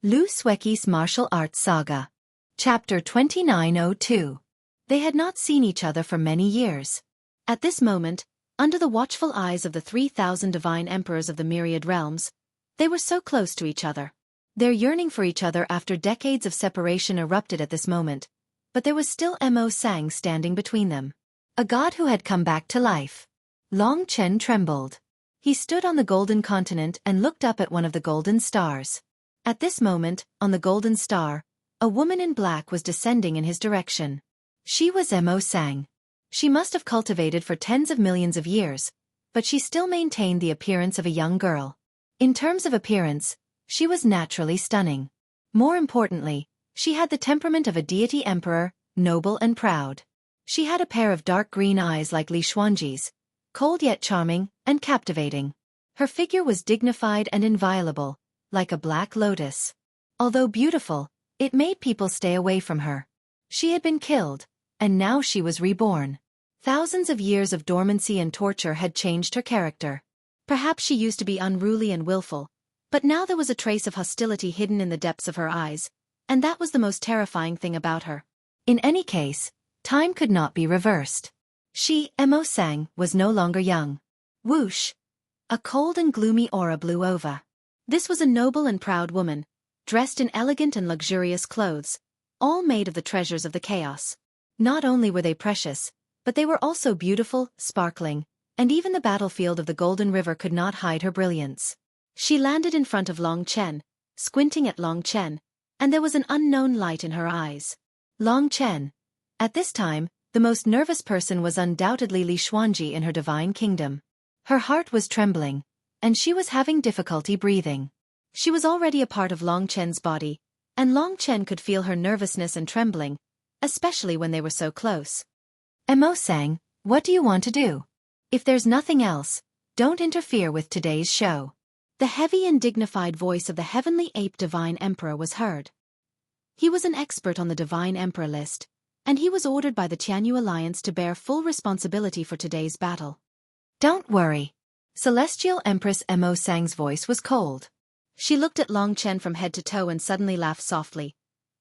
Xueqi's Martial Arts Saga. Chapter 2902. They had not seen each other for many years. At this moment, under the watchful eyes of the 3,000 divine emperors of the myriad realms, they were so close to each other. Their yearning for each other after decades of separation erupted at this moment, but there was still Mo Sang standing between them. A god who had come back to life. Long Chen trembled. He stood on the golden continent and looked up at one of the golden stars. At this moment, on the golden star, a woman in black was descending in his direction. She was Mo Sang. She must have cultivated for tens of millions of years, but she still maintained the appearance of a young girl. In terms of appearance, she was naturally stunning. More importantly, she had the temperament of a deity emperor, noble and proud. She had a pair of dark green eyes like Li Xuanji's, cold yet charming and captivating. Her figure was dignified and inviolable, like a black lotus. Although beautiful, it made people stay away from her. She had been killed, and now she was reborn. Thousands of years of dormancy and torture had changed her character. Perhaps she used to be unruly and willful, but now there was a trace of hostility hidden in the depths of her eyes, and that was the most terrifying thing about her. In any case, time could not be reversed. She, Mo Sang, was no longer young. Whoosh! A cold and gloomy aura blew over. This was a noble and proud woman, dressed in elegant and luxurious clothes, all made of the treasures of the chaos. Not only were they precious, but they were also beautiful, sparkling, and even the battlefield of the Golden River could not hide her brilliance. She landed in front of Long Chen, squinting at Long Chen, and there was an unknown light in her eyes. Long Chen. At this time, the most nervous person was undoubtedly Li Xuanji in her divine kingdom. Her heart was trembling, and she was having difficulty breathing. She was already a part of Long Chen's body, and Long Chen could feel her nervousness and trembling, especially when they were so close. Mo Sang, what do you want to do? If there's nothing else, don't interfere with today's show. The heavy and dignified voice of the heavenly ape divine emperor was heard. He was an expert on the divine emperor list, and he was ordered by the Tianyu Alliance to bear full responsibility for today's battle. Don't worry. Celestial Empress Mo Sang's voice was cold. She looked at Long Chen from head to toe and suddenly laughed softly.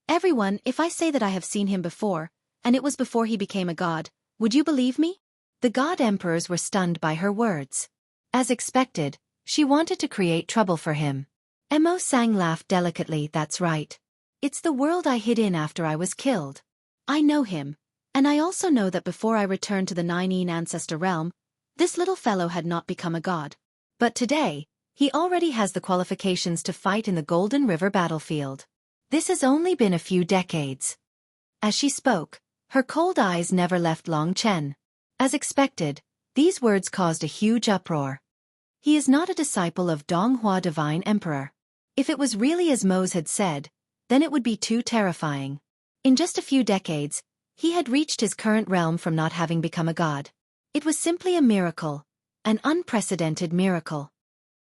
Everyone, if I say that I have seen him before, and it was before he became a god, would you believe me? The god emperors were stunned by her words. As expected, she wanted to create trouble for him. Mo Sang laughed delicately. That's right. It's the world I hid in after I was killed. I know him, and I also know that before I returned to the Nine Ancestor realm, this little fellow had not become a god. But today, he already has the qualifications to fight in the Golden River battlefield. This has only been a few decades. As she spoke, her cold eyes never left Long Chen. As expected, these words caused a huge uproar. He is not a disciple of Donghua Divine Emperor. If it was really as Mose had said, then it would be too terrifying. In just a few decades, he had reached his current realm from not having become a god. It was simply a miracle, an unprecedented miracle.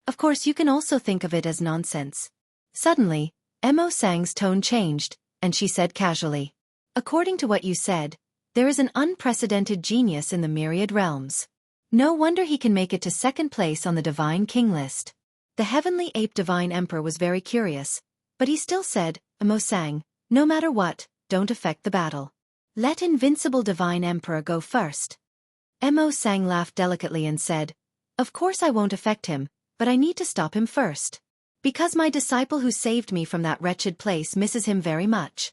Of course, you can also think of it as nonsense. Suddenly, Mo Sang's tone changed, and she said casually, according to what you said, there is an unprecedented genius in the myriad realms. No wonder he can make it to second place on the Divine King list. The heavenly ape Divine Emperor was very curious, but he still said, Mo Sang, no matter what, don't affect the battle. Let Invincible Divine Emperor go first. Mo Sang laughed delicately and said, of course I won't affect him, but I need to stop him first. Because my disciple who saved me from that wretched place misses him very much.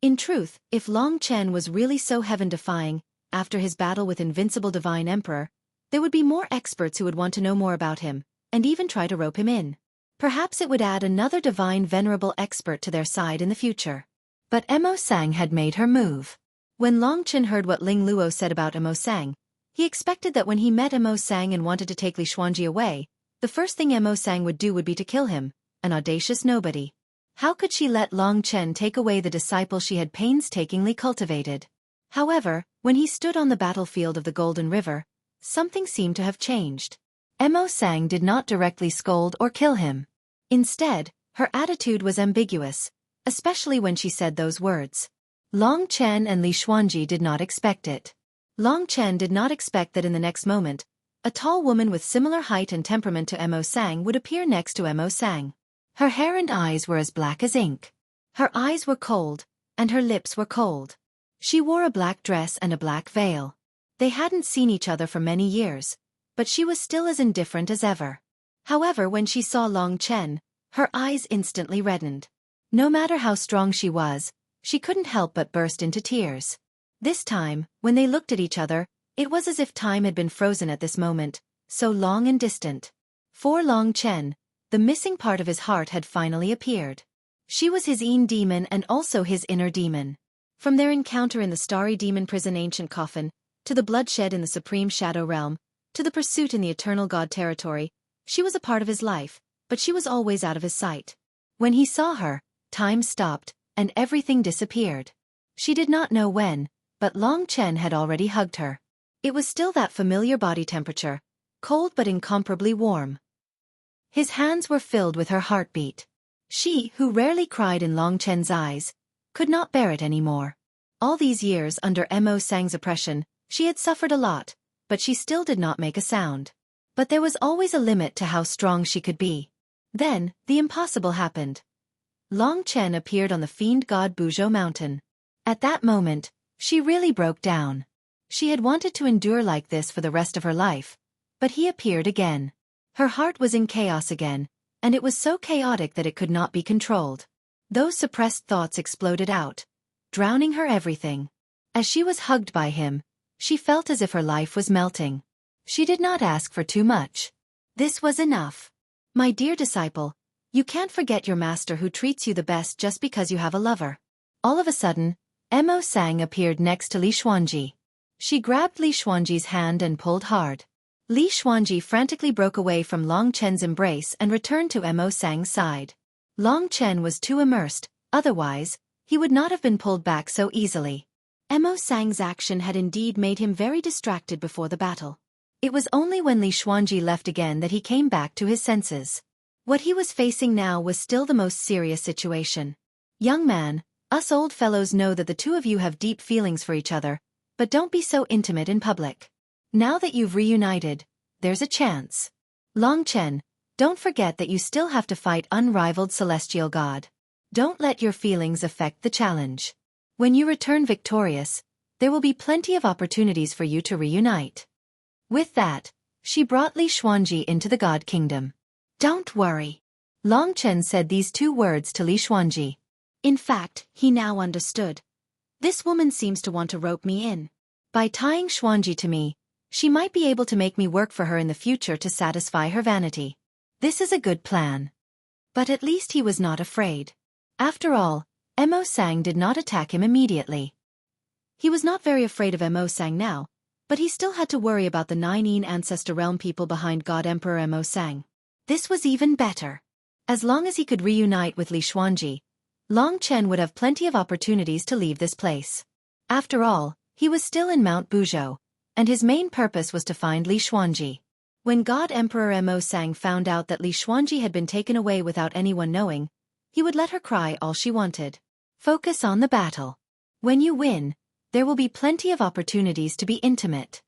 In truth, if Long Chen was really so heaven-defying, after his battle with Invincible Divine Emperor, there would be more experts who would want to know more about him, and even try to rope him in. Perhaps it would add another divine venerable expert to their side in the future. But Mo Sang had made her move. When Long Chen heard what Ling Luo said about Mo Sang, he expected that when he met Mo Sang and wanted to take Li Xuanji away, the first thing Mo Sang would do would be to kill him, an audacious nobody. How could she let Long Chen take away the disciple she had painstakingly cultivated? However, when he stood on the battlefield of the Golden River, something seemed to have changed. Mo Sang did not directly scold or kill him. Instead, her attitude was ambiguous, especially when she said those words. Long Chen and Li Xuanji did not expect it. Long Chen did not expect that in the next moment, a tall woman with similar height and temperament to Mo Sang would appear next to Mo Sang. Her hair and eyes were as black as ink. Her eyes were cold, and her lips were cold. She wore a black dress and a black veil. They hadn't seen each other for many years, but she was still as indifferent as ever. However, when she saw Long Chen, her eyes instantly reddened. No matter how strong she was, she couldn't help but burst into tears. This time, when they looked at each other, it was as if time had been frozen at this moment, so long and distant. For Long Chen, the missing part of his heart had finally appeared. She was his inner demon and also his inner demon. From their encounter in the starry demon prison ancient coffin, to the bloodshed in the supreme shadow realm, to the pursuit in the eternal god territory, she was a part of his life, but she was always out of his sight. When he saw her, time stopped, and everything disappeared. She did not know when, but Long Chen had already hugged her. It was still that familiar body temperature, cold but incomparably warm. His hands were filled with her heartbeat. She, who rarely cried in Long Chen's eyes, could not bear it anymore. All these years under Mo Sang's oppression, she had suffered a lot, but she still did not make a sound. But there was always a limit to how strong she could be. Then, the impossible happened. Long Chen appeared on the fiend god Buzhou mountain. At that moment, she really broke down. She had wanted to endure like this for the rest of her life, but he appeared again. Her heart was in chaos again, and it was so chaotic that it could not be controlled. Those suppressed thoughts exploded out, drowning her everything. As she was hugged by him, she felt as if her life was melting. She did not ask for too much. This was enough. My dear disciple, you can't forget your master who treats you the best just because you have a lover. All of a sudden, Mo Sang appeared next to Li Xuanji. She grabbed Li Xuanji's hand and pulled hard. Li Xuanji frantically broke away from Long Chen's embrace and returned to Mo Sang's side. Long Chen was too immersed, otherwise, he would not have been pulled back so easily. Mo Sang's action had indeed made him very distracted before the battle. It was only when Li Xuanji left again that he came back to his senses. What he was facing now was still the most serious situation. Young man, us old fellows know that the two of you have deep feelings for each other, but don't be so intimate in public. Now that you've reunited, there's a chance. Long Chen, don't forget that you still have to fight unrivaled celestial god. Don't let your feelings affect the challenge. When you return victorious, there will be plenty of opportunities for you to reunite. With that, she brought Li Xuanji into the God Kingdom. Don't worry. Long Chen said these two words to Li Xuanji. In fact, he now understood. This woman seems to want to rope me in. By tying Xuanji to me, she might be able to make me work for her in the future to satisfy her vanity. This is a good plan. But at least he was not afraid. After all, Mo Sang did not attack him immediately. He was not very afraid of Mo Sang now, but he still had to worry about the 9 Ancestor Realm people behind God Emperor Mo Sang. This was even better. As long as he could reunite with Li Xuanji, Long Chen would have plenty of opportunities to leave this place. After all, he was still in Mount Buzhou, and his main purpose was to find Li Xuanji. When God Emperor Mo Sang found out that Li Xuanji had been taken away without anyone knowing, he would let her cry all she wanted. Focus on the battle. When you win, there will be plenty of opportunities to be intimate.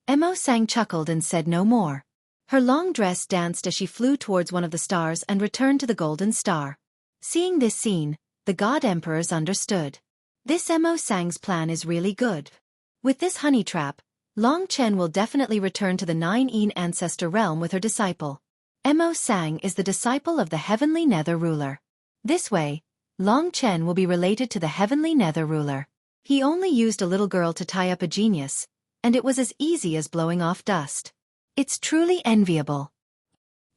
Mo Sang chuckled and said no more. Her long dress danced as she flew towards one of the stars and returned to the golden star. Seeing this scene, the God Emperors understood. This Mo Sang's plan is really good. With this honey trap, Long Chen will definitely return to the 9 Ancestor Realm with her disciple. Mo Sang is the disciple of the Heavenly Nether Ruler. This way, Long Chen will be related to the Heavenly Nether Ruler. He only used a little girl to tie up a genius, and it was as easy as blowing off dust. It's truly enviable.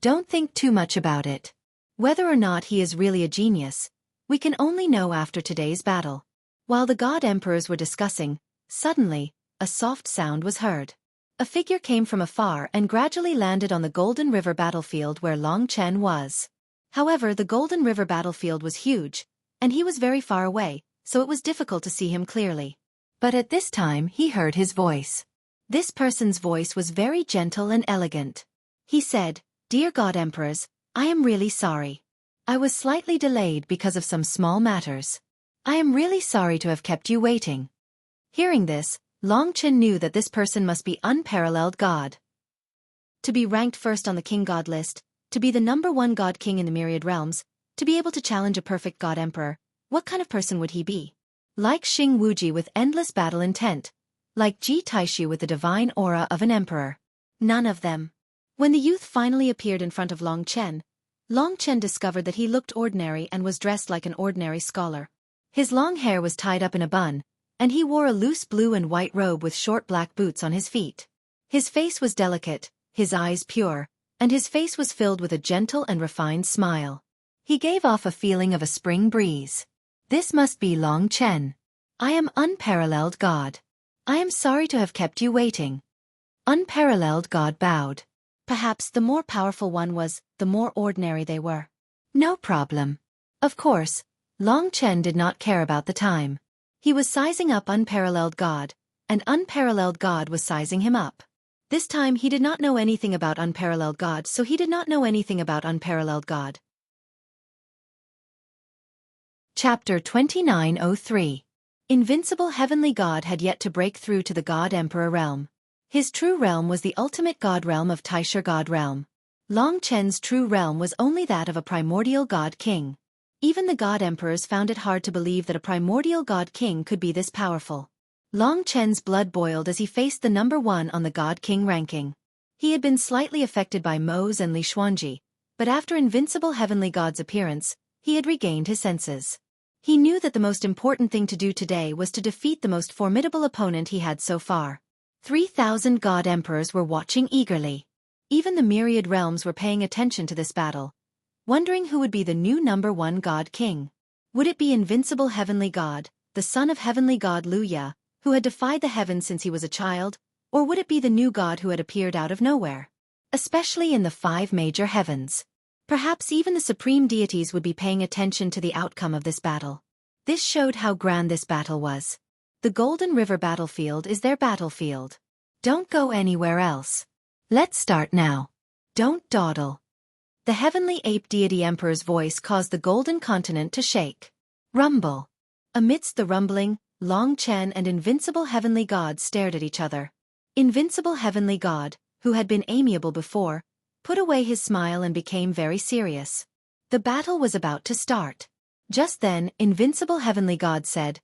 Don't think too much about it. Whether or not he is really a genius, we can only know after today's battle. While the God Emperors were discussing, suddenly, a soft sound was heard. A figure came from afar and gradually landed on the Golden River battlefield where Long Chen was. However, the Golden River battlefield was huge, and he was very far away, so it was difficult to see him clearly. But at this time he heard his voice. This person's voice was very gentle and elegant. He said, "Dear God Emperors, I am really sorry. I was slightly delayed because of some small matters. I am really sorry to have kept you waiting." Hearing this, Long Chen knew that this person must be unparalleled God. To be ranked first on the King God list, to be the #1 God King in the myriad realms, To be able to challenge a perfect god emperor, what kind of person would he be? Like Xing Wuji with endless battle intent. Like Ji Taishu with the divine aura of an emperor. None of them. When the youth finally appeared in front of Long Chen discovered that he looked ordinary and was dressed like an ordinary scholar. His long hair was tied up in a bun, and he wore a loose blue and white robe with short black boots on his feet. His face was delicate, his eyes pure, and his face was filled with a gentle and refined smile. He gave off a feeling of a spring breeze. This must be Long Chen. I am unparalleled God. I am sorry to have kept you waiting. Unparalleled God bowed. Perhaps the more powerful one was, the more ordinary they were. No problem. Of course, Long Chen did not care about the time. He was sizing up Unparalleled God, and Unparalleled God was sizing him up. This time he did not know anything about Unparalleled God, so he did not know anything about Unparalleled God. Chapter 2903. Invincible Heavenly God had yet to break through to the God Emperor realm. His true realm was the ultimate God realm of Taishu God realm. Long Chen's true realm was only that of a primordial God King. Even the God Emperors found it hard to believe that a primordial God King could be this powerful. Long Chen's blood boiled as he faced the number 1 on the God King ranking. He had been slightly affected by Mo's and Li Xuanji, but after Invincible Heavenly God's appearance, he had regained his senses. He knew that the most important thing to do today was to defeat the most formidable opponent he had so far. 3,000 God Emperors were watching eagerly. Even the myriad realms were paying attention to this battle, wondering who would be the new number 1 God King. Would it be Invincible Heavenly God, the son of Heavenly God Luya, who had defied the heavens since he was a child, or would it be the new God who had appeared out of nowhere? Especially in the 5 major heavens. Perhaps even the supreme deities would be paying attention to the outcome of this battle. This showed how grand this battle was. The Golden River battlefield is their battlefield. Don't go anywhere else. Let's start now. Don't dawdle. The heavenly ape deity emperor's voice caused the golden continent to shake. Rumble. Amidst the rumbling, Long Chen and Invincible Heavenly God stared at each other. Invincible Heavenly God, who had been amiable before, put away his smile and became very serious. The battle was about to start. Just then, Invincible Heavenly God said,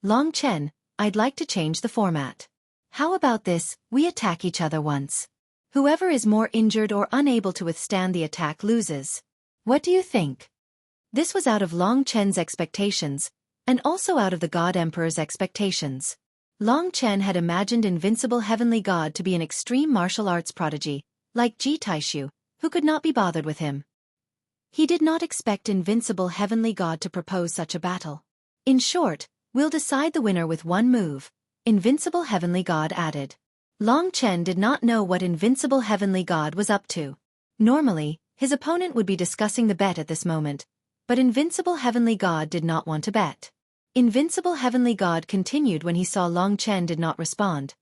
Long Chen, I'd like to change the format. How about this, we attack each other once. Whoever is more injured or unable to withstand the attack loses. What do you think? This was out of Long Chen's expectations, and also out of the God Emperor's expectations. Long Chen had imagined Invincible Heavenly God to be an extreme martial arts prodigy, like Ji Taishu, who could not be bothered with him. He did not expect Invincible Heavenly God to propose such a battle. In short, we'll decide the winner with one move, Invincible Heavenly God added. Long Chen did not know what Invincible Heavenly God was up to. Normally, his opponent would be discussing the bet at this moment, but Invincible Heavenly God did not want to bet. Invincible Heavenly God continued when he saw Long Chen did not respond.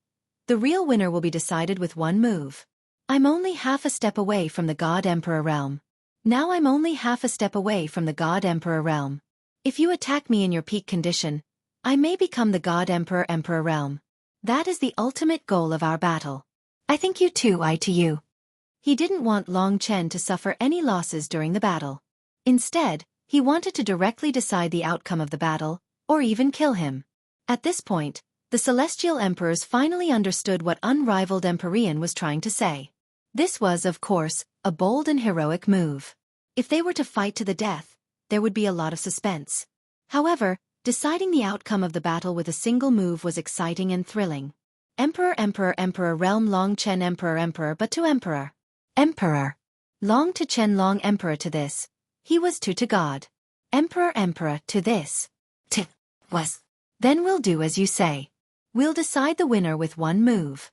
The real winner will be decided with one move. I'm only half a step away from the God Emperor realm. Now I'm only half a step away from the God Emperor realm. If you attack me in your peak condition, I may become the God Emperor realm. That is the ultimate goal of our battle. I think you two eye to you. He didn't want Long Chen to suffer any losses during the battle. Instead, he wanted to directly decide the outcome of the battle, or even kill him. At this point, the Celestial Emperors finally understood what unrivaled Empyrean was trying to say. This was, of course, a bold and heroic move. If they were to fight to the death, there would be a lot of suspense. However, deciding the outcome of the battle with a single move was exciting and thrilling. Emperor realm Long Chen Emperor but to Emperor. Long to Chen Long Emperor to this. He was to God. Emperor to this. Was. Then we'll do as you say. We'll decide the winner with one move.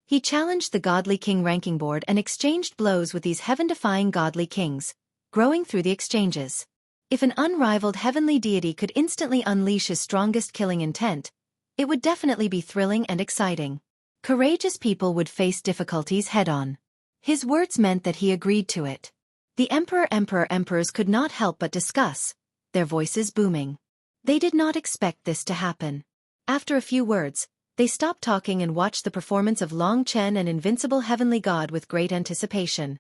He challenged the Godly King ranking board and exchanged blows with these heaven-defying Godly Kings, growing through the exchanges. If an unrivaled heavenly deity could instantly unleash his strongest killing intent, it would definitely be thrilling and exciting. Courageous people would face difficulties head-on. His words meant that he agreed to it. The Emperors could not help but discuss, their voices booming. They did not expect this to happen. After a few words, they stopped talking and watched the performance of Long Chen and Invincible Heavenly God with great anticipation.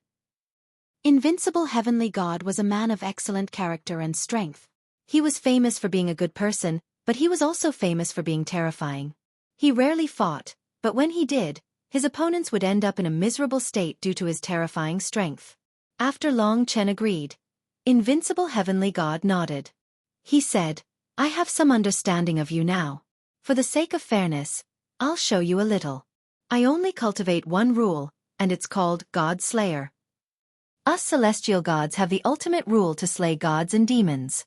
Invincible Heavenly God was a man of excellent character and strength. He was famous for being a good person, but he was also famous for being terrifying. He rarely fought, but when he did, his opponents would end up in a miserable state due to his terrifying strength. After Long Chen agreed, Invincible Heavenly God nodded. He said, "I have some understanding of you now. For the sake of fairness, I'll show you a little. I only cultivate one rule, and it's called God Slayer. Us celestial gods have the ultimate rule to slay gods and demons."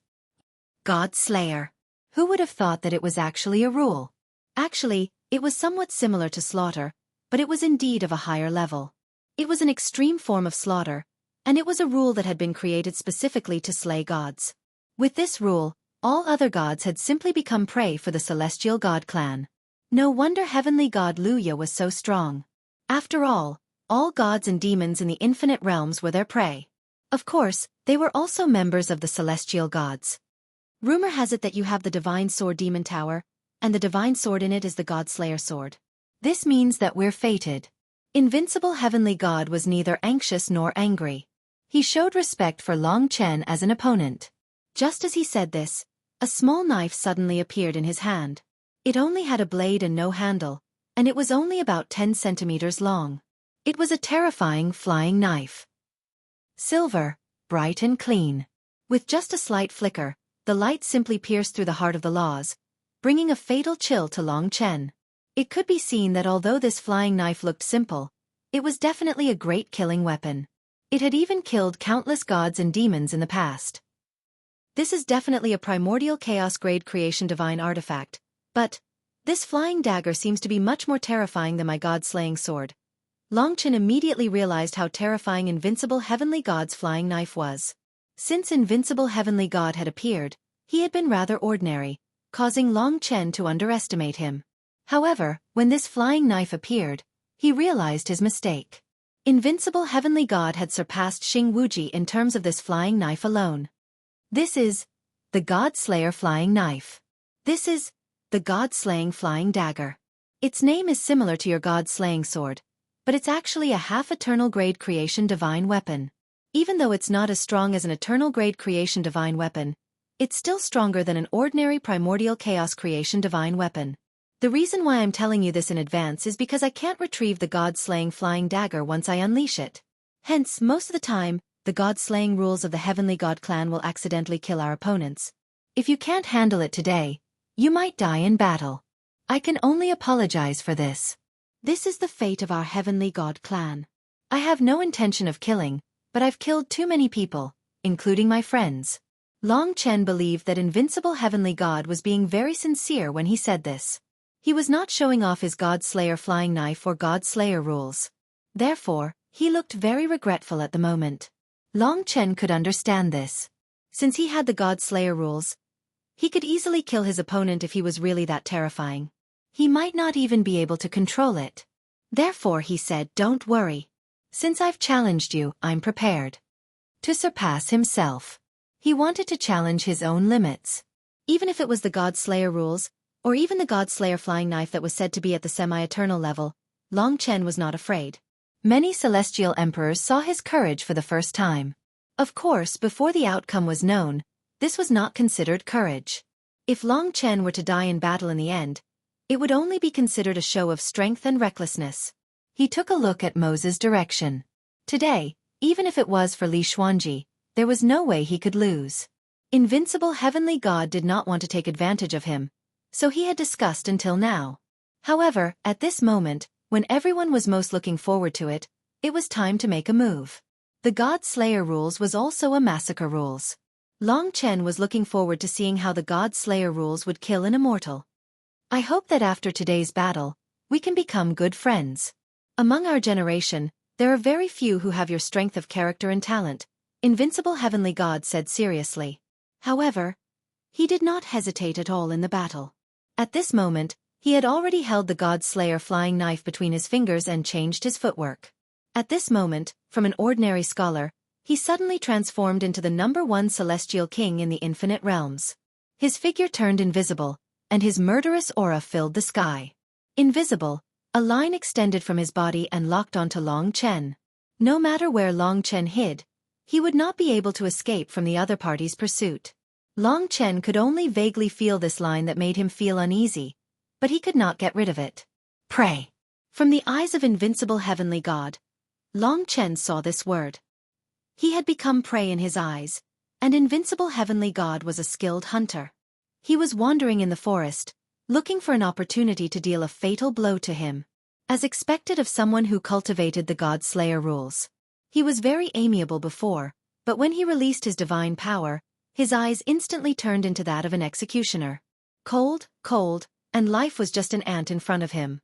God Slayer. Who would have thought that it was actually a rule? Actually, it was somewhat similar to slaughter, but it was indeed of a higher level. It was an extreme form of slaughter, and it was a rule that had been created specifically to slay gods. With this rule, all other gods had simply become prey for the celestial god clan. No wonder Heavenly God Luya was so strong. After all gods and demons in the infinite realms were their prey. Of course, they were also members of the celestial gods. Rumor has it that you have the Divine Sword Demon Tower, and the Divine Sword in it is the God Slayer Sword. This means that we're fated. Invincible Heavenly God was neither anxious nor angry. He showed respect for Long Chen as an opponent. Just as he said this, a small knife suddenly appeared in his hand. It only had a blade and no handle, and it was only about 10 centimeters long. It was a terrifying flying knife. Silver, bright and clean. With just a slight flicker, the light simply pierced through the heart of the laws, bringing a fatal chill to Long Chen. It could be seen that although this flying knife looked simple, it was definitely a great killing weapon. It had even killed countless gods and demons in the past. This is definitely a primordial chaos-grade creation divine artifact, but this flying dagger seems to be much more terrifying than my god-slaying sword. Long Chen immediately realized how terrifying Invincible Heavenly God's flying knife was. Since Invincible Heavenly God had appeared, he had been rather ordinary, causing Long Chen to underestimate him. However, when this flying knife appeared, he realized his mistake. Invincible Heavenly God had surpassed Xing Wuji in terms of this flying knife alone. This is the God Slayer Flying Knife. This is the God-slaying flying dagger. Its name is similar to your God-slaying sword, but it's actually a half-eternal grade creation divine weapon. Even though it's not as strong as an eternal grade creation divine weapon, it's still stronger than an ordinary primordial chaos creation divine weapon. The reason why I'm telling you this in advance is because I can't retrieve the God-slaying flying dagger once I unleash it. Hence, most of the time, the God-slaying rules of the Heavenly God clan will accidentally kill our opponents. If you can't handle it today, you might die in battle. I can only apologize for this. This is the fate of our Heavenly God clan. I have no intention of killing, but I've killed too many people, including my friends. Long Chen believed that Invincible Heavenly God was being very sincere when he said this. He was not showing off his God Slayer flying knife or God Slayer rules. Therefore, he looked very regretful at the moment. Long Chen could understand this. Since he had the God Slayer rules, he could easily kill his opponent if he was really that terrifying. He might not even be able to control it. Therefore he said, "Don't worry. Since I've challenged you, I'm prepared to surpass himself." He wanted to challenge his own limits. Even if it was the God Slayer rules, or even the God Slayer flying knife that was said to be at the semi-eternal level, Long Chen was not afraid. Many celestial emperors saw his courage for the first time. Of course, before the outcome was known, this was not considered courage. If Long Chen were to die in battle in the end, it would only be considered a show of strength and recklessness. He took a look at Moses' direction. Today, even if it was for Li Xuanji, there was no way he could lose. Invincible Heavenly God did not want to take advantage of him, so he had discussed until now. However, at this moment, when everyone was most looking forward to it, it was time to make a move. The God Slayer rules was also a massacre rules. Long Chen was looking forward to seeing how the God Slayer rules would kill an immortal. I hope that after today's battle, we can become good friends. Among our generation, there are very few who have your strength of character and talent, Invincible Heavenly God said seriously. However, he did not hesitate at all in the battle. At this moment, he had already held the God Slayer flying knife between his fingers and changed his footwork. At this moment, from an ordinary scholar, he suddenly transformed into the #1 celestial king in the infinite realms. His figure turned invisible, and his murderous aura filled the sky. Invisible, a line extended from his body and locked onto Long Chen. No matter where Long Chen hid, He would not be able to escape from the other party's pursuit. Long Chen could only vaguely feel this line that made him feel uneasy, but he could not get rid of it. Pray. From the eyes of invincible heavenly God, Long Chen saw this word. He had become prey in his eyes, and invincible heavenly God was a skilled hunter. He was wandering in the forest, looking for an opportunity to deal a fatal blow to him. As expected of someone who cultivated the God Slayer rules. He was very amiable before, but when he released his divine power, his eyes instantly turned into that of an executioner. Cold, and life was just an ant in front of him.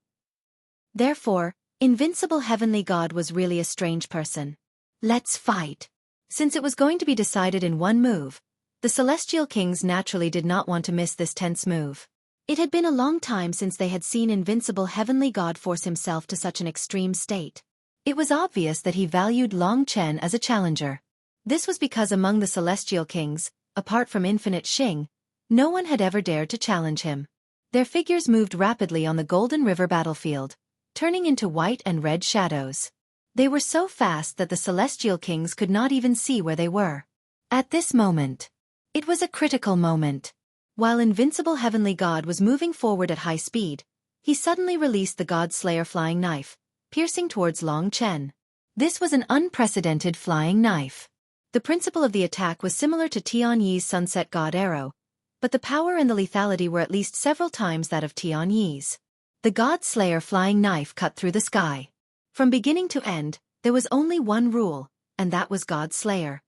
Therefore, invincible heavenly God was really a strange person. Let's fight. Since it was going to be decided in one move, the Celestial Kings naturally did not want to miss this tense move. It had been a long time since they had seen invincible heavenly God force himself to such an extreme state. It was obvious that he valued Long Chen as a challenger. This was because among the Celestial Kings, apart from Infinite Xing, no one had ever dared to challenge him. Their figures moved rapidly on the Golden River battlefield, turning into white and red shadows. They were so fast that the Celestial Kings could not even see where they were. At this moment, it was a critical moment. While invincible heavenly God was moving forward at high speed, he suddenly released the God Slayer flying knife, piercing towards Long Chen. This was an unprecedented flying knife. The principle of the attack was similar to Tian Yi's Sunset God arrow, but the power and the lethality were at least several times that of Tian Yi's. The God Slayer flying knife cut through the sky. From beginning to end, there was only one rule, and that was God Slayer.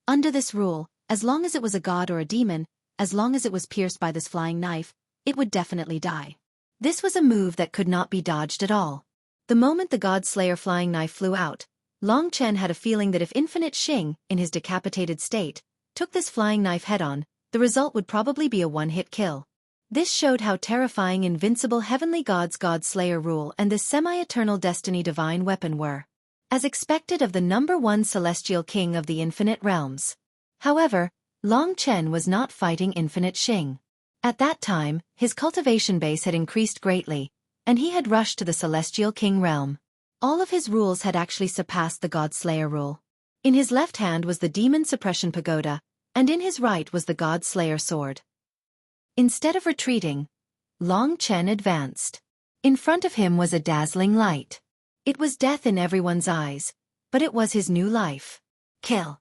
Under this rule, as long as it was a god or a demon, as long as it was pierced by this flying knife, it would definitely die. This was a move that could not be dodged at all. The moment the God Slayer flying knife flew out, Long Chen had a feeling that if Infinite Xing, in his decapitated state, took this flying knife head-on, the result would probably be a one-hit kill. This showed how terrifying invincible heavenly God's God Slayer rule and this semi-eternal destiny divine weapon were. As expected of the #1 celestial king of the infinite realms. However, Long Chen was not fighting Infinite Xing. At that time, his cultivation base had increased greatly, and he had rushed to the Celestial King realm. All of his rules had actually surpassed the God Slayer rule. In his left hand was the Demon Suppression Pagoda, and in his right was the God Slayer sword. Instead of retreating, Long Chen advanced. In front of him was a dazzling light. It was death in everyone's eyes, but it was his new life. Kill.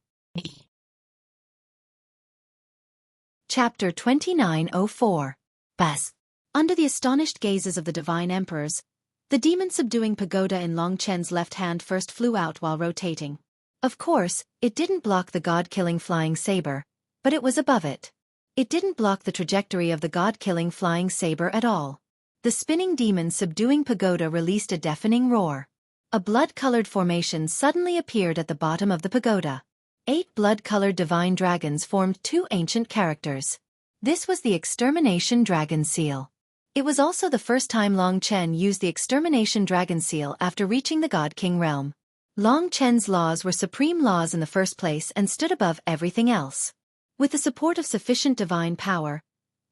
Chapter 2904. Bas. Under the astonished gazes of the divine emperors, the demon-subduing pagoda in Long Chen's left hand first flew out while rotating. Of course, it didn't block the god-killing flying saber, but it was above it. It didn't block the trajectory of the god-killing flying saber at all. The spinning demon-subduing pagoda released a deafening roar. A blood-colored formation suddenly appeared at the bottom of the pagoda. 8 blood-colored divine dragons formed 2 ancient characters. This was the Extermination Dragon Seal. It was also the first time Long Chen used the Extermination Dragon Seal after reaching the God King realm. Long Chen's laws were supreme laws in the first place and stood above everything else. With the support of sufficient divine power,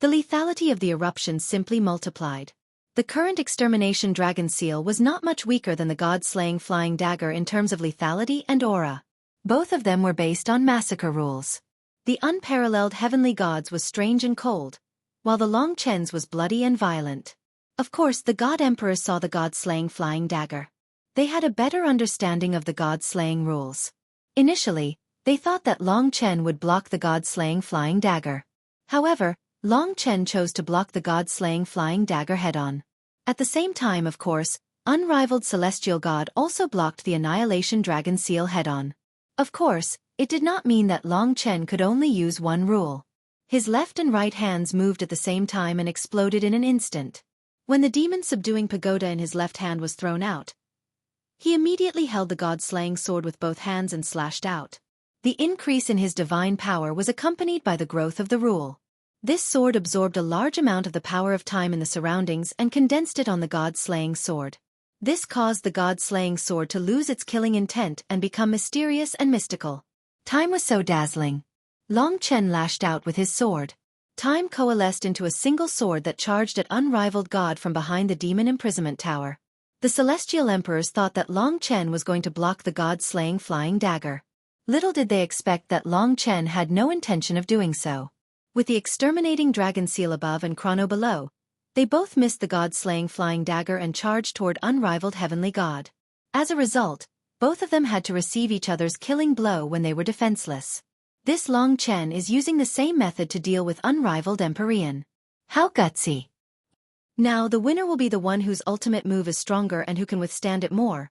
the lethality of the eruption simply multiplied. The current Extermination Dragon Seal was not much weaker than the God-slaying Flying Dagger in terms of lethality and aura. Both of them were based on massacre rules. The unparalleled heavenly gods was strange and cold, while the Long Chen's was bloody and violent. Of course, the God Emperors saw the God-slaying Flying Dagger. They had a better understanding of the God-slaying rules. Initially, they thought that Long Chen would block the God-slaying Flying Dagger. However, Long Chen chose to block the God-slaying Flying Dagger head-on. At the same time, of course, unrivaled Celestial God also blocked the Annihilation Dragon Seal head-on. Of course, it did not mean that Long Chen could only use one rule. His left and right hands moved at the same time and exploded in an instant. When the demon-subduing pagoda in his left hand was thrown out, he immediately held the god-slaying sword with both hands and slashed out. The increase in his divine power was accompanied by the growth of the rule. This sword absorbed a large amount of the power of time in the surroundings and condensed it on the god-slaying sword. This caused the god-slaying sword to lose its killing intent and become mysterious and mystical. Time was so dazzling. Long Chen lashed out with his sword. Time coalesced into a single sword that charged at unrivaled God from behind the demon imprisonment tower. The celestial emperors thought that Long Chen was going to block the god-slaying Flying Dagger. Little did they expect that Long Chen had no intention of doing so. With the exterminating dragon seal above and Chrono below, they both missed the god-slaying flying dagger and charged toward unrivaled heavenly god. As a result, both of them had to receive each other's killing blow when they were defenseless. This Long Chen is using the same method to deal with unrivaled Empyrean. How gutsy! Now the winner will be the one whose ultimate move is stronger and who can withstand it more.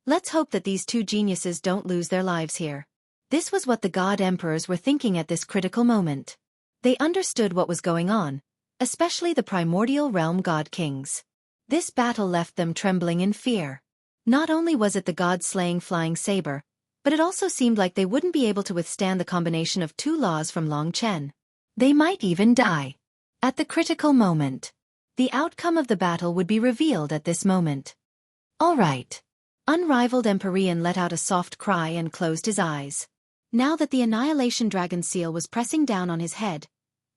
Let's hope that these two geniuses don't lose their lives here. This was what the god emperors were thinking at this critical moment. They understood what was going on, especially the primordial realm god kings. This battle left them trembling in fear. Not only was it the god-slaying flying saber, but it also seemed like they wouldn't be able to withstand the combination of two laws from Long Chen. They might even die. At the critical moment. The outcome of the battle would be revealed at this moment. All right. Unrivaled Empyrean let out a soft cry and closed his eyes. Now that the Annihilation Dragon Seal was pressing down on his head,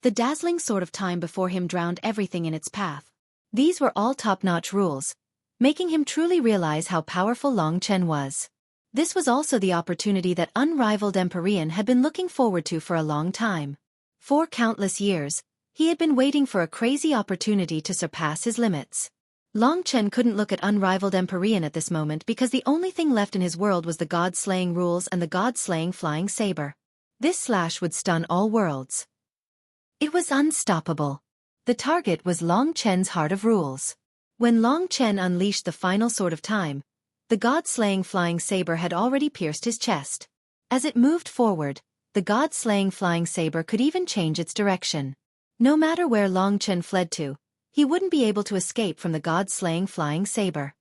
the dazzling sword of time before him drowned everything in its path. These were all top-notch rules, making him truly realize how powerful Long Chen was. This was also the opportunity that unrivaled Empyrean had been looking forward to for a long time. For countless years, he had been waiting for a crazy opportunity to surpass his limits. Long Chen couldn't look at unrivaled Empyrean at this moment because the only thing left in his world was the god-slaying rules and the god-slaying flying saber. This slash would stun all worlds. It was unstoppable. The target was Long Chen's Heart of Rules. When Long Chen unleashed the final sword of time, the god-slaying flying saber had already pierced his chest. As it moved forward, the god-slaying flying saber could even change its direction. No matter where Long Chen fled to, he wouldn't be able to escape from the god-slaying flying saber.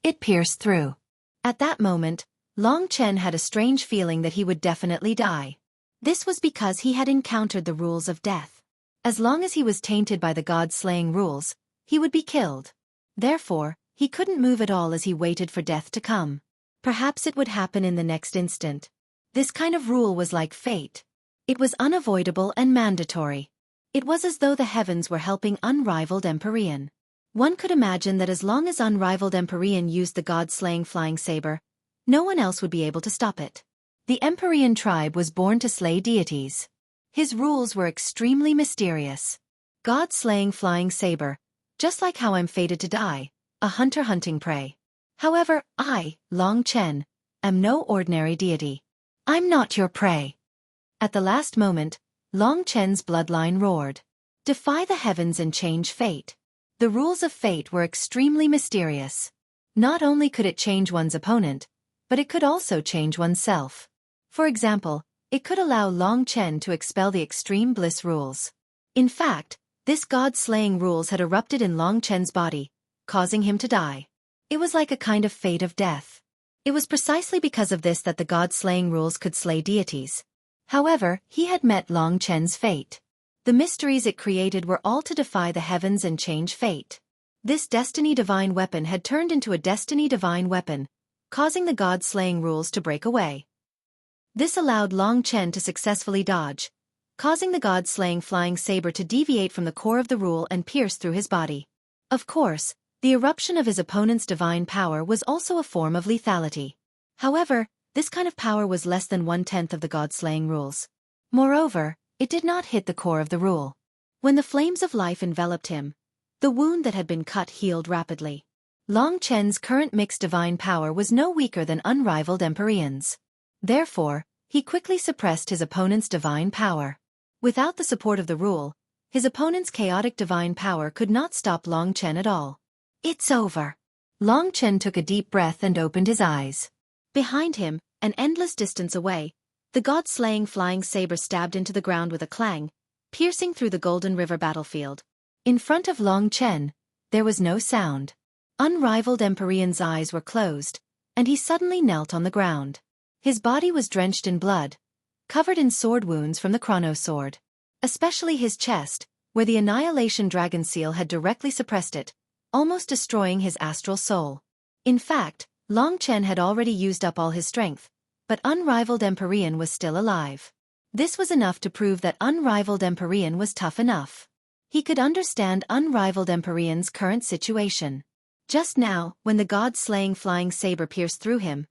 It pierced through. At that moment, Long Chen had a strange feeling that he would definitely die. This was because he had encountered the rules of death. As long as he was tainted by the god-slaying rules, he would be killed. Therefore, he couldn't move at all as he waited for death to come. Perhaps it would happen in the next instant. This kind of rule was like fate. It was unavoidable and mandatory. It was as though the heavens were helping unrivaled Empyrean. One could imagine that as long as unrivaled Empyrean used the god-slaying flying saber, no one else would be able to stop it. The Empyrean tribe was born to slay deities. His rules were extremely mysterious. God-slaying flying saber, just like how I'm fated to die, a hunter hunting prey. However, I, Long Chen, am no ordinary deity. I'm not your prey. At the last moment, Long Chen's bloodline roared. Defy the heavens and change fate. The rules of fate were extremely mysterious. Not only could it change one's opponent, but it could also change oneself. For example, it could allow Long Chen to expel the extreme bliss rules. In fact, this god-slaying rules had erupted in Long Chen's body, causing him to die. It was like a kind of fate of death. It was precisely because of this that the god-slaying rules could slay deities. However, he had met Long Chen's fate. The mysteries it created were all to defy the heavens and change fate. This destiny divine weapon had turned into a destiny divine weapon, causing the god-slaying rules to break away. This allowed Long Chen to successfully dodge, causing the god-slaying flying saber to deviate from the core of the rule and pierce through his body. Of course, the eruption of his opponent's divine power was also a form of lethality. However, this kind of power was less than 1/10 of the god-slaying rules. Moreover, it did not hit the core of the rule. When the flames of life enveloped him, the wound that had been cut healed rapidly. Long Chen's current mixed divine power was no weaker than unrivaled Empyrean's. Therefore, he quickly suppressed his opponent's divine power. Without the support of the rule, his opponent's chaotic divine power could not stop Long Chen at all. It's over. Long Chen took a deep breath and opened his eyes. Behind him, an endless distance away, the god-slaying flying saber stabbed into the ground with a clang, piercing through the Golden River battlefield. In front of Long Chen, there was no sound. Unrivaled Empyrean's eyes were closed, and he suddenly knelt on the ground. His body was drenched in blood, covered in sword wounds from the chrono sword. Especially his chest, where the Annihilation Dragon Seal had directly suppressed it, almost destroying his astral soul. In fact, Long Chen had already used up all his strength, but unrivaled Empyrean was still alive. This was enough to prove that unrivaled Empyrean was tough enough. He could understand unrivaled Empyrean's current situation. Just now, when the god-slaying flying saber pierced through him,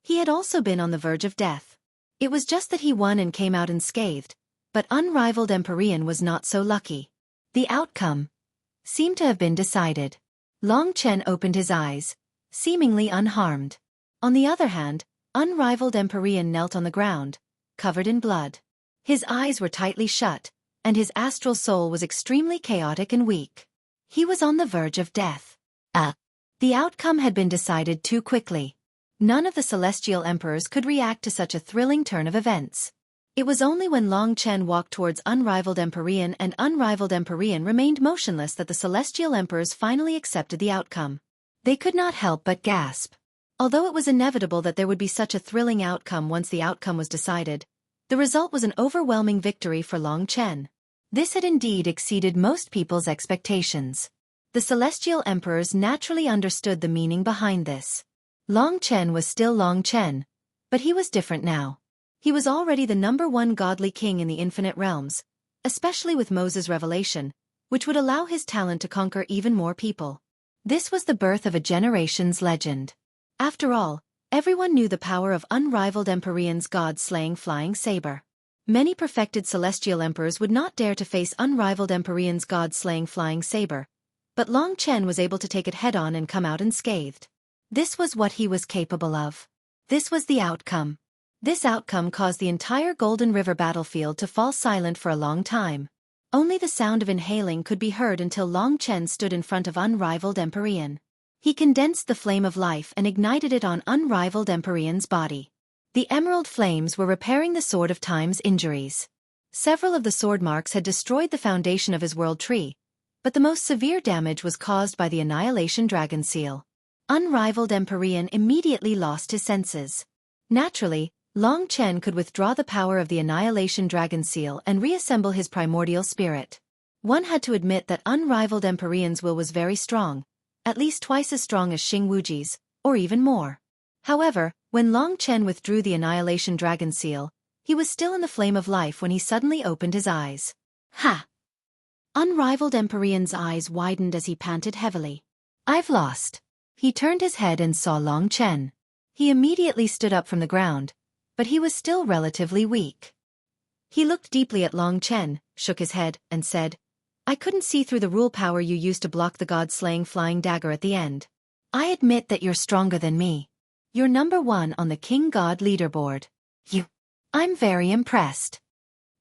He had also been on the verge of death. It was just that he won and came out unscathed, but unrivaled Empyrean was not so lucky. The outcome seemed to have been decided. Long Chen opened his eyes, seemingly unharmed. On the other hand, unrivaled Empyrean knelt on the ground, covered in blood. His eyes were tightly shut, and his astral soul was extremely chaotic and weak. He was on the verge of death. The outcome had been decided too quickly. None of the celestial emperors could react to such a thrilling turn of events. It was only when Long Chen walked towards unrivaled Empyrean and unrivaled Empyrean remained motionless that the celestial emperors finally accepted the outcome. They could not help but gasp. Although it was inevitable that there would be such a thrilling outcome once the outcome was decided, the result was an overwhelming victory for Long Chen. This had indeed exceeded most people's expectations. The celestial emperors naturally understood the meaning behind this. Long Chen was still Long Chen, but he was different now. He was already the #1 godly king in the infinite realms, especially with Moses' revelation, which would allow his talent to conquer even more people. This was the birth of a generation's legend. After all, everyone knew the power of unrivaled Empyrean's god-slaying flying saber. Many perfected celestial emperors would not dare to face unrivaled Empyrean's god-slaying flying saber, but Long Chen was able to take it head-on and come out unscathed. This was what he was capable of. This was the outcome. This outcome caused the entire Golden River battlefield to fall silent for a long time. Only the sound of inhaling could be heard until Long Chen stood in front of unrivaled Empyrean. He condensed the flame of life and ignited it on unrivaled Empyrean's body. The emerald flames were repairing the Sword of Time's injuries. Several of the sword marks had destroyed the foundation of his world tree, but the most severe damage was caused by the Annihilation Dragon Seal. Unrivaled Empyrean immediately lost his senses. Naturally, Long Chen could withdraw the power of the Annihilation Dragon Seal and reassemble his primordial spirit. One had to admit that unrivaled Empyrean's will was very strong, at least twice as strong as Xueqi's, or even more. However, when Long Chen withdrew the Annihilation Dragon Seal, he was still in the flame of life when he suddenly opened his eyes. Ha! Unrivaled Empyrean's eyes widened as he panted heavily. I've lost. He turned his head and saw Long Chen. He immediately stood up from the ground, but he was still relatively weak. He looked deeply at Long Chen, shook his head, and said, I couldn't see through the rule power you used to block the god-slaying flying dagger at the end. I admit that you're stronger than me. You're #1 on the King God leaderboard. I'm very impressed.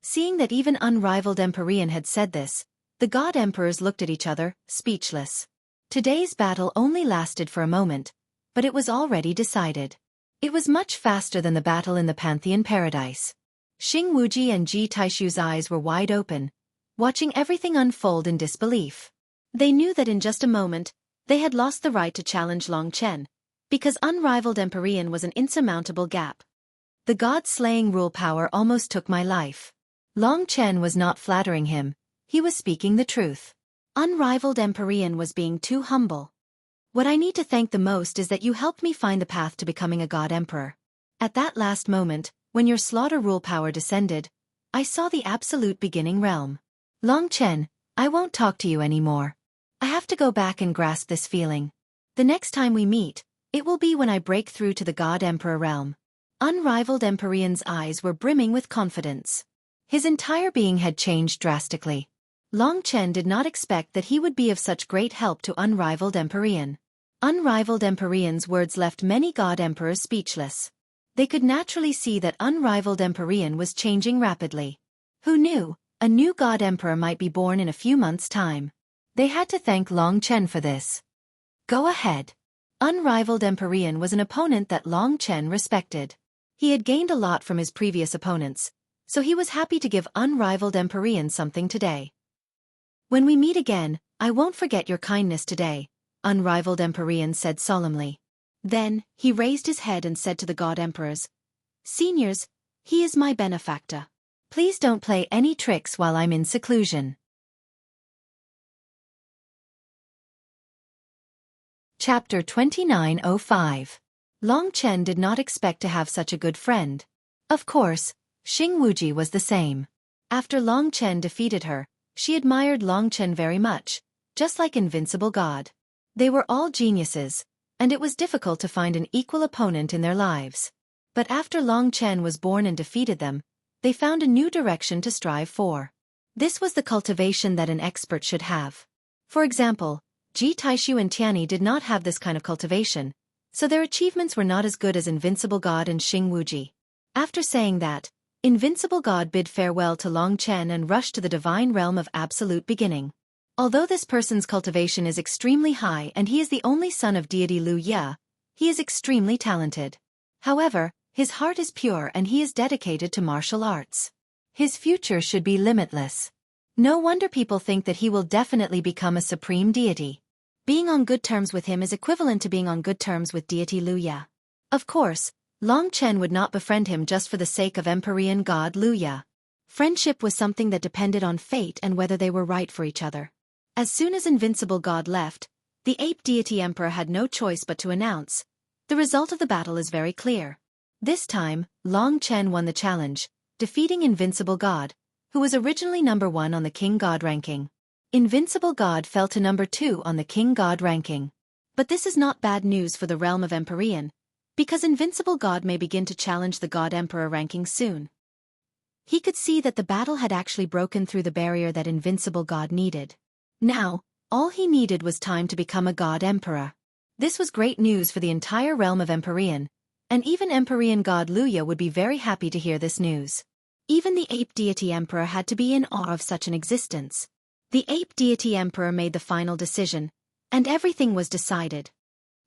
Seeing that even unrivaled Empyrean had said this, the god emperors looked at each other, speechless. Today's battle only lasted for a moment, but it was already decided. It was much faster than the battle in the Pantheon Paradise. Xueqi and Ji Taishu's eyes were wide open, watching everything unfold in disbelief. They knew that in just a moment, they had lost the right to challenge Long Chen, because unrivaled Empyrean was an insurmountable gap. The god-slaying rule power almost took my life. Long Chen was not flattering him, he was speaking the truth. Unrivaled Empyrean was being too humble. What I need to thank the most is that you helped me find the path to becoming a god emperor. At that last moment, when your slaughter rule power descended, I saw the absolute beginning realm. Long Chen, I won't talk to you anymore. I have to go back and grasp this feeling. The next time we meet, it will be when I break through to the god emperor realm. Unrivaled Empyrean's eyes were brimming with confidence. His entire being had changed drastically. Long Chen did not expect that he would be of such great help to unrivaled Empyrean. Unrivaled Empyrean's words left many god emperors speechless. They could naturally see that unrivaled Empyrean was changing rapidly. Who knew, a new god emperor might be born in a few months' time. They had to thank Long Chen for this. Go ahead. Unrivaled Empyrean was an opponent that Long Chen respected. He had gained a lot from his previous opponents, so he was happy to give unrivaled Empyrean something today. When we meet again, I won't forget your kindness today, unrivaled Empyrean said solemnly. Then, he raised his head and said to the god emperors, Seniors, he is my benefactor. Please don't play any tricks while I'm in seclusion. Chapter 2905. Long Chen did not expect to have such a good friend. Of course, Xueqi was the same. After Long Chen defeated her, she admired Long Chen very much, just like Invincible God. They were all geniuses, and it was difficult to find an equal opponent in their lives. But after Long Chen was born and defeated them, they found a new direction to strive for. This was the cultivation that an expert should have. For example, Ji Taishu and Tianyi did not have this kind of cultivation, so their achievements were not as good as Invincible God and Xing Wuji. After saying that, Invincible God bid farewell to Long Chen and rushed to the divine realm of absolute beginning. Although this person's cultivation is extremely high and he is the only son of deity Lu Ye, he is extremely talented. However, his heart is pure and he is dedicated to martial arts. His future should be limitless. No wonder people think that he will definitely become a supreme deity. Being on good terms with him is equivalent to being on good terms with deity Lu Ye. Of course, Long Chen would not befriend him just for the sake of Empyrean god Lu Ye. Friendship was something that depended on fate and whether they were right for each other. As soon as Invincible God left, the ape deity emperor had no choice but to announce, "The result of the battle is very clear." This time, Long Chen won the challenge, defeating Invincible God, who was originally number 1 on the King God ranking. Invincible God fell to number 2 on the King God ranking. But this is not bad news for the realm of Empyrean, because Invincible God may begin to challenge the God Emperor ranking soon. He could see that the battle had actually broken through the barrier that Invincible God needed. Now, all he needed was time to become a God Emperor. This was great news for the entire realm of Empyrean, and even Empyrean God Lu Ye would be very happy to hear this news. Even the ape deity emperor had to be in awe of such an existence. The ape deity emperor made the final decision, and everything was decided.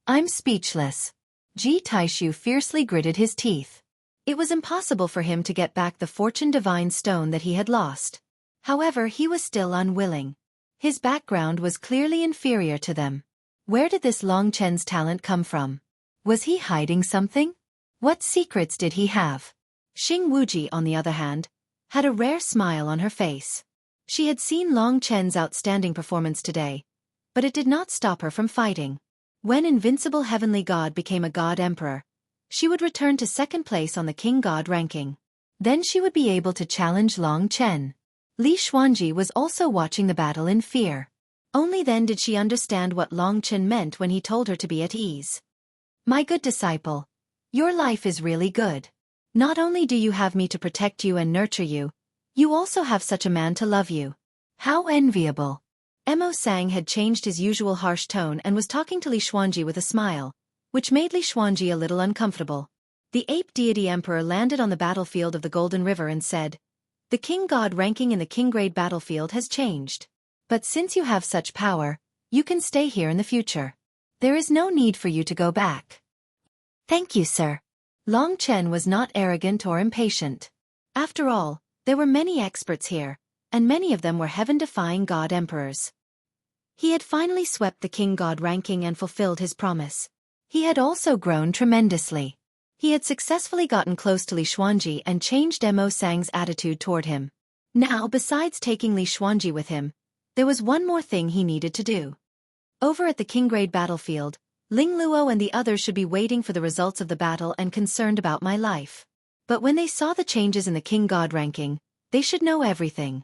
"I'm speechless." Ji Taishu fiercely gritted his teeth. It was impossible for him to get back the fortune divine stone that he had lost. However, he was still unwilling. His background was clearly inferior to them. Where did this Long Chen's talent come from? Was he hiding something? What secrets did he have? Xing Wuji, on the other hand, had a rare smile on her face. She had seen Long Chen's outstanding performance today, but it did not stop her from fighting. When Invincible Heavenly God became a God Emperor, she would return to second place on the King God ranking. Then she would be able to challenge Long Chen. Li Xuanji was also watching the battle in fear. Only then did she understand what Long Chen meant when he told her to be at ease. "My good disciple, your life is really good. Not only do you have me to protect you and nurture you, you also have such a man to love you. How enviable." Mo Sang had changed his usual harsh tone and was talking to Li Xuanji with a smile, which made Li Xuanji a little uncomfortable. The ape deity emperor landed on the battlefield of the Golden River and said, "The King God ranking in the King Grade battlefield has changed. But since you have such power, you can stay here in the future. There is no need for you to go back." "Thank you, sir." Long Chen was not arrogant or impatient. After all, there were many experts here, and many of them were heaven-defying God Emperors. He had finally swept the King God ranking and fulfilled his promise. He had also grown tremendously. He had successfully gotten close to Li Xuanji and changed Mo Sang's attitude toward him. Now, besides taking Li Xuanji with him, there was one more thing he needed to do. Over at the King Grade battlefield, Ling Luo and the others should be waiting for the results of the battle and concerned about my life. But when they saw the changes in the King God ranking, they should know everything.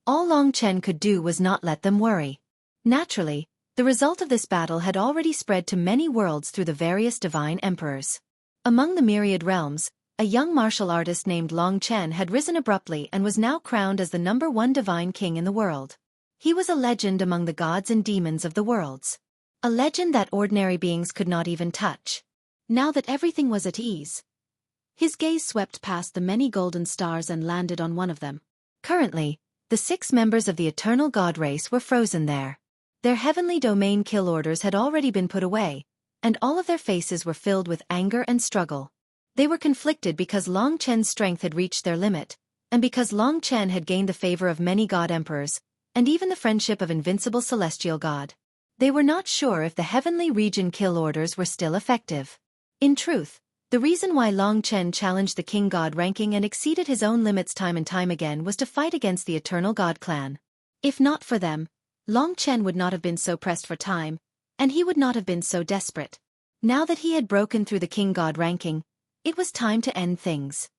All Long Chen could do was not let them worry. Naturally, the result of this battle had already spread to many worlds through the various divine emperors. Among the myriad realms, a young martial artist named Long Chen had risen abruptly and was now crowned as the #1 divine king in the world. He was a legend among the gods and demons of the worlds. A legend that ordinary beings could not even touch. Now that everything was at ease, his gaze swept past the many golden stars and landed on one of them. Currently, the 6 members of the eternal god race were frozen there. Their heavenly domain kill orders had already been put away, and all of their faces were filled with anger and struggle. They were conflicted because Long Chen's strength had reached their limit, and because Long Chen had gained the favor of many god emperors, and even the friendship of invincible celestial god. They were not sure if the heavenly region kill orders were still effective. In truth, the reason why Long Chen challenged the king god ranking and exceeded his own limits time and time again was to fight against the eternal god clan. If not for them, Long Chen would not have been so pressed for time, and he would not have been so desperate. Now that he had broken through the king god ranking, it was time to end things.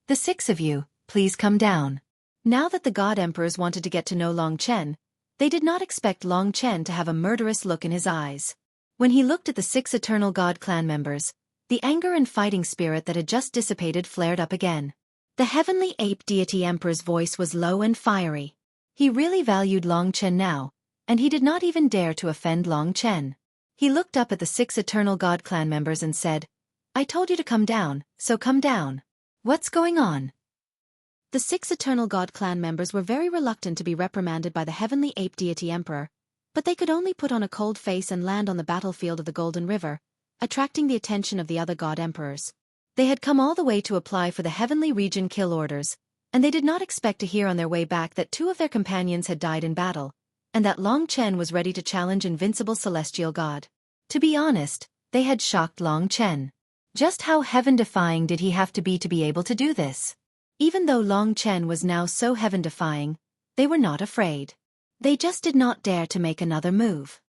"The 6 of you, please come down." Now that the god emperors wanted to get to know Long Chen, they did not expect Long Chen to have a murderous look in his eyes. When he looked at the 6 Eternal God clan members, the anger and fighting spirit that had just dissipated flared up again. The heavenly ape deity emperor's voice was low and fiery. He really valued Long Chen now, and he did not even dare to offend Long Chen. He looked up at the 6 Eternal God clan members and said, "I told you to come down, so come down. What's going on?" The 6 Eternal God clan members were very reluctant to be reprimanded by the heavenly ape deity emperor, but they could only put on a cold face and land on the battlefield of the Golden River, attracting the attention of the other god emperors. They had come all the way to apply for the heavenly region kill orders, and they did not expect to hear on their way back that 2 of their companions had died in battle, and that Long Chen was ready to challenge invincible celestial god. To be honest, they had shocked Long Chen. Just how heaven-defying did he have to be able to do this? Even though Long Chen was now so heaven-defying, they were not afraid. They just did not dare to make another move.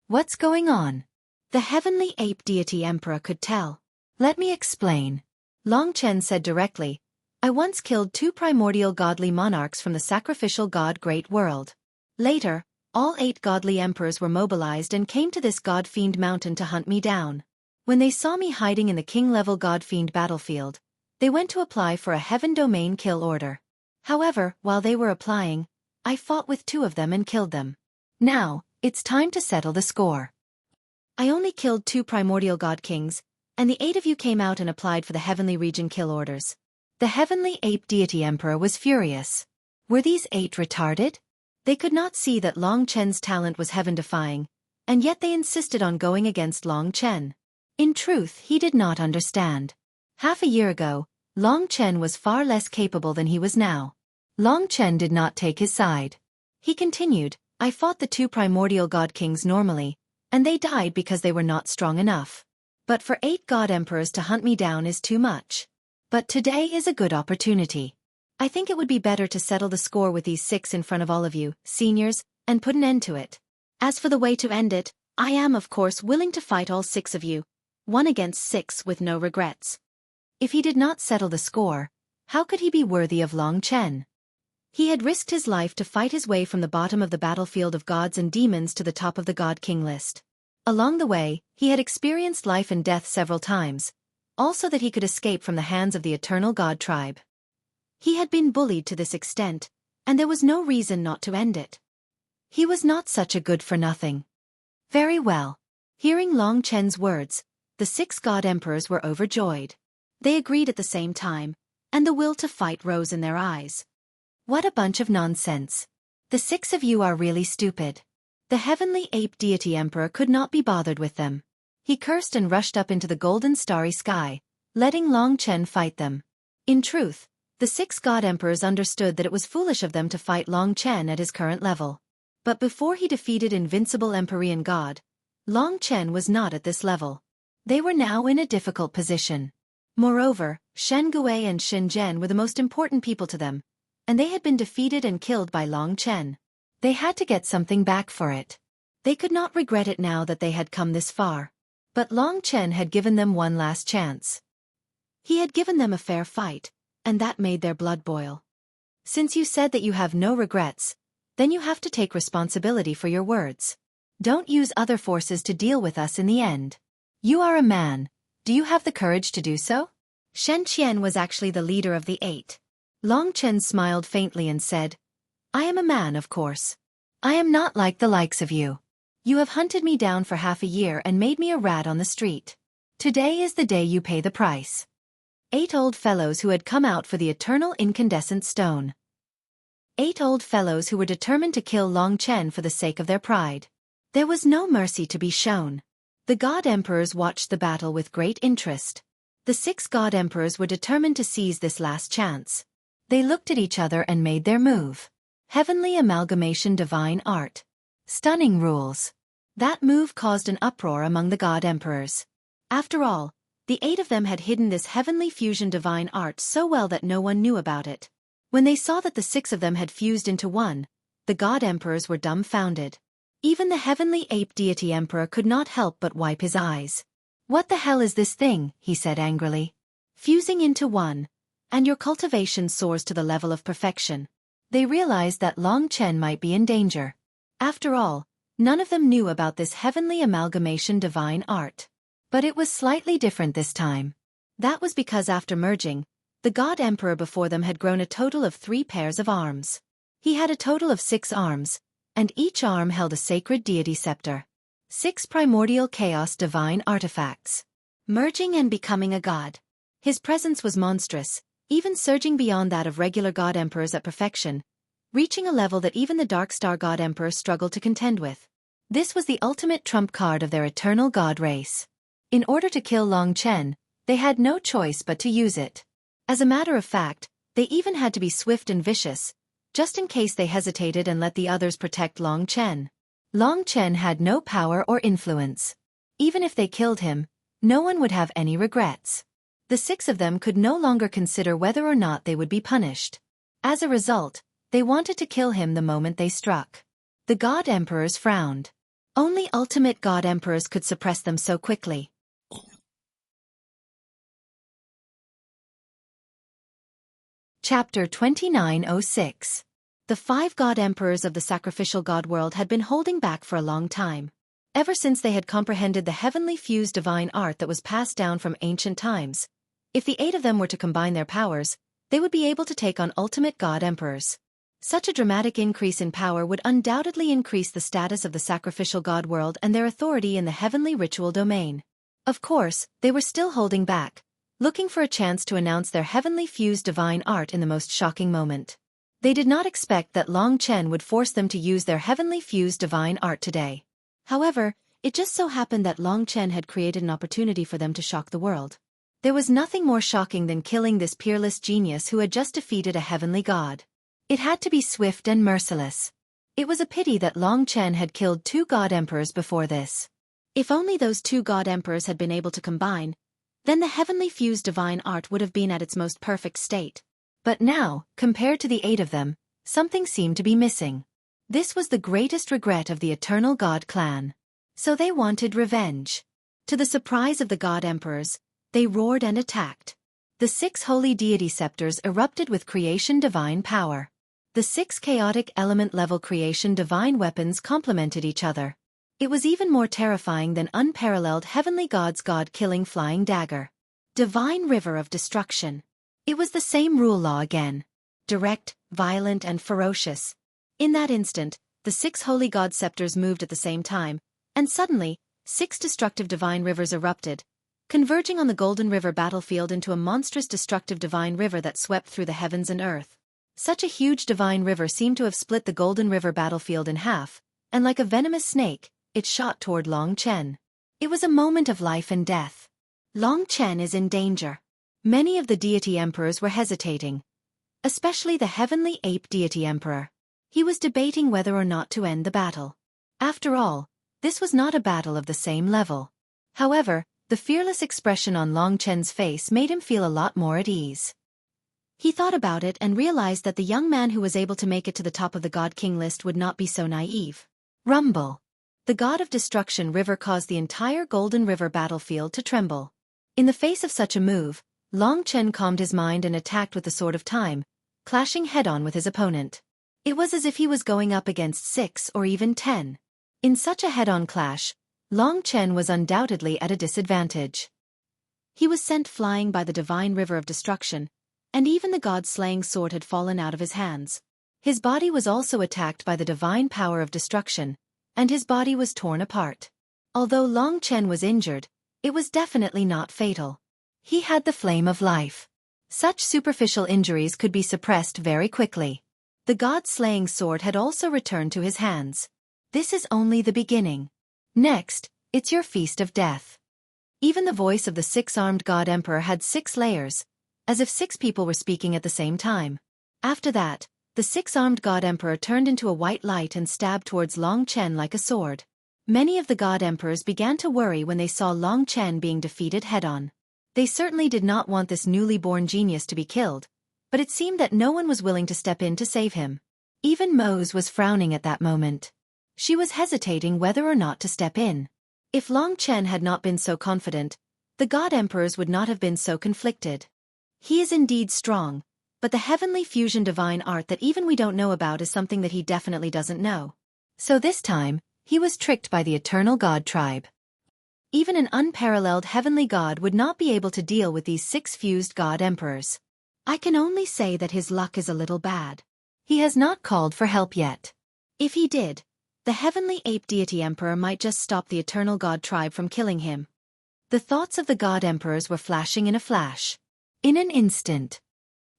What's going on? The heavenly ape deity emperor could tell. Let me explain. Long Chen said directly, I once killed 2 primordial godly monarchs from the sacrificial god Great World. Later, all 8 godly emperors were mobilized and came to this god-fiend mountain to hunt me down. When they saw me hiding in the king-level god-fiend battlefield, they went to apply for a heaven domain kill order. However, while they were applying, I fought with 2 of them and killed them. Now, it's time to settle the score. I only killed 2 primordial god kings, and the 8 of you came out and applied for the heavenly region kill orders. The heavenly ape deity emperor was furious. Were these 8 retarded? They could not see that Long Chen's talent was heaven-defying, and yet they insisted on going against Long Chen. In truth, he did not understand. Half a year ago, Long Chen was far less capable than he was now. Long Chen did not take his side. He continued, I fought the 2 primordial god kings normally, and they died because they were not strong enough. But for 8 god emperors to hunt me down is too much. But today is a good opportunity. I think it would be better to settle the score with these 6 in front of all of you, seniors, and put an end to it. As for the way to end it, I am of course willing to fight all 6 of you, 1 against 6 with no regrets. If he did not settle the score, how could he be worthy of Long Chen? He had risked his life to fight his way from the bottom of the battlefield of gods and demons to the top of the God King list. Along the way, he had experienced life and death several times, also that he could escape from the hands of the Eternal God tribe. He had been bullied to this extent, and there was no reason not to end it. He was not such a good-for-nothing. Very well. Hearing Long Chen's words, the 6 god emperors were overjoyed. They agreed at the same time, and the will to fight rose in their eyes. What a bunch of nonsense. The 6 of you are really stupid. The heavenly ape deity emperor could not be bothered with them. He cursed and rushed up into the golden starry sky, letting Long Chen fight them. In truth, the 6 god emperors understood that it was foolish of them to fight Long Chen at his current level. But before he defeated invincible Empyrean God, Long Chen was not at this level. They were now in a difficult position. Moreover, Shen Gui and Shen Zhen were the most important people to them, and they had been defeated and killed by Long Chen. They had to get something back for it. They could not regret it now that they had come this far. But Long Chen had given them one last chance. He had given them a fair fight, and that made their blood boil. Since you said that you have no regrets, then you have to take responsibility for your words. Don't use other forces to deal with us in the end. You are a man. Do you have the courage to do so? Shen Qian was actually the leader of the 8. Long Chen smiled faintly and said, I am a man, of course. I am not like the likes of you. You have hunted me down for half a year and made me a rat on the street. Today is the day you pay the price. 8 old fellows who had come out for the eternal incandescent stone. 8 old fellows who were determined to kill Long Chen for the sake of their pride. There was no mercy to be shown. The god emperors watched the battle with great interest. The 6 god emperors were determined to seize this last chance. They looked at each other and made their move. Heavenly amalgamation divine art. Stunning rules. That move caused an uproar among the god emperors. After all, the 8 of them had hidden this heavenly fusion divine art so well that no one knew about it. When they saw that the 6 of them had fused into one, the god emperors were dumbfounded. Even the heavenly ape deity emperor could not help but wipe his eyes. What the hell is this thing, he said angrily. Fusing into one, and your cultivation soars to the level of perfection. They realized that Long Chen might be in danger. After all, None of them knew about this heavenly amalgamation divine art. But it was slightly different this time. That was because after merging, the God Emperor before them had grown a total of 3 pairs of arms. He had a total of 6 arms, and each arm held a sacred deity scepter. 6 primordial chaos divine artifacts. Merging and becoming a god. His presence was monstrous, even surging beyond that of regular God Emperors at perfection, reaching a level that even the Dark Star God Emperor struggled to contend with. This was the ultimate trump card of their eternal god race. In order to kill Long Chen, they had no choice but to use it. As a matter of fact, they even had to be swift and vicious, just in case they hesitated and let the others protect Long Chen. Long Chen had no power or influence. Even if they killed him, no one would have any regrets. The 6 of them could no longer consider whether or not they would be punished. As a result, they wanted to kill him the moment they struck. The God Emperors frowned. Only ultimate God Emperors could suppress them so quickly. Chapter 2906. The 5 God Emperors of the sacrificial God world had been holding back for a long time. Ever since they had comprehended the heavenly fused divine art that was passed down from ancient times, if the 8 of them were to combine their powers, they would be able to take on ultimate God Emperors. Such a dramatic increase in power would undoubtedly increase the status of the sacrificial God world and their authority in the heavenly ritual domain. Of course, they were still holding back, looking for a chance to announce their heavenly fused divine art in the most shocking moment. They did not expect that Long Chen would force them to use their heavenly fused divine art today. However, it just so happened that Long Chen had created an opportunity for them to shock the world. There was nothing more shocking than killing this peerless genius who had just defeated a heavenly god. It had to be swift and merciless. It was a pity that Long Chen had killed 2 God Emperors before this. If only those 2 God Emperors had been able to combine, then the heavenly fused divine art would have been at its most perfect state. But now, compared to the 8 of them, something seemed to be missing. This was the greatest regret of the Eternal God clan. So they wanted revenge. To the surprise of the God Emperors, they roared and attacked. The 6 holy deity scepters erupted with creation divine power. The 6 chaotic element-level creation divine weapons complemented each other. It was even more terrifying than unparalleled heavenly god's god-killing flying dagger. Divine river of destruction. It was the same rule law again. Direct, violent and ferocious. In that instant, the 6 holy god scepters moved at the same time, and suddenly, 6 destructive divine rivers erupted, converging on the Golden River battlefield into a monstrous destructive divine river that swept through the heavens and earth. Such a huge divine river seemed to have split the Golden River battlefield in half, and like a venomous snake, it shot toward Long Chen. It was a moment of life and death. Long Chen is in danger. Many of the deity emperors were hesitating, especially the heavenly ape deity emperor. He was debating whether or not to end the battle. After all, this was not a battle of the same level. However, the fearless expression on Long Chen's face made him feel a lot more at ease. He thought about it and realized that the young man who was able to make it to the top of the God King list would not be so naive. Rumble. The god of destruction river caused the entire Golden River battlefield to tremble. In the face of such a move, Long Chen calmed his mind and attacked with the Sword of Time, clashing head-on with his opponent. It was as if he was going up against 6 or even 10. In such a head-on clash, Long Chen was undoubtedly at a disadvantage. He was sent flying by the divine river of destruction, and even the god-slaying sword had fallen out of his hands. His body was also attacked by the divine power of destruction, and his body was torn apart. Although Long Chen was injured, it was definitely not fatal. He had the flame of life. Such superficial injuries could be suppressed very quickly. The god-slaying sword had also returned to his hands. This is only the beginning. Next, it's your feast of death. Even the voice of the 6-armed God Emperor had 6 layers, as if 6 people were speaking at the same time. After that, the 6-armed God Emperor turned into a white light and stabbed towards Long Chen like a sword. Many of the God Emperors began to worry when they saw Long Chen being defeated head-on. They certainly did not want this newly born genius to be killed, but it seemed that no one was willing to step in to save him. Even Mose was frowning at that moment. She was hesitating whether or not to step in. If Long Chen had not been so confident, the God Emperors would not have been so conflicted. He is indeed strong, but the heavenly fusion divine art that even we don't know about is something that he definitely doesn't know. So this time, He was tricked by the eternal god tribe. Even an unparalleled heavenly god would not be able to deal with these 6 fused god emperors. I can only say that his luck is a little bad. He has not called for help yet. If he did, the heavenly ape deity emperor might just stop the eternal god tribe from killing him. The thoughts of the god emperors were flashing in a flash. In an instant.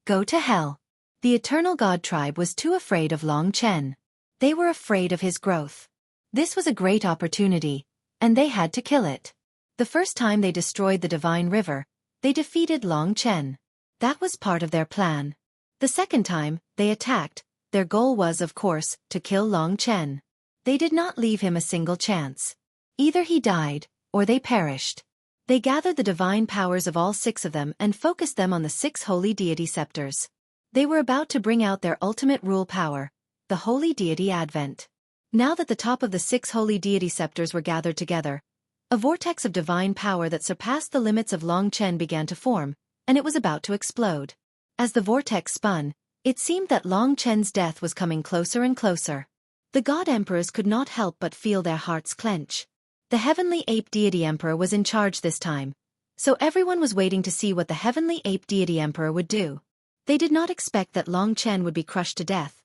Go to hell. The eternal god tribe was too afraid of Long Chen. They were afraid of his growth. This was a great opportunity, and they had to kill it. The first time they destroyed the divine river, they defeated Long Chen. That was part of their plan. The second time, they attacked. Their goal was, of course, to kill Long Chen. They did not leave him a single chance. Either he died, or they perished. They gathered the divine powers of all 6 of them and focused them on the 6 holy deity scepters. They were about to bring out their ultimate rule power, the holy deity Advent. Now that the top of the 6 holy deity scepters were gathered together, a vortex of divine power that surpassed the limits of Long Chen began to form, and it was about to explode. As the vortex spun, it seemed that Long Chen's death was coming closer and closer. The god emperors could not help but feel their hearts clench. The heavenly ape deity emperor was in charge this time, so everyone was waiting to see what the heavenly ape deity emperor would do. They did not expect that Long Chen would be crushed to death,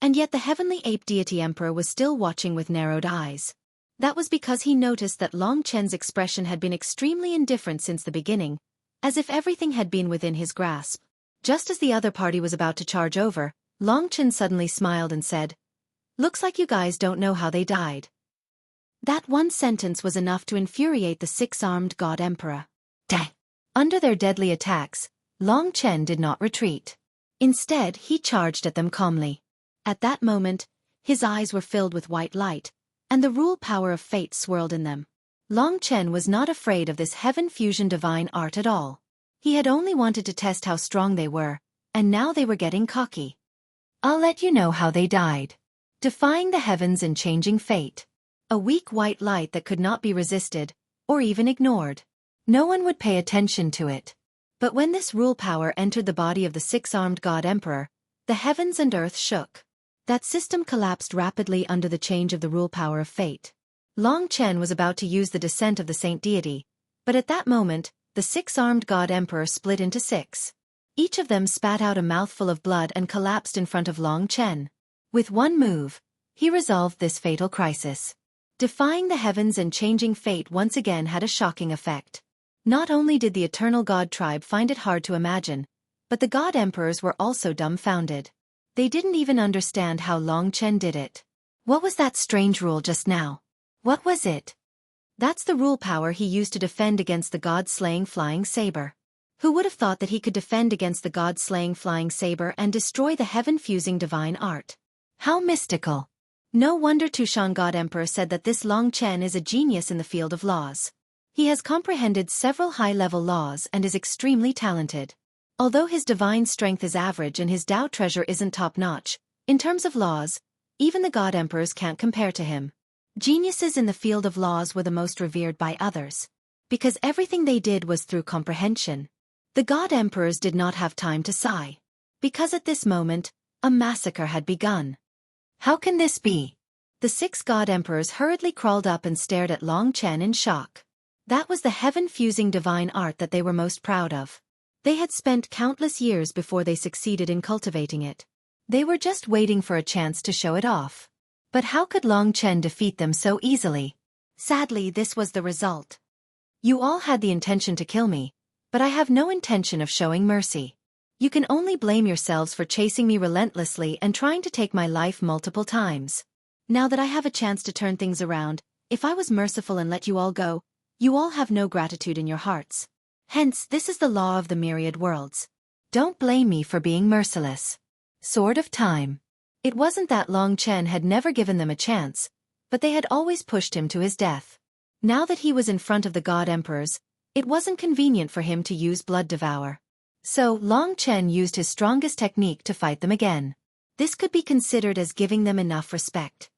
and yet the heavenly ape deity emperor was still watching with narrowed eyes. That was because he noticed that Long Chen's expression had been extremely indifferent since the beginning, as if everything had been within his grasp. Just as the other party was about to charge over, Long Chen suddenly smiled and said, "Looks like you guys don't know how they died." That one sentence was enough to infuriate the 6-armed god emperor. Under their deadly attacks, Long Chen did not retreat. Instead, he charged at them calmly. At that moment, his eyes were filled with white light, and the rule power of fate swirled in them. Long Chen was not afraid of this heaven fusion divine art at all. He had only wanted to test how strong they were, and now they were getting cocky. I'll let you know how they died. Defying the heavens and changing fate. A weak white light that could not be resisted, or even ignored. No one would pay attention to it. But when this rule power entered the body of the 6-armed god emperor, the heavens and earth shook. That system collapsed rapidly under the change of the rule power of fate. Long Chen was about to use the descent of the saint deity, but at that moment, the 6-armed god emperor split into 6. Each of them spat out a mouthful of blood and collapsed in front of Long Chen. With one move, he resolved this fatal crisis. Defying the heavens and changing fate once again had a shocking effect. Not only did the eternal god tribe find it hard to imagine, but the god emperors were also dumbfounded. They didn't even understand how Long Chen did it. What was that strange rule just now? What was it? That's the rule power he used to defend against the god-slaying flying saber. Who would have thought that he could defend against the god-slaying flying saber and destroy the heaven-fusing divine art? How mystical. No wonder Tushan God Emperor said that this Long Chen is a genius in the field of laws. He has comprehended several high-level laws and is extremely talented. Although his divine strength is average and his Tao treasure isn't top-notch, in terms of laws, even the God Emperors can't compare to him. Geniuses in the field of laws were the most revered by others, because everything they did was through comprehension. The God Emperors did not have time to sigh, because at this moment, a massacre had begun. How can this be? The 6 God Emperors hurriedly crawled up and stared at Long Chen in shock. That was the heaven-fusing divine art that they were most proud of. They had spent countless years before they succeeded in cultivating it. They were just waiting for a chance to show it off. But how could Long Chen defeat them so easily? Sadly, this was the result. You all had the intention to kill me, but I have no intention of showing mercy. You can only blame yourselves for chasing me relentlessly and trying to take my life multiple times. Now that I have a chance to turn things around, if I was merciful and let you all go, you all have no gratitude in your hearts. Hence, this is the law of the myriad worlds. Don't blame me for being merciless. Sword of Time. It wasn't that Long Chen had never given them a chance, but they had always pushed him to his death. Now that he was in front of the God Emperors, it wasn't convenient for him to use Blood Devour. So, Long Chen used his strongest technique to fight them again. This could be considered as giving them enough respect.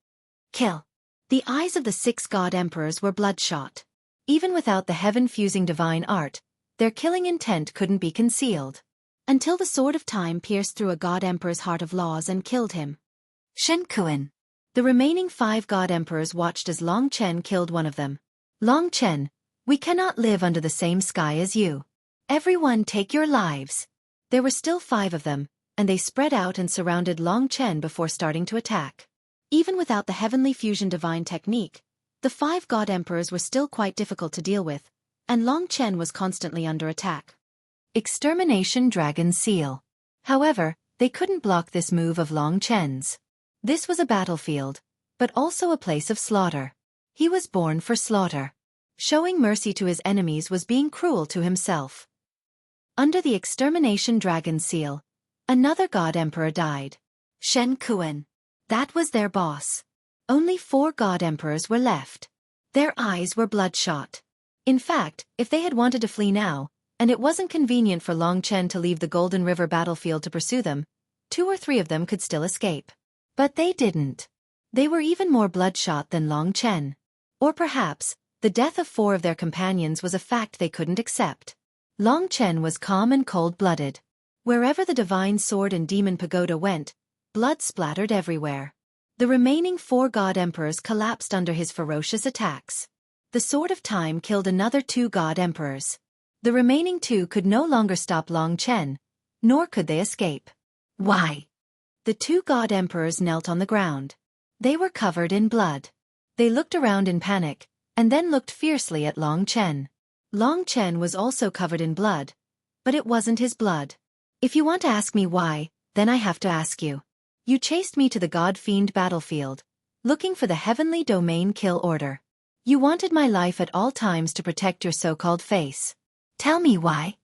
Kill. The eyes of the 6 God Emperors were bloodshot. Even without the heaven-fusing divine art, their killing intent couldn't be concealed. Until the Sword of Time pierced through a God Emperor's heart of laws and killed him. Xueqi. The remaining 5 god emperors watched as Long Chen killed one of them. Long Chen, we cannot live under the same sky as you. Everyone take your lives. There were still 5 of them, and they spread out and surrounded Long Chen before starting to attack. Even without the heavenly fusion divine technique, the 5 god emperors were still quite difficult to deal with, and Long Chen was constantly under attack. Extermination Dragon Seal. However, they couldn't block this move of Long Chen's. This was a battlefield, but also a place of slaughter. He was born for slaughter. Showing mercy to his enemies was being cruel to himself. Under the Extermination Dragon Seal, another god emperor died. Shen Kuan. That was their boss. Only 4 god emperors were left. Their eyes were bloodshot. In fact, if they had wanted to flee now, and it wasn't convenient for Long Chen to leave the Golden River battlefield to pursue them, 2 or 3 of them could still escape. But they didn't. They were even more bloodshot than Long Chen. Or perhaps, the death of 4 of their companions was a fact they couldn't accept. Long Chen was calm and cold-blooded. Wherever the divine sword and demon pagoda went, blood splattered everywhere. The remaining 4 god emperors collapsed under his ferocious attacks. The Sword of Time killed another 2 god emperors. The remaining 2 could no longer stop Long Chen, nor could they escape. Why? The 2 god emperors knelt on the ground. They were covered in blood. They looked around in panic, and then looked fiercely at Long Chen. Long Chen was also covered in blood, but it wasn't his blood. If you want to ask me why, then I have to ask you. You chased me to the God-fiend battlefield, looking for the heavenly domain kill order. You wanted my life at all times to protect your so-called face. Tell me why.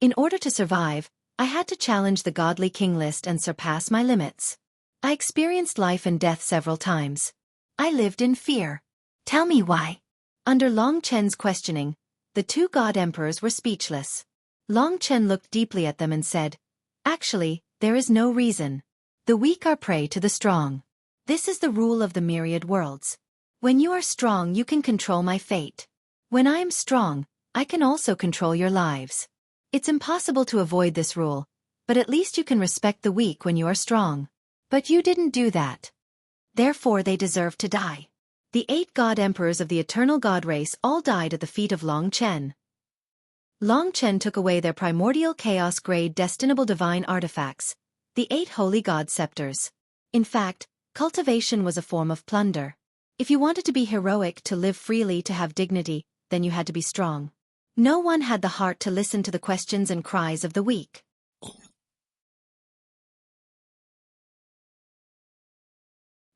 In order to survive, I had to challenge the godly king list and surpass my limits. I experienced life and death several times. I lived in fear. Tell me why. Under Long Chen's questioning, the 2 god emperors were speechless. Long Chen looked deeply at them and said, "Actually, there is no reason. The weak are prey to the strong. This is the rule of the myriad worlds. When you are strong, you can control my fate. When I am strong, I can also control your lives. It's impossible to avoid this rule, but at least you can respect the weak when you are strong. But you didn't do that. Therefore they deserve to die." The 8 god emperors of the eternal god race all died at the feet of Long Chen. Long Chen took away their primordial chaos-grade destinable divine artifacts, the 8 holy god scepters. In fact, cultivation was a form of plunder. If you wanted to be heroic, to live freely, to have dignity, then you had to be strong. No one had the heart to listen to the questions and cries of the weak.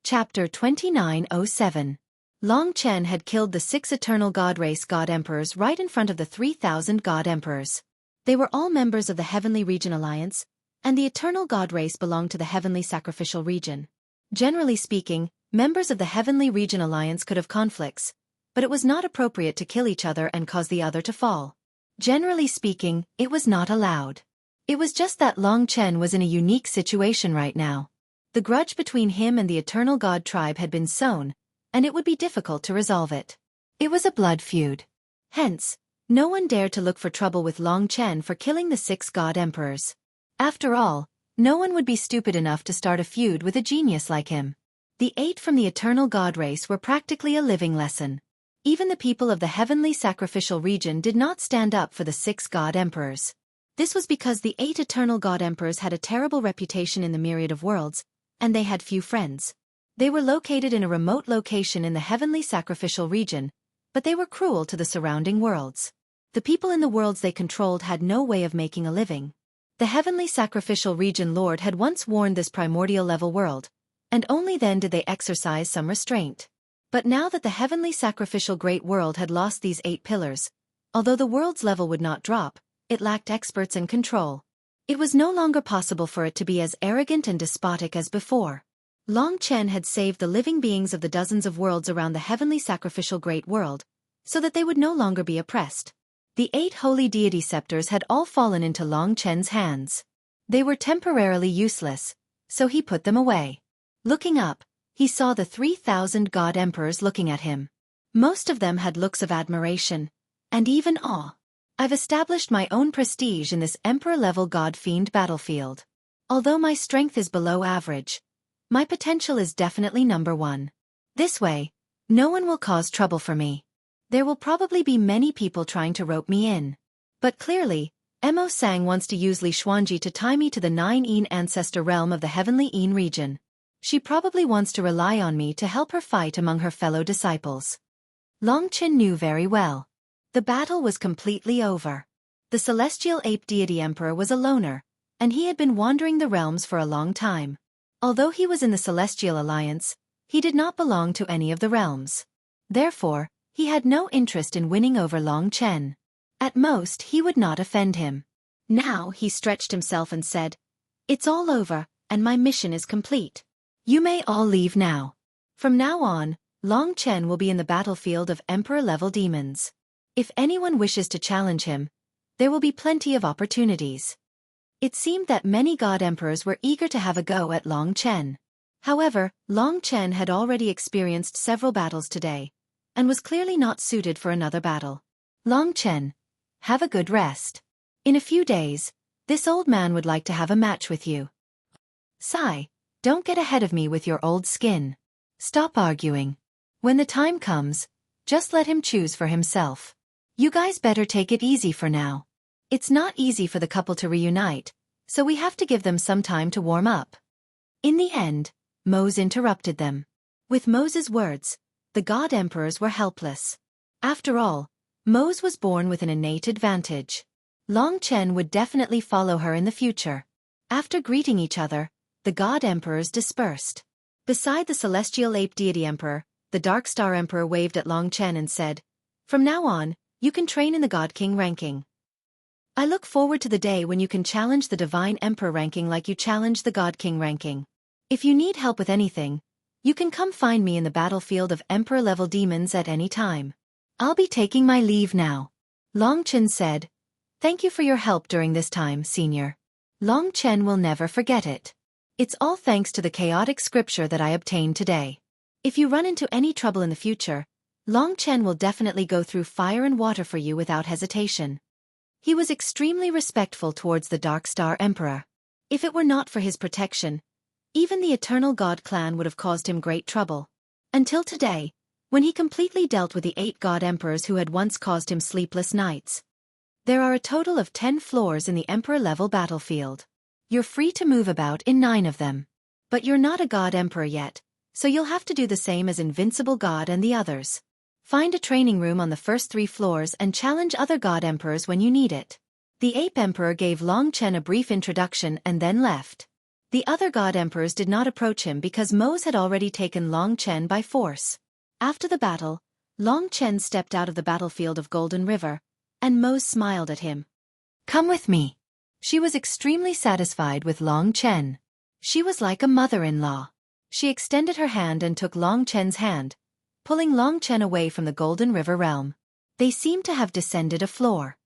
Chapter 2907. Long Chen had killed the 6 eternal god race god emperors right in front of the 3,000 god emperors. They were all members of the Heavenly Region Alliance, and the eternal god race belonged to the Heavenly Sacrificial Region. Generally speaking, members of the Heavenly Region Alliance could have conflicts, but it was not appropriate to kill each other and cause the other to fall. Generally speaking, it was not allowed. It was just that Long Chen was in a unique situation right now. The grudge between him and the Eternal God tribe had been sown, and it would be difficult to resolve it. It was a blood feud. Hence, no one dared to look for trouble with Long Chen for killing the 6 god emperors. After all, no one would be stupid enough to start a feud with a genius like him. The 8 from the Eternal God race were practically a living lesson. Even the people of the Heavenly Sacrificial Region did not stand up for the 6 god emperors. This was because the 8 eternal god emperors had a terrible reputation in the myriad of worlds, and they had few friends. They were located in a remote location in the Heavenly Sacrificial Region, but they were cruel to the surrounding worlds. The people in the worlds they controlled had no way of making a living. The Heavenly Sacrificial Region Lord had once warned this primordial level world, and only then did they exercise some restraint. But now that the Heavenly Sacrificial Great World had lost these 8 pillars, although the world's level would not drop, it lacked experts and control. It was no longer possible for it to be as arrogant and despotic as before. Long Chen had saved the living beings of the dozens of worlds around the Heavenly Sacrificial Great World, so that they would no longer be oppressed. The 8 holy deity scepters had all fallen into Long Chen's hands. They were temporarily useless, so he put them away. Looking up, he saw the 3,000 god emperors looking at him. Most of them had looks of admiration, and even awe. I've established my own prestige in this emperor-level god-fiend battlefield. Although my strength is below average, My potential is definitely number one. This way, no one will cause trouble for me. There will probably be many people trying to rope me in. But clearly, Mo Sang wants to use Li Xuanji to tie me to the 9 ancestor realm of the heavenly region. She probably wants to rely on me to help her fight among her fellow disciples. Long Qin knew very well. The battle was completely over. The celestial ape deity emperor was a loner, and he had been wandering the realms for a long time. Although he was in the Celestial Alliance, he did not belong to any of the realms. Therefore, he had no interest in winning over Long Chen. At most, he would not offend him. Now he stretched himself and said, "It's all over, and my mission is complete. You may all leave now. From now on, Long Chen will be in the battlefield of Emperor-level demons. If anyone wishes to challenge him, there will be plenty of opportunities." It seemed that many god emperors were eager to have a go at Long Chen. However, Long Chen had already experienced several battles today, and was clearly not suited for another battle. "Long Chen, have a good rest. In a few days, this old man would like to have a match with you." "Sigh, don't get ahead of me with your old skin. Stop arguing. When the time comes, just let him choose for himself. You guys better take it easy for now. It's not easy for the couple to reunite, so we have to give them some time to warm up." In the end, Mose interrupted them. With Mose's words, the god emperors were helpless. After all, Mose was born with an innate advantage. Long Chen would definitely follow her in the future. After greeting each other, the god emperors dispersed. Beside the celestial ape deity emperor, the Dark Star Emperor waved at Long Chen and said, "From now on, you can train in the God King ranking. I look forward to the day when you can challenge the Divine Emperor ranking like you challenged the God King ranking. If you need help with anything, you can come find me in the battlefield of Emperor-level demons at any time. I'll be taking my leave now." Long Chen said, "Thank you for your help during this time, Senior. Long Chen will never forget it. It's all thanks to the chaotic scripture that I obtained today. If you run into any trouble in the future, Long Chen will definitely go through fire and water for you without hesitation." He was extremely respectful towards the Dark Star Emperor. If it were not for his protection, even the Eternal God clan would have caused him great trouble. Until today, when he completely dealt with the 8 god emperors who had once caused him sleepless nights. There are a total of 10 floors in the Emperor-level battlefield. You're free to move about in 9 of them. But you're not a god emperor yet, so you'll have to do the same as Invincible God and the others. Find a training room on the first 3 floors and challenge other god emperors when you need it. The Ape Emperor gave Long Chen a brief introduction and then left. The other god emperors did not approach him because Mose had already taken Long Chen by force. After the battle, Long Chen stepped out of the battlefield of Golden River, and Mose smiled at him. "Come with me." She was extremely satisfied with Long Chen. She was like a mother-in-law. She extended her hand and took Long Chen's hand, pulling Long Chen away from the Golden River realm. They seemed to have descended a floor.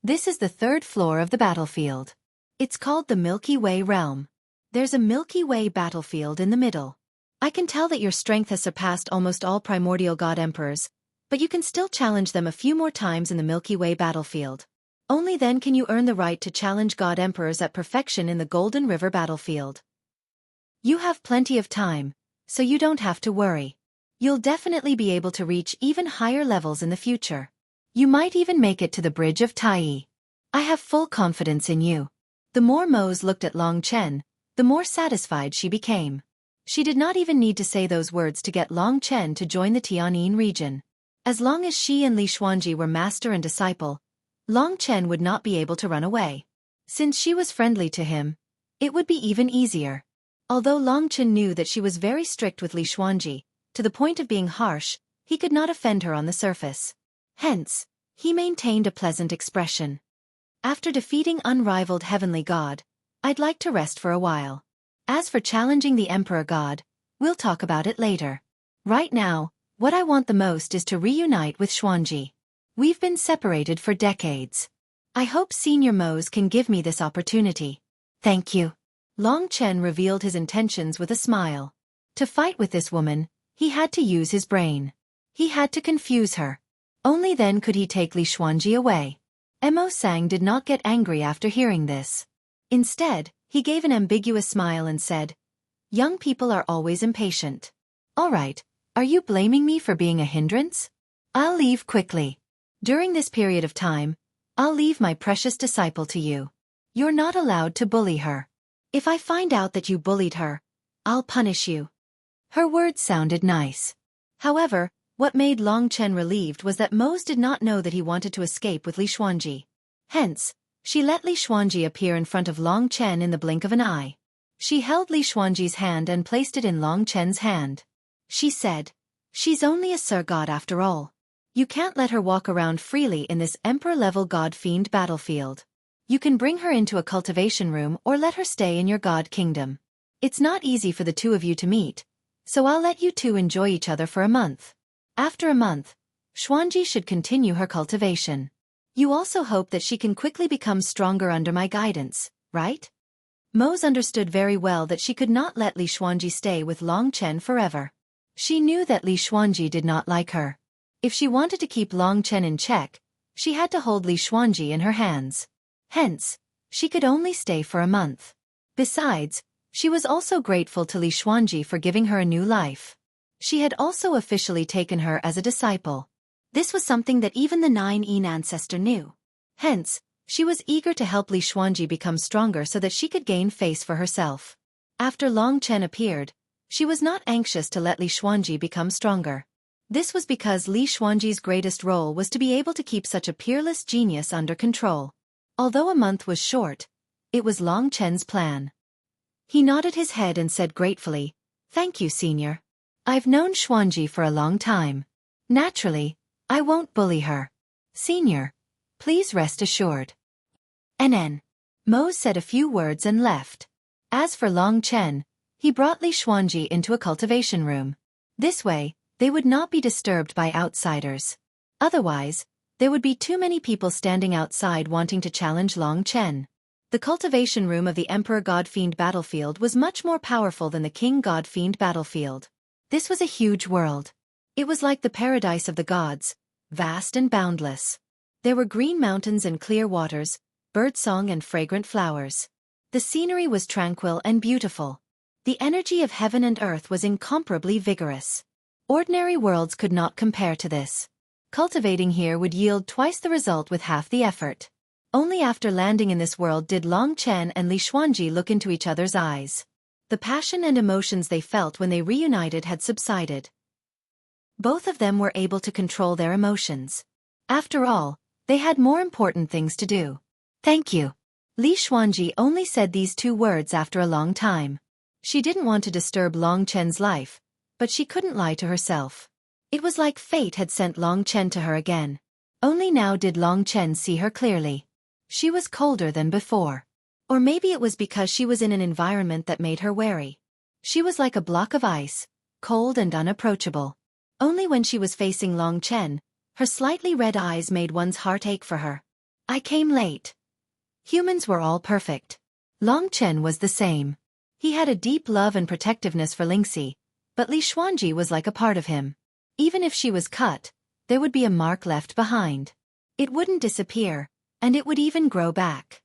This is the 3rd floor of the battlefield. It's called the Milky Way realm. There's a Milky Way battlefield in the middle. I can tell that your strength has surpassed almost all primordial god emperors, but you can still challenge them a few more times in the Milky Way battlefield. Only then can you earn the right to challenge god emperors at perfection in the Golden River battlefield. You have plenty of time, so you don't have to worry. You'll definitely be able to reach even higher levels in the future. You might even make it to the Bridge of Tai. I have full confidence in you." The more Mose looked at Long Chen, the more satisfied she became. She did not even need to say those words to get Long Chen to join the Tianyin region. As long as she and Li Xuanji were master and disciple, Long Chen would not be able to run away. Since she was friendly to him, it would be even easier. Although Long Chen knew that she was very strict with Li Xuanji, to the point of being harsh, he could not offend her on the surface. Hence, he maintained a pleasant expression. "After defeating unrivaled heavenly God, I'd like to rest for a while. As for challenging the Emperor God, we'll talk about it later. Right now, what I want the most is to reunite with Xuanji. We've been separated for decades. I hope Senior Mose can give me this opportunity." "Thank you." Long Chen revealed his intentions with a smile. To fight with this woman, he had to use his brain. He had to confuse her. Only then could he take Li Xuanji away. Mo Sang did not get angry after hearing this. Instead, he gave an ambiguous smile and said, Young people are always impatient. All right, are you blaming me for being a hindrance? I'll leave quickly. During this period of time, I'll leave my precious disciple to you. You're not allowed to bully her. If I find out that you bullied her, I'll punish you. Her words sounded nice. However, what made Long Chen relieved was that Mose did not know that he wanted to escape with Li Xuanji. Hence, she let Li Xuanji appear in front of Long Chen in the blink of an eye. She held Li Xuanji's hand and placed it in Long Chen's hand. She said, "She's only a Sir God after all. You can't let her walk around freely in this Emperor-level God-fiend battlefield. You can bring her into a cultivation room or let her stay in your God kingdom. It's not easy for the two of you to meet, so I'll let you two enjoy each other for a month. After a month, Xuanji should continue her cultivation. You also hope that she can quickly become stronger under my guidance, right?" Mose understood very well that she could not let Li Xuanji stay with Long Chen forever. She knew that Li Xuanji did not like her. If she wanted to keep Long Chen in check, she had to hold Li Xuanji in her hands. Hence, she could only stay for a month. Besides, she was also grateful to Li Xuanji for giving her a new life. She had also officially taken her as a disciple. This was something that even the 9 ancestor knew. Hence, she was eager to help Li Xuanji become stronger so that she could gain face for herself. After Long Chen appeared, she was not anxious to let Li Xuanji become stronger. This was because Li Xuanji's greatest role was to be able to keep such a peerless genius under control. Although a month was short, it was Long Chen's plan. He nodded his head and said gratefully, "Thank you, Senior. I've known Xuanji for a long time. Naturally, I won't bully her. Senior, please rest assured." NN. Mose said a few words and left. As for Long Chen, he brought Li Xuanji into a cultivation room. This way, they would not be disturbed by outsiders. Otherwise, there would be too many people standing outside wanting to challenge Long Chen. The cultivation room of the Emperor God-Fiend battlefield was much more powerful than the King God-Fiend battlefield. This was a huge world. It was like the paradise of the gods, vast and boundless. There were green mountains and clear waters, birdsong and fragrant flowers. The scenery was tranquil and beautiful. The energy of heaven and earth was incomparably vigorous. Ordinary worlds could not compare to this. Cultivating here would yield twice the result with half the effort. Only after landing in this world did Long Chen and Li Xuanji look into each other's eyes. The passion and emotions they felt when they reunited had subsided. Both of them were able to control their emotions. After all, they had more important things to do. "Thank you." Li Xuanji only said these 2 words after a long time. She didn't want to disturb Long Chen's life, but she couldn't lie to herself. It was like fate had sent Long Chen to her again. Only now did Long Chen see her clearly. She was colder than before. Or maybe it was because she was in an environment that made her wary. She was like a block of ice, cold and unapproachable. Only when she was facing Long Chen, her slightly red eyes made one's heart ache for her. "I came late." Humans were all perfect. Long Chen was the same. He had a deep love and protectiveness for Lingxi, but Li Xuanji was like a part of him. Even if she was cut, there would be a mark left behind. It wouldn't disappear, and it would even grow back.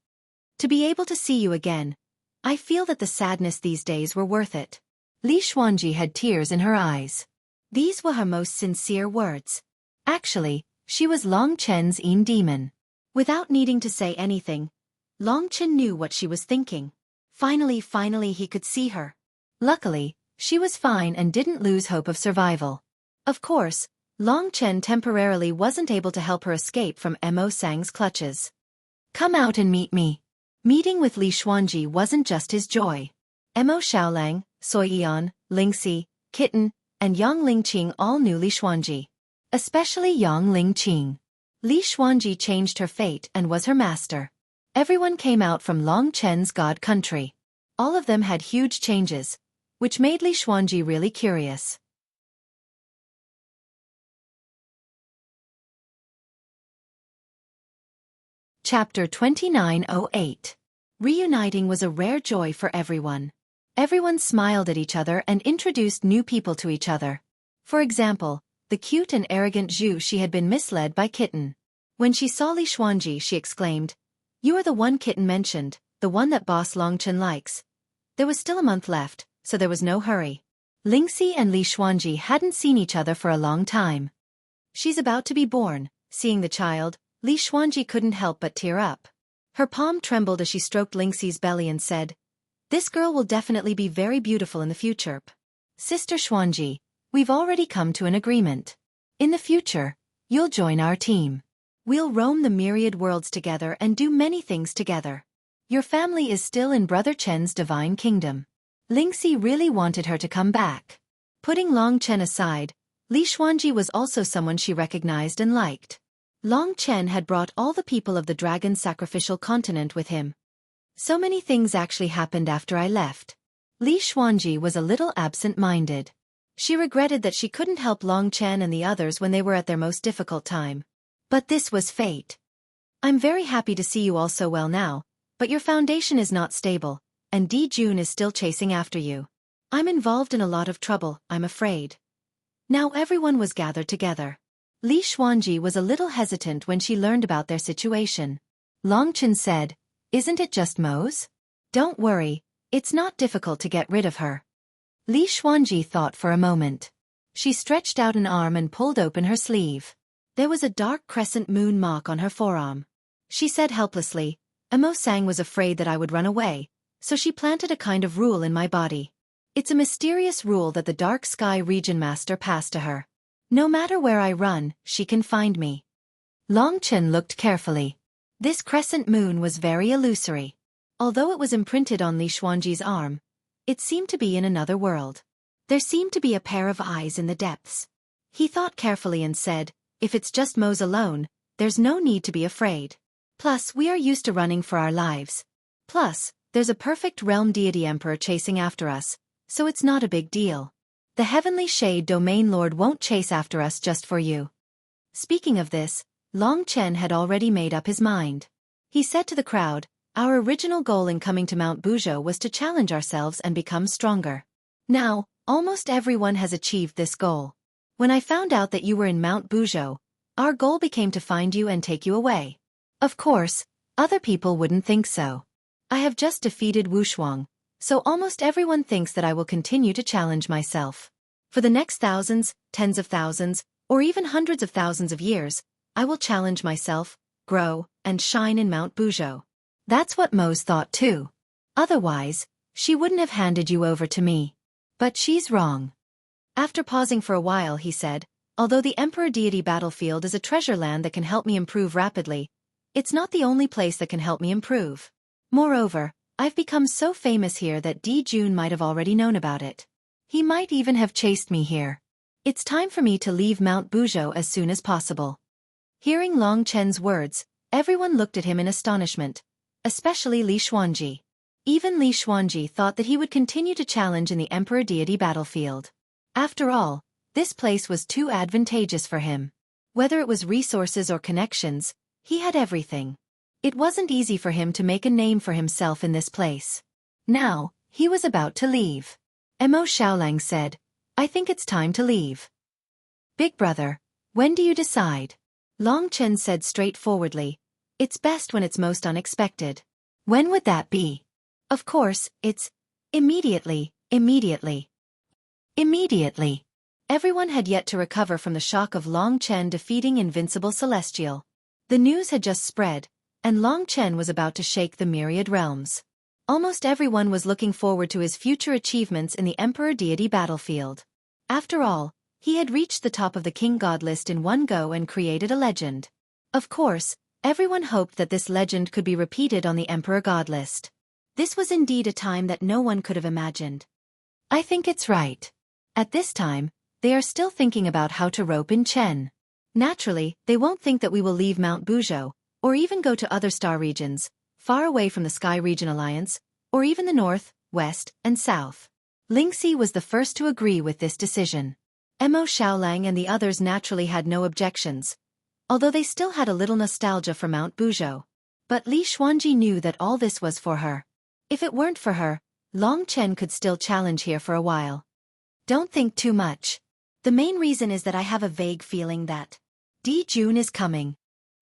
"To be able to see you again, I feel that the sadness these days were worth it." Li Xuanji had tears in her eyes. These were her most sincere words. Actually, she was Long Chen's own demon. Without needing to say anything, Long Chen knew what she was thinking. Finally he could see her. Luckily, she was fine and didn't lose hope of survival. Of course, Long Chen temporarily wasn't able to help her escape from Mo Sang's clutches. "Come out and meet me." Meeting with Li Xuanji wasn't just his joy. Mo Xiaolang, Xueqi, Lingxi, Kitten, and Yang Lingqing all knew Li Xuanji. Especially Yang Lingqing. Li Xuanji changed her fate and was her master. Everyone came out from Long Chen's god country. All of them had huge changes, which made Li Xuanji really curious. Chapter 2908. Reuniting was a rare joy for everyone. Everyone smiled at each other and introduced new people to each other. For example, the cute and arrogant Zhu she had been misled by Kitten. When she saw Li Xuanji she exclaimed, "You are the one Kitten mentioned, the one that Boss Long Chen likes." There was still a month left, so there was no hurry. Lingxi and Li Xuanji hadn't seen each other for a long time. She's about to be born. Seeing the child, Li Xuanji couldn't help but tear up. Her palm trembled as she stroked Lingxi's belly and said, "This girl will definitely be very beautiful in the future. Sister Xuanji, we've already come to an agreement. In the future, you'll join our team. We'll roam the myriad worlds together and do many things together. Your family is still in Brother Chen's divine kingdom." Lingxi really wanted her to come back. Putting Long Chen aside, Li Xuanji was also someone she recognized and liked. Long Chen had brought all the people of the dragon sacrificial continent with him. So many things actually happened after I left. Li Xuanji was a little absent-minded. She regretted that she couldn't help Long Chen and the others when they were at their most difficult time. But this was fate. "I'm very happy to see you all so well now, but your foundation is not stable, and Di Jun is still chasing after you. I'm involved in a lot of trouble, I'm afraid." Now everyone was gathered together. Li Xuanji was a little hesitant when she learned about their situation. Long Chen said, "Isn't it just Mo's? Don't worry, it's not difficult to get rid of her." Li Xuanji thought for a moment. She stretched out an arm and pulled open her sleeve. There was a dark crescent moon mark on her forearm. She said helplessly, "Emo Sang was afraid that I would run away, so she planted a kind of rule in my body. It's a mysterious rule that the Dark Sky Region Master passed to her. No matter where I run, she can find me." Long Chen looked carefully. This crescent moon was very illusory. Although it was imprinted on Li Xuanji's arm, it seemed to be in another world. There seemed to be a pair of eyes in the depths. He thought carefully and said, "If it's just Mo's alone, there's no need to be afraid. Plus, we are used to running for our lives. Plus, there's a perfect realm deity emperor chasing after us, so it's not a big deal. The Heavenly Shade Domain Lord won't chase after us just for you." Speaking of this, Long Chen had already made up his mind. He said to the crowd, "Our original goal in coming to Mount Buzhou was to challenge ourselves and become stronger. Now, almost everyone has achieved this goal. When I found out that you were in Mount Buzhou, our goal became to find you and take you away. Of course, other people wouldn't think so. I have just defeated Wu Shuang, so almost everyone thinks that I will continue to challenge myself. For the next thousands, tens of thousands, or even hundreds of thousands of years, I will challenge myself, grow, and shine in Mount Buzhou." That's what Mo's thought too. Otherwise, she wouldn't have handed you over to me. But she's wrong. After pausing for a while, he said, "Although the Emperor Deity battlefield is a treasure land that can help me improve rapidly, it's not the only place that can help me improve. Moreover, I've become so famous here that Di Jun might have already known about it. He might even have chased me here. It's time for me to leave Mount Buzhou as soon as possible." Hearing Long Chen's words, everyone looked at him in astonishment, especially Li Xuanji. Even Li Xuanji thought that he would continue to challenge in the Emperor Deity battlefield. After all, this place was too advantageous for him. Whether it was resources or connections, he had everything. It wasn't easy for him to make a name for himself in this place. Now, he was about to leave. Emo Xiaolang said, "I think it's time to leave." "Big brother, when do you decide?" Long Chen said straightforwardly, "It's best when it's most unexpected." "When would that be?" "Of course, it's immediately. Immediately." Everyone had yet to recover from the shock of Long Chen defeating Invincible Celestial. The news had just spread, and Long Chen was about to shake the myriad realms. Almost everyone was looking forward to his future achievements in the Emperor Deity battlefield. After all, he had reached the top of the King God list in one go and created a legend. Of course, everyone hoped that this legend could be repeated on the Emperor God list. This was indeed a time that no one could have imagined. "I think it's right." At this time, they are still thinking about how to rope in Chen. Naturally, they won't think that we will leave Mount Buzhou, or even go to other star regions, far away from the Sky Region Alliance, or even the north, west, and south. Lingxi was the first to agree with this decision. Emo Xiaolang and the others naturally had no objections, although they still had a little nostalgia for Mount Buzhou. But Li Xuanji knew that all this was for her. If it weren't for her, Long Chen could still challenge here for a while. "Don't think too much. The main reason is that I have a vague feeling that Di Jun is coming."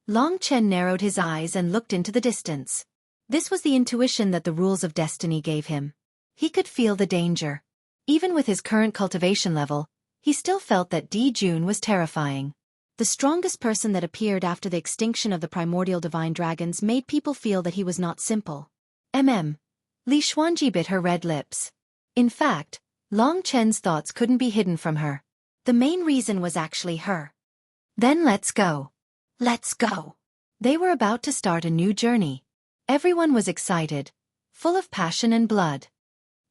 Long Chen narrowed his eyes and looked into the distance. This was the intuition that the rules of destiny gave him. He could feel the danger. Even with his current cultivation level, he still felt that Di Jun was terrifying. The strongest person that appeared after the extinction of the primordial divine dragons made people feel that he was not simple. Li Xuanji bit her red lips. In fact, Long Chen's thoughts couldn't be hidden from her. The main reason was actually her. Then let's go. Let's go. They were about to start a new journey. Everyone was excited, full of passion and blood.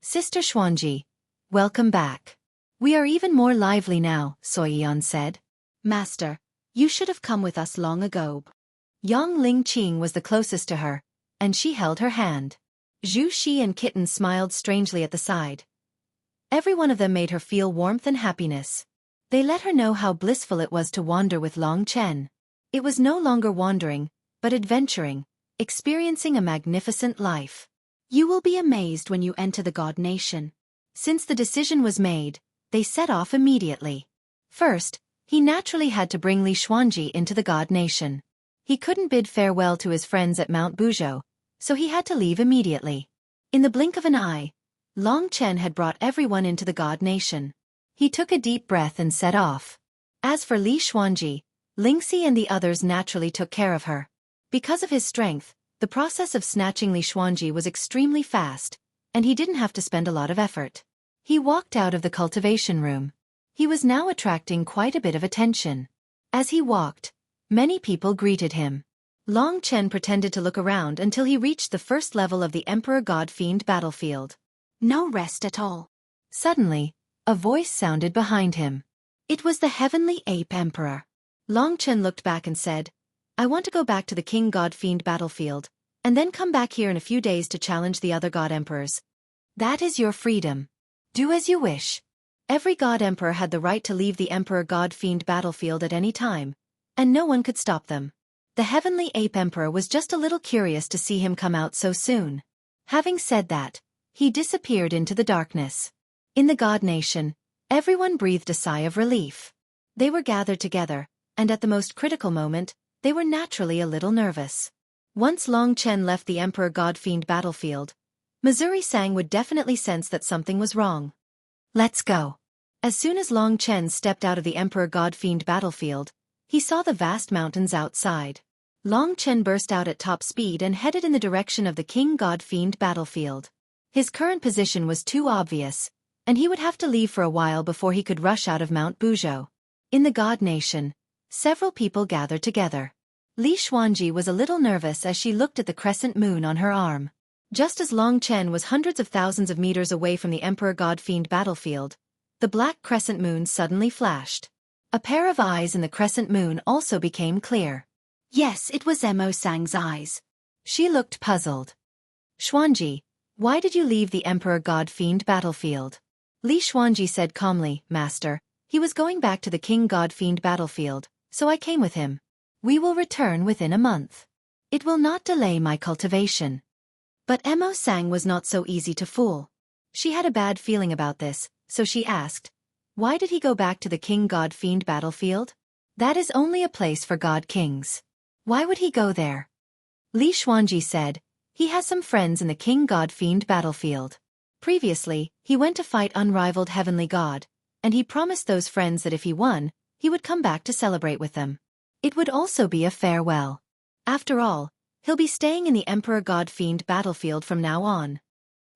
Sister Xuanji, welcome back. We are even more lively now, Xueqi said. Master, you should have come with us long ago. Yang Lingqing was the closest to her, and she held her hand. Zhu Xi and Kitten smiled strangely at the side. Every one of them made her feel warmth and happiness. They let her know how blissful it was to wander with Long Chen. It was no longer wandering, but adventuring, experiencing a magnificent life. You will be amazed when you enter the God Nation. Since the decision was made, they set off immediately. First, he naturally had to bring Li Xuanji into the God Nation. He couldn't bid farewell to his friends at Mount Buzhou, so he had to leave immediately. In the blink of an eye, Long Chen had brought everyone into the God Nation. He took a deep breath and set off. As for Li Xuanji, Lingxi and the others naturally took care of her. Because of his strength, the process of snatching Li Xuanji was extremely fast, and he didn't have to spend a lot of effort. He walked out of the cultivation room. He was now attracting quite a bit of attention. As he walked, many people greeted him. Long Chen pretended to look around until he reached the first level of the Emperor God Fiend battlefield. No rest at all. Suddenly, a voice sounded behind him. It was the Heavenly Ape Emperor. Long Chen looked back and said, I want to go back to the King God Fiend battlefield, and then come back here in a few days to challenge the other God Emperors. That is your freedom. Do as you wish. Every God Emperor had the right to leave the Emperor God Fiend battlefield at any time, and no one could stop them. The Heavenly Ape Emperor was just a little curious to see him come out so soon. Having said that, he disappeared into the darkness. In the God Nation, everyone breathed a sigh of relief. They were gathered together, and at the most critical moment, they were naturally a little nervous. Once Long Chen left the Emperor God Fiend battlefield, Missouri Sang would definitely sense that something was wrong. Let's go. As soon as Long Chen stepped out of the Emperor God Fiend battlefield, he saw the vast mountains outside. Long Chen burst out at top speed and headed in the direction of the King God Fiend battlefield. His current position was too obvious, and he would have to leave for a while before he could rush out of Mount Buzhou. In the God Nation, several people gathered together. Li Xuanji was a little nervous as she looked at the crescent moon on her arm. Just as Long Chen was hundreds of thousands of meters away from the Emperor God Fiend battlefield, the black crescent moon suddenly flashed. A pair of eyes in the crescent moon also became clear. Yes, it was Mo Sang's eyes. She looked puzzled. Xuanji, why did you leave the Emperor God Fiend battlefield? Li Xuanji said calmly, Master, he was going back to the King God Fiend battlefield, so I came with him. We will return within a month. It will not delay my cultivation. But Mo Sang was not so easy to fool. She had a bad feeling about this, so she asked, why did he go back to the King God Fiend battlefield? That is only a place for God Kings. Why would he go there? Li Xuanji said, he has some friends in the King God Fiend battlefield. Previously, he went to fight unrivaled Heavenly God, and he promised those friends that if he won, he would come back to celebrate with them. It would also be a farewell. After all, he'll be staying in the Emperor God Fiend battlefield from now on.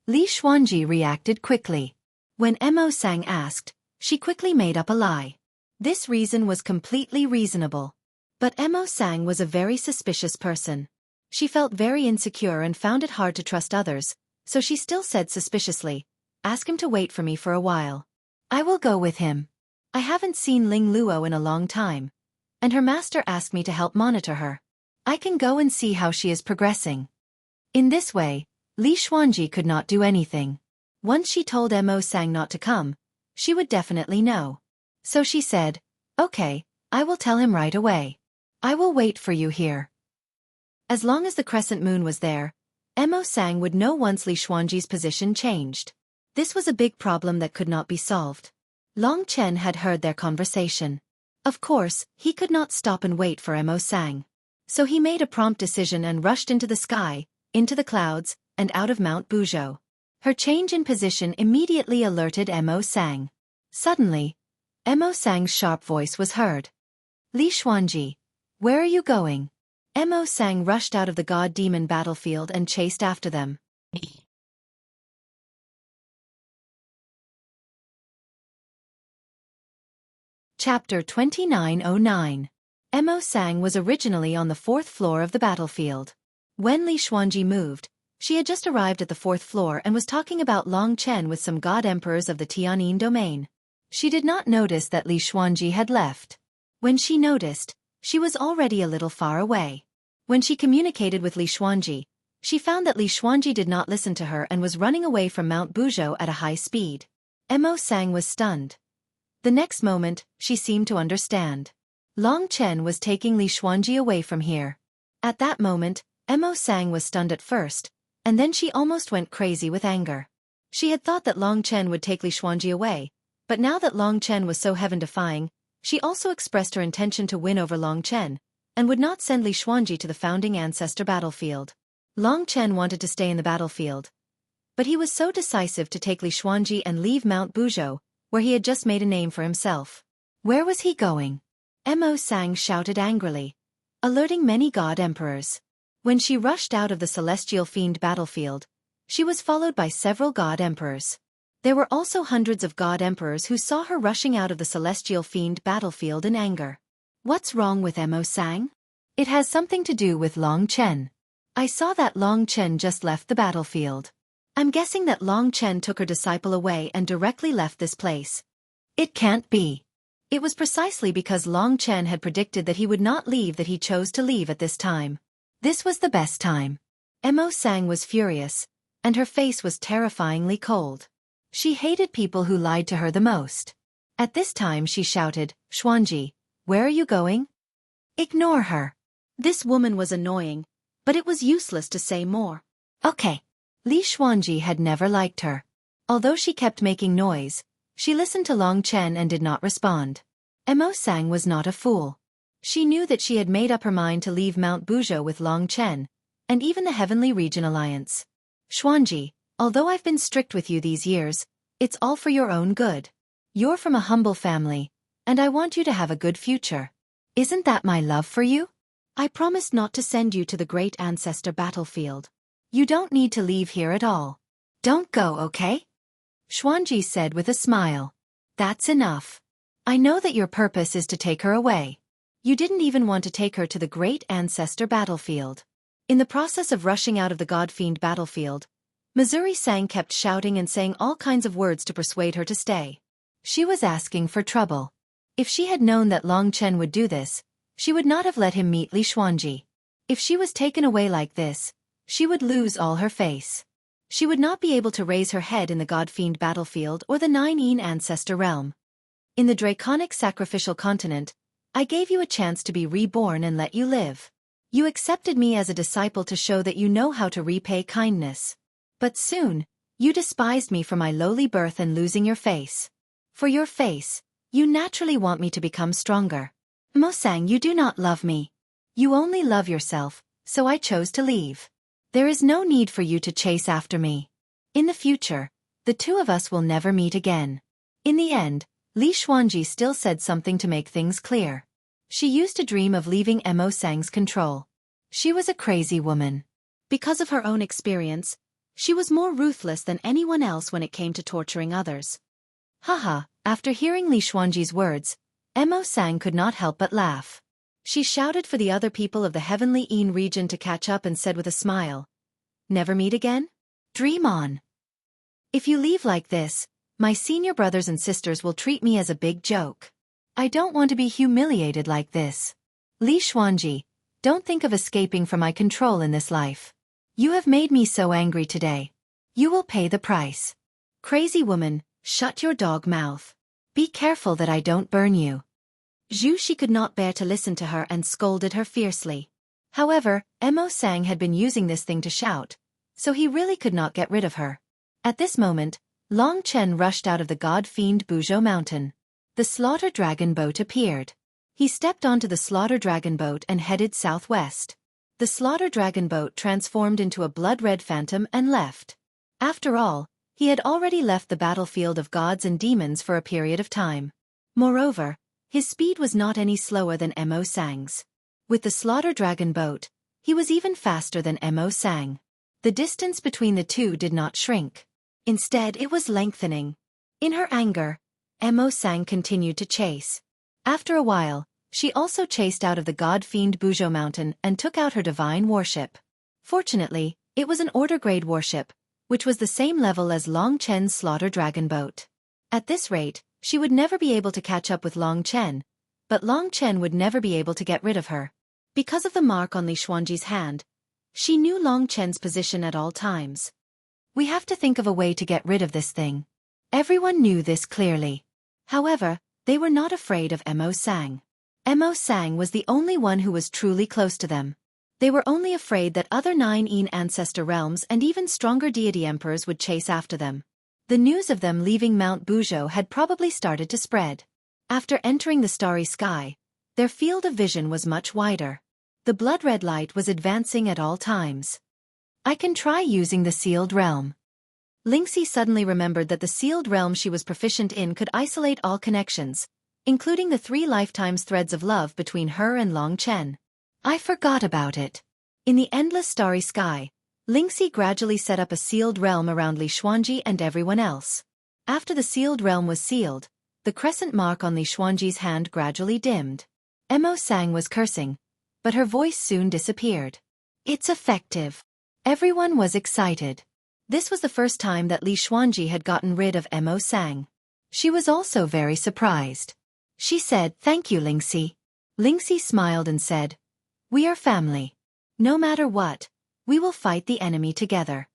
Li Xuanji reacted quickly. When Mo Sang asked, she quickly made up a lie. This reason was completely reasonable. But Mo Sang was a very suspicious person. She felt very insecure and found it hard to trust others, so she still said suspiciously, ask him to wait for me for a while. I will go with him. I haven't seen Ling Luo in a long time, and her master asked me to help monitor her. I can go and see how she is progressing. In this way, Li Xuanji could not do anything. Once she told Mo Sang not to come, she would definitely know. So she said, okay, I will tell him right away. I will wait for you here. As long as the crescent moon was there, Mo Sang would know once Li Xuanji's position changed. This was a big problem that could not be solved. Long Chen had heard their conversation. Of course, he could not stop and wait for Mo Sang. So he made a prompt decision and rushed into the sky, into the clouds, and out of Mount Buzhou. Her change in position immediately alerted Mo Sang. Suddenly, Mo Sang's sharp voice was heard. Li Xuanji, where are you going? Mo Sang rushed out of the god-demon battlefield and chased after them. Chapter 2909. Mo Sang was originally on the 4th floor of the battlefield. When Li Xuanji moved, she had just arrived at the 4th floor and was talking about Long Chen with some god emperors of the Tianyin domain. She did not notice that Li Xuanji had left. When she noticed, she was already a little far away. When she communicated with Li Xuanji, she found that Li Xuanji did not listen to her and was running away from Mount Buzhou at a high speed. Mo Sang was stunned. The next moment, she seemed to understand. Long Chen was taking Li Xuanji away from here. At that moment, Mo Sang was stunned at first, and then she almost went crazy with anger. She had thought that Long Chen would take Li Xuanji away, but now that Long Chen was so heaven-defying, she also expressed her intention to win over Long Chen, and would not send Li Xuanji to the founding ancestor battlefield. Long Chen wanted to stay in the battlefield, but he was so decisive to take Li Xuanji and leave Mount Buzhou, where he had just made a name for himself. Where was he going? Mo Sang shouted angrily, alerting many god emperors. When she rushed out of the celestial fiend battlefield, she was followed by several god emperors. There were also hundreds of god emperors who saw her rushing out of the celestial fiend battlefield in anger. What's wrong with Mo Sang? It has something to do with Long Chen. I saw that Long Chen just left the battlefield. I'm guessing that Long Chen took her disciple away and directly left this place. It can't be. It was precisely because Long Chen had predicted that he would not leave that he chose to leave at this time. This was the best time. Mo Sang was furious, and her face was terrifyingly cold. She hated people who lied to her the most. At this time she shouted, Xuanji, where are you going? Ignore her. This woman was annoying, but it was useless to say more. Okay. Li Xuanji had never liked her. Although she kept making noise, she listened to Long Chen and did not respond. Mo Sang was not a fool. She knew that she had made up her mind to leave Mount Buzhou with Long Chen, and even the Heavenly Region Alliance. Xuanji, although I've been strict with you these years, it's all for your own good. You're from a humble family, and I want you to have a good future. Isn't that my love for you? I promised not to send you to the great ancestor battlefield. You don't need to leave here at all. Don't go, okay? Xuanji said with a smile. That's enough. I know that your purpose is to take her away. You didn't even want to take her to the great ancestor battlefield. In the process of rushing out of the God-fiend battlefield, Missouri Sang kept shouting and saying all kinds of words to persuade her to stay. She was asking for trouble. If she had known that Long Chen would do this, she would not have let him meet Li Xuanji. If she was taken away like this, she would lose all her face. She would not be able to raise her head in the God-fiend battlefield or the Nine ancestor realm. In the draconic sacrificial continent, I gave you a chance to be reborn and let you live. You accepted me as a disciple to show that you know how to repay kindness. But soon, you despised me for my lowly birth and losing your face. For your face, you naturally want me to become stronger. Mo Sang, you do not love me. You only love yourself, so I chose to leave. There is no need for you to chase after me. In the future, the two of us will never meet again. In the end, Li Xuanji still said something to make things clear. She used to dream of leaving Mo Sang's control. She was a crazy woman. Because of her own experience, she was more ruthless than anyone else when it came to torturing others. Haha, after hearing Li Xuanji's words, Mo Sang could not help but laugh. She shouted for the other people of the Heavenly Een region to catch up and said with a smile, Never meet again? Dream on. If you leave like this, my senior brothers and sisters will treat me as a big joke. I don't want to be humiliated like this. Li Xuanji, don't think of escaping from my control in this life. You have made me so angry today. You will pay the price. Crazy woman, shut your dog mouth. Be careful that I don't burn you. Xueqi could not bear to listen to her and scolded her fiercely. However, Mo Sang had been using this thing to shout, so he really could not get rid of her. At this moment, Long Chen rushed out of the god-fiend Buzhou mountain. The slaughter dragon boat appeared. He stepped onto the slaughter dragon boat and headed southwest. The slaughter dragon boat transformed into a blood-red phantom and left. After all, he had already left the battlefield of gods and demons for a period of time. Moreover, his speed was not any slower than Mo Sang's. With the slaughter dragon boat, he was even faster than Mo Sang. The distance between the two did not shrink. Instead, it was lengthening. In her anger, Mo Sang continued to chase. After a while, she also chased out of the god-fiend Buzhou Mountain and took out her divine warship. Fortunately, it was an order-grade warship, which was the same level as Long Chen's slaughter dragon boat. At this rate, she would never be able to catch up with Long Chen, but Long Chen would never be able to get rid of her. Because of the mark on Li Xuanji's hand, she knew Long Chen's position at all times. We have to think of a way to get rid of this thing. Everyone knew this clearly. However, they were not afraid of Mo Sang. Mo Sang was the only one who was truly close to them. They were only afraid that other 9 ancestor realms and even stronger deity emperors would chase after them. The news of them leaving Mount Buzhou had probably started to spread. After entering the starry sky, their field of vision was much wider. The blood-red light was advancing at all times. I can try using the sealed realm. Lingxi suddenly remembered that the sealed realm she was proficient in could isolate all connections, including the 3 lifetimes threads of love between her and Long Chen. I forgot about it. In the endless starry sky, Lingxi gradually set up a sealed realm around Li Xuanji and everyone else. After the sealed realm was sealed, the crescent mark on Li Xuanji's hand gradually dimmed. Mo Sang was cursing, but her voice soon disappeared. It's effective. Everyone was excited. This was the first time that Li Xuanji had gotten rid of Mo Sang. She was also very surprised. She said, "Thank you, Lingxi." Lingxi smiled and said, "We are family. No matter what, we will fight the enemy together."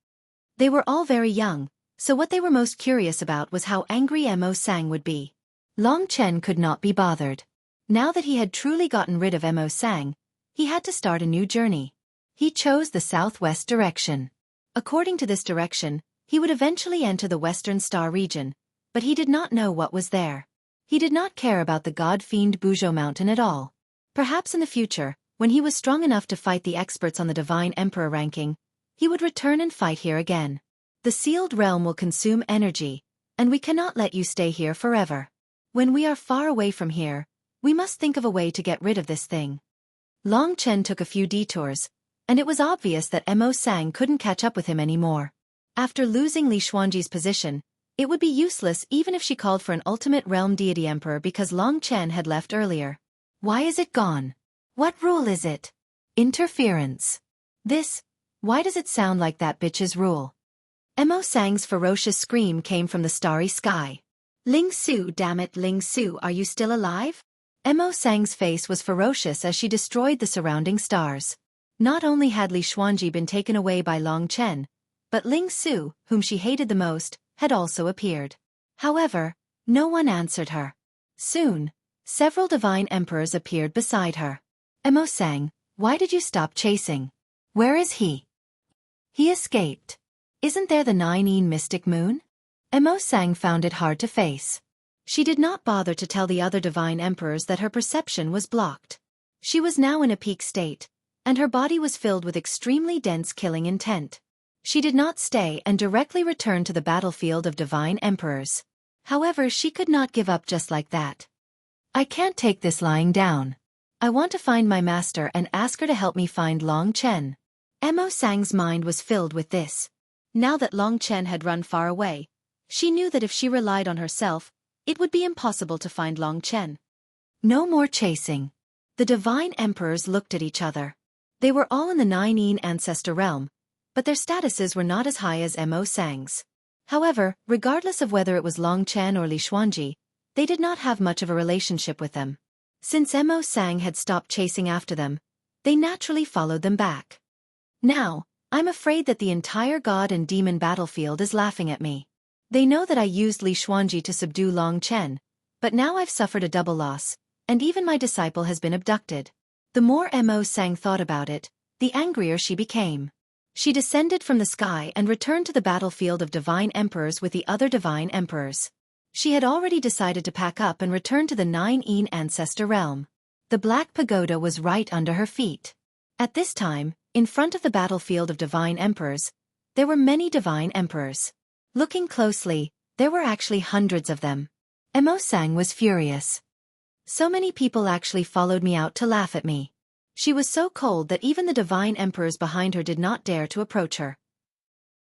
They were all very young, so what they were most curious about was how angry Mo Sang would be. Long Chen could not be bothered. Now that he had truly gotten rid of Mo Sang, he had to start a new journey. He chose the southwest direction. According to this direction, he would eventually enter the Western Star region, but he did not know what was there. He did not care about the god-fiend Buzhou Mountain at all. Perhaps in the future, when he was strong enough to fight the experts on the Divine Emperor ranking, he would return and fight here again. The sealed realm will consume energy, and we cannot let you stay here forever. When we are far away from here, we must think of a way to get rid of this thing. Long Chen took a few detours, and it was obvious that Mo Sang couldn't catch up with him anymore. After losing Li Xuanji's position, it would be useless even if she called for an ultimate realm deity emperor because Long Chen had left earlier. Why is it gone? What rule is it? Interference. Why does it sound like that bitch's rule? Mo Sang's ferocious scream came from the starry sky. Ling Su, damn it, Ling Su, are you still alive? Mo Sang's face was ferocious as she destroyed the surrounding stars. Not only had Li Xuanji been taken away by Long Chen, but Ling Su, whom she hated the most, had also appeared. However, no one answered her. Soon, several divine emperors appeared beside her. Mo Sang, why did you stop chasing? Where is he? He escaped. Isn't there the 9 mystic moon? Mo Sang found it hard to face. She did not bother to tell the other divine emperors that her perception was blocked. She was now in a peak state, and her body was filled with extremely dense killing intent. She did not stay and directly returned to the battlefield of divine emperors. However, she could not give up just like that. I can't take this lying down. I want to find my master and ask her to help me find Long Chen. Mo Sang's mind was filled with this. Now that Long Chen had run far away, she knew that if she relied on herself, it would be impossible to find Long Chen. No more chasing. The divine emperors looked at each other. They were all in the 9 ancestor realm, but their statuses were not as high as Mo Sang's. However, regardless of whether it was Long Chen or Li Xuanji, they did not have much of a relationship with them. Since Mo Sang had stopped chasing after them, they naturally followed them back. Now, I'm afraid that the entire god and demon battlefield is laughing at me. They know that I used Li Xuanji to subdue Long Chen, but now I've suffered a double loss, and even my disciple has been abducted. The more Mo Sang thought about it, the angrier she became. She descended from the sky and returned to the battlefield of divine emperors with the other divine emperors. She had already decided to pack up and return to the 9 ancestor realm. The black pagoda was right under her feet. At this time, in front of the battlefield of divine emperors, there were many divine emperors. Looking closely, there were actually hundreds of them. Emosang was furious. So many people actually followed me out to laugh at me. She was so cold that even the divine emperors behind her did not dare to approach her.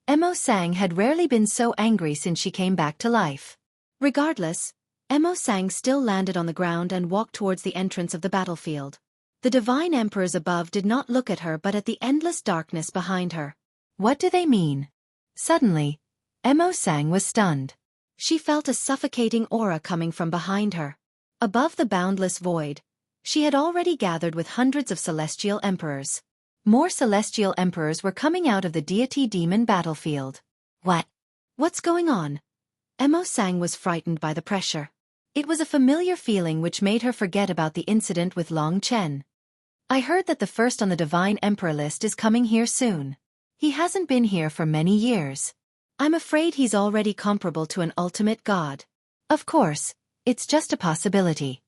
Emosang had rarely been so angry since she came back to life. Regardless, Emosang still landed on the ground and walked towards the entrance of the battlefield. The divine emperors above did not look at her but at the endless darkness behind her. What do they mean? Suddenly, Emosang was stunned. She felt a suffocating aura coming from behind her. Above the boundless void, she had already gathered with hundreds of celestial emperors. More celestial emperors were coming out of the deity demon battlefield. What's going on? Emosang was frightened by the pressure. It was a familiar feeling which made her forget about the incident with Long Chen. I heard that the first on the Divine Emperor list is coming here soon. He hasn't been here for many years. I'm afraid he's already comparable to an ultimate god. Of course, it's just a possibility.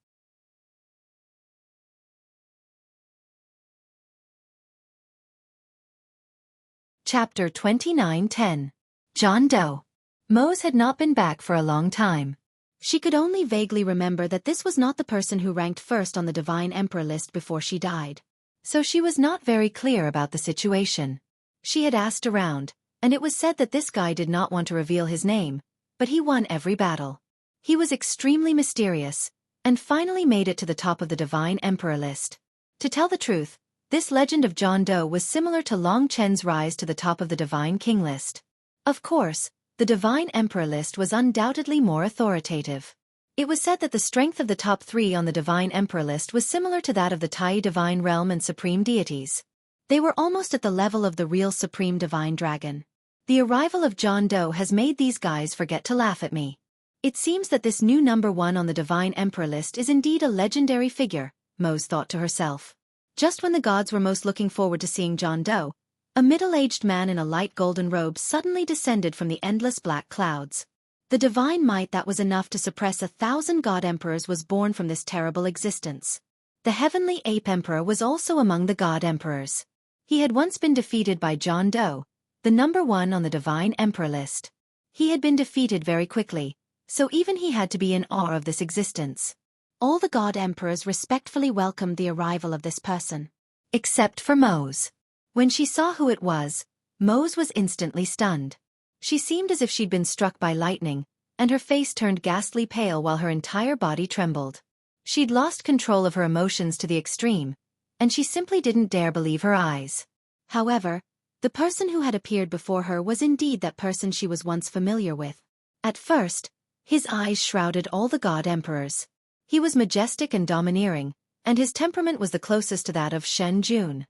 Chapter 29:10. John Doe. Mose had not been back for a long time. She could only vaguely remember that this was not the person who ranked first on the Divine Emperor list before she died. So she was not very clear about the situation. She had asked around, and it was said that this guy did not want to reveal his name, but he won every battle. He was extremely mysterious, and finally made it to the top of the Divine Emperor list. To tell the truth, this legend of John Doe was similar to Long Chen's rise to the top of the Divine King list. Of course, the Divine Emperor list was undoubtedly more authoritative. It was said that the strength of the top 3 on the Divine Emperor list was similar to that of the Tai Divine Realm and Supreme Deities. They were almost at the level of the real Supreme Divine Dragon. The arrival of John Doe has made these guys forget to laugh at me. It seems that this new number 1 on the Divine Emperor list is indeed a legendary figure, Mose thought to herself. Just when the gods were most looking forward to seeing John Doe, a middle-aged man in a light golden robe suddenly descended from the endless black clouds. The divine might that was enough to suppress 1,000 god emperors was born from this terrible existence. The heavenly ape emperor was also among the god emperors. He had once been defeated by John Doe, the number 1 on the Divine Emperor list. He had been defeated very quickly, so even he had to be in awe of this existence. All the god emperors respectfully welcomed the arrival of this person. Except for Mose. When she saw who it was, Mose was instantly stunned. She seemed as if she'd been struck by lightning, and her face turned ghastly pale while her entire body trembled. She'd lost control of her emotions to the extreme, and she simply didn't dare believe her eyes. However, the person who had appeared before her was indeed that person she was once familiar with. At first, his eyes shrouded all the god emperors. He was majestic and domineering, and his temperament was the closest to that of Shen Jun.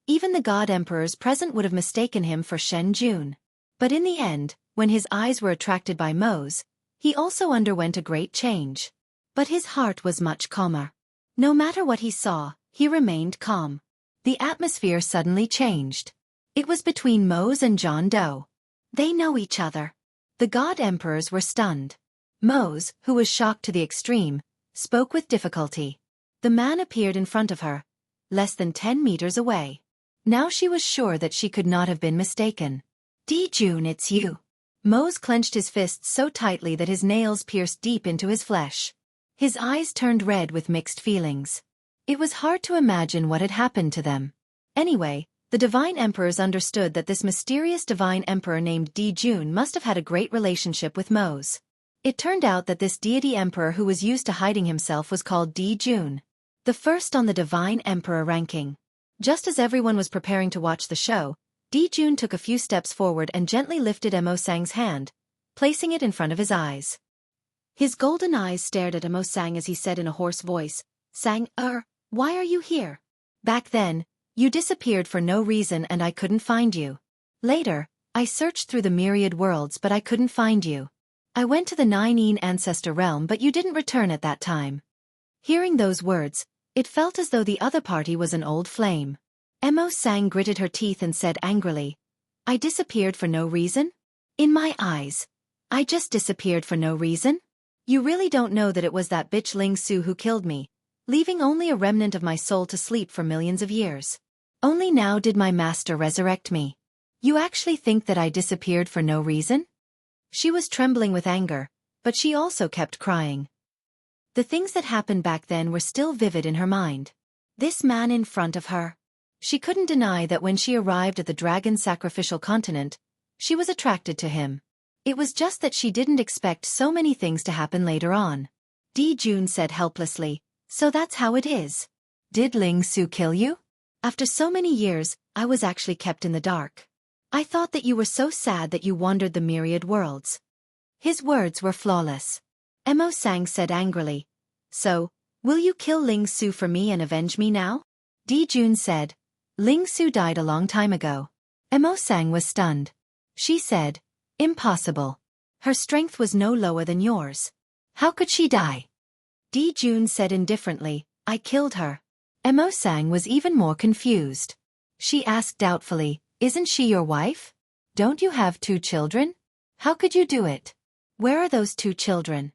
Even the god emperors present would have mistaken him for Shen Jun. But in the end, when his eyes were attracted by Mose, he also underwent a great change. But his heart was much calmer. No matter what he saw, he remained calm. The atmosphere suddenly changed. It was between Mose and John Doe. They know each other. The god emperors were stunned. Mose, who was shocked to the extreme, spoke with difficulty. The man appeared in front of her, less than 10 meters away. Now she was sure that she could not have been mistaken. Jun, it's you. Mose clenched his fists so tightly that his nails pierced deep into his flesh. His eyes turned red with mixed feelings. It was hard to imagine what had happened to them. Anyway, the Divine Emperors understood that this mysterious Divine Emperor named Jun must have had a great relationship with Mose. It turned out that this deity emperor who was used to hiding himself was called Jun, the first on the Divine Emperor ranking. Just as everyone was preparing to watch the show, Jun took a few steps forward and gently lifted Emosang's hand, placing it in front of his eyes. His golden eyes stared at Emosang as he said in a hoarse voice, "Sang, why are you here? Back then, you disappeared for no reason and I couldn't find you. Later, I searched through the myriad worlds but I couldn't find you. I went to the Nine Ancestor realm but you didn't return at that time." Hearing those words, it felt as though the other party was an old flame. Emosang gritted her teeth and said angrily, "I disappeared for no reason? In my eyes, I just disappeared for no reason? You really don't know that it was that bitch Ling Su who killed me, leaving only a remnant of my soul to sleep for millions of years. Only now did my master resurrect me. You actually think that I disappeared for no reason? She was trembling with anger, but she also kept crying. The things that happened back then were still vivid in her mind. This man in front of her. She couldn't deny that when she arrived at the dragon sacrificial continent, she was attracted to him. It was just that she didn't expect so many things to happen later on. Jun said helplessly, "So that's how it is. Did Ling Su kill you? After so many years, I was actually kept in the dark. I thought that you were so sad that you wandered the myriad worlds." His words were flawless. Sang said angrily, "So, will you kill Ling Su for me and avenge me now?" Jun said, "Ling Su died a long time ago." Sang was stunned. She said, "Impossible. Her strength was no lower than yours. How could she die?" Jun said indifferently, "I killed her." Sang was even more confused. She asked doubtfully, "Isn't she your wife? Don't you have 2 children? How could you do it? Where are those 2 children?"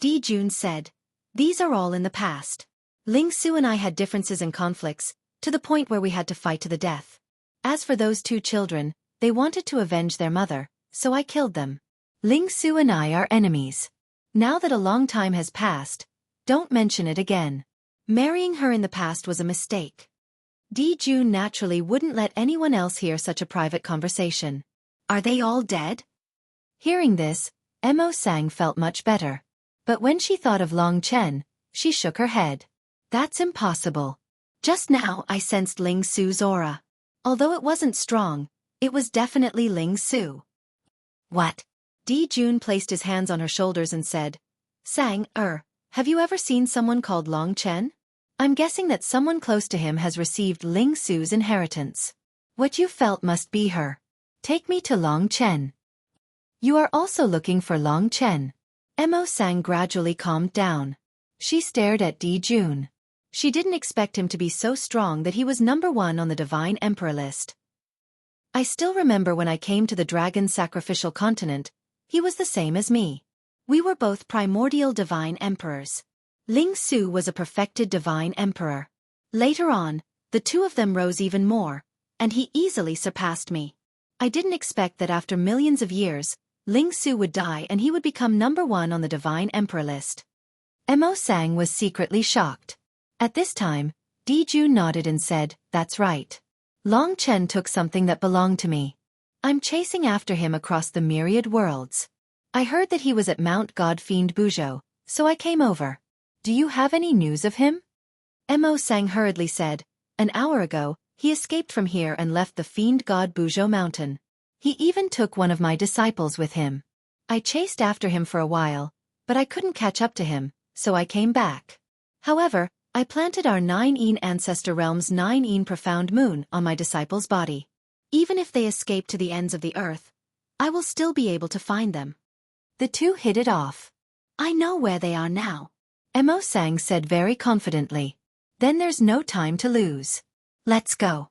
Jun said, "These are all in the past. Ling Su and I had differences and conflicts, to the point where we had to fight to the death. As for those 2 children, they wanted to avenge their mother, so I killed them. Ling Su and I are enemies. Now that a long time has passed, don't mention it again. Marrying her in the past was a mistake." Jun naturally wouldn't let anyone else hear such a private conversation. "Are they all dead?" Hearing this, Sang felt much better. But when she thought of Long Chen, she shook her head. "That's impossible. Just now I sensed Ling Su's aura. Although it wasn't strong, it was definitely Ling Su." "What?" Jun placed his hands on her shoulders and said, "Sang, have you ever seen someone called Long Chen? I'm guessing that someone close to him has received Ling Su's inheritance. What you felt must be her. Take me to Long Chen." "You are also looking for Long Chen." Sang gradually calmed down. She stared at Jun. She didn't expect him to be so strong that he was #1 on the Divine Emperor list. "I still remember when I came to the Dragon Sacrificial Continent, he was the same as me. We were both primordial Divine Emperors. Ling Su was a perfected Divine Emperor. Later on, the 2 of them rose even more, and he easily surpassed me. I didn't expect that after millions of years, Ling Su would die and he would become #1 on the Divine Emperor list." Sang was secretly shocked. At this time, Jun nodded and said, "That's right. Long Chen took something that belonged to me. I'm chasing after him across the myriad worlds. I heard that he was at Mount God Fiend Buzhou, so I came over. Do you have any news of him?" Sang hurriedly said, "An hour ago, he escaped from here and left the Fiend God Buzhou mountain. He even took one of my disciples with him. I chased after him for a while, but I couldn't catch up to him, so I came back. However, I planted our 9 ancestor realm's 9 profound moon on my disciple's body. Even if they escape to the ends of the earth, I will still be able to find them." The 2 hit it off. "I know where they are now," Sang said very confidently. "Then there's no time to lose. Let's go."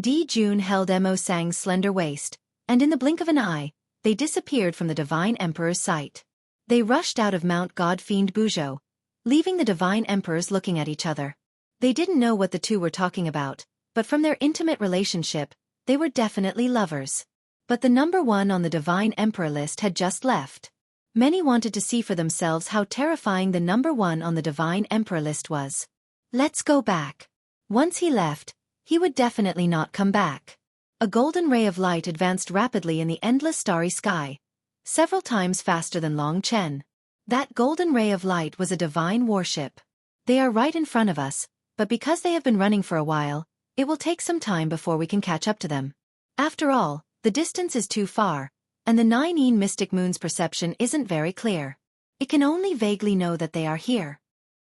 Jun held Sang's slender waist, and in the blink of an eye, they disappeared from the Divine Emperor's sight. They rushed out of Mount God Fiend Buzhou, leaving the Divine Emperors looking at each other. They didn't know what the 2 were talking about, but from their intimate relationship, they were definitely lovers. But the #1 on the Divine Emperor list had just left. Many wanted to see for themselves how terrifying the #1 on the Divine Emperor list was. "Let's go back." Once he left, he would definitely not come back. A golden ray of light advanced rapidly in the endless starry sky, several times faster than Long Chen. That golden ray of light was a divine warship. They are right in front of us, but because they have been running for a while, it will take some time before we can catch up to them. After all, the distance is too far, and the 9 mystic moon's perception isn't very clear. It can only vaguely know that they are here.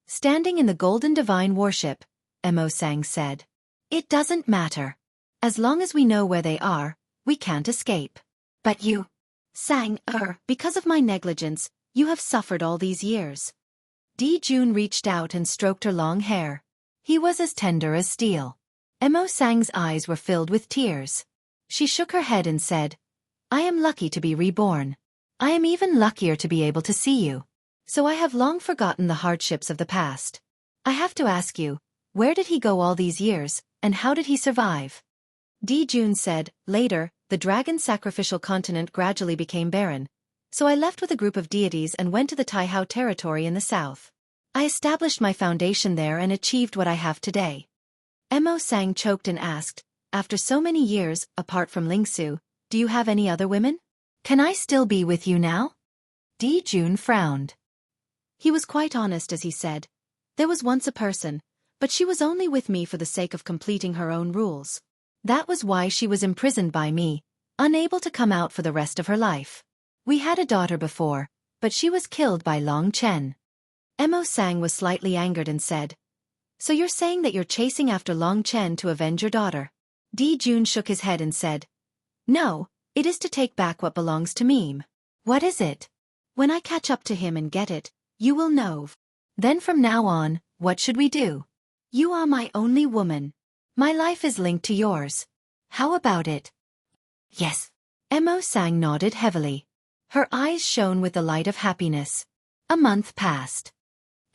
Standing in the golden divine warship, Sang said, "It doesn't matter. As long as we know where they are, we can't escape. But you, Sang, because of my negligence, you have suffered all these years." Jun reached out and stroked her long hair. He was as tender as steel. Sang's eyes were filled with tears. She shook her head and said, "I am lucky to be reborn. I am even luckier to be able to see you. So I have long forgotten the hardships of the past. I have to ask you, where did he go all these years, and how did he survive?" Jun said, "Later, the dragon sacrificial continent gradually became barren, so I left with a group of deities and went to the Taihao territory in the south. I established my foundation there and achieved what I have today. Mo Sang choked and asked, after so many years, apart from Lingsu, do you have any other women? Can I still be with you now? Di Jun frowned. He was quite honest as he said, there was once a person, but she was only with me for the sake of completing her own rules. That was why she was imprisoned by me, unable to come out for the rest of her life. We had a daughter before, but she was killed by Long Chen. Mo Sang was slightly angered and said, so you're saying that you're chasing after Long Chen to avenge your daughter? Di Jun shook his head and said, no, it is to take back what belongs to me. What is it? When I catch up to him and get it, you will know. Then from now on, what should we do? You are my only woman. My life is linked to yours. How about it? Yes. Mo Sang nodded heavily. Her eyes shone with the light of happiness. A month passed.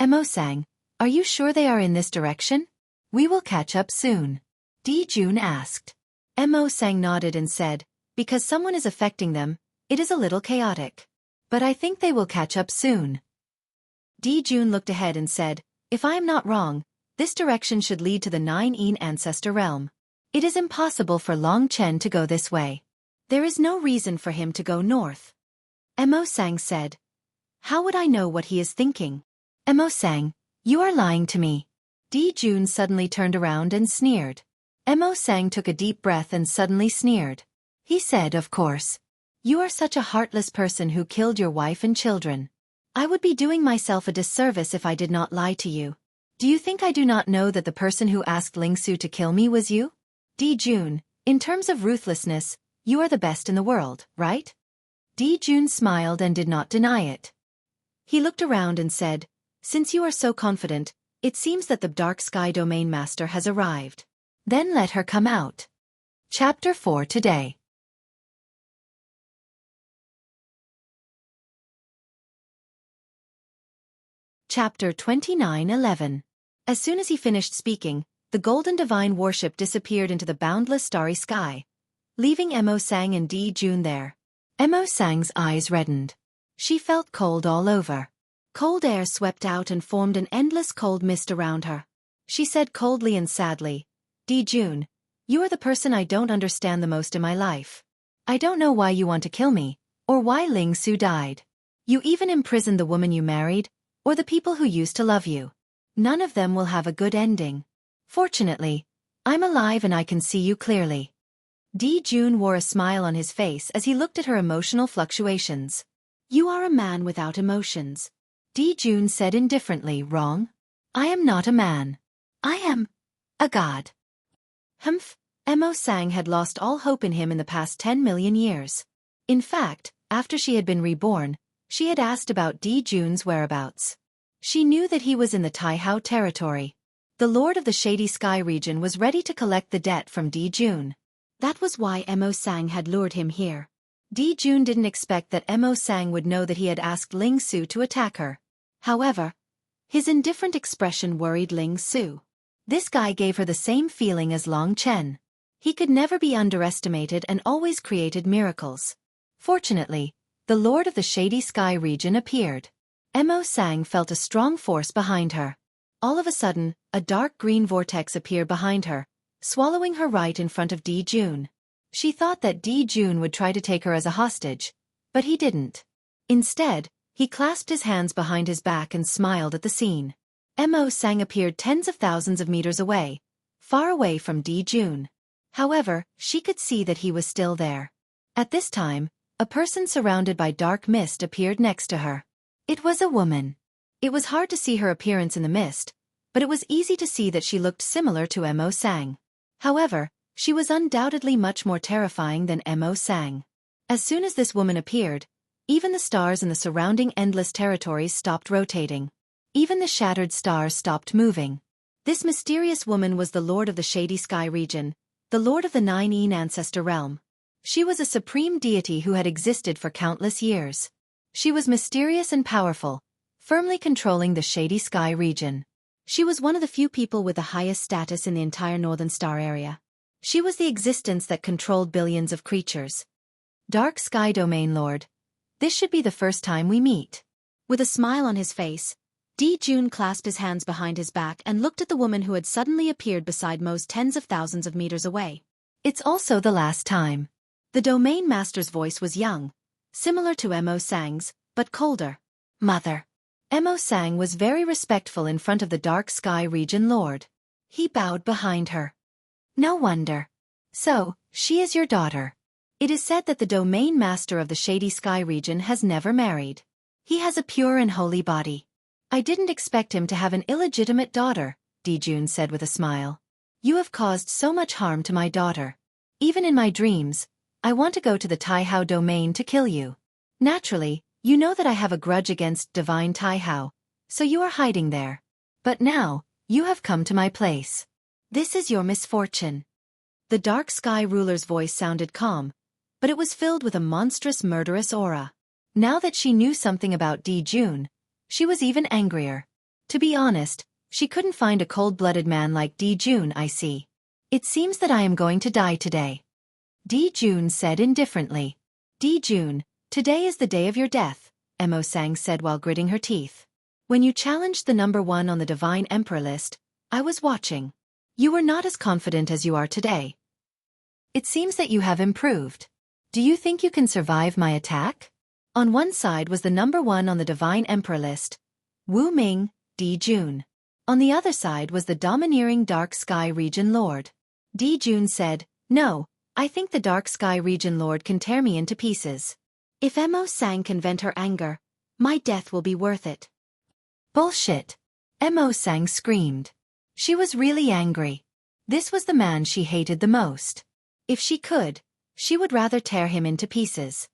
Mo Sang, are you sure they are in this direction? We will catch up soon. Di Jun asked. Mo Sang nodded and said, because someone is affecting them, it is a little chaotic. But I think they will catch up soon. Di Jun looked ahead and said, if I am not wrong, this direction should lead to the Nine-Yin ancestor realm. It is impossible for Long Chen to go this way. There is no reason for him to go north. Mo Sang said, how would I know what he is thinking? Mo Sang, you are lying to me. Di Jun suddenly turned around and sneered. Mo Sang took a deep breath and suddenly sneered. He said, of course. You are such a heartless person who killed your wife and children. I would be doing myself a disservice if I did not lie to you. Do you think I do not know that the person who asked Lingsu to kill me was you? Di Jun, in terms of ruthlessness, you are the best in the world, right? Di Jun smiled and did not deny it. He looked around and said, since you are so confident, it seems that the Dark Sky Domain Master has arrived. Then let her come out. Chapter 4 today. Chapter 29:11. As soon as he finished speaking, the golden divine worship disappeared into the boundless starry sky, leaving Mo Sang and Di Jun there. Mo Sang's eyes reddened. She felt cold all over. Cold air swept out and formed an endless cold mist around her. She said coldly and sadly, Di Jun, you are the person I don't understand the most in my life. I don't know why you want to kill me, or why Lingsu died. You even imprisoned the woman you married, or the people who used to love you. None of them will have a good ending. Fortunately, I'm alive and I can see you clearly. Di Jun wore a smile on his face as he looked at her emotional fluctuations. You are a man without emotions. Di Jun said indifferently, wrong? I am not a man. I am a god. Humph, Mo Sang had lost all hope in him in the past 10 million years. In fact, after she had been reborn, she had asked about Di Jun's whereabouts. She knew that he was in the Taihao territory. The Lord of the Shady Sky region was ready to collect the debt from Di Jun. That was why Mo Sang had lured him here. Di Jun didn't expect that Mo Sang would know that he had asked Lingsu to attack her. However, his indifferent expression worried Lingsu. This guy gave her the same feeling as Long Chen. He could never be underestimated and always created miracles. Fortunately, the Lord of the Shady Sky region appeared. Mo Sang felt a strong force behind her. All of a sudden, a dark green vortex appeared behind her, swallowing her right in front of Di Jun. She thought that Di Jun would try to take her as a hostage, but he didn't. Instead, he clasped his hands behind his back and smiled at the scene. Mo Sang appeared tens of thousands of meters away, far away from Di Jun. However, she could see that he was still there. At this time, a person surrounded by dark mist appeared next to her. It was a woman. It was hard to see her appearance in the mist, but it was easy to see that she looked similar to Mo Sang. However, she was undoubtedly much more terrifying than Mo Sang. As soon as this woman appeared, even the stars in the surrounding endless territories stopped rotating. Even the shattered stars stopped moving. This mysterious woman was the Lord of the Shady Sky region, the Lord of the Nine-Yin ancestor realm. She was a supreme deity who had existed for countless years. She was mysterious and powerful, firmly controlling the Shady Sky region. She was one of the few people with the highest status in the entire Northern Star area. She was the existence that controlled billions of creatures. Dark Sky Domain Lord. This should be the first time we meet. With a smile on his face, Jun clasped his hands behind his back and looked at the woman who had suddenly appeared beside Mo's tens of thousands of meters away. It's also the last time. The Domain Master's voice was young, similar to Mo Sang's, but colder. Mother. Mo Sang was very respectful in front of the Dark Sky Region Lord. He bowed behind her. No wonder. So, she is your daughter. It is said that the Domain Master of the Shady Sky region has never married. He has a pure and holy body. I didn't expect him to have an illegitimate daughter, Jun said with a smile. You have caused so much harm to my daughter. Even in my dreams, I want to go to the Taihao domain to kill you. Naturally, you know that I have a grudge against Divine Taihao, so you are hiding there. But now, you have come to my place. This is your misfortune. The Dark Sky Ruler's voice sounded calm, but it was filled with a monstrous murderous aura. Now that she knew something about Jun, she was even angrier. To be honest, she couldn't find a cold-blooded man like Jun. I see. It seems that I am going to die today. Jun said indifferently. Jun, today is the day of your death, Mo Sang said while gritting her teeth. When you challenged the number 1 on the Divine Emperor list, I was watching. You were not as confident as you are today. It seems that you have improved. Do you think you can survive my attack? On one side was the number 1 on the Divine Emperor list, Wu Ming, Jun. On the other side was the domineering Dark Sky Region Lord. Jun said, No, I think the Dark Sky Region Lord can tear me into pieces. If Mo Sang can vent her anger, my death will be worth it. Bullshit. Mo Sang screamed. She was really angry. This was the man she hated the most. If she could, she would rather tear him into pieces.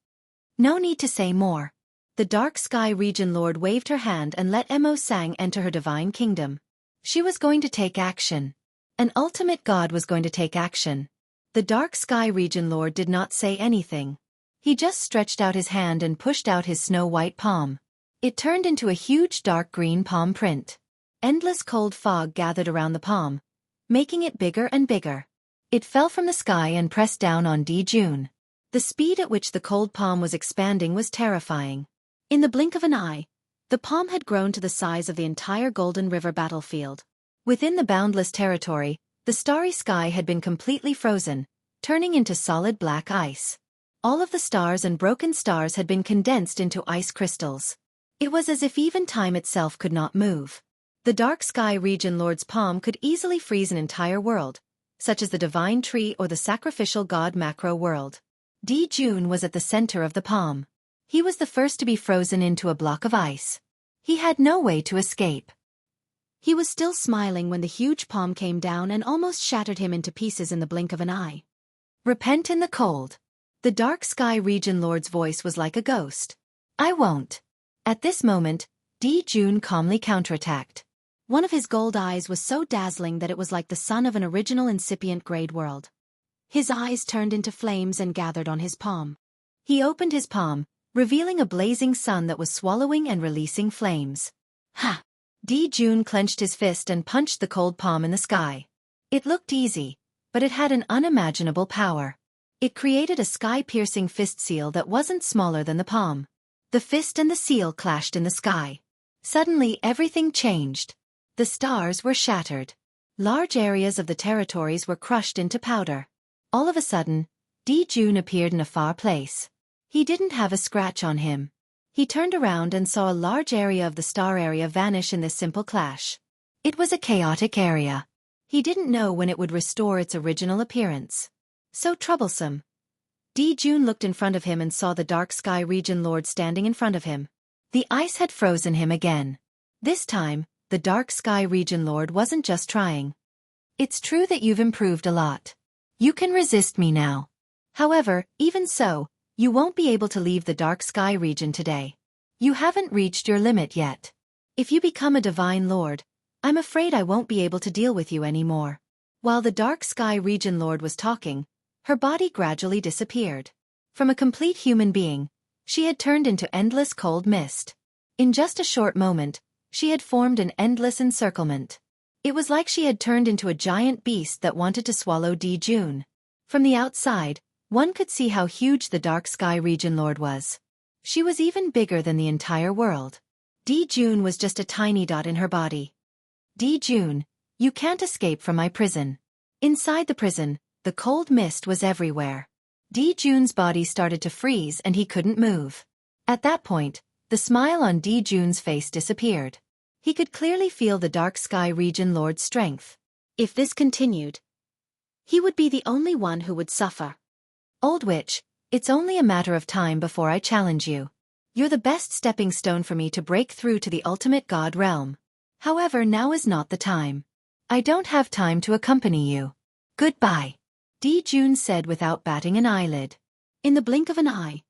No need to say more. The Dark Sky Region Lord waved her hand and let Mo Sang enter her divine kingdom. She was going to take action. An ultimate god was going to take action. The Dark Sky Region Lord did not say anything. He just stretched out his hand and pushed out his snow-white palm. It turned into a huge dark green palm print. Endless cold fog gathered around the palm, making it bigger and bigger. It fell from the sky and pressed down on Jun. The speed at which the cold palm was expanding was terrifying. In the blink of an eye, the palm had grown to the size of the entire Golden River battlefield. Within the boundless territory, the starry sky had been completely frozen, turning into solid black ice. All of the stars and broken stars had been condensed into ice crystals. It was as if even time itself could not move. The Dark Sky Region Lord's palm could easily freeze an entire world, such as the Divine Tree or the Sacrificial God Macro world. Jun was at the center of the palm. He was the first to be frozen into a block of ice. He had no way to escape. He was still smiling when the huge palm came down and almost shattered him into pieces in the blink of an eye. Repent in the cold. The Dark Sky Region Lord's voice was like a ghost. I won't. At this moment, Jun calmly counterattacked. One of his gold eyes was so dazzling that it was like the sun of an original incipient grade world. His eyes turned into flames and gathered on his palm. He opened his palm, revealing a blazing sun that was swallowing and releasing flames. Ha! Jun clenched his fist and punched the cold palm in the sky. It looked easy, but it had an unimaginable power. It created a sky-piercing fist seal that wasn't smaller than the palm. The fist and the seal clashed in the sky. Suddenly everything changed. The stars were shattered. Large areas of the territories were crushed into powder. All of a sudden, Jun appeared in a far place. He didn't have a scratch on him. He turned around and saw a large area of the star area vanish in this simple clash. It was a chaotic area. He didn't know when it would restore its original appearance. So troublesome. Jun looked in front of him and saw the Dark Sky Region Lord standing in front of him. The ice had frozen him again. This time, the Dark Sky Region Lord wasn't just trying. It's true that you've improved a lot. You can resist me now. However, even so, you won't be able to leave the Dark Sky region today. You haven't reached your limit yet. If you become a Divine Lord, I'm afraid I won't be able to deal with you anymore. While the Dark Sky Region Lord was talking, her body gradually disappeared. From a complete human being, she had turned into endless cold mist. In just a short moment, she had formed an endless encirclement. It was like she had turned into a giant beast that wanted to swallow Jun. From the outside, one could see how huge the Dark Sky Region Lord was. She was even bigger than the entire world. Jun was just a tiny dot in her body. Jun, you can't escape from my prison. Inside the prison, the cold mist was everywhere. Jun's body started to freeze and he couldn't move. At that point, the smile on Jun's face disappeared. He could clearly feel the Dark Sky Region Lord's strength. If this continued, he would be the only one who would suffer. Old witch, it's only a matter of time before I challenge you. You're the best stepping stone for me to break through to the ultimate god realm. However, now is not the time. I don't have time to accompany you. Goodbye. Jun said without batting an eyelid. In the blink of an eye,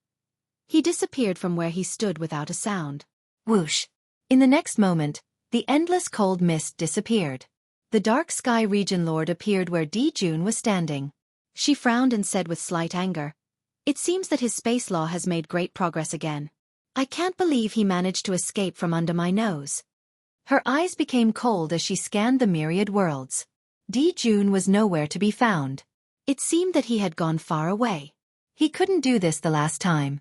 he disappeared from where he stood without a sound. Whoosh. In the next moment, the endless cold mist disappeared. The Dark Sky Region Lord appeared where Jun was standing. She frowned and said with slight anger, "It seems that his space law has made great progress again. I can't believe he managed to escape from under my nose." Her eyes became cold as she scanned the myriad worlds. Jun was nowhere to be found. It seemed that he had gone far away. He couldn't do this the last time.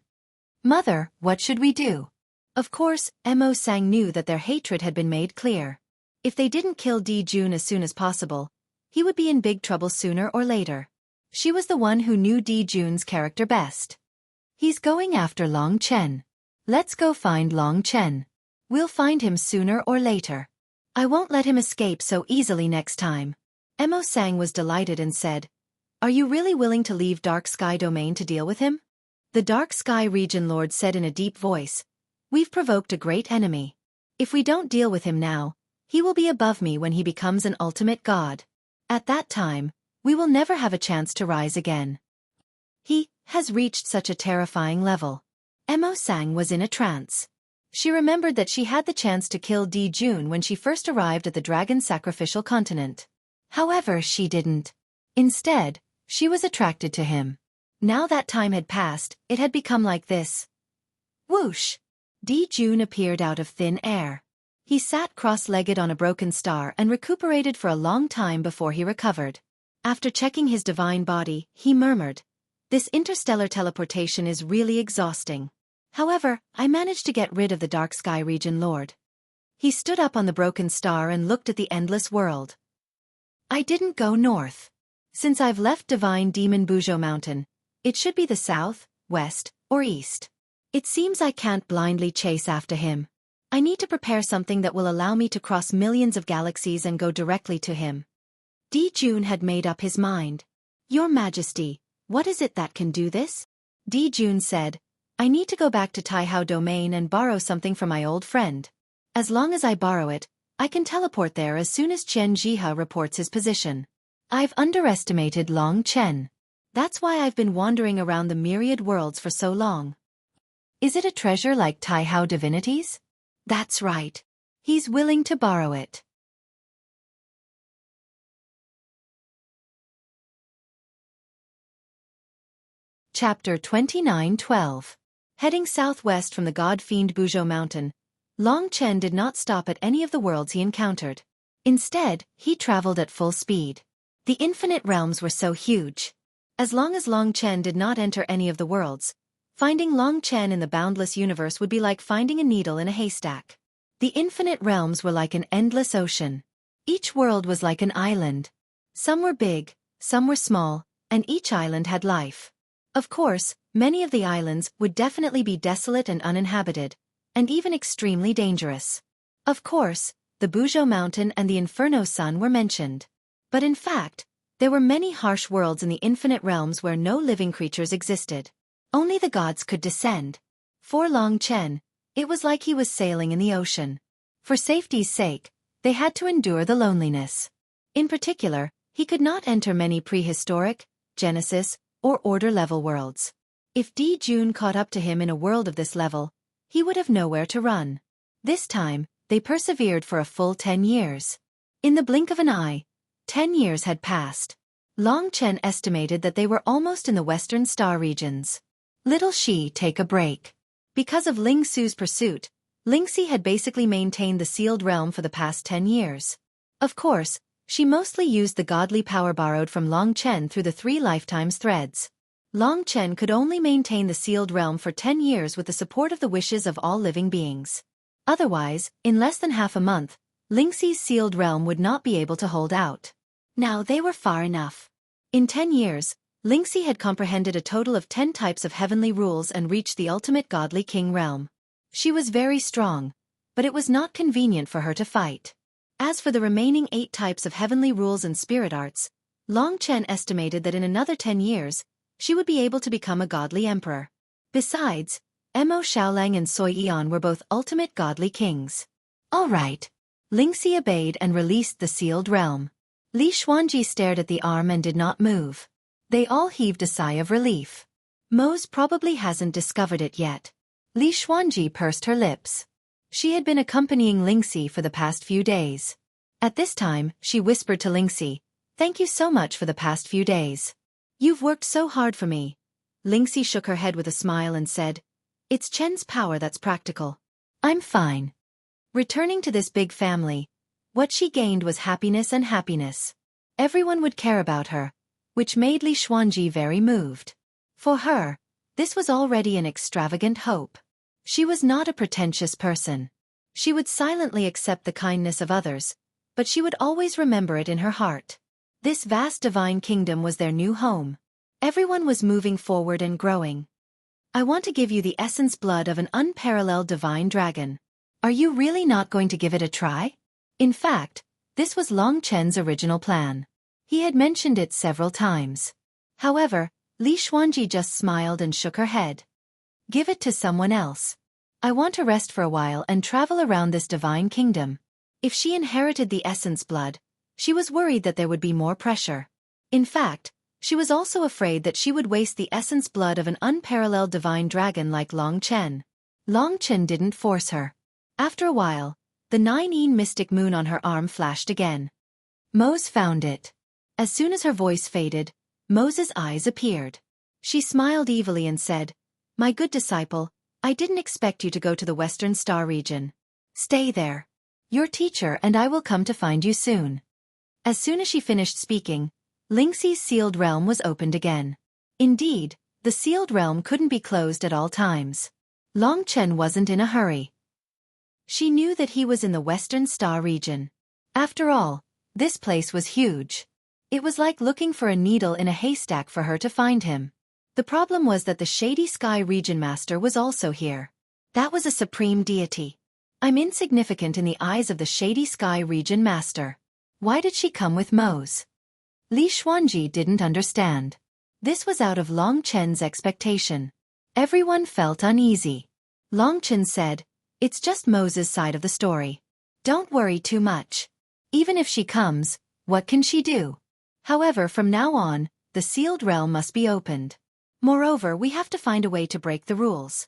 "Mother, what should we do?" Of course, Sang knew that their hatred had been made clear. If they didn't kill Jun as soon as possible, he would be in big trouble sooner or later. She was the one who knew Jun's character best. "He's going after Long Chen. Let's go find Long Chen. We'll find him sooner or later. I won't let him escape so easily next time." Sang was delighted and said, "Are you really willing to leave Dark Sky Domain to deal with him?" The Dark Sky Region Lord said in a deep voice, "We've provoked a great enemy. If we don't deal with him now, he will be above me when he becomes an ultimate god. At that time, we will never have a chance to rise again. He has reached such a terrifying level." Sang was in a trance. She remembered that she had the chance to kill Jun when she first arrived at the dragon sacrificial continent. However, she didn't. Instead, she was attracted to him. Now that time had passed, it had become like this. Whoosh! Jun appeared out of thin air. He sat cross-legged on a broken star and recuperated for a long time before he recovered. After checking his divine body, he murmured, "This interstellar teleportation is really exhausting. However, I managed to get rid of the Dark Sky Region Lord." He stood up on the broken star and looked at the endless world. "I didn't go north. Since I've left Divine Demon Bujo Mountain, it should be the south, west, or east. It seems I can't blindly chase after him. I need to prepare something that will allow me to cross millions of galaxies and go directly to him." Jun had made up his mind. "Your Majesty, what is it that can do this?" Jun said, "I need to go back to Taihao Domain and borrow something from my old friend. As long as I borrow it, I can teleport there as soon as Chen Jiha reports his position. I've underestimated Long Chen. That's why I've been wandering around the myriad worlds for so long." "Is it a treasure like Taihao divinities?" "That's right. He's willing to borrow it." Chapter 29:12. Heading southwest from the god-fiend Bujo Mountain, Long Chen did not stop at any of the worlds he encountered. Instead, he traveled at full speed. The infinite realms were so huge. As long as Long Chen did not enter any of the worlds, finding Long Chen in the boundless universe would be like finding a needle in a haystack. The infinite realms were like an endless ocean. Each world was like an island. Some were big, some were small, and each island had life. Of course, many of the islands would definitely be desolate and uninhabited, and even extremely dangerous. Of course, the Bujo Mountain and the Inferno Sun were mentioned. But in fact, there were many harsh worlds in the infinite realms where no living creatures existed. Only the gods could descend. For Long Chen, it was like he was sailing in the ocean. For safety's sake, they had to endure the loneliness. In particular, he could not enter many prehistoric, Genesis, or Order-level worlds. If Jun caught up to him in a world of this level, he would have nowhere to run. This time, they persevered for a full 10 years. In the blink of an eye, 10 years had passed. Long Chen estimated that they were almost in the western star regions. Little Shi take a break. Because of Ling Su's pursuit, Lingxi had basically maintained the sealed realm for the past 10 years. Of course, she mostly used the godly power borrowed from Long Chen through the 3 lifetimes threads. Long Chen could only maintain the sealed realm for 10 years with the support of the wishes of all living beings. Otherwise, in less than half a month, Lingxi's sealed realm would not be able to hold out. Now they were far enough. In 10 years, Lingxi had comprehended a total of 10 types of heavenly rules and reached the ultimate godly king realm. She was very strong, but it was not convenient for her to fight. As for the remaining 8 types of heavenly rules and spirit arts, Long Chen estimated that in another 10 years, she would be able to become a godly emperor. Besides, Mo Xiaolang and Xueqi were both ultimate godly kings. All right. Lingxi obeyed and released the sealed realm. Li Xuanji stared at the arm and did not move. They all heaved a sigh of relief. Mose probably hasn't discovered it yet. Li Xuanji pursed her lips. She had been accompanying Lingxi for the past few days. At this time, she whispered to Lingxi, "Thank you so much for the past few days. You've worked so hard for me." Lingxi shook her head with a smile and said, "It's Chen's power that's practical. I'm fine." Returning to this big family, what she gained was happiness and happiness. Everyone would care about her, which made Li Xuanji very moved. For her, this was already an extravagant hope. She was not a pretentious person. She would silently accept the kindness of others, but she would always remember it in her heart. This vast divine kingdom was their new home. Everyone was moving forward and growing. "I want to give you the essence blood of an unparalleled divine dragon. Are you really not going to give it a try?" In fact, this was Long Chen's original plan. He had mentioned it several times. However, Li Xuanji just smiled and shook her head. "Give it to someone else. I want to rest for a while and travel around this divine kingdom." If she inherited the essence blood, she was worried that there would be more pressure. In fact, she was also afraid that she would waste the essence blood of an unparalleled divine dragon like Long Chen. Long Chen didn't force her. After a while, the 9-yin mystic moon on her arm flashed again. Mose found it. As soon as her voice faded, Mose's eyes appeared. She smiled evilly and said, "My good disciple, I didn't expect you to go to the Western Star region. Stay there. Your teacher and I will come to find you soon." As soon as she finished speaking, Lingxi's sealed realm was opened again. Indeed, the sealed realm couldn't be closed at all times. Long Chen wasn't in a hurry. She knew that he was in the Western Star region. After all, this place was huge. It was like looking for a needle in a haystack for her to find him. The problem was that the Shady Sky Region Master was also here. That was a supreme deity. I'm insignificant in the eyes of the Shady Sky Region Master. Why did she come with Mose? Li Xuanji didn't understand. This was out of Long Chen's expectation. Everyone felt uneasy. Long Chen said, "It's just Mose's side of the story. Don't worry too much. Even if she comes, what can she do? However, from now on, the sealed realm must be opened. Moreover, we have to find a way to break the rules."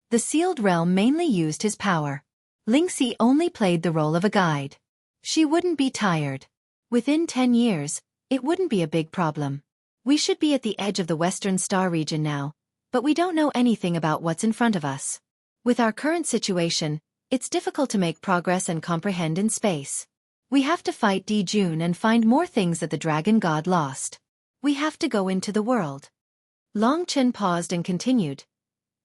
The sealed realm mainly used his power. Lingxi only played the role of a guide. She wouldn't be tired. Within 10 years, it wouldn't be a big problem. We should be at the edge of the Western Star region now, but we don't know anything about what's in front of us. With our current situation, it's difficult to make progress and comprehend in space. We have to fight Di Jun and find more things that the dragon god lost. We have to go into the world. Long Chen paused and continued.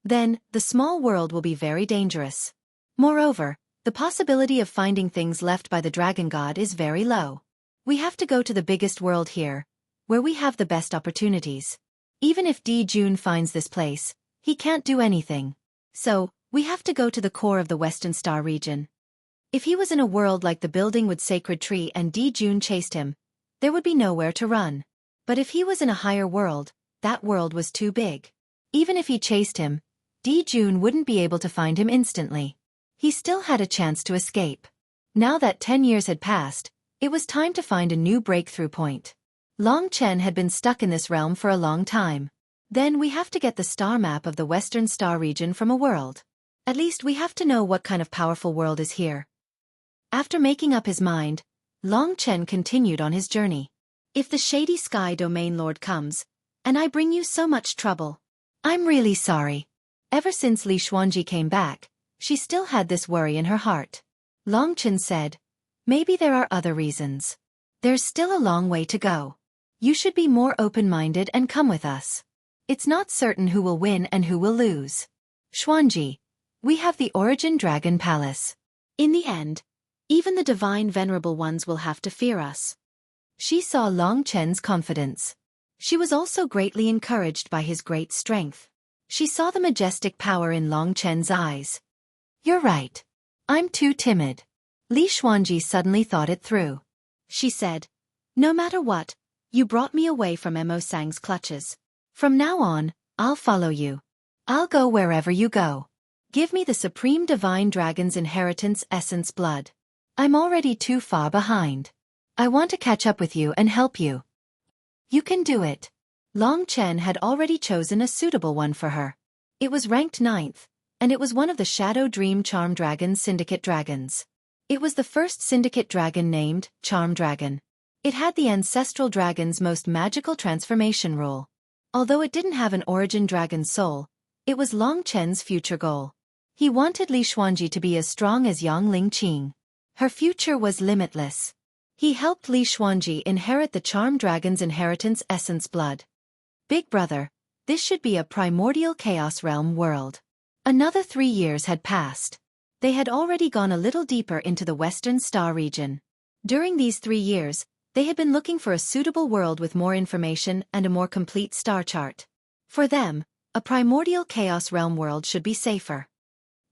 Then, the small world will be very dangerous. Moreover, the possibility of finding things left by the dragon god is very low. We have to go to the biggest world here, where we have the best opportunities. Even if Di Jun finds this place, he can't do anything. So, we have to go to the core of the Western Star region. If he was in a world like the building with Sacred Tree and Di Jun chased him, there would be nowhere to run. But if he was in a higher world, that world was too big. Even if he chased him, Di Jun wouldn't be able to find him instantly. He still had a chance to escape. Now that 10 years had passed, it was time to find a new breakthrough point. Long Chen had been stuck in this realm for a long time. Then we have to get the star map of the Western Star region from a world. At least we have to know what kind of powerful world is here. After making up his mind, Long Chen continued on his journey. If the Shady Sky Domain Lord comes, and I bring you so much trouble, I'm really sorry. Ever since Li Xuanji came back, she still had this worry in her heart. Long Chen said, Maybe there are other reasons. There's still a long way to go. You should be more open-minded and come with us. It's not certain who will win and who will lose. Xuanji, we have the Origin Dragon Palace. In the end, even the divine venerable ones will have to fear us. She saw Long Chen's confidence. She was also greatly encouraged by his great strength. She saw the majestic power in Long Chen's eyes. You're right. I'm too timid. Li Xuanji suddenly thought it through. She said, no matter what, you brought me away from Mo Sang's clutches. From now on, I'll follow you. I'll go wherever you go. Give me the Supreme Divine Dragon's inheritance essence blood. I'm already too far behind. I want to catch up with you and help you. You can do it. Long Chen had already chosen a suitable one for her. It was ranked 9th, and it was one of the Shadow Dream Charm Dragon Syndicate Dragons. It was the first syndicate dragon named Charm Dragon. It had the ancestral dragon's most magical transformation rule. Although it didn't have an origin dragon soul, it was Long Chen's future goal. He wanted Li Xuanji to be as strong as Yang Lingqing. Her future was limitless. He helped Li Xuanji inherit the Charm Dragon's inheritance essence blood. Big brother, this should be a primordial chaos realm world. Another 3 years had passed. They had already gone a little deeper into the Western Star region. During these 3 years, they had been looking for a suitable world with more information and a more complete star chart. For them, a primordial chaos realm world should be safer.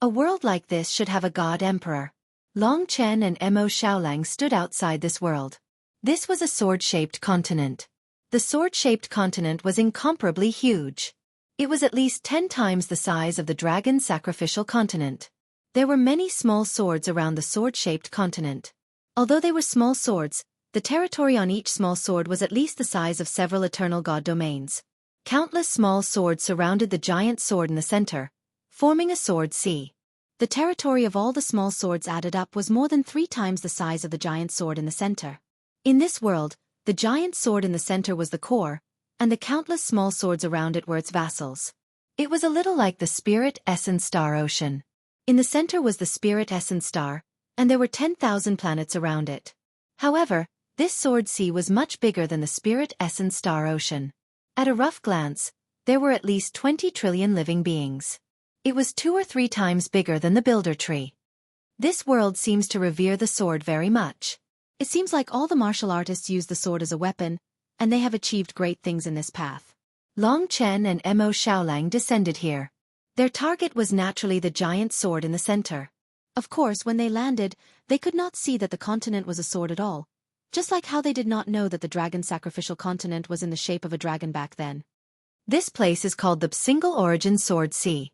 A world like this should have a god emperor. Long Chen and Mo Xiaolang stood outside this world. This was a sword-shaped continent. The sword-shaped continent was incomparably huge. It was at least 10 times the size of the dragon sacrificial continent. There were many small swords around the sword-shaped continent. Although they were small swords, the territory on each small sword was at least the size of several eternal god domains. Countless small swords surrounded the giant sword in the center, forming a sword sea. The territory of all the small swords added up was more than 3 times the size of the giant sword in the center. In this world, the giant sword in the center was the core, and the countless small swords around it were its vassals. It was a little like the Spirit Essence Star Ocean. In the center was the Spirit Essence Star, and there were 10,000 planets around it. However, this sword sea was much bigger than the Spirit Essence Star Ocean. At a rough glance, there were at least 20 trillion living beings. It was 2 or 3 times bigger than the Builder Tree. This world seems to revere the sword very much. It seems like all the martial artists use the sword as a weapon, and they have achieved great things in this path. Long Chen and Mo Xiaolang descended here. Their target was naturally the giant sword in the center. Of course, when they landed, they could not see that the continent was a sword at all, just like how they did not know that the dragon sacrificial continent was in the shape of a dragon back then. This place is called the Single Origin Sword Sea.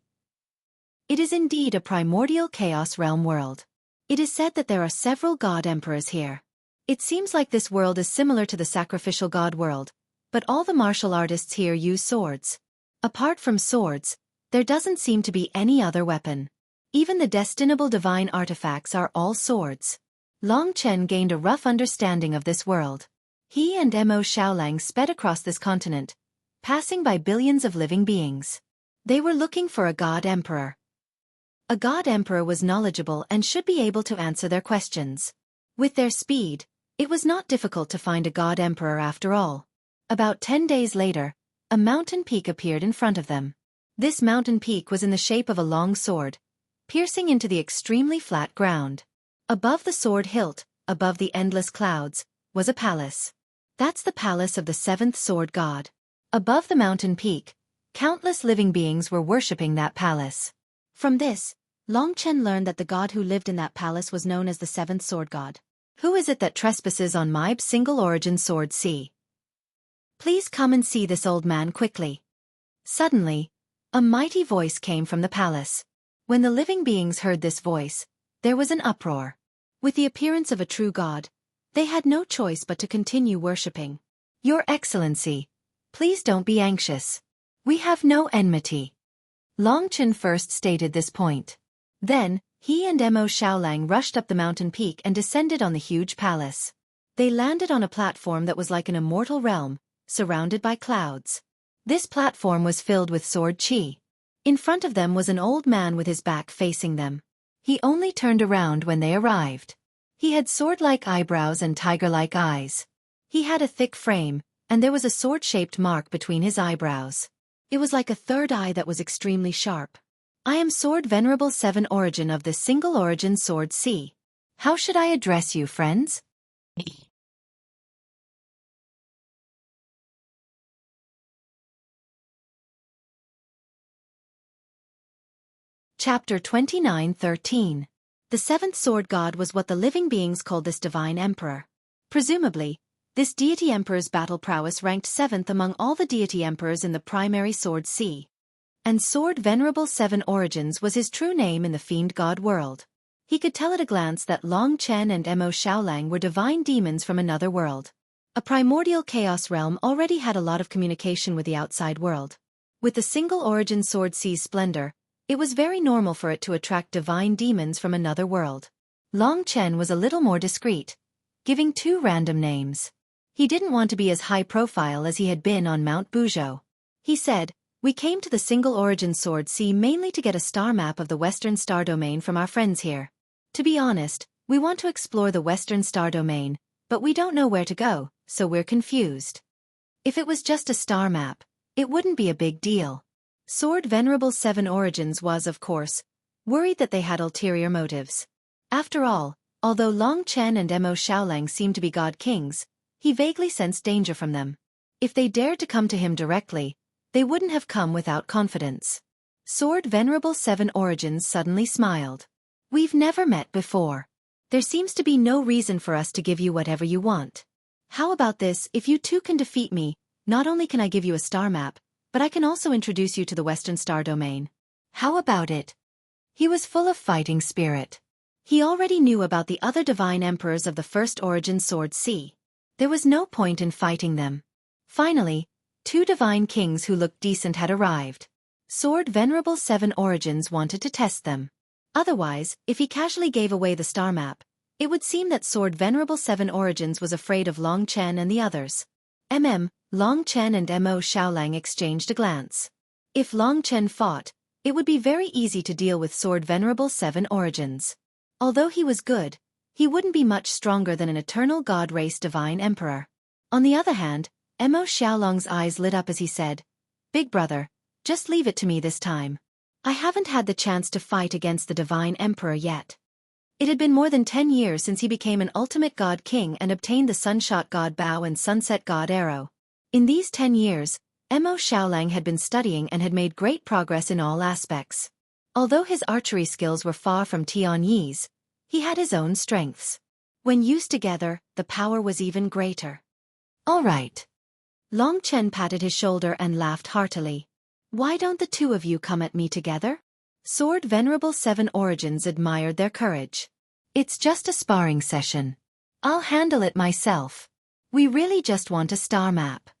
It is indeed a primordial chaos realm world. It is said that there are several god emperors here. It seems like this world is similar to the sacrificial god world, but all the martial artists here use swords. Apart from swords, there doesn't seem to be any other weapon. Even the destinable divine artifacts are all swords. Long Chen gained a rough understanding of this world. He and Mo Xiaolang sped across this continent, passing by billions of living beings. They were looking for a god emperor. A god emperor was knowledgeable and should be able to answer their questions. With their speed, it was not difficult to find a god emperor after all. About 10 days later, a mountain peak appeared in front of them. This mountain peak was in the shape of a long sword, piercing into the extremely flat ground. Above the sword hilt, above the endless clouds, was a palace. That's the palace of the 7th sword god. Above the mountain peak, countless living beings were worshipping that palace. From this, Long Chen learned that the god who lived in that palace was known as the 7th sword god. Who is it that trespasses on my single origin sword sea? Please come and see this old man quickly. Suddenly, a mighty voice came from the palace. When the living beings heard this voice, there was an uproar. With the appearance of a true god, they had no choice but to continue worshipping. Your Excellency, please don't be anxious. We have no enmity. Long Chen first stated this point. Then, he and Mo Xiaolang rushed up the mountain peak and descended on the huge palace. They landed on a platform that was like an immortal realm, surrounded by clouds. This platform was filled with sword qi. In front of them was an old man with his back facing them. He only turned around when they arrived. He had sword-like eyebrows and tiger-like eyes. He had a thick frame, and there was a sword-shaped mark between his eyebrows. It was like a third eye that was extremely sharp. I am Sword Venerable 7 Origin of this single origin Sword C. How should I address you, friends? Chapter 29:13. The seventh sword god was what the living beings called this divine emperor. Presumably, this deity emperor's battle prowess ranked 7th among all the deity emperors in the primary Sword C. And Sword Venerable 7 Origins was his true name in the fiend god world. He could tell at a glance that Long Chen and Mo Xiaolang were divine demons from another world. A primordial chaos realm already had a lot of communication with the outside world. With the single origin Sword C's splendor, it was very normal for it to attract divine demons from another world. Long Chen was a little more discreet, giving 2 random names. He didn't want to be as high profile as he had been on Mount Buzhou. He said, "We came to the single origin Sword C mainly to get a star map of the Western Star Domain from our friends here. To be honest, we want to explore the Western Star Domain, but we don't know where to go, so we're confused." If it was just a star map, it wouldn't be a big deal. Sword Venerable 7 Origins was, of course, worried that they had ulterior motives. After all, although Long Chen and Mo Xiaolang seemed to be god kings, he vaguely sensed danger from them. If they dared to come to him directly, they wouldn't have come without confidence. Sword Venerable 7 Origins suddenly smiled. "We've never met before. There seems to be no reason for us to give you whatever you want. How about this? If you two can defeat me, not only can I give you a star map, but I can also introduce you to the Western Star Domain. How about it?" He was full of fighting spirit. He already knew about the other divine emperors of the first origin Sword C. There was no point in fighting them. Finally, 2 divine kings who looked decent had arrived. Sword Venerable 7 Origins wanted to test them. Otherwise, if he casually gave away the star map, it would seem that Sword Venerable 7 Origins was afraid of Long Chen and the others. Long Chen and Mo Xiaolang exchanged a glance. If Long Chen fought, it would be very easy to deal with Sword Venerable 7 Origins. Although he was good, he wouldn't be much stronger than an eternal god race divine emperor. On the other hand, Mo Xiaolang's eyes lit up as he said, "Big brother, just leave it to me this time. I haven't had the chance to fight against the divine emperor yet." It had been more than 10 years since he became an ultimate god king and obtained the Sunshot God Bow and Sunset God Arrow. In these 10 years, Mo Xiaolang had been studying and had made great progress in all aspects. Although his archery skills were far from Tian Yi's, he had his own strengths. When used together, the power was even greater. "All right." Long Chen patted his shoulder and laughed heartily. "Why don't the 2 of you come at me together?" Sword Venerable 7 Origins admired their courage. "It's just a sparring session. I'll handle it myself. We really just want a star map."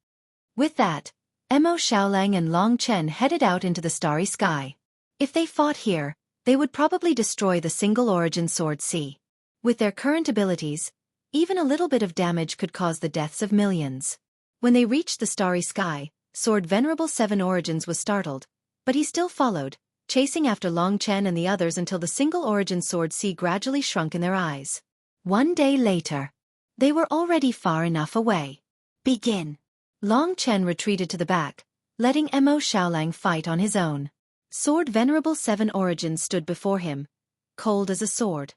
With that, Mo Xiaolang and Long Chen headed out into the starry sky. If they fought here, they would probably destroy the single origin Sword C. With their current abilities, even a little bit of damage could cause the deaths of millions. When they reached the starry sky, Sword Venerable 7 Origins was startled, but he still followed, chasing after Long Chen and the others until the single origin Sword C gradually shrunk in their eyes. One day later, they were already far enough away. "Begin." Long Chen retreated to the back, letting Mo Xiaolang fight on his own. Sword Venerable 7 Origins stood before him, cold as a sword.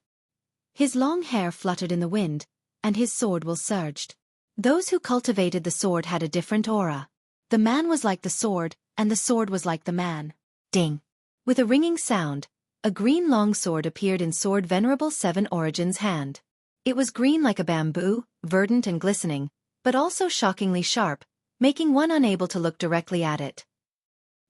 His long hair fluttered in the wind, and his sword will surged. Those who cultivated the sword had a different aura. The man was like the sword, and the sword was like the man. Ding! With a ringing sound, a green longsword appeared in Sword Venerable 7 Origins' hand. It was green like a bamboo, verdant and glistening, but also shockingly sharp, making one unable to look directly at it.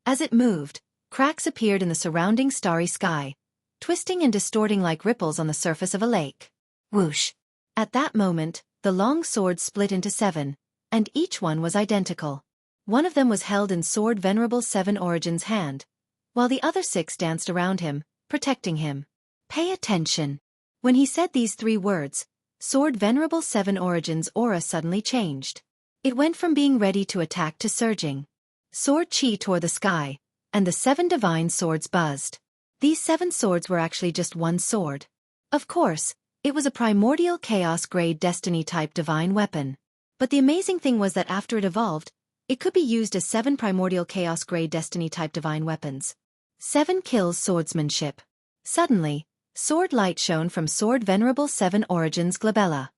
As it moved, cracks appeared in the surrounding starry sky, twisting and distorting like ripples on the surface of a lake. Whoosh! At that moment, the long sword split into 7, and each one was identical. One of them was held in Sword Venerable 7 Origins' hand, while the other 6 danced around him, protecting him. "Pay attention." When he said these 3 words, Sword Venerable 7 Origins' aura suddenly changed. It went from being ready to attack to surging. Sword Qi tore the sky, and the 7 divine swords buzzed. These 7 swords were actually just one sword. Of course, It was a primordial chaos-grade destiny-type divine weapon. But the amazing thing was that after it evolved, it could be used as 7 primordial chaos-grade destiny-type divine weapons. 7 kills swordsmanship. Suddenly, sword light shone from Sword Venerable 7 Origins Glabella.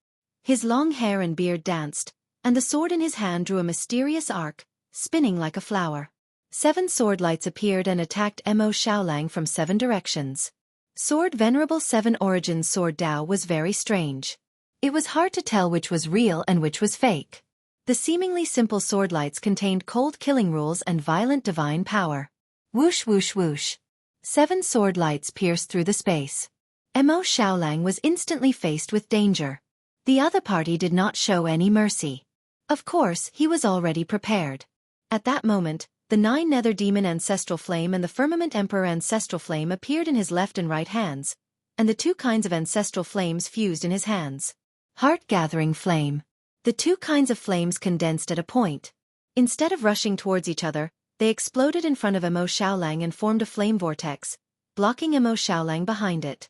His long hair and beard danced, and the sword in his hand drew a mysterious arc, spinning like a flower. 7 sword lights appeared and attacked Mo Xiaolang from 7 directions. Sword Venerable 7 Origins Sword Dao was very strange. It was hard to tell which was real and which was fake. The seemingly simple sword lights contained cold killing rules and violent divine power. Whoosh whoosh whoosh. 7 sword lights pierced through the space. Mo Xiaolang was instantly faced with danger. The other party did not show any mercy. Of course, he was already prepared. At that moment, the 9 Nether Demon Ancestral Flame and the Firmament Emperor Ancestral Flame appeared in his left and right hands, and the 2 kinds of ancestral flames fused in his hands. Heart-gathering flame. The 2 kinds of flames condensed at a point. Instead of rushing towards each other, they exploded in front of Mo Xiaolang and formed a flame vortex, blocking Mo Xiaolang behind it.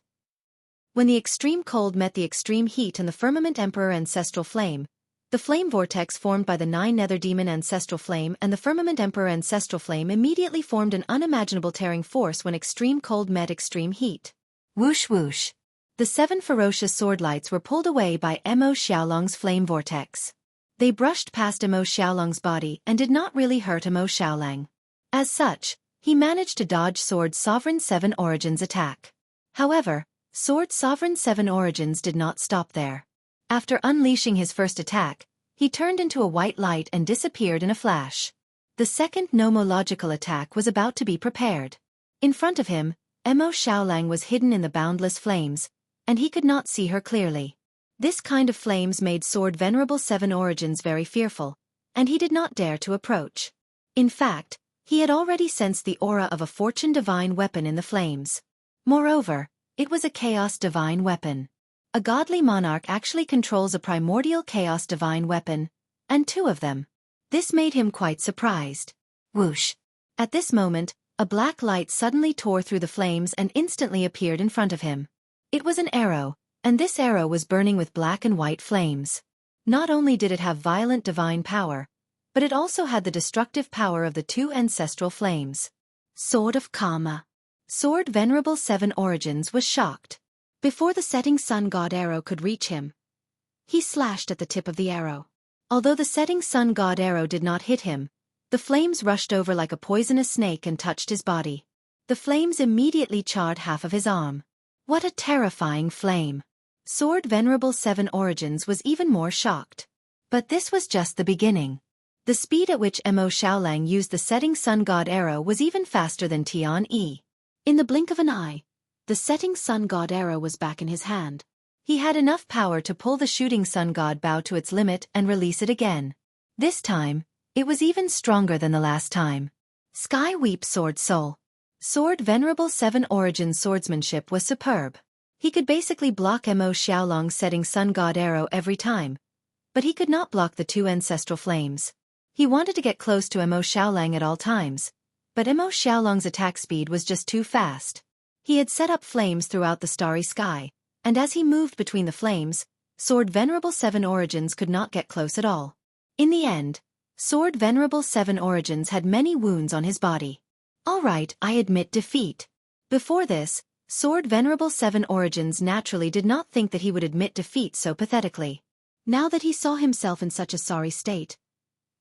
When the extreme cold met the extreme heat and the Firmament Emperor Ancestral Flame, the flame vortex formed by the 9 Nether Demon Ancestral Flame and the Firmament Emperor Ancestral Flame immediately formed an unimaginable tearing force when extreme cold met extreme heat. Whoosh whoosh. The 7 ferocious sword lights were pulled away by Mo Xiaolang's flame vortex. They brushed past Mo Xiaolang's body and did not really hurt Mo Xiaolang. As such, he managed to dodge Sword Sovereign 7 Origins attack. However, Sword Sovereign 7 Origins did not stop there. After unleashing his first attack, he turned into a white light and disappeared in a flash. The second nomological attack was about to be prepared. In front of him, Mo Xiaolang was hidden in the boundless flames, and he could not see her clearly. This kind of flames made Sword Venerable 7 Origins very fearful, and he did not dare to approach. In fact, he had already sensed the aura of a fortune divine weapon in the flames. Moreover, it was a chaos divine weapon. A godly monarch actually controls a primordial chaos divine weapon, and 2 of them. This made him quite surprised. Whoosh! At this moment, a black light suddenly tore through the flames and instantly appeared in front of him. It was an arrow, and this arrow was burning with black and white flames. Not only did it have violent divine power, but it also had the destructive power of the 2 ancestral flames. Sword of Karma. Sword Venerable 7 Origins was shocked. Before the setting sun god arrow could reach him, he slashed at the tip of the arrow. Although the setting sun god arrow did not hit him, the flames rushed over like a poisonous snake and touched his body. The flames immediately charred half of his arm. What a terrifying flame! Sword Venerable 7 Origins was even more shocked. But this was just the beginning. The speed at which Mo Xiaolang used the setting sun god arrow was even faster than Tian Yi. In the blink of an eye, the setting sun god arrow was back in his hand. He had enough power to pull the shooting sun god bow to its limit and release it again. This time, it was even stronger than the last time. Sky Weep Sword Soul. Sword Venerable 7 Origins swordsmanship was superb. He could basically block Mo Xiaolang's setting sun god arrow every time, but he could not block the 2 ancestral flames. He wanted to get close to Mo Xiaolang at all times, but Mo Xiaolang's attack speed was just too fast. He had set up flames throughout the starry sky, and as he moved between the flames, Sword Venerable 7 Origins could not get close at all. In the end, Sword Venerable 7 Origins had many wounds on his body. Alright, I admit defeat. Before this, Sword Venerable 7 Origins naturally did not think that he would admit defeat so pathetically. Now that he saw himself in such a sorry state,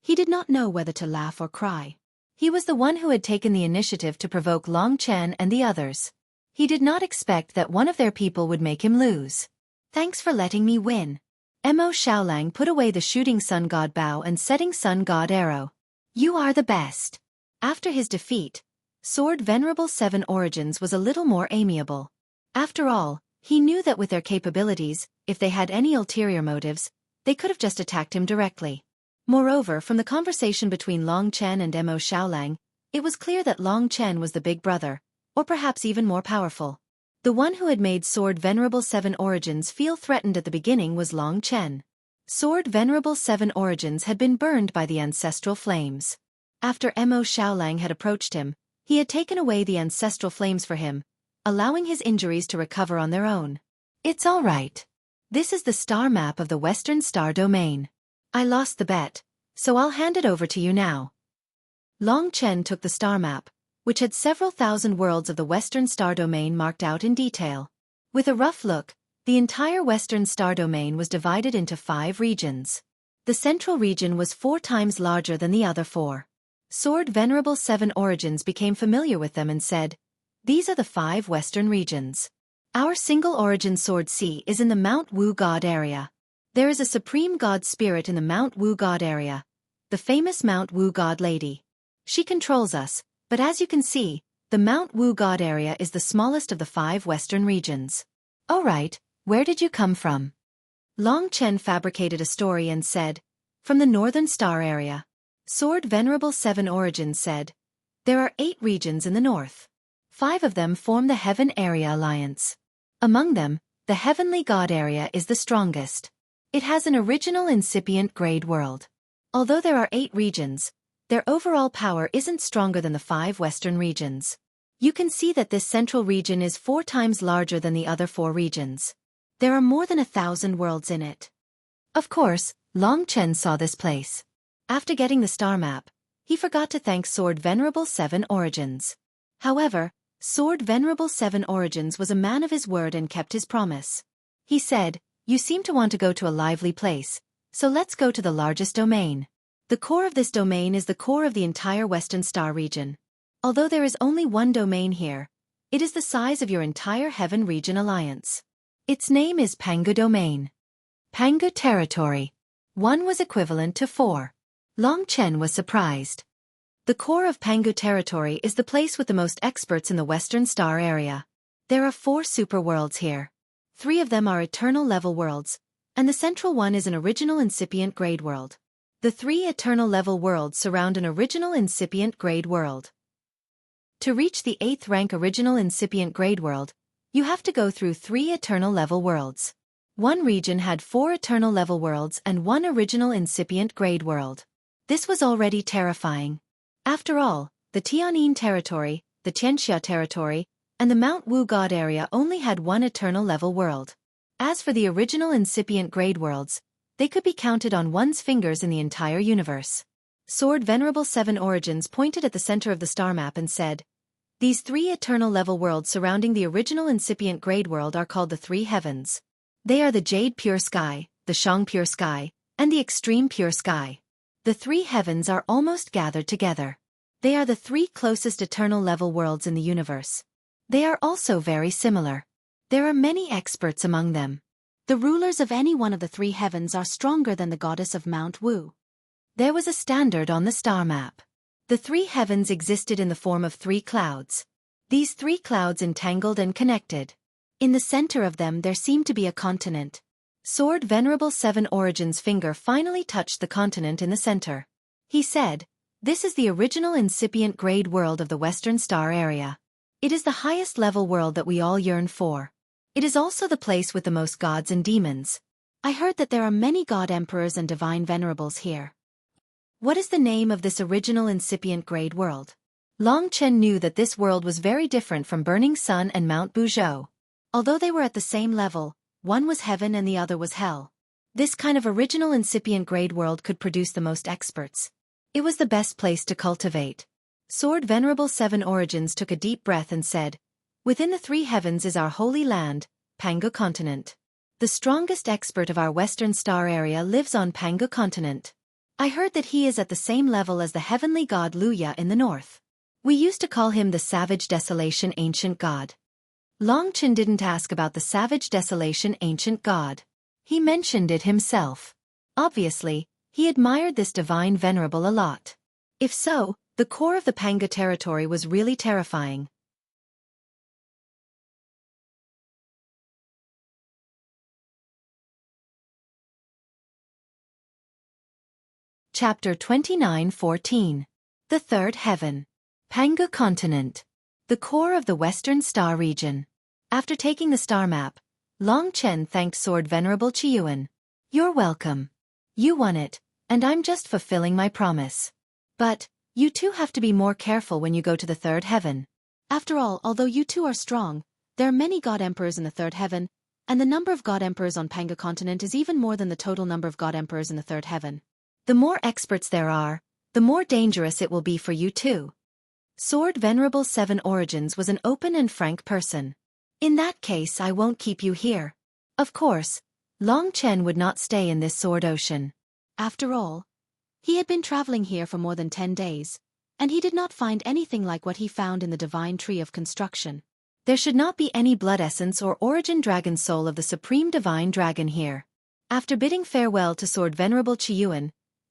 he did not know whether to laugh or cry. He was the one who had taken the initiative to provoke Long Chen and the others. He did not expect that one of their people would make him lose. Thanks for letting me win. Mo Xiaolang put away the shooting sun god bow and setting sun god arrow. You are the best. After his defeat, Sword Venerable 7 Origins was a little more amiable. After all, he knew that with their capabilities, if they had any ulterior motives, they could have just attacked him directly. Moreover, from the conversation between Long Chen and Mo Xiaolang, it was clear that Long Chen was the big brother, or perhaps even more powerful. The one who had made Sword Venerable 7 Origins feel threatened at the beginning was Long Chen. Sword Venerable 7 Origins had been burned by the ancestral flames. After Mo Xiaolang had approached him, he had taken away the ancestral flames for him, allowing his injuries to recover on their own. It's all right. This is the star map of the Western Star Domain. I lost the bet, so I'll hand it over to you now. Long Chen took the star map, which had several thousand worlds of the Western Star Domain marked out in detail. With a rough look, the entire Western Star Domain was divided into 5 regions. The central region was 4 times larger than the other 4. Sword Venerable 7 Origins became familiar with them and said, "These are the 5 Western regions. Our single origin Sword C is in the Mount Wu God area. There is a supreme God spirit in the Mount Wu God area, the famous Mount Wu God Lady. She controls us, but as you can see, the Mount Wu God area is the smallest of the 5 Western regions." "Oh right, where did you come from?" Long Chen fabricated a story and said, "From the Northern Star area." Sword Venerable 7 Origins said, "There are 8 regions in the north. 5 of them form the Heaven Area Alliance. Among them, the Heavenly God area is the strongest. It has an original incipient grade world. Although there are 8 regions, their overall power isn't stronger than the 5 Western regions. You can see that this central region is 4 times larger than the other 4 regions. There are more than 1,000 worlds in it." Of course, Long Chen saw this place. After getting the star map, he forgot to thank Sword Venerable 7 Origins. However, Sword Venerable 7 Origins was a man of his word and kept his promise. He said, "You seem to want to go to a lively place, so let's go to the largest domain. The core of this domain is the core of the entire Western Star region. Although there is only one domain here, it is the size of your entire Heaven Region Alliance. Its name is Pangu Domain. Pangu Territory. 1 was equivalent to 4. Long Chen was surprised. The core of Pangu Territory is the place with the most experts in the Western Star area. There are 4 super worlds here. 3 of them are eternal level worlds, and the central one is an original incipient grade world. The 3 eternal level worlds surround an original incipient grade world. To reach the 8th rank original incipient grade world, you have to go through 3 eternal level worlds. One region had 4 eternal level worlds and 1 original incipient grade world. This was already terrifying. After all, the Tianyin territory, the Tianxia territory, and the Mount Wu God area only had 1 eternal level world. As for the original incipient grade worlds, they could be counted on one's fingers in the entire universe. Sword Venerable 7 Origins pointed at the center of the star map and said, "These 3 eternal level worlds surrounding the original incipient grade world are called the 3 heavens. They are the Jade Pure Sky, the Shang Pure Sky, and the Extreme Pure Sky. The 3 heavens are almost gathered together. They are the 3 closest eternal level worlds in the universe. They are also very similar. There are many experts among them. The rulers of any one of the 3 heavens are stronger than the goddess of Mount Wu." There was a standard on the star map. The 3 heavens existed in the form of 3 clouds. These 3 clouds entangled and connected. In the center of them there seemed to be a continent. Sword Venerable 7 Origins' finger finally touched the continent in the center. He said, "This is the original incipient grade world of the Western Star area. It is the highest level world that we all yearn for. It is also the place with the most gods and demons. I heard that there are many god emperors and divine venerables here." What is the name of this original incipient grade world? Long Chen knew that this world was very different from Burning Sun and Mount Buzhou. Although they were at the same level, one was heaven and the other was hell. This kind of original incipient grade world could produce the most experts. It was the best place to cultivate. Sword Venerable 7 Origins took a deep breath and said, "Within the 3 heavens is our holy land, Pangu Continent. The strongest expert of our Western Star area lives on Pangu Continent. I heard that he is at the same level as the heavenly god Luya in the north. We used to call him the Savage Desolation Ancient God." Long Chen didn't ask about the Savage Desolation Ancient God. He mentioned it himself. Obviously, he admired this divine venerable a lot. If so, the core of the Pangu territory was really terrifying. Chapter 29:14. The Third Heaven. Pangu Continent. The core of the Western Star region. After taking the star map, Long Chen thanked Sword Venerable Qiyuan. "You're welcome. You won it, and I'm just fulfilling my promise. But, you two have to be more careful when you go to the third heaven. After all, although you two are strong, there are many god emperors in the third heaven, And the number of god emperors on Panga continent is even more than the total number of god emperors in the third heaven. The more experts there are, the more dangerous it will be for you too. Sword Venerable Seven Origins was an open and frank person. In that case, I won't keep you here. Of course, Long Chen would not stay in this sword ocean. After all, he had been traveling here for more than 10 days, and he did not find anything like what he found in the divine tree of construction. There should not be any blood essence or origin dragon soul of the supreme divine dragon here. After bidding farewell to Sword Venerable Qiyuan,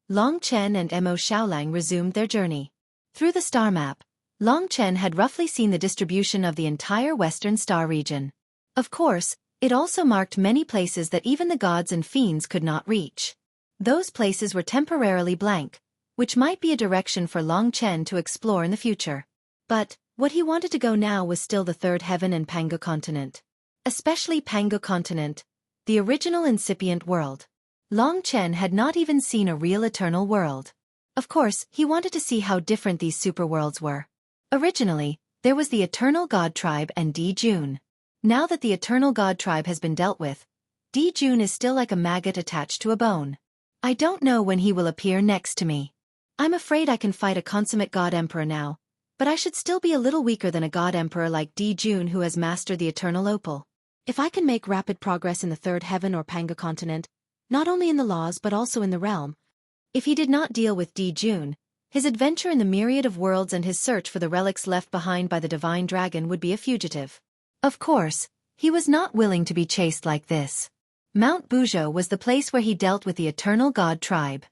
Long Chen and Mo Xiaolang resumed their journey. Through the star map, Long Chen had roughly seen the distribution of the entire western star region. Of course, it also marked many places that even the gods and fiends could not reach. Those places were temporarily blank, which might be a direction for Long Chen to explore in the future. But what he wanted to go now was still the third heaven and Panga continent. Especially Panga continent, the original incipient world. Long Chen had not even seen a real eternal world. Of course, he wanted to see how different these superworlds were. Originally, there was the Eternal God Tribe and Di Jun. Now that the Eternal God Tribe has been dealt with, Di Jun is still like a maggot attached to a bone. I don't know when he will appear next to me. I'm afraid I can fight a consummate God Emperor now, but I should still be a little weaker than a God Emperor like Di Jun who has mastered the Eternal Opal. If I can make rapid progress in the third heaven or Panga continent, not only in the laws but also in the realm, if he did not deal with Di Jun, his adventure in the myriad of worlds and his search for the relics left behind by the divine dragon would be a fugitive. Of course, he was not willing to be chased like this. Mount Buzhou was the place where he dealt with the Eternal God Tribe.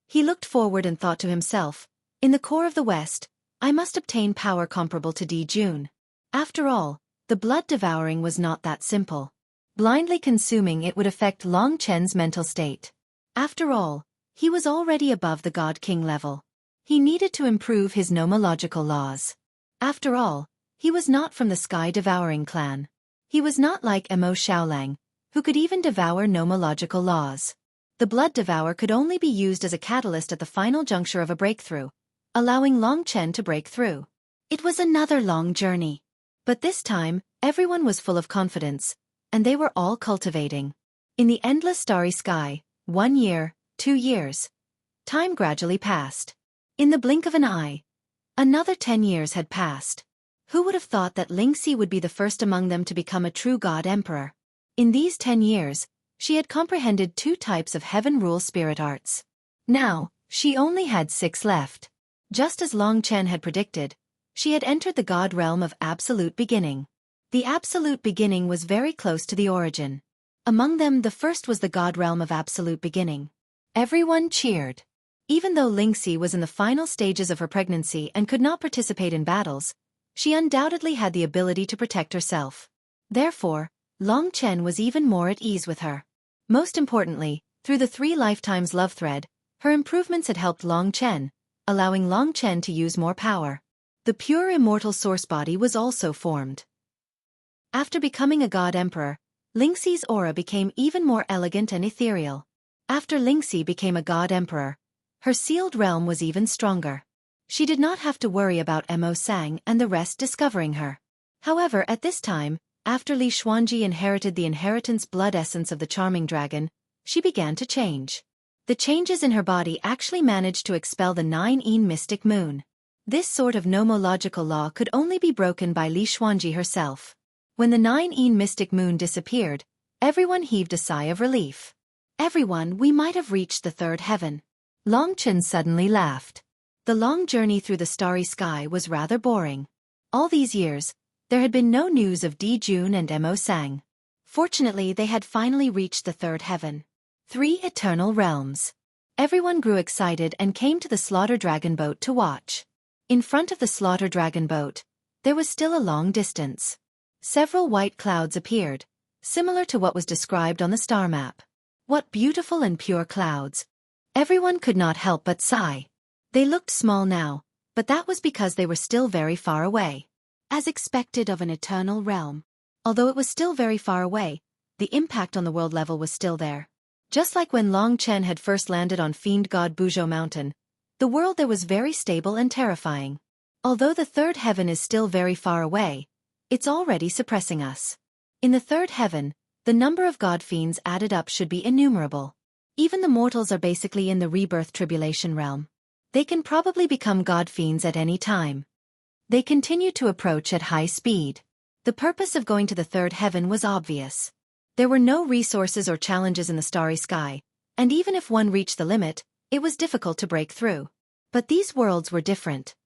He looked forward and thought to himself, in the core of the West, I must obtain power comparable to Di Jun. After all, the blood devouring was not that simple. Blindly consuming it would affect Long Chen's mental state. After all, he was already above the God King level. He needed to improve his nomological laws. After all, he was not from the sky-devouring clan. He was not like Mo Xiaolang, who could even devour nomological laws. The blood devour could only be used as a catalyst at the final juncture of a breakthrough, allowing Long Chen to break through. It was another long journey. But this time, everyone was full of confidence, and they were all cultivating. In the endless starry sky, 1 year, 2 years. Time gradually passed. In the blink of an eye, another 10 years had passed. Who would have thought that Lingxi would be the first among them to become a true God Emperor? In these 10 years, she had comprehended 2 types of heaven rule spirit arts. Now, she only had 6 left. Just as Long Chen had predicted, she had entered the God realm of Absolute Beginning. The Absolute Beginning was very close to the origin. Among them, the first was the God realm of Absolute Beginning. Everyone cheered. Even though Lingxi was in the final stages of her pregnancy and could not participate in battles, she undoubtedly had the ability to protect herself. Therefore, Long Chen was even more at ease with her. Most importantly, through the 3 lifetimes love thread, her improvements had helped Long Chen, allowing Long Chen to use more power. The pure immortal source body was also formed. After becoming a God Emperor, Lingxi's aura became even more elegant and ethereal. After Lingxi became a God Emperor, her sealed realm was even stronger. She did not have to worry about Mo Sang and the rest discovering her. However, at this time, after Li Xuanji inherited the inheritance blood essence of the charming dragon, she began to change. The changes in her body actually managed to expel the 9-een mystic moon. This sort of nomological law could only be broken by Li Xuanji herself. When the 9-een mystic moon disappeared, everyone heaved a sigh of relief. Everyone, we might have reached the third heaven. Long Chen suddenly laughed. The long journey through the starry sky was rather boring. All these years, there had been no news of Di Jun and Mo Sang. Fortunately, they had finally reached the third heaven. 3 eternal realms. Everyone grew excited and came to the slaughter dragon boat to watch. In front of the slaughter dragon boat, there was still a long distance. Several white clouds appeared, similar to what was described on the star map. What beautiful and pure clouds! Everyone could not help but sigh. They looked small now, but that was because they were still very far away. As expected of an eternal realm. Although it was still very far away, the impact on the world level was still there. Just like when Long Chen had first landed on Fiend God Buzhou Mountain, the world there was very stable and terrifying. Although the third heaven is still very far away, it's already suppressing us. In the third heaven, The number of god fiends added up should be innumerable. Even the mortals are basically in the rebirth tribulation realm. They can probably become god fiends at any time. They continued to approach at high speed. The purpose of going to the third heaven was obvious. There were no resources or challenges in the starry sky, and even if one reached the limit, it was difficult to break through. But these worlds were different.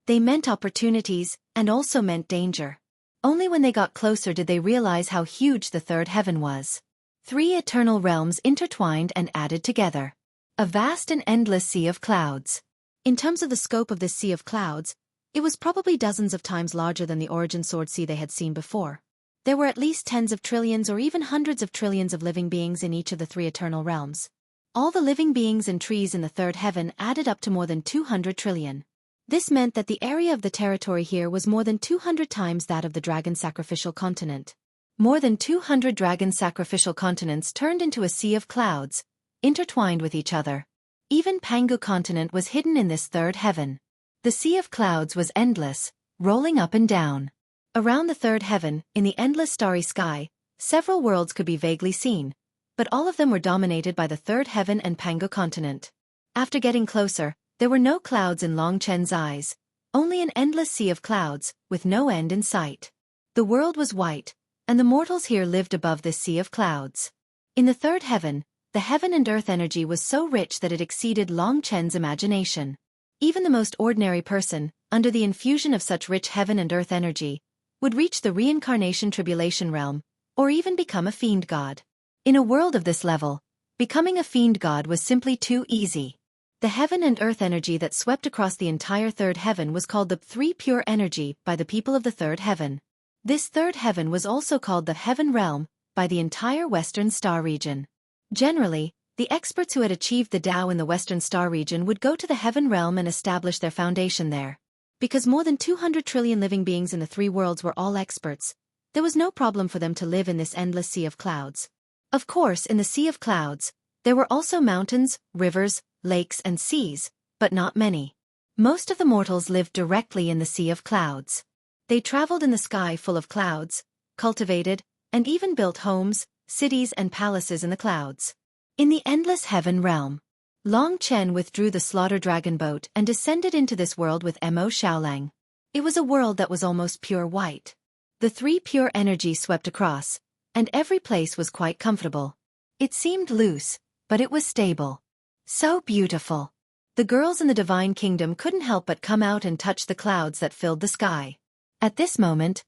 They meant opportunities, and also meant danger. Only when they got closer did they realize how huge the third heaven was. 3 eternal realms intertwined and added together. A vast and endless sea of clouds. In terms of the scope of this sea of clouds, it was probably dozens of times larger than the origin sword sea they had seen before. There were at least tens of trillions or even hundreds of trillions of living beings in each of the 3 eternal realms. All the living beings and trees in the third heaven added up to more than 200 trillion. This meant that the area of the territory here was more than 200 times that of the dragon sacrificial continent. More than 200 dragon sacrificial continents turned into a sea of clouds, intertwined with each other. Even Pangu continent was hidden in this third heaven. The sea of clouds was endless, rolling up and down. Around the third heaven, in the endless starry sky, several worlds could be vaguely seen, but all of them were dominated by the third heaven and Pangu continent. After getting closer, there were no clouds in Long Chen's eyes, only an endless sea of clouds, with no end in sight. The world was white, and the mortals here lived above this sea of clouds. In the third heaven, the heaven and earth energy was so rich that it exceeded Long Chen's imagination. Even the most ordinary person, under the infusion of such rich heaven and earth energy, would reach the reincarnation tribulation realm, or even become a fiend god. In a world of this level, becoming a fiend god was simply too easy. The heaven and earth energy that swept across the entire third heaven was called the 3 pure energy by the people of the third heaven. This third heaven was also called the heaven realm by the entire Western Star region. Generally, the experts who had achieved the Tao in the Western Star region would go to the heaven realm and establish their foundation there. Because more than 200 trillion living beings in the 3 worlds were all experts, there was no problem for them to live in this endless sea of clouds. Of course, in the sea of clouds, there were also mountains, rivers, lakes and seas, but not many. Most of the mortals lived directly in the sea of clouds. They traveled in the sky full of clouds, cultivated, and even built homes, cities and palaces in the clouds. In the endless heaven realm, Long Chen withdrew the slaughter dragon boat and descended into this world with Mo Xiaolang. It was a world that was almost pure white. The 3 pure energies swept across, and every place was quite comfortable. It seemed loose, but it was stable. So beautiful. The girls in the divine kingdom couldn't help but come out and touch the clouds that filled the sky. At this moment,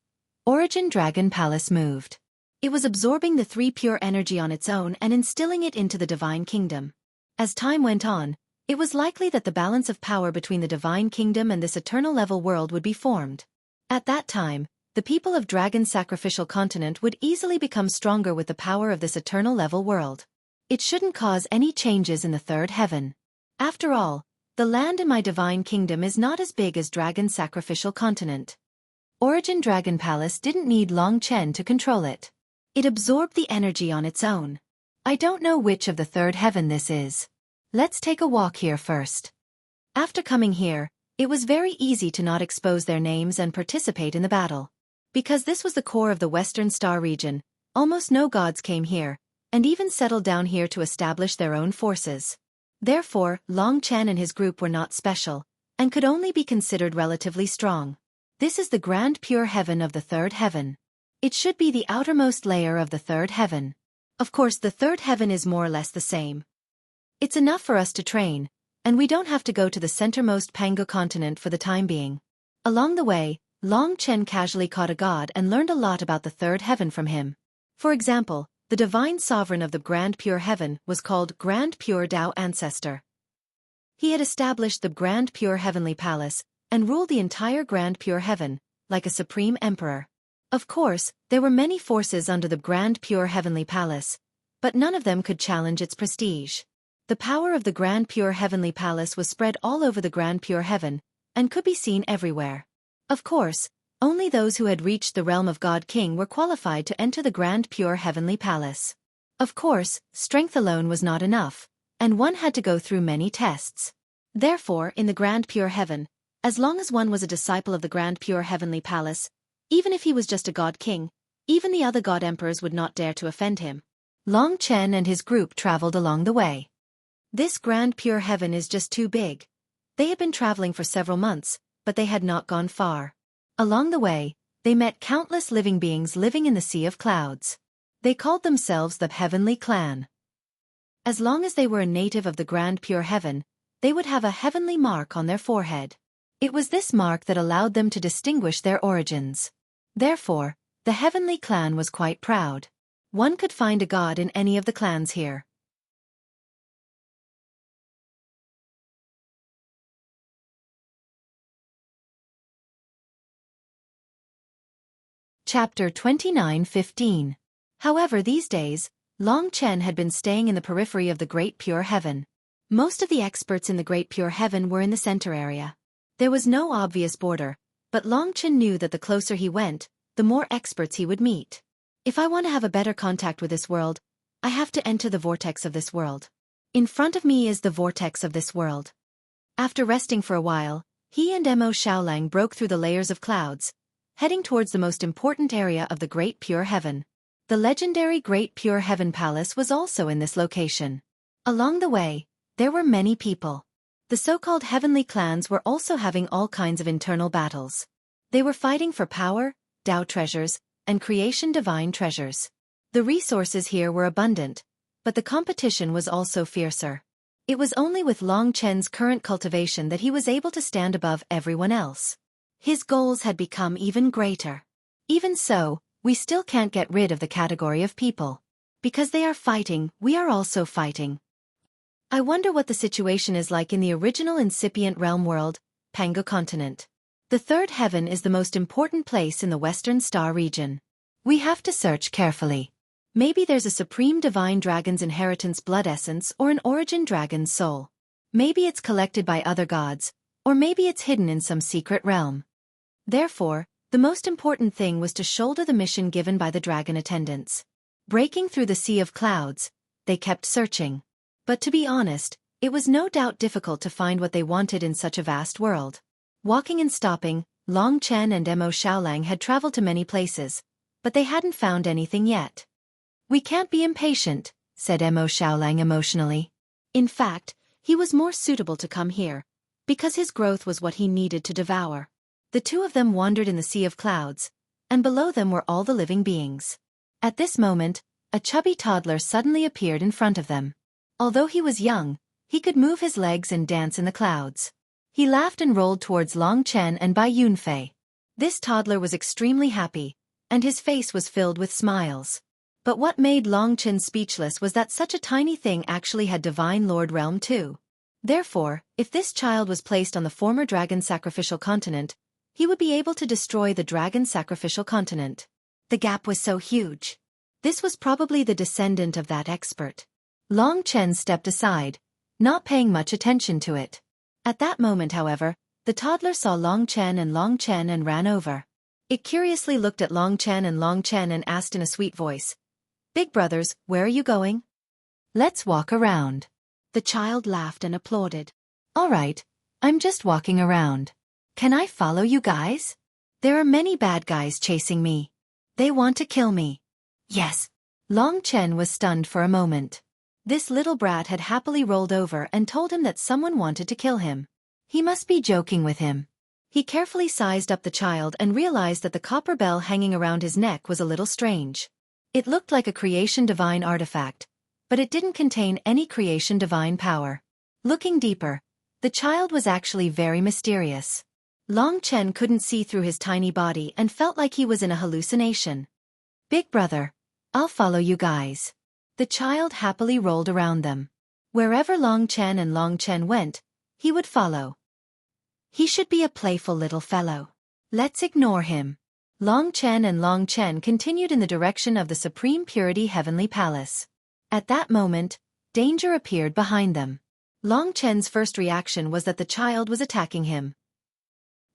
Origin Dragon Palace moved. It was absorbing the 3 pure energy on its own and instilling it into the divine kingdom. As time went on, it was likely that the balance of power between the divine kingdom and this eternal level world would be formed. At that time, the people of Dragon Sacrificial Continent would easily become stronger with the power of this eternal level world. It shouldn't cause any changes in the third heaven. After all, the land in my divine kingdom is not as big as Dragon Sacrificial Continent. Origin Dragon Palace didn't need Long Chen to control it. It absorbed the energy on its own. I don't know which of the third heaven this is. Let's take a walk here first. After coming here, it was very easy to not expose their names and participate in the battle. Because this was the core of the Western Star region, almost no gods came here, and even settled down here to establish their own forces. Therefore, Long Chen and his group were not special, and could only be considered relatively strong. This is the grand pure heaven of the third heaven. It should be the outermost layer of the third heaven. Of course, the third heaven is more or less the same. It's enough for us to train, and we don't have to go to the centermost Pangu continent for the time being. Along the way, Long Chen casually caught a god and learned a lot about the third heaven from him. For example, the divine sovereign of the Grand Pure Heaven was called Grand Pure Tao Ancestor. He had established the Grand Pure Heavenly Palace and ruled the entire Grand Pure Heaven, like a supreme emperor. Of course, there were many forces under the Grand Pure Heavenly Palace, but none of them could challenge its prestige. The power of the Grand Pure Heavenly Palace was spread all over the Grand Pure Heaven, and could be seen everywhere. Of course, only those who had reached the realm of God King were qualified to enter the Grand Pure Heavenly Palace. Of course, strength alone was not enough, and one had to go through many tests. Therefore, in the Grand Pure Heaven, as long as one was a disciple of the Grand Pure Heavenly Palace, even if he was just a God King, Even the other god emperors would not dare to offend him. Long Chen and his group traveled along the way. This grand pure heaven is just too big. They had been traveling for several months, but they had not gone far. Along the way, they met countless living beings living in the sea of clouds. They called themselves the Heavenly Clan. As long as they were a native of the grand pure heaven, they would have a heavenly mark on their forehead. It was this mark that allowed them to distinguish their origins. Therefore, the Heavenly Clan was quite proud. One could find a god in any of the clans here. Chapter 29:15. However, these days, Long Chen had been staying in the periphery of the Great Pure Heaven. Most of the experts in the Great Pure Heaven were in the center area. There was no obvious border, but Long Chen knew that the closer he went, the more experts he would meet. If I want to have a better contact with this world, I have to enter the vortex of this world. In front of me is the vortex of this world. After resting for a while, he and Mo Xiaolang broke through the layers of clouds, heading towards the most important area of the Great Pure Heaven. The legendary Great Pure Heaven Palace was also in this location. Along the way, there were many people. The so-called heavenly clans were also having all kinds of internal battles. They were fighting for power, Tao treasures, and creation divine treasures. The resources here were abundant, but the competition was also fiercer. It was only with Long Chen's current cultivation that he was able to stand above everyone else. His goals had become even greater. Even so, we still can't get rid of the category of people. Because they are fighting, we are also fighting. I wonder what the situation is like in the original incipient realm world, Pango continent. The third heaven is the most important place in the Western Star region. We have to search carefully. Maybe there's a supreme divine dragon's inheritance blood essence or an origin dragon's soul. Maybe it's collected by other gods, or maybe it's hidden in some secret realm. Therefore, the most important thing was to shoulder the mission given by the dragon attendants. Breaking through the sea of clouds, they kept searching. But to be honest, it was no doubt difficult to find what they wanted in such a vast world. Walking and stopping, Long Chen and Mo Xiaolang had traveled to many places, but they hadn't found anything yet. "We can't be impatient," said Mo Xiaolang emotionally. In fact, he was more suitable to come here, because his growth was what he needed to devour. The two of them wandered in the sea of clouds, and below them were all the living beings. At this moment, a chubby toddler suddenly appeared in front of them. Although he was young, he could move his legs and dance in the clouds. He laughed and rolled towards Long Chen and Bai Yunfei. This toddler was extremely happy, and his face was filled with smiles. But what made Long Chen speechless was that such a tiny thing actually had Divine Lord Realm too. Therefore, if this child was placed on the former dragon sacrificial continent, he would be able to destroy the dragon sacrificial continent. The gap was so huge. This was probably the descendant of that expert. Long Chen stepped aside, not paying much attention to it. At that moment, however, the toddler saw Long Chen and ran over. It curiously looked at Long Chen and asked in a sweet voice, "Big brothers, where are you going?" "Let's walk around." The child laughed and applauded. "All right, I'm just walking around. Can I follow you guys? There are many bad guys chasing me. They want to kill me." "Yes." Long Chen was stunned for a moment. This little brat had happily rolled over and told him that someone wanted to kill him. He must be joking with him. He carefully sized up the child and realized that the copper bell hanging around his neck was a little strange. It looked like a creation divine artifact, but it didn't contain any creation divine power. Looking deeper, the child was actually very mysterious. Long Chen couldn't see through his tiny body and felt like he was in a hallucination. "Big brother, I'll follow you guys." The child happily rolled around them. Wherever Long Chen went, he would follow. He should be a playful little fellow. Let's ignore him. Long Chen continued in the direction of the Supreme Purity Heavenly Palace. At that moment, danger appeared behind them. Long Chen's first reaction was that the child was attacking him.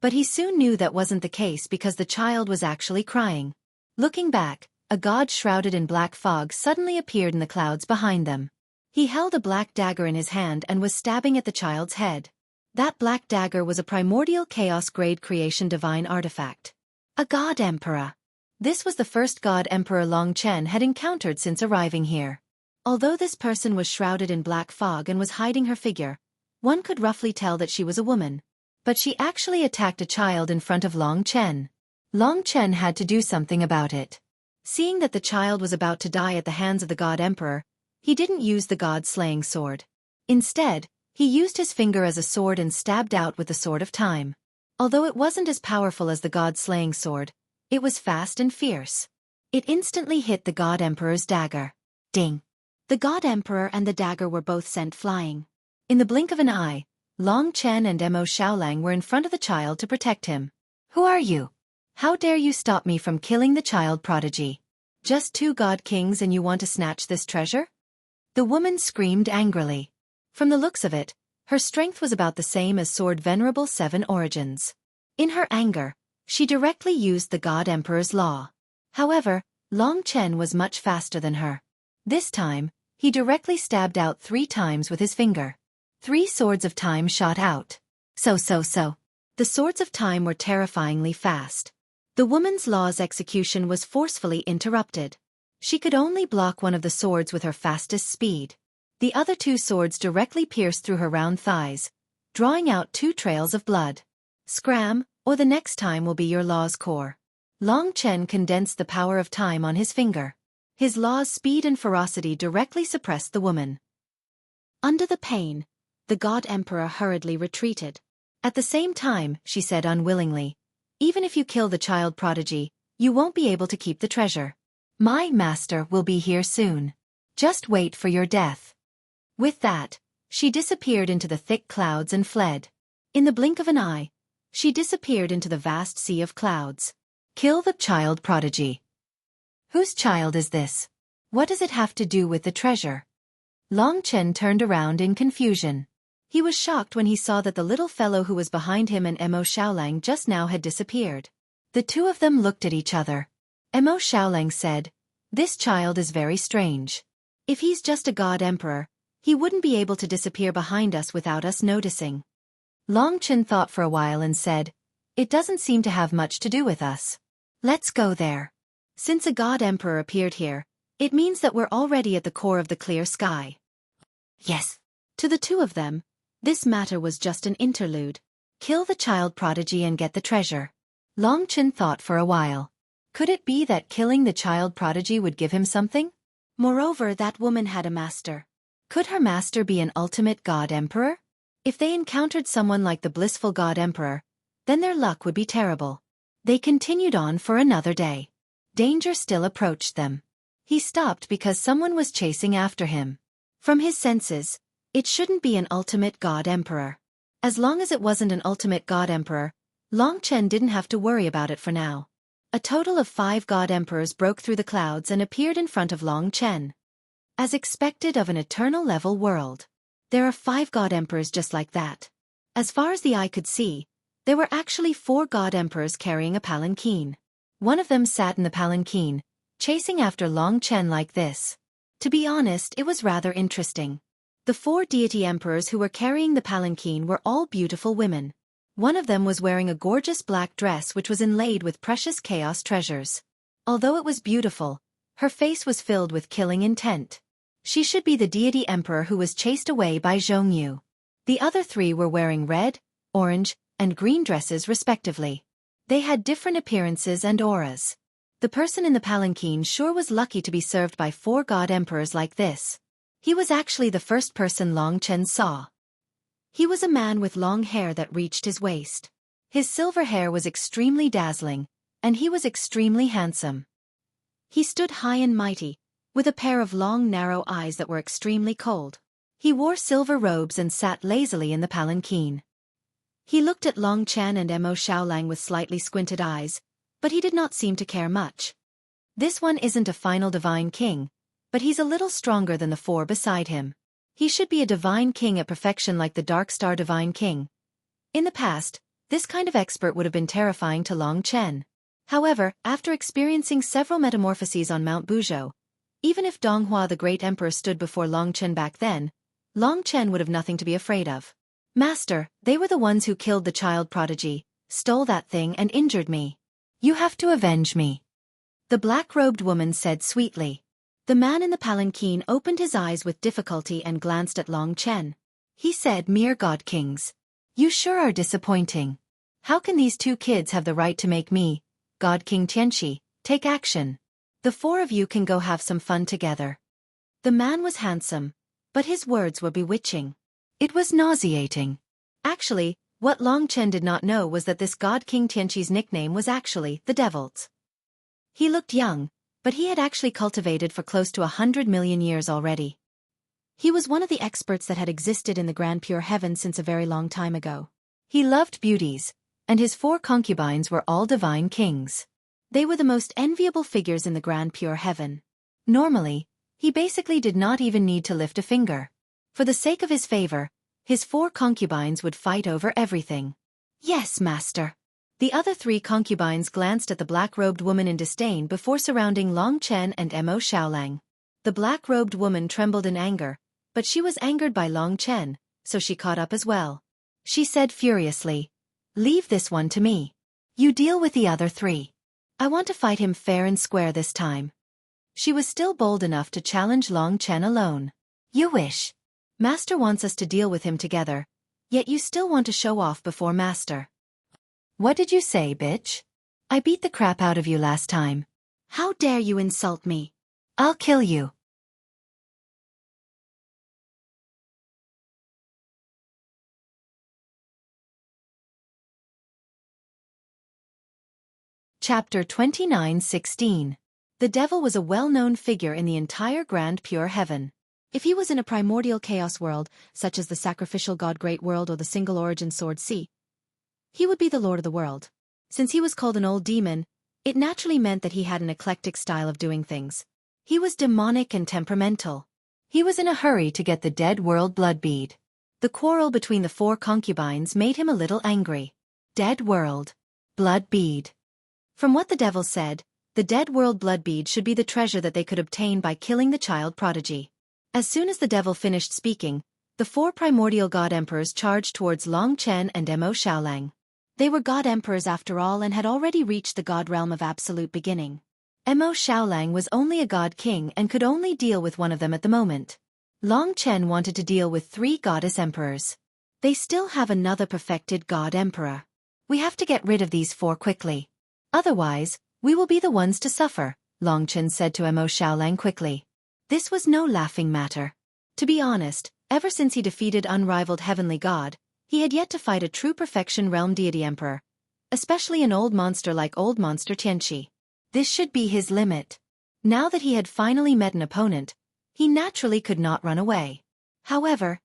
But he soon knew that wasn't the case because the child was actually crying. Looking back, a god shrouded in black fog suddenly appeared in the clouds behind them. He held a black dagger in his hand and was stabbing at the child's head. That black dagger was a primordial chaos-grade creation divine artifact. A god emperor. This was the first god Emperor Long Chen had encountered since arriving here. Although this person was shrouded in black fog and was hiding her figure, one could roughly tell that she was a woman. But she actually attacked a child in front of Long Chen. Long Chen had to do something about it. Seeing that the child was about to die at the hands of the god Emperor, he didn't use the god-slaying sword. Instead, he used his finger as a sword and stabbed out with the sword of time. Although it wasn't as powerful as the god-slaying sword, it was fast and fierce. It instantly hit the god Emperor's dagger. Ding! The god Emperor and the dagger were both sent flying. In the blink of an eye, Long Chen and Mo Xiaolang were in front of the child to protect him. Who are you? How dare you stop me from killing the child prodigy? Just 2 god kings and you want to snatch this treasure? The woman screamed angrily. From the looks of it, her strength was about the same as Sword Venerable 7 Origins. In her anger, she directly used the god Emperor's law. However, Long Chen was much faster than her. This time, he directly stabbed out 3 times with his finger. 3 swords of time shot out. So. The swords of time were terrifyingly fast. The woman's law's execution was forcefully interrupted. She could only block one of the swords with her fastest speed. The other 2 swords directly pierced through her round thighs, drawing out 2 trails of blood. Scram, or the next time will be your law's core. Long Chen condensed the power of time on his finger. His law's speed and ferocity directly suppressed the woman. Under the pain, the god Emperor hurriedly retreated. At the same time, she said unwillingly, even if you kill the child prodigy, you won't be able to keep the treasure. My master will be here soon. Just wait for your death. With that, she disappeared into the thick clouds and fled. In the blink of an eye, she disappeared into the vast sea of clouds. Kill the child prodigy. Whose child is this? What does it have to do with the treasure? Long Chen turned around in confusion. He was shocked when he saw that the little fellow who was behind him and Mo Xiaolang just now had disappeared. The 2 of them looked at each other. Mo Xiaolang said, "This child is very strange. If he's just a god emperor, he wouldn't be able to disappear behind us without us noticing." Long Chen thought for a while and said, "It doesn't seem to have much to do with us. Let's go there. Since a god emperor appeared here, it means that we're already at the core of the clear sky." Yes. To the 2 of them, this matter was just an interlude. Kill the child prodigy and get the treasure. Long Chen thought for a while. Could it be that killing the child prodigy would give him something? Moreover, that woman had a master. Could her master be an ultimate god emperor? If they encountered someone like the blissful god emperor, then their luck would be terrible. They continued on for another day. Danger still approached them. He stopped because someone was chasing after him. From his senses, it shouldn't be an ultimate god emperor. As long as it wasn't an ultimate god emperor, Long Chen didn't have to worry about it for now. A total of 5 god emperors broke through the clouds and appeared in front of Long Chen. As expected of an eternal level world, there are 5 god emperors just like that. As far as the eye could see, there were actually 4 god emperors carrying a palanquin. One of them sat in the palanquin, chasing after Long Chen like this. To be honest, it was rather interesting. The 4 deity emperors who were carrying the palanquin were all beautiful women. One of them was wearing a gorgeous black dress which was inlaid with precious chaos treasures. Although it was beautiful, her face was filled with killing intent. She should be the deity emperor who was chased away by Zhongyu. The other 3 were wearing red, orange, and green dresses respectively. They had different appearances and auras. The person in the palanquin sure was lucky to be served by 4 god emperors like this. He was actually the first person Long Chen saw. He was a man with long hair that reached his waist. His silver hair was extremely dazzling, and he was extremely handsome. He stood high and mighty, with a pair of long narrow eyes that were extremely cold. He wore silver robes and sat lazily in the palanquin. He looked at Long Chen and Mo Xiaolang with slightly squinted eyes, but he did not seem to care much. This one isn't a final divine king, but he's a little stronger than the 4 beside him. He should be a divine king at perfection like the Dark Star Divine King. In the past, this kind of expert would have been terrifying to Long Chen. However, after experiencing several metamorphoses on Mount Buzhou, even if Donghua the Great Emperor stood before Long Chen back then, Long Chen would have nothing to be afraid of. "Master, they were the ones who killed the child prodigy, stole that thing and injured me. You have to avenge me." the black-robed woman said sweetly. The man in the palanquin opened his eyes with difficulty and glanced at Long Chen. He said, "Mere god kings. You sure are disappointing. How can these two kids have the right to make me, God King Tianqi, take action? The four of you can go have some fun together." The man was handsome, but his words were bewitching. It was nauseating. Actually, what Long Chen did not know was that this God King Tianqi's nickname was actually the Devil's. He looked young, but he had actually cultivated for close to 100 million years already. He was one of the experts that had existed in the Grand Pure Heaven since a very long time ago. He loved beauties, and his 4 concubines were all divine kings. They were the most enviable figures in the Grand Pure Heaven. Normally, he basically did not even need to lift a finger. For the sake of his favor, his 4 concubines would fight over everything. "Yes, master." The other 3 concubines glanced at the black-robed woman in disdain before surrounding Long Chen and Mo Xiaolang. The black-robed woman trembled in anger, but she was angered by Long Chen, so she caught up as well. She said furiously, "Leave this one to me. You deal with the other 3. I want to fight him fair and square this time." She was still bold enough to challenge Long Chen alone. "You wish. Master wants us to deal with him together, yet you still want to show off before Master." "What did you say, bitch? I beat the crap out of you last time. How dare you insult me? I'll kill you." Chapter 29:16. The devil was a well-known figure in the entire Grand Pure Heaven. If he was in a primordial chaos world, such as the sacrificial god Great World or the single origin Sword Sea, he would be the lord of the world. Since he was called an old demon, it naturally meant that he had an eclectic style of doing things. He was demonic and temperamental. He was in a hurry to get the dead world blood bead. The quarrel between the 4 concubines made him a little angry. Dead world. Blood bead. From what the devil said, the dead world blood bead should be the treasure that they could obtain by killing the child prodigy. As soon as the devil finished speaking, the 4 primordial god emperors charged towards Long Chen and Mo Xiaolang. They were god emperors after all and had already reached the god realm of absolute beginning. Mo Xiaolang was only a god king and could only deal with one of them at the moment. Long Chen wanted to deal with 3 goddess emperors. They still have another perfected god emperor. We have to get rid of these 4 quickly. Otherwise, we will be the ones to suffer, Long Chen said to Mo Xiaolang quickly. This was no laughing matter. To be honest, ever since he defeated unrivaled heavenly god, he had yet to fight a true perfection realm deity emperor, especially an old monster like old monster Tianqi. This should be his limit. Now that he had finally met an opponent, he naturally could not run away. However,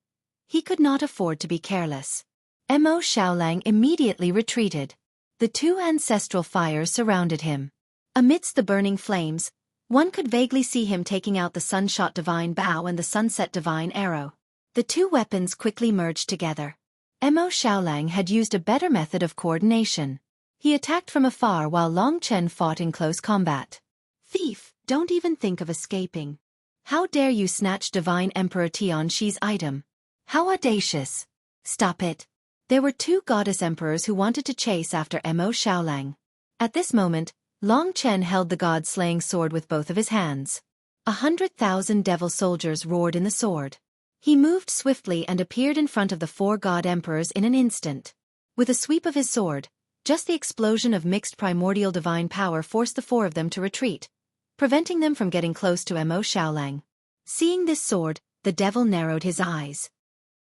he could not afford to be careless. Mo Xiaolang immediately retreated. The 2 ancestral fires surrounded him. Amidst the burning flames, one could vaguely see him taking out the Sunshot Divine Bow and the Sunset Divine Arrow. The 2 weapons quickly merged together. Mo Xiaolang had used a better method of coordination. He attacked from afar while Long Chen fought in close combat. "Thief, don't even think of escaping. How dare you snatch Divine Emperor Tianqi's item? How audacious! Stop it." There were 2 goddess emperors who wanted to chase after Mo Xiaolang. At this moment, Long Chen held the god-slaying sword with both of his hands. 100,000 devil soldiers roared in the sword. He moved swiftly and appeared in front of the 4 god emperors in an instant. With a sweep of his sword, just the explosion of mixed primordial divine power forced the 4 of them to retreat, preventing them from getting close to Mo Xiaolang. Seeing this sword, the devil narrowed his eyes.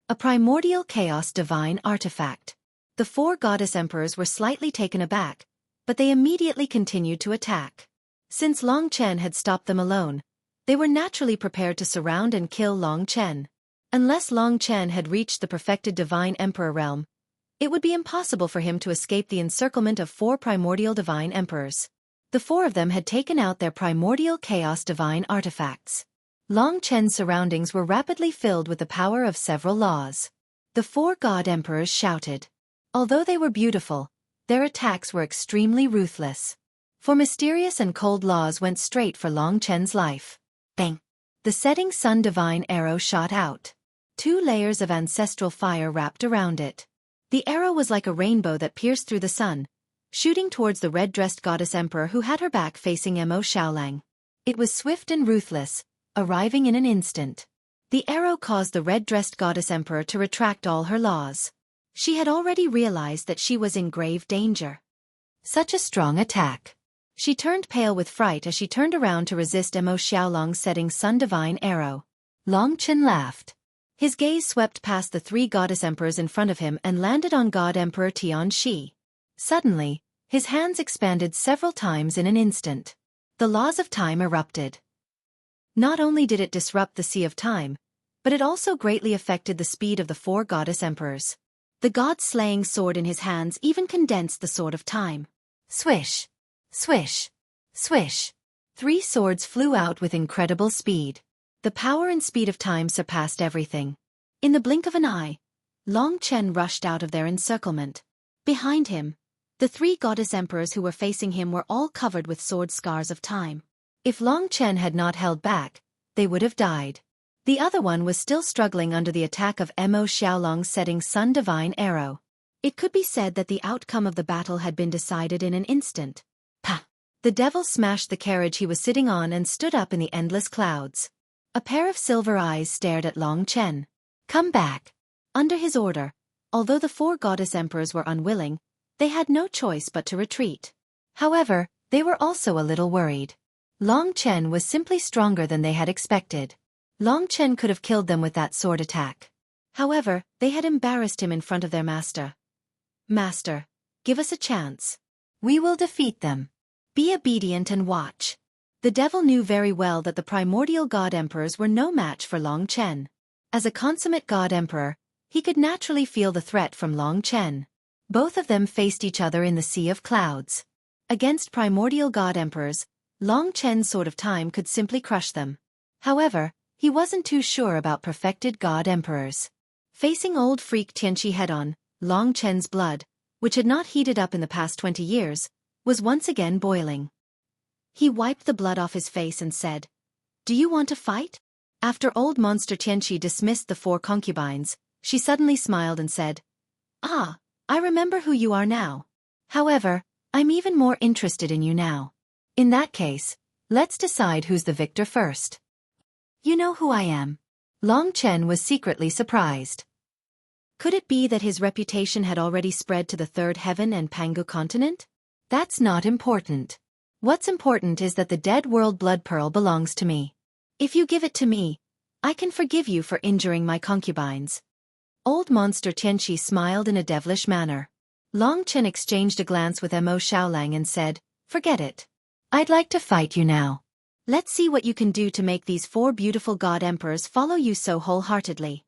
A primordial chaos divine artifact. The 4 goddess emperors were slightly taken aback, but they immediately continued to attack. Since Long Chen had stopped them alone, they were naturally prepared to surround and kill Long Chen. Unless Long Chen had reached the perfected divine emperor realm, it would be impossible for him to escape the encirclement of 4 primordial divine emperors. The 4 of them had taken out their primordial chaos divine artifacts. Long Chen's surroundings were rapidly filled with the power of several laws. The 4 god emperors shouted. Although they were beautiful, their attacks were extremely ruthless. For mysterious and cold laws went straight for Long Chen's life. Bang! The setting sun divine arrow shot out. 2 layers of ancestral fire wrapped around it. The arrow was like a rainbow that pierced through the sun, shooting towards the red-dressed goddess emperor who had her back facing Mo Xiaolang. It was swift and ruthless, arriving in an instant. The arrow caused the red-dressed goddess emperor to retract all her laws. She had already realized that she was in grave danger. Such a strong attack. She turned pale with fright as she turned around to resist Mo Xiaolang's setting sun divine arrow. Long Chen laughed. His gaze swept past the three goddess emperors in front of him and landed on God Emperor Tianxi. Suddenly, his hands expanded several times in an instant. The laws of time erupted. Not only did it disrupt the sea of time, but it also greatly affected the speed of the four goddess emperors. The god-slaying sword in his hands even condensed the sword of time. Swish! Swish! Swish! 3 swords flew out with incredible speed. The power and speed of time surpassed everything. In the blink of an eye, Long Chen rushed out of their encirclement. Behind him, the 3 goddess emperors who were facing him were all covered with sword scars of time. If Long Chen had not held back, they would have died. The other one was still struggling under the attack of Mo Xiaolang's setting sun divine arrow. It could be said that the outcome of the battle had been decided in an instant. Pah! The devil smashed the carriage he was sitting on and stood up in the endless clouds. A pair of silver eyes stared at Long Chen. Come back. Under his order, although the 4 goddess emperors were unwilling, they had no choice but to retreat. However, they were also a little worried. Long Chen was simply stronger than they had expected. Long Chen could have killed them with that sword attack. However, they had embarrassed him in front of their master. Master, give us a chance. We will defeat them. Be obedient and watch. The devil knew very well that the primordial god emperors were no match for Long Chen. As a consummate god emperor, he could naturally feel the threat from Long Chen. Both of them faced each other in the sea of clouds. Against primordial god emperors, Long Chen's sword of time could simply crush them. However, he wasn't too sure about perfected god emperors. Facing old freak Tianqi head-on, Long Chen's blood, which had not heated up in the past 20 years, was once again boiling. He wiped the blood off his face and said, "Do you want to fight?" After old monster Tianqi dismissed the 4 concubines, she suddenly smiled and said, "Ah, I remember who you are now. However, I'm even more interested in you now. In that case, let's decide who's the victor first." "You know who I am." Long Chen was secretly surprised. Could it be that his reputation had already spread to the Third Heaven and Pangu continent? That's not important. What's important is that the dead world blood pearl belongs to me. If you give it to me, I can forgive you for injuring my concubines. Old monster Tianqi smiled in a devilish manner. Long Chen exchanged a glance with Mo Xiaolang and said, "Forget it. I'd like to fight you now. Let's see what you can do to make these 4 beautiful god emperors follow you so wholeheartedly."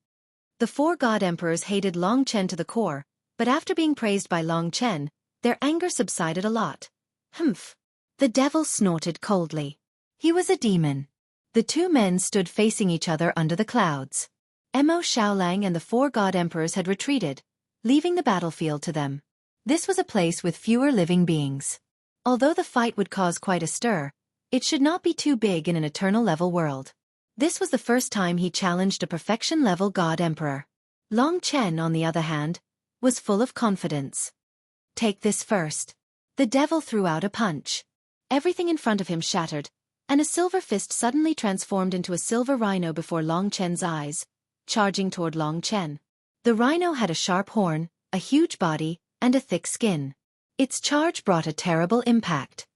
The 4 god emperors hated Long Chen to the core, but after being praised by Long Chen, their anger subsided a lot. Humph. The devil snorted coldly. He was a demon. The 2 men stood facing each other under the clouds. Mo Xiaolang and the 4 god emperors had retreated, leaving the battlefield to them. This was a place with fewer living beings. Although the fight would cause quite a stir, it should not be too big in an eternal level world. This was the first time he challenged a perfection-level god emperor. Long Chen, on the other hand, was full of confidence. "Take this first." The devil threw out a punch. Everything in front of him shattered, and a silver fist suddenly transformed into a silver rhino before Long Chen's eyes, charging toward Long Chen. The rhino had a sharp horn, a huge body, and a thick skin. Its charge brought a terrible impact.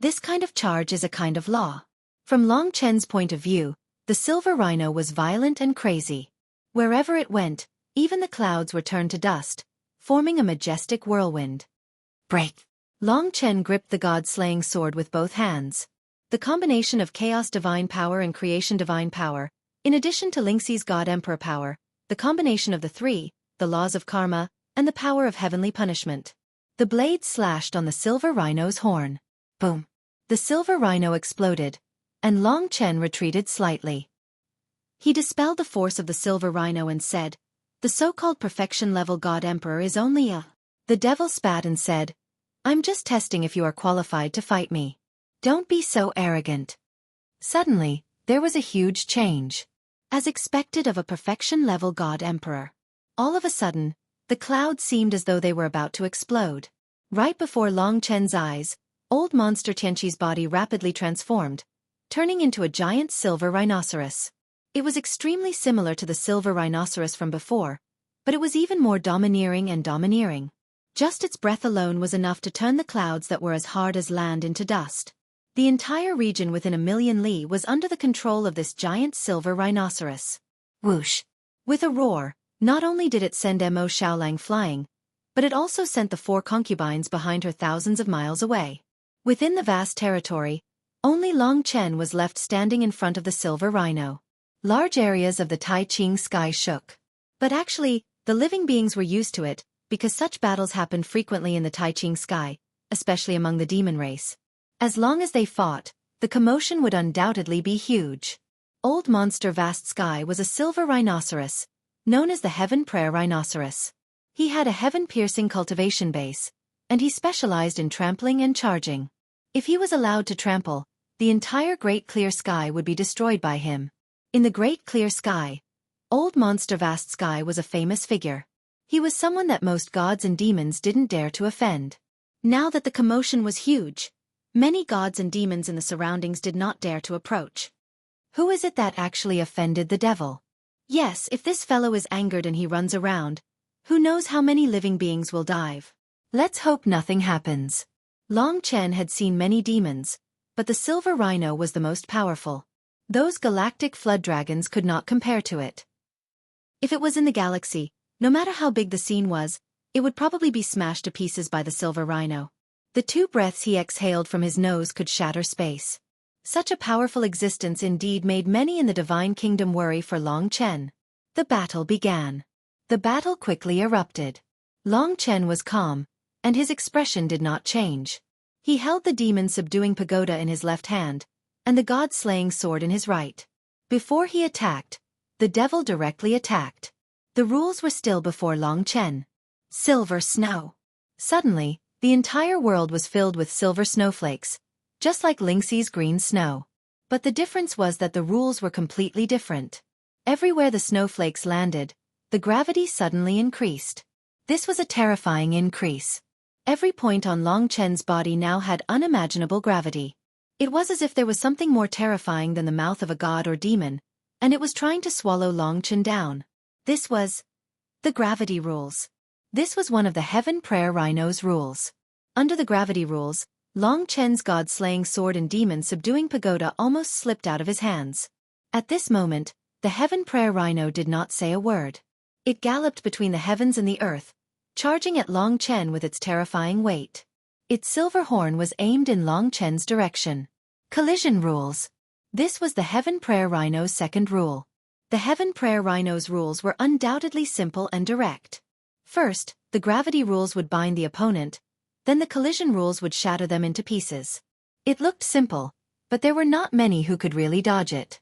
This kind of charge is a kind of law. From Long Chen's point of view, the silver rhino was violent and crazy. Wherever it went, even the clouds were turned to dust, forming a majestic whirlwind. Break! Long Chen gripped the god-slaying sword with both hands. The combination of chaos divine power and creation divine power, in addition to Lingxi's god emperor power, the combination of the 3, the laws of karma, and the power of heavenly punishment. The blade slashed on the silver rhino's horn. Boom! The silver rhino exploded, and Long Chen retreated slightly. He dispelled the force of the silver rhino and said, "The so-called perfection-level god emperor is only a..." The devil spat and said, "I'm just testing if you are qualified to fight me. Don't be so arrogant." Suddenly, there was a huge change. As expected of a perfection-level god emperor. All of a sudden, the clouds seemed as though they were about to explode. Right before Long Chen's eyes, old monster Tianqi's body rapidly transformed, turning into a giant silver rhinoceros. It was extremely similar to the silver rhinoceros from before, but it was even more domineering and domineering. Just its breath alone was enough to turn the clouds that were as hard as land into dust. The entire region within a million li was under the control of this giant silver rhinoceros. Whoosh! With a roar, not only did it send Mo Xiaolang flying, but it also sent the 4 concubines behind her thousands of miles away. Within the vast territory, only Long Chen was left standing in front of the silver rhino. Large areas of the Tai Ching sky shook. But actually, the living beings were used to it, because such battles happened frequently in the Tai Ching sky, especially among the demon race. As long as they fought, the commotion would undoubtedly be huge. Old Monster Vast Sky was a silver rhinoceros, known as the Heaven Prayer Rhinoceros. He had a heaven-piercing cultivation base, and he specialized in trampling and charging. If he was allowed to trample, the entire Great Clear Sky would be destroyed by him. In the Great Clear Sky, Old Monster Vast Sky was a famous figure. He was someone that most gods and demons didn't dare to offend. Now that the commotion was huge, many gods and demons in the surroundings did not dare to approach. Who is it that actually offended the devil? Yes, if this fellow is angered and he runs around, who knows how many living beings will dive? Let's hope nothing happens. Long Chen had seen many demons, but the silver rhino was the most powerful. Those galactic flood dragons could not compare to it. If it was in the galaxy, no matter how big the scene was, it would probably be smashed to pieces by the silver rhino. The 2 breaths he exhaled from his nose could shatter space. Such a powerful existence indeed made many in the divine kingdom worry for Long Chen. The battle began. The battle quickly erupted. Long Chen was calm, and his expression did not change. He held the demon-subduing pagoda in his left hand, and the god-slaying sword in his right. Before he attacked, the devil directly attacked. The rules were still before Long Chen. Silver snow. Suddenly, the entire world was filled with silver snowflakes, just like Lingxi's green snow. But the difference was that the rules were completely different. Everywhere the snowflakes landed, the gravity suddenly increased. This was a terrifying increase. Every point on Long Chen's body now had unimaginable gravity. It was as if there was something more terrifying than the mouth of a god or demon, and it was trying to swallow Long Chen down. This was the gravity rules. This was one of the Heaven Prayer Rhino's rules. Under the gravity rules, Long Chen's god-slaying sword and demon-subduing pagoda almost slipped out of his hands. At this moment, the Heaven Prayer Rhino did not say a word. It galloped between the heavens and the earth, charging at Long Chen with its terrifying weight. Its silver horn was aimed in Long Chen's direction. Collision rules. This was the Heaven Prayer Rhino's second rule. The Heaven Prayer Rhino's rules were undoubtedly simple and direct. First, the gravity rules would bind the opponent, then the collision rules would shatter them into pieces. It looked simple, but there were not many who could really dodge it.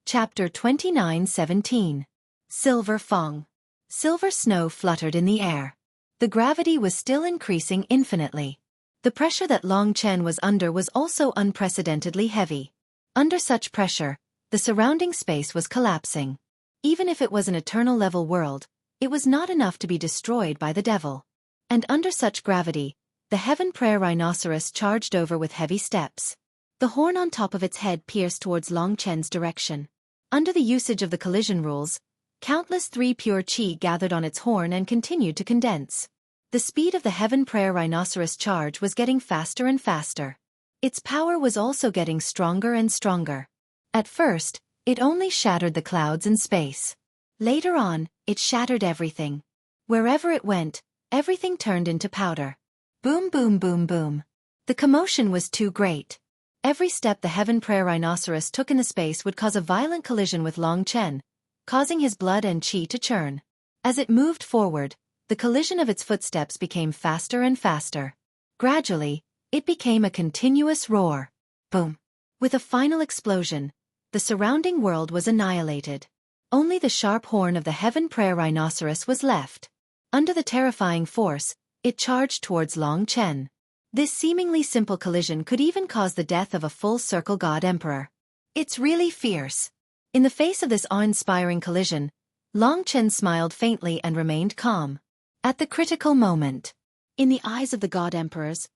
Chapter 29:17. Silver Fong. Silver snow fluttered in the air. The gravity was still increasing infinitely. The pressure that Long Chen was under was also unprecedentedly heavy. Under such pressure, the surrounding space was collapsing. Even if it was an eternal level world, it was not enough to be destroyed by the devil. And under such gravity, the Heaven Prayer Rhinoceros charged over with heavy steps. The horn on top of its head pierced towards Long Chen's direction. Under the usage of the collision rules, countless 3 pure qi gathered on its horn and continued to condense. The speed of the Heaven Prayer Rhinoceros charge was getting faster and faster. Its power was also getting stronger and stronger. At first, it only shattered the clouds and space. Later on, it shattered everything. Wherever it went, everything turned into powder. Boom, boom, boom, boom. The commotion was too great. Every step the Heaven Prayer Rhinoceros took in the space would cause a violent collision with Long Chen, causing his blood and qi to churn. As it moved forward, the collision of its footsteps became faster and faster. Gradually, it became a continuous roar. Boom. With a final explosion, the surrounding world was annihilated. Only the sharp horn of the Heaven Prayer Rhinoceros was left. Under the terrifying force, it charged towards Long Chen. This seemingly simple collision could even cause the death of a full-circle god emperor. It's really fierce. In the face of this awe-inspiring collision, Long Chen smiled faintly and remained calm. At the critical moment, in the eyes of the god emperors,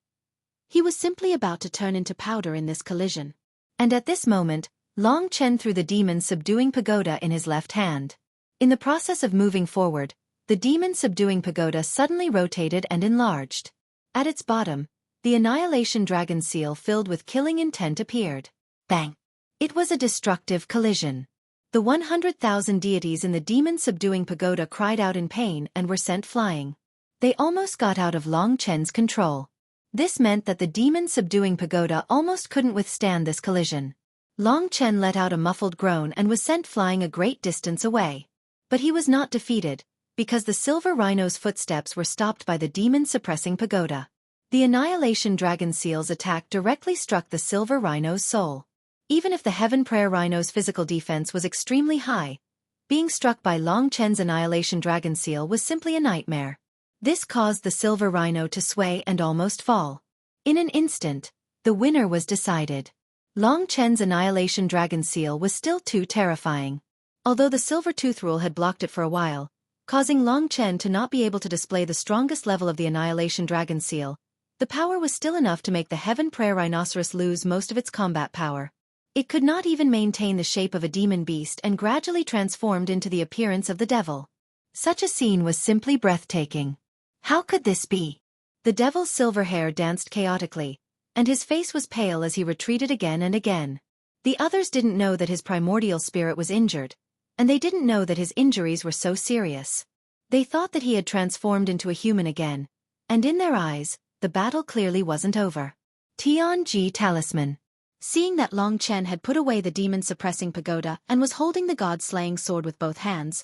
he was simply about to turn into powder in this collision. And at this moment, Long Chen threw the demon-subduing pagoda in his left hand. In the process of moving forward, the demon-subduing pagoda suddenly rotated and enlarged. At its bottom, the Annihilation Dragon seal filled with killing intent appeared. Bang! It was a destructive collision. The 100,000 deities in the demon-subduing pagoda cried out in pain and were sent flying. They almost got out of Long Chen's control. This meant that the demon-subduing pagoda almost couldn't withstand this collision. Long Chen let out a muffled groan and was sent flying a great distance away. But he was not defeated, because the silver rhino's footsteps were stopped by the demon-suppressing pagoda. The Annihilation Dragon seal's attack directly struck the silver rhino's soul. Even if the Heaven Prayer Rhino's physical defense was extremely high, being struck by Long Chen's Annihilation Dragon seal was simply a nightmare. This caused the silver rhino to sway and almost fall. In an instant, the winner was decided. Long Chen's Annihilation Dragon seal was still too terrifying. Although the silver tooth rule had blocked it for a while, causing Long Chen to not be able to display the strongest level of the Annihilation Dragon seal, the power was still enough to make the Heaven Prayer Rhinoceros lose most of its combat power. It could not even maintain the shape of a demon beast and gradually transformed into the appearance of the devil. Such a scene was simply breathtaking. How could this be? The devil's silver hair danced chaotically, and his face was pale as he retreated again and again. The others didn't know that his primordial spirit was injured, and they didn't know that his injuries were so serious. They thought that he had transformed into a human again, and in their eyes, the battle clearly wasn't over. Tianji Talisman. Seeing that Long Chen had put away the demon-suppressing pagoda and was holding the god-slaying sword with both hands,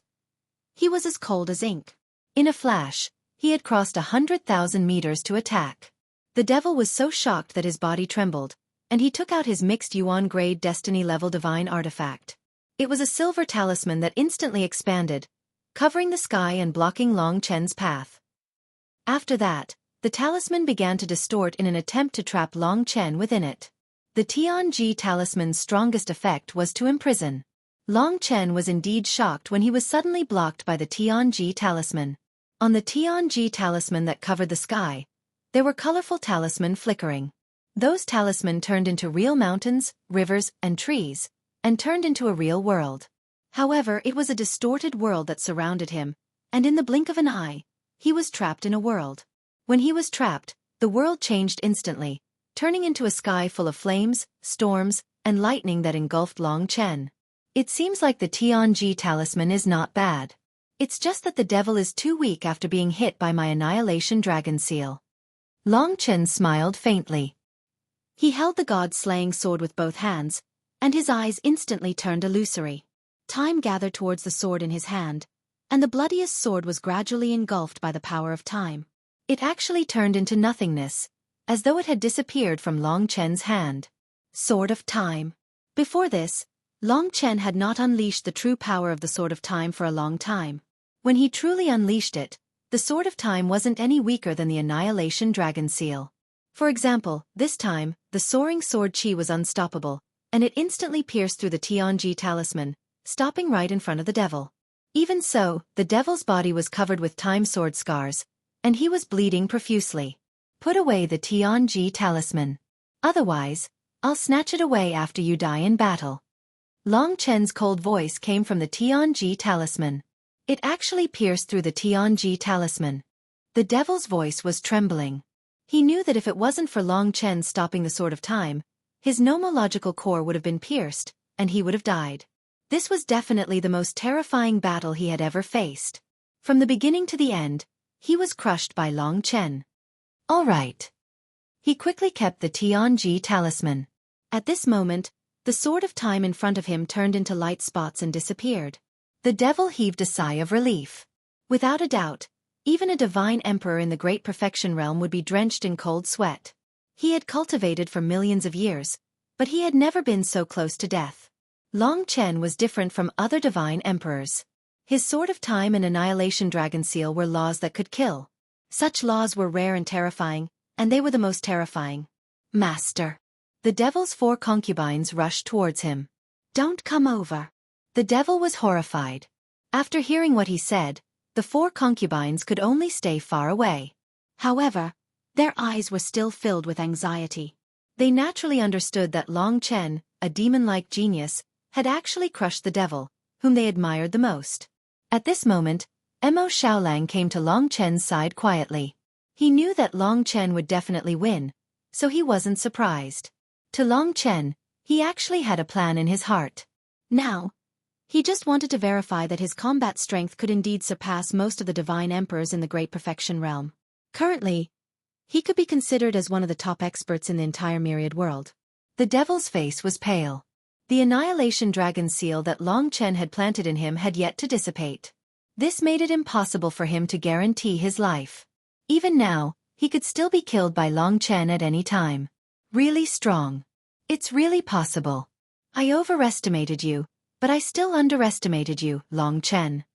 he was as cold as ink. In a flash, he had crossed 100,000 meters to attack. The devil was so shocked that his body trembled, and he took out his mixed Yuan-grade destiny-level divine artifact. It was a silver talisman that instantly expanded, covering the sky and blocking Long Chen's path. After that, the talisman began to distort in an attempt to trap Long Chen within it. The Tianji Talisman's strongest effect was to imprison. Long Chen was indeed shocked when he was suddenly blocked by the Tianji Talisman. On the Tianji Talisman that covered the sky, there were colorful talisman flickering. Those talisman turned into real mountains, rivers, and trees, and turned into a real world. However, it was a distorted world that surrounded him, and in the blink of an eye, he was trapped in a world. When he was trapped, the world changed instantly, turning into a sky full of flames, storms, and lightning that engulfed Long Chen. It seems like the Tianji Talisman is not bad. It's just that the devil is too weak after being hit by my Annihilation Dragon seal. Long Chen smiled faintly. He held the god-slaying sword with both hands, and his eyes instantly turned illusory. Time gathered towards the sword in his hand, and the bloodiest sword was gradually engulfed by the power of time. It actually turned into nothingness, as though it had disappeared from Long Chen's hand. Sword of Time. Before this, Long Chen had not unleashed the true power of the Sword of Time for a long time. When he truly unleashed it, the Sword of Time wasn't any weaker than the Annihilation Dragon seal. For example, this time, the soaring sword Qi was unstoppable, and it instantly pierced through the Tianji Talisman, stopping right in front of the devil. Even so, the devil's body was covered with time sword scars, and he was bleeding profusely. Put away the Tianji Talisman. Otherwise, I'll snatch it away after you die in battle. Long Chen's cold voice came from the Tianji Talisman. It actually pierced through the Tianji Talisman. The devil's voice was trembling. He knew that if it wasn't for Long Chen stopping the Sword of Time, his nomological core would have been pierced, and he would have died. This was definitely the most terrifying battle he had ever faced. From the beginning to the end, he was crushed by Long Chen. All right. He quickly kept the Tianji Talisman. At this moment, the Sword of Time in front of him turned into light spots and disappeared. The devil heaved a sigh of relief. Without a doubt, even a divine emperor in the Great Perfection Realm would be drenched in cold sweat. He had cultivated for millions of years, but he had never been so close to death. Long Chen was different from other divine emperors. His Sword of Time and Annihilation Dragon seal were laws that could kill. Such laws were rare and terrifying, and they were the most terrifying. Master. The devil's 4 concubines rushed towards him. Don't come over. The devil was horrified. After hearing what he said, the 4 concubines could only stay far away. However, their eyes were still filled with anxiety. They naturally understood that Long Chen, a demon-like genius, had actually crushed the devil, whom they admired the most. At this moment, Mo Xiaolang came to Long Chen's side quietly. He knew that Long Chen would definitely win, so he wasn't surprised. To Long Chen, he actually had a plan in his heart. Now, he just wanted to verify that his combat strength could indeed surpass most of the divine emperors in the Great Perfection realm. Currently, he could be considered as one of the top experts in the entire myriad world. The devil's face was pale. The annihilation dragon seal that Long Chen had planted in him had yet to dissipate. This made it impossible for him to guarantee his life. Even now, he could still be killed by Long Chen at any time. Really strong. It's really possible. I overestimated you, but I still underestimated you, Long Chen.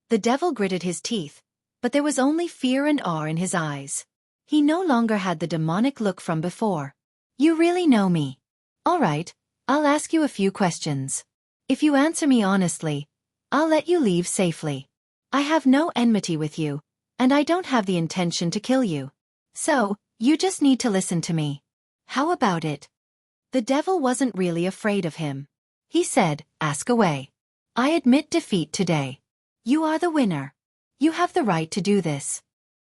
The devil gritted his teeth, but there was only fear and awe in his eyes. He no longer had the demonic look from before. You really know me. All right, I'll ask you a few questions. If you answer me honestly, I'll let you leave safely. I have no enmity with you, and I don't have the intention to kill you. So, you just need to listen to me. How about it? The devil wasn't really afraid of him. He said, ask away. I admit defeat today. You are the winner. You have the right to do this.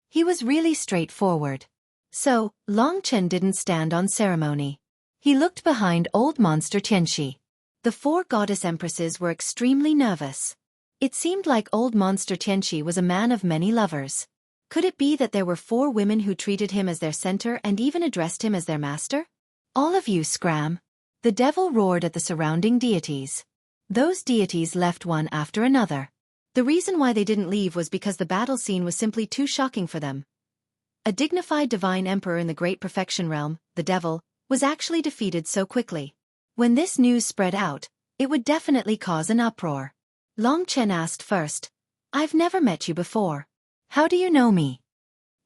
He was really straightforward. So, Long Chen didn't stand on ceremony. He looked behind old monster Tianxi. The 4 goddess empresses were extremely nervous. It seemed like old monster Tianxi was a man of many lovers. Could it be that there were 4 women who treated him as their center and even addressed him as their master? All of you scram. The devil roared at the surrounding deities. Those deities left one after another. The reason why they didn't leave was because the battle scene was simply too shocking for them. A dignified divine emperor in the Great Perfection realm, the devil, was actually defeated so quickly. When this news spread out, it would definitely cause an uproar. Long Chen asked first, I've never met you before. How do you know me?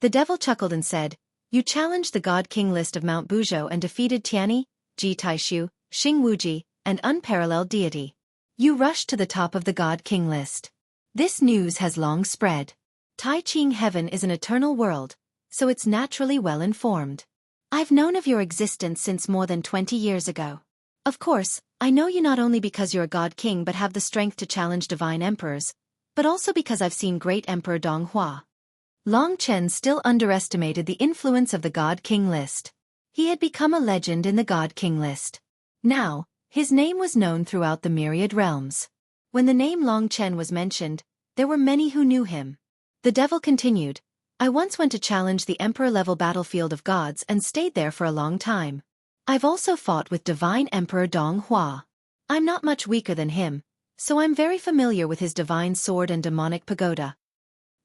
The devil chuckled and said, you challenged the God King list of Mount Buzhou and defeated Tianyi, Ji Taishu, Xing Wuji, and unparalleled deity. You rushed to the top of the God King list. This news has long spread. Tai Ching Heaven is an eternal world, so it's naturally well informed. I've known of your existence since more than 20 years ago. Of course, I know you not only because you're a God King but have the strength to challenge divine emperors, but also because I've seen great Emperor Dong Hua. Long Chen still underestimated the influence of the God King list. He had become a legend in the God King list. Now, his name was known throughout the myriad realms. When the name Long Chen was mentioned, there were many who knew him. The devil continued, I once went to challenge the emperor-level battlefield of gods and stayed there for a long time. I've also fought with divine Emperor Dong Hua. I'm not much weaker than him, so I'm very familiar with his divine sword and demonic pagoda.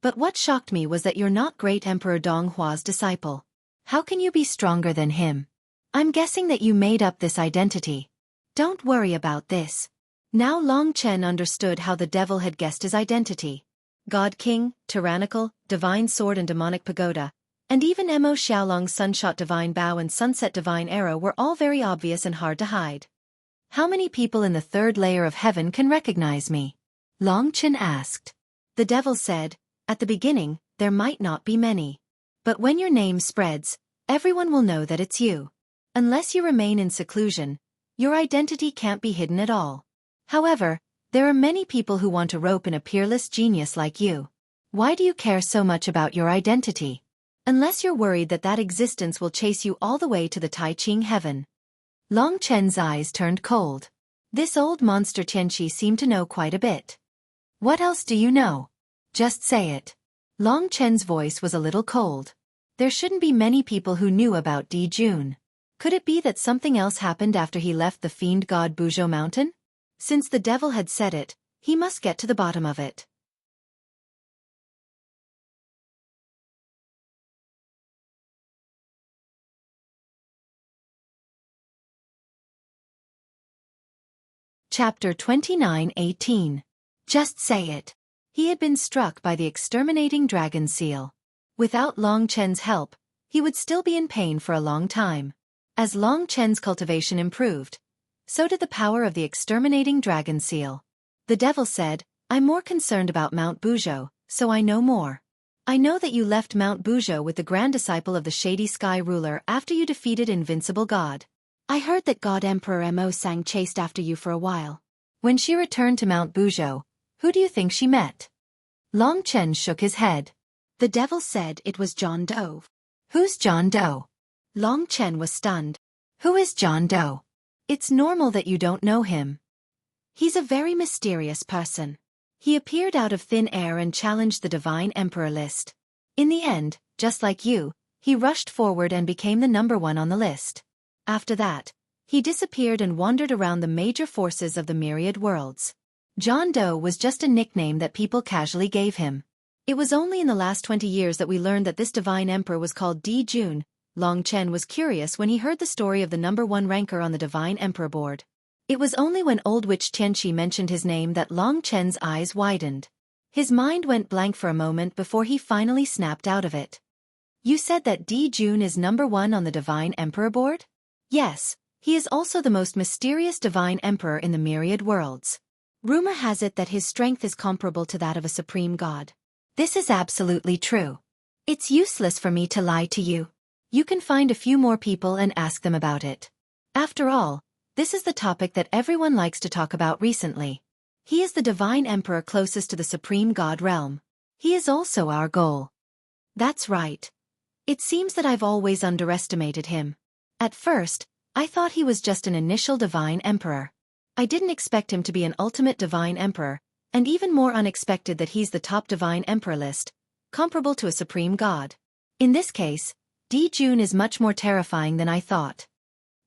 But what shocked me was that you're not great Emperor Dong Hua's disciple. How can you be stronger than him? I'm guessing that you made up this identity. Don't worry about this. Now Long Chen understood how the devil had guessed his identity. God King, tyrannical, divine sword and demonic pagoda, and even Mo Xiaolong's Sunshot Divine Bow and Sunset Divine Arrow were all very obvious and hard to hide. How many people in the 3rd layer of heaven can recognize me? Long Chen asked. The devil said, at the beginning, there might not be many. But when your name spreads, everyone will know that it's you. Unless you remain in seclusion, your identity can't be hidden at all. However, there are many people who want to rope in a peerless genius like you. Why do you care so much about your identity? Unless you're worried that that existence will chase you all the way to the Tai Ching Heaven. Long Chen's eyes turned cold. This old monster Tianxi seemed to know quite a bit. What else do you know? Just say it. Long Chen's voice was a little cold. There shouldn't be many people who knew about Di Jun. Could it be that something else happened after he left the fiend god Buzhou Mountain? Since the devil had said it, he must get to the bottom of it. Chapter 29:18. Just say it. He had been struck by the exterminating dragon seal. Without Long Chen's help, he would still be in pain for a long time. As Long Chen's cultivation improved, so did the power of the exterminating dragon seal. The devil said, I'm more concerned about Mount Buzhou, so I know more. I know that you left Mount Buzhou with the grand disciple of the Shady Sky ruler after you defeated Invincible God. I heard that God Emperor Mo Sang chased after you for a while. When she returned to Mount Buzhou, who do you think she met? Long Chen shook his head. The devil said it was John Doe. Who's John Doe? Long Chen was stunned. Who is John Doe? It's normal that you don't know him. He's a very mysterious person. He appeared out of thin air and challenged the Divine Emperor list. In the end, just like you, he rushed forward and became the #1 on the list. After that, he disappeared and wandered around the major forces of the myriad worlds. John Doe was just a nickname that people casually gave him. It was only in the last 20 years that we learned that this Divine Emperor was called Di Jun. Long Chen was curious when he heard the story of the #1 ranker on the Divine Emperor board. It was only when old witch Tianqi mentioned his name that Long Chen's eyes widened. His mind went blank for a moment before he finally snapped out of it. You said that Di Jun is #1 on the Divine Emperor board? Yes, he is also the most mysterious Divine Emperor in the myriad worlds. Rumor has it that his strength is comparable to that of a supreme god. This is absolutely true. It's useless for me to lie to you. You can find a few more people and ask them about it. After all, this is the topic that everyone likes to talk about recently. He is the Divine Emperor closest to the Supreme God realm. He is also our goal. That's right. It seems that I've always underestimated him. At first, I thought he was just an initial Divine Emperor. I didn't expect him to be an ultimate Divine Emperor, and even more unexpected that he's the top Divine Emperor list, comparable to a Supreme God. In this case, Di Jun is much more terrifying than I thought.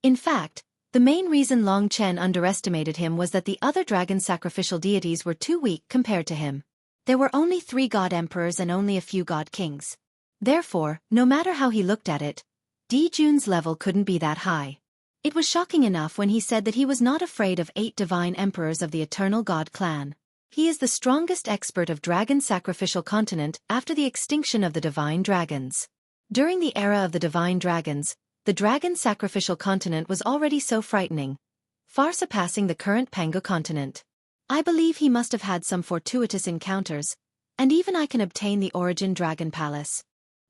In fact, the main reason Long Chen underestimated him was that the other dragon sacrificial deities were too weak compared to him. There were only 3 god emperors and only a few god kings. Therefore, no matter how he looked at it, Di Jun's level couldn't be that high. It was shocking enough when he said that he was not afraid of 8 divine emperors of the Eternal God clan. He is the strongest expert of dragon sacrificial continent after the extinction of the divine dragons. During the era of the divine dragons, the dragon sacrificial continent was already so frightening, far surpassing the current Pango continent. I believe he must have had some fortuitous encounters, and even I can obtain the Origin Dragon Palace.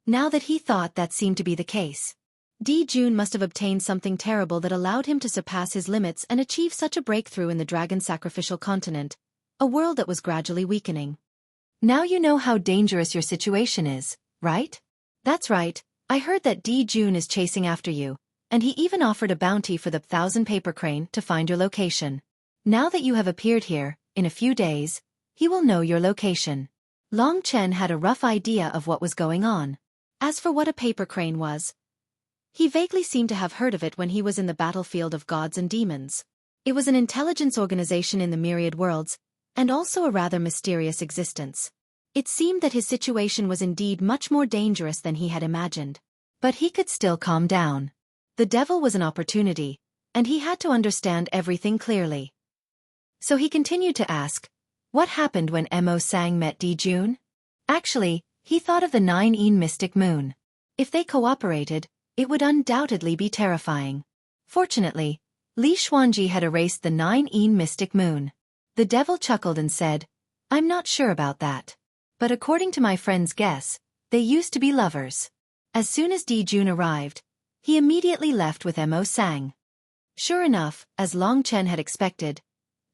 Now that he thought that seemed to be the case. Di Jun must have obtained something terrible that allowed him to surpass his limits and achieve such a breakthrough in the dragon sacrificial continent, a world that was gradually weakening. Now you know how dangerous your situation is, right? That's right. I heard that Di Jun is chasing after you, and he even offered a bounty for the 1,000 paper crane to find your location. Now that you have appeared here, in a few days, he will know your location. Long Chen had a rough idea of what was going on. As for what a paper crane was, he vaguely seemed to have heard of it when he was in the battlefield of gods and demons. It was an intelligence organization in the myriad worlds, and also a rather mysterious existence. It seemed that his situation was indeed much more dangerous than he had imagined. But he could still calm down. The devil was an opportunity, and he had to understand everything clearly. So he continued to ask, what happened when Mo Sang met Di Jun? Actually, he thought of the 9-een mystic moon. If they cooperated, it would undoubtedly be terrifying. Fortunately, Li Xuanji had erased the 9-een mystic moon. The devil chuckled and said, I'm not sure about that. But according to my friend's guess, they used to be lovers. As soon as Di Jun arrived, he immediately left with Mo Sang. Sure enough, as Long Chen had expected,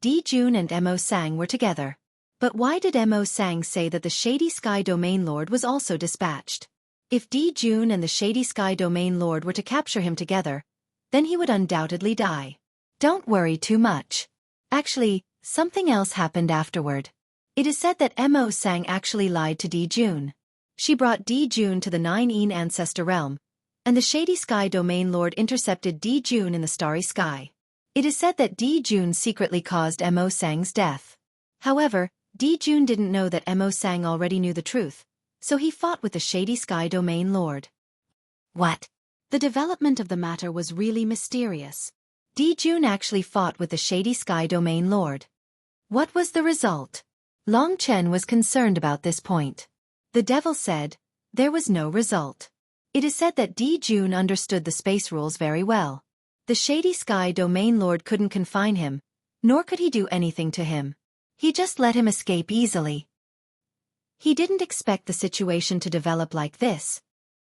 Di Jun and Mo Sang were together. But why did Mo Sang say that the Shady Sky Domain Lord was also dispatched? If Di Jun and the Shady Sky Domain Lord were to capture him together, then he would undoubtedly die. Don't worry too much. Actually, something else happened afterward. It is said that Mo Sang actually lied to Di Jun. She brought Di Jun to the 9-een ancestor realm, and the Shady Sky Domain Lord intercepted Di Jun in the starry sky. It is said that Di Jun secretly caused Mo Sang's death. However, Di Jun didn't know that Mo Sang already knew the truth, so he fought with the Shady Sky Domain Lord. What? The development of the matter was really mysterious. Di Jun actually fought with the Shady Sky Domain Lord. What was the result? Long Chen was concerned about this point. The devil said, there was no result. It is said that Di Jun understood the space rules very well. The Shady Sky Domain Lord couldn't confine him, nor could he do anything to him. He just let him escape easily. He didn't expect the situation to develop like this.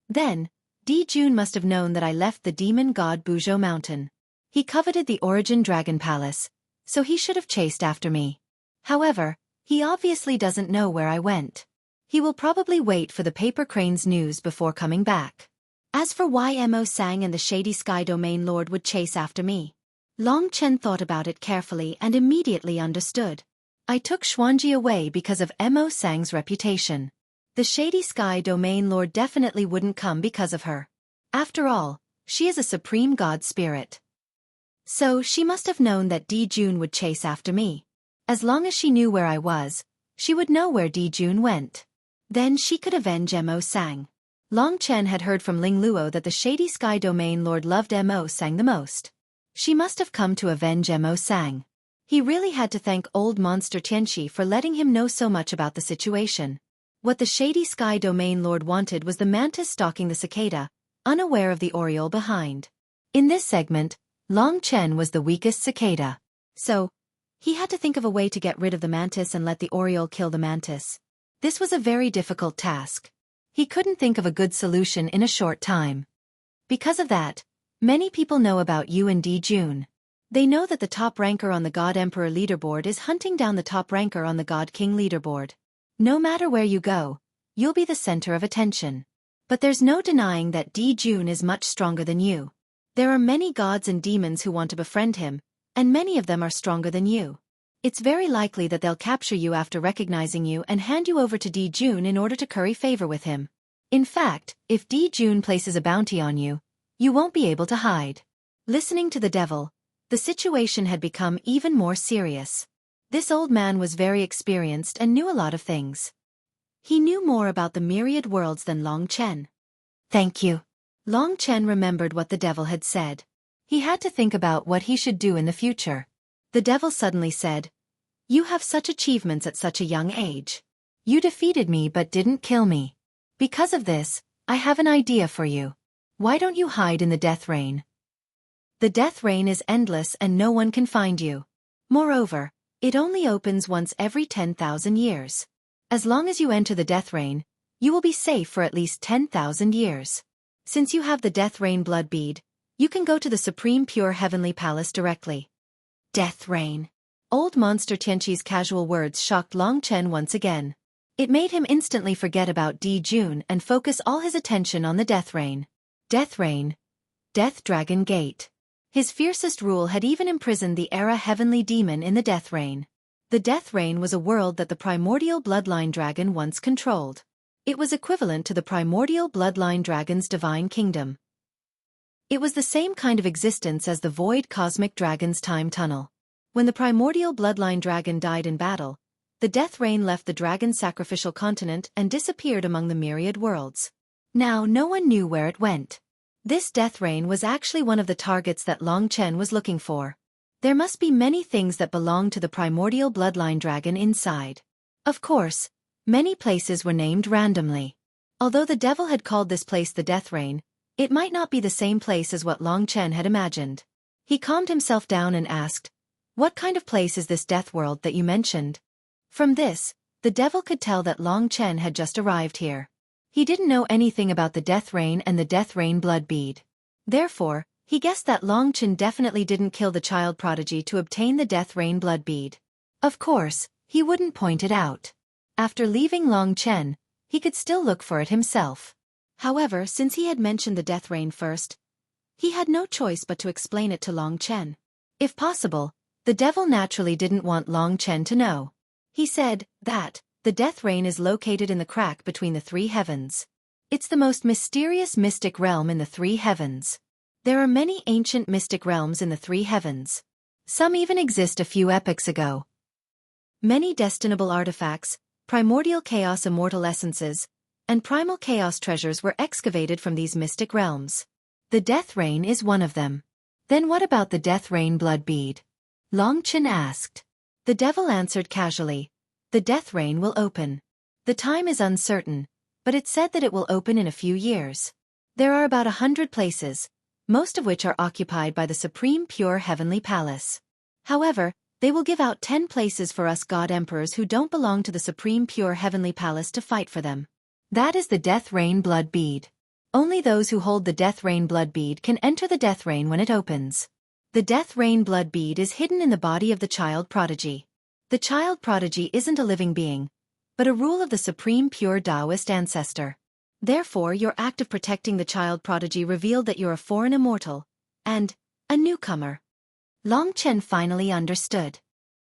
Then, Di Jun must have known that I left the demon god Buzhou Mountain. He coveted the Origin Dragon Palace, so he should have chased after me. However, he obviously doesn't know where I went. He will probably wait for the Paper Crane's news before coming back. As for why Mo Sang and the Shady Sky Domain Lord would chase after me, Long Chen thought about it carefully and immediately understood. I took Xuanji away because of Mo Sang's reputation. The Shady Sky Domain Lord definitely wouldn't come because of her. After all, she is a supreme god spirit. So she must have known that Di Jun would chase after me. As long as she knew where I was, she would know where Di Jun went. Then she could avenge Mo Sang. Long Chen had heard from Ling Luo that the Shady Sky Domain Lord loved Mo Sang the most. She must have come to avenge Mo Sang. He really had to thank old monster Tianxi for letting him know so much about the situation. What the Shady Sky Domain Lord wanted was the mantis stalking the cicada, unaware of the oriole behind. In this segment, Long Chen was the weakest cicada. So, he had to think of a way to get rid of the mantis and let the oriole kill the mantis. This was a very difficult task. He couldn't think of a good solution in a short time. Because of that, many people know about you and Di Jun. They know that the top ranker on the God Emperor leaderboard is hunting down the top ranker on the God King leaderboard. No matter where you go, you'll be the center of attention. But there's no denying that Di Jun is much stronger than you. There are many gods and demons who want to befriend him, and many of them are stronger than you. It's very likely that they'll capture you after recognizing you and hand you over to Di Jun in order to curry favor with him. In fact, if Di Jun places a bounty on you, you won't be able to hide. Listening to the devil, the situation had become even more serious. This old man was very experienced and knew a lot of things. He knew more about the myriad worlds than Long Chen. Thank you. Long Chen remembered what the devil had said. He had to think about what he should do in the future. The devil suddenly said, "You have such achievements at such a young age. You defeated me but didn't kill me. Because of this, I have an idea for you. Why don't you hide in the death rain? The death rain is endless and no one can find you. Moreover, it only opens once every 10,000 years. As long as you enter the death rain, you will be safe for at least 10,000 years. Since you have the death rain blood bead, you can go to the Supreme Pure Heavenly Palace directly." Death rain. Old monster Tianqi's casual words shocked Long Chen once again. It made him instantly forget about Di Jun and focus all his attention on the death rain. Death rain. Death Dragon Gate. His fiercest rule had even imprisoned the Era Heavenly Demon in the death rain. The death rain was a world that the primordial bloodline dragon once controlled. It was equivalent to the primordial bloodline dragon's divine kingdom. It was the same kind of existence as the void cosmic dragon's time tunnel. When the primordial bloodline dragon died in battle, the death rain left the dragon's sacrificial continent and disappeared among the myriad worlds. Now no one knew where it went. This death rain was actually one of the targets that Long Chen was looking for. There must be many things that belong to the primordial bloodline dragon inside. Of course, many places were named randomly. Although the devil had called this place the death rain, it might not be the same place as what Long Chen had imagined. He calmed himself down and asked, "What kind of place is this death world that you mentioned?" From this, the devil could tell that Long Chen had just arrived here. He didn't know anything about the death rain and the death rain blood bead. Therefore, he guessed that Long Chen definitely didn't kill the child prodigy to obtain the death rain blood bead. Of course, he wouldn't point it out. After leaving Long Chen, he could still look for it himself. However, since he had mentioned the death rain first, he had no choice but to explain it to Long Chen. If possible, the devil naturally didn't want Long Chen to know. He said that the death rain is located in the crack between the three heavens. It's the most mysterious mystic realm in the three heavens. There are many ancient mystic realms in the three heavens. Some even exist a few epochs ago. Many destinable artifacts, primordial chaos immortal essences, and primal chaos treasures were excavated from these mystic realms. The death rain is one of them. Then what about the death rain blood bead? Long Chen asked. The devil answered casually, "The death rain will open. The time is uncertain, but it's said that it will open in a few years. There are about 100 places, most of which are occupied by the Supreme Pure Heavenly Palace. However, they will give out 10 places for us God Emperors who don't belong to the Supreme Pure Heavenly Palace to fight for them. That is the Death Rain Blood Bead. Only those who hold the Death Rain Blood Bead can enter the Death Rain when it opens. The Death Rain Blood Bead is hidden in the body of the child prodigy. The child prodigy isn't a living being, but a rule of the Supreme Pure Taoist ancestor. Therefore, your act of protecting the child prodigy revealed that you're a foreign immortal, and a newcomer. Long Chen finally understood.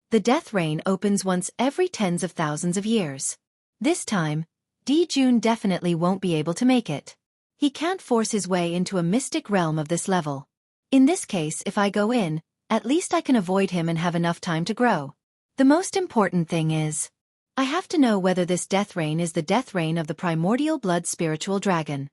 The Death Rain opens once every tens of thousands of years. This time, Di Jun definitely won't be able to make it. He can't force his way into a mystic realm of this level. In this case, if I go in, at least I can avoid him and have enough time to grow. The most important thing is, I have to know whether this Death Rain is the Death Rain of the primordial blood spiritual dragon.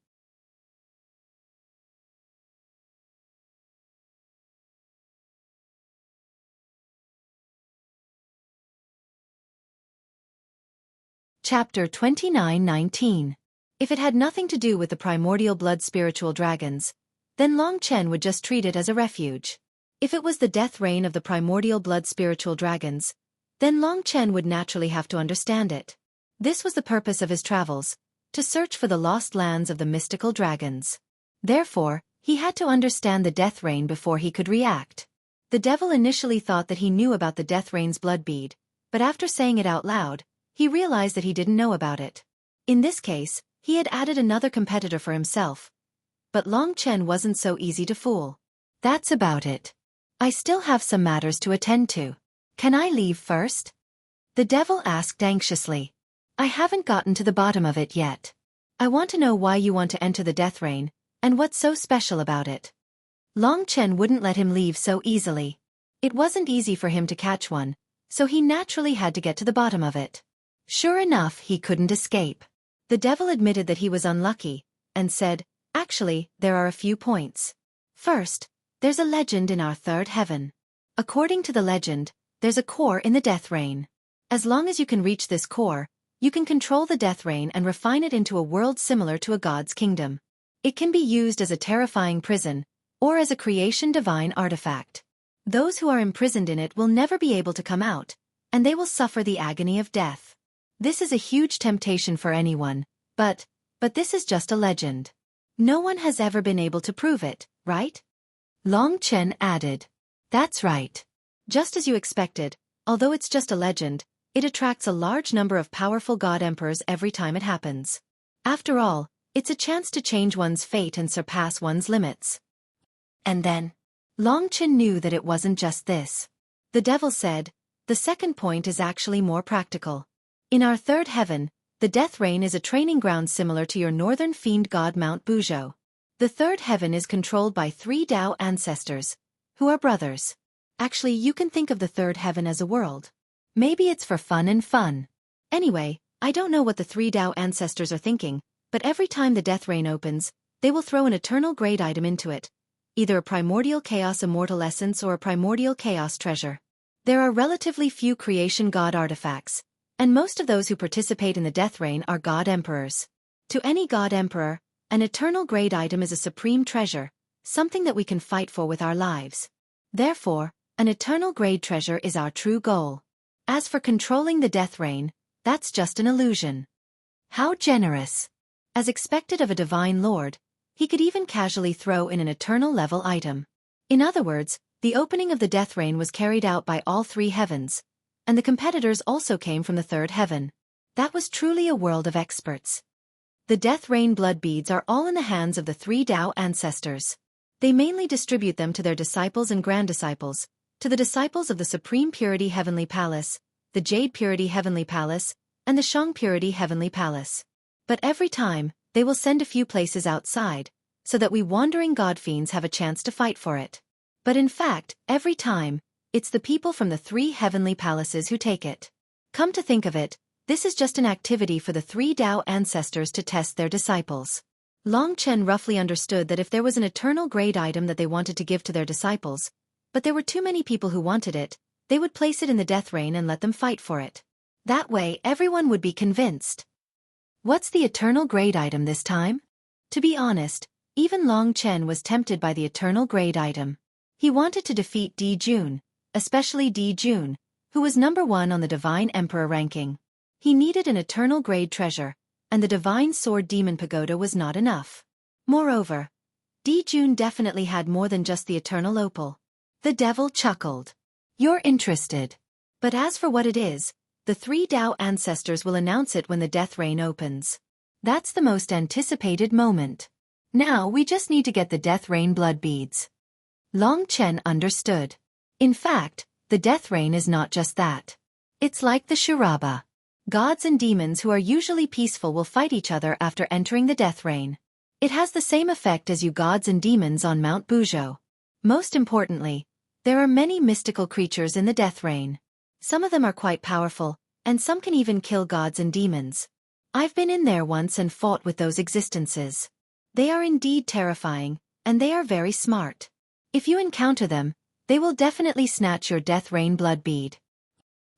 Chapter 29:19. If it had nothing to do with the primordial blood spiritual dragons, then Long Chen would just treat it as a refuge. If it was the Death Rain of the primordial blood spiritual dragons, then Long Chen would naturally have to understand it. This was the purpose of his travels, to search for the lost lands of the mystical dragons. Therefore, he had to understand the Death Rain before he could react. The devil initially thought that he knew about the Death Rain's blood bead, but after saying it out loud, he realized that he didn't know about it. In this case, he had added another competitor for himself. But Long Chen wasn't so easy to fool. That's about it. I still have some matters to attend to. Can I leave first? The devil asked anxiously. I haven't gotten to the bottom of it yet. I want to know why you want to enter the Death Rain, and what's so special about it. Long Chen wouldn't let him leave so easily. It wasn't easy for him to catch one, so he naturally had to get to the bottom of it. Sure enough, he couldn't escape. The devil admitted that he was unlucky, and said, actually, there are a few points. First, there's a legend in our third heaven. According to the legend, there's a core in the Death Rain. As long as you can reach this core, you can control the Death Rain and refine it into a world similar to a god's kingdom. It can be used as a terrifying prison, or as a creation divine artifact. Those who are imprisoned in it will never be able to come out, and they will suffer the agony of death. This is a huge temptation for anyone, but this is just a legend. No one has ever been able to prove it, right? Long Chen added. That's right. Just as you expected, although it's just a legend, it attracts a large number of powerful god emperors every time it happens. After all, it's a chance to change one's fate and surpass one's limits. And then, Long Chen knew that it wasn't just this. The devil said, the second point is actually more practical. In our third heaven, the Death Rain is a training ground similar to your northern fiend god Mount Buzhou. The third heaven is controlled by 3 Tao ancestors, who are brothers. Actually, you can think of the third heaven as a world. Maybe it's for fun and fun. Anyway, I don't know what the 3 Tao ancestors are thinking, but every time the Death Rain opens, they will throw an eternal grade item into it. Either a primordial chaos immortal essence or a primordial chaos treasure. There are relatively few creation god artifacts, and most of those who participate in the Death Rain are god emperors. To any god emperor, an eternal grade item is a supreme treasure, something that we can fight for with our lives. Therefore, an eternal grade treasure is our true goal. As for controlling the Death Rain, that's just an illusion. How generous! As expected of a divine lord, he could even casually throw in an eternal level item. In other words, the opening of the Death Rain was carried out by all 3 heavens, and the competitors also came from the third heaven. That was truly a world of experts. The Death Rain blood beads are all in the hands of the 3 Tao ancestors. They mainly distribute them to their disciples and grand-disciples, to the disciples of the Supreme Purity Heavenly Palace, the Jade Purity Heavenly Palace, and the Shang Purity Heavenly Palace. But every time, they will send a few places outside, so that we wandering god fiends have a chance to fight for it. But in fact, every time, it's the people from the 3 heavenly palaces who take it. Come to think of it, this is just an activity for the 3 Tao ancestors to test their disciples. Long Chen roughly understood that if there was an eternal grade item that they wanted to give to their disciples, but there were too many people who wanted it, they would place it in the Death Rain and let them fight for it. That way everyone would be convinced. What's the eternal grade item this time? To be honest, Even Long Chen was tempted by the eternal grade item. He wanted to defeat Di Jun, especially Di Jun, who was number 1 on the Divine Emperor ranking. He needed an eternal grade treasure, and the Divine Sword Demon Pagoda was not enough. Moreover, Di Jun definitely had more than just the eternal opal. The devil chuckled. You're interested. But as for what it is, the 3 Dao ancestors will announce it when the death rain opens. That's the most anticipated moment. Now we just need to get the death rain blood beads. Long Chen understood. In fact, the death rain is not just that. It's like the Shuraba. Gods and demons who are usually peaceful will fight each other after entering the death rain. It has the same effect as you gods and demons on Mount Buzhou. Most importantly, there are many mystical creatures in the death rain. Some of them are quite powerful, and some can even kill gods and demons. I've been in there once and fought with those existences. They are indeed terrifying, and they are very smart. If you encounter them, they will definitely snatch your death rain blood bead.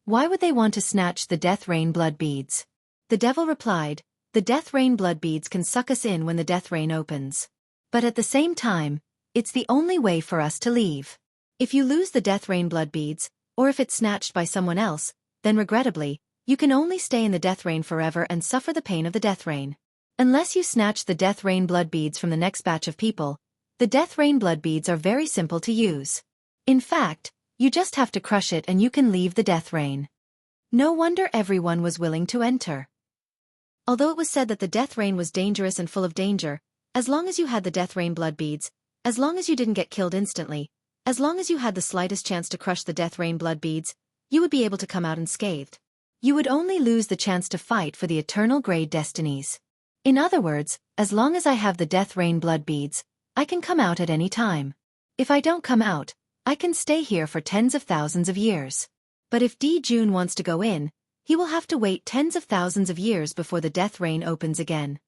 Why would they want to snatch the death rain blood beads? The devil replied, the death rain blood beads can suck us in when the death rain opens. But at the same time, it's the only way for us to leave. If you lose the death rain blood beads, or if it's snatched by someone else, then regrettably, you can only stay in the death rain forever and suffer the pain of the death rain. Unless you snatch the death rain blood beads from the next batch of people, the death rain blood beads are very simple to use. In fact, you just have to crush it and you can leave the death rain. No wonder everyone was willing to enter. Although it was said that the death rain was dangerous and full of danger, as long as you had the death rain blood beads, as long as you didn't get killed instantly, as long as you had the slightest chance to crush the death rain blood beads, you would be able to come out unscathed. You would only lose the chance to fight for the eternal grade destinies. In other words, as long as I have the death rain blood beads, I can come out at any time. If I don't come out, I can stay here for tens of thousands of years. But if Di Jun wants to go in, he will have to wait tens of thousands of years before the death rain opens again.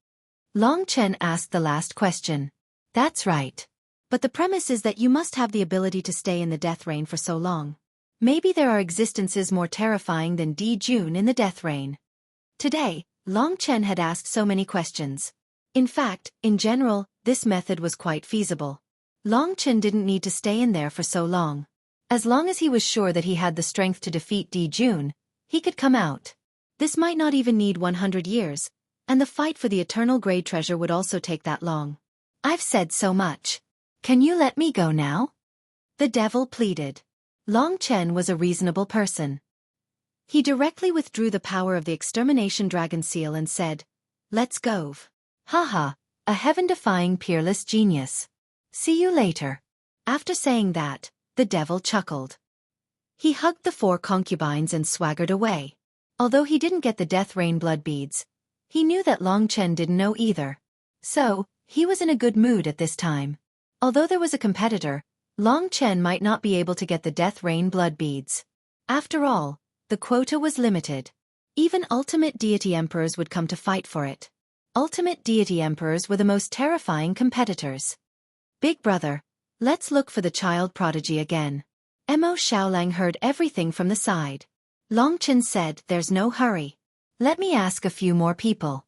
Long Chen asked the last question. That's right. But the premise is that you must have the ability to stay in the death rain for so long. Maybe there are existences more terrifying than Di Jun in the death rain. Today, Long Chen had asked so many questions. In fact, in general, this method was quite feasible. Long Chen didn't need to stay in there for so long. As long as he was sure that he had the strength to defeat Di Jun, he could come out. This might not even need 100 years, and the fight for the eternal grade treasure would also take that long. I've said so much. Can you let me go now? The devil pleaded. Long Chen was a reasonable person. He directly withdrew the power of the extermination dragon seal and said, let's go. Haha, a heaven-defying peerless genius. See you later. After saying that, the devil chuckled. He hugged the 4 concubines and swaggered away. Although he didn't get the death rain blood beads, he knew that Long Chen didn't know either. So, he was in a good mood at this time. Although there was a competitor, Long Chen might not be able to get the death rain blood beads. After all, the quota was limited. Even ultimate deity emperors would come to fight for it. Ultimate deity emperors were the most terrifying competitors. Big brother, let's look for the child prodigy again. Mo Xiaolang heard everything from the side. Long Chen said, there's no hurry. Let me ask a few more people.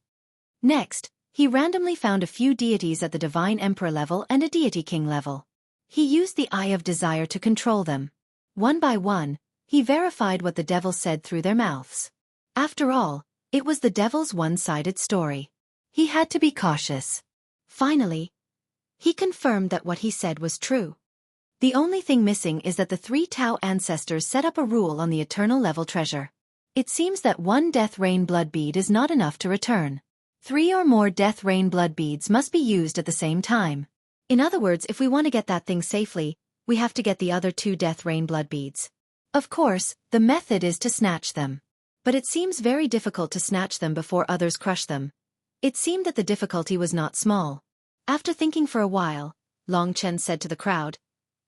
Next, he randomly found a few deities at the Divine Emperor level and a Deity King level. He used the Eye of Desire to control them. One by one, he verified what the devil said through their mouths. After all, it was the devil's one-sided story. He had to be cautious. Finally, he confirmed that what he said was true. The only thing missing is that the 3 Tao ancestors set up a rule on the eternal level treasure. It seems that 1 death rain blood bead is not enough to return. 3 or more death rain blood beads must be used at the same time. In other words, if we want to get that thing safely, we have to get the other 2 death rain blood beads. Of course, the method is to snatch them. But it seems very difficult to snatch them before others crush them. It seemed that the difficulty was not small. After thinking for a while, Long Chen said to the crowd,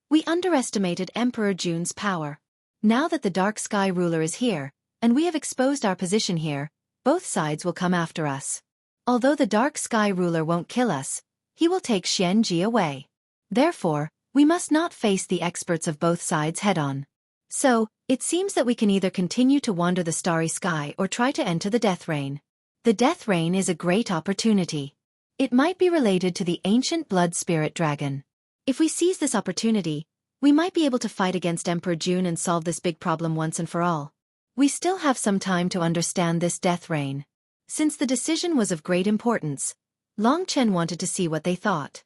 we underestimated Emperor Jun's power. Now that the Dark Sky Ruler is here, and we have exposed our position here, both sides will come after us. Although the Dark Sky Ruler won't kill us, he will take Xueqi away. Therefore, we must not face the experts of both sides head-on. So, it seems that we can either continue to wander the starry sky or try to enter the death rain. The death rain is a great opportunity. It might be related to the ancient blood spirit dragon. If we seize this opportunity, we might be able to fight against Emperor June and solve this big problem once and for all. We still have some time to understand this death rain. Since the decision was of great importance, Long Chen wanted to see what they thought.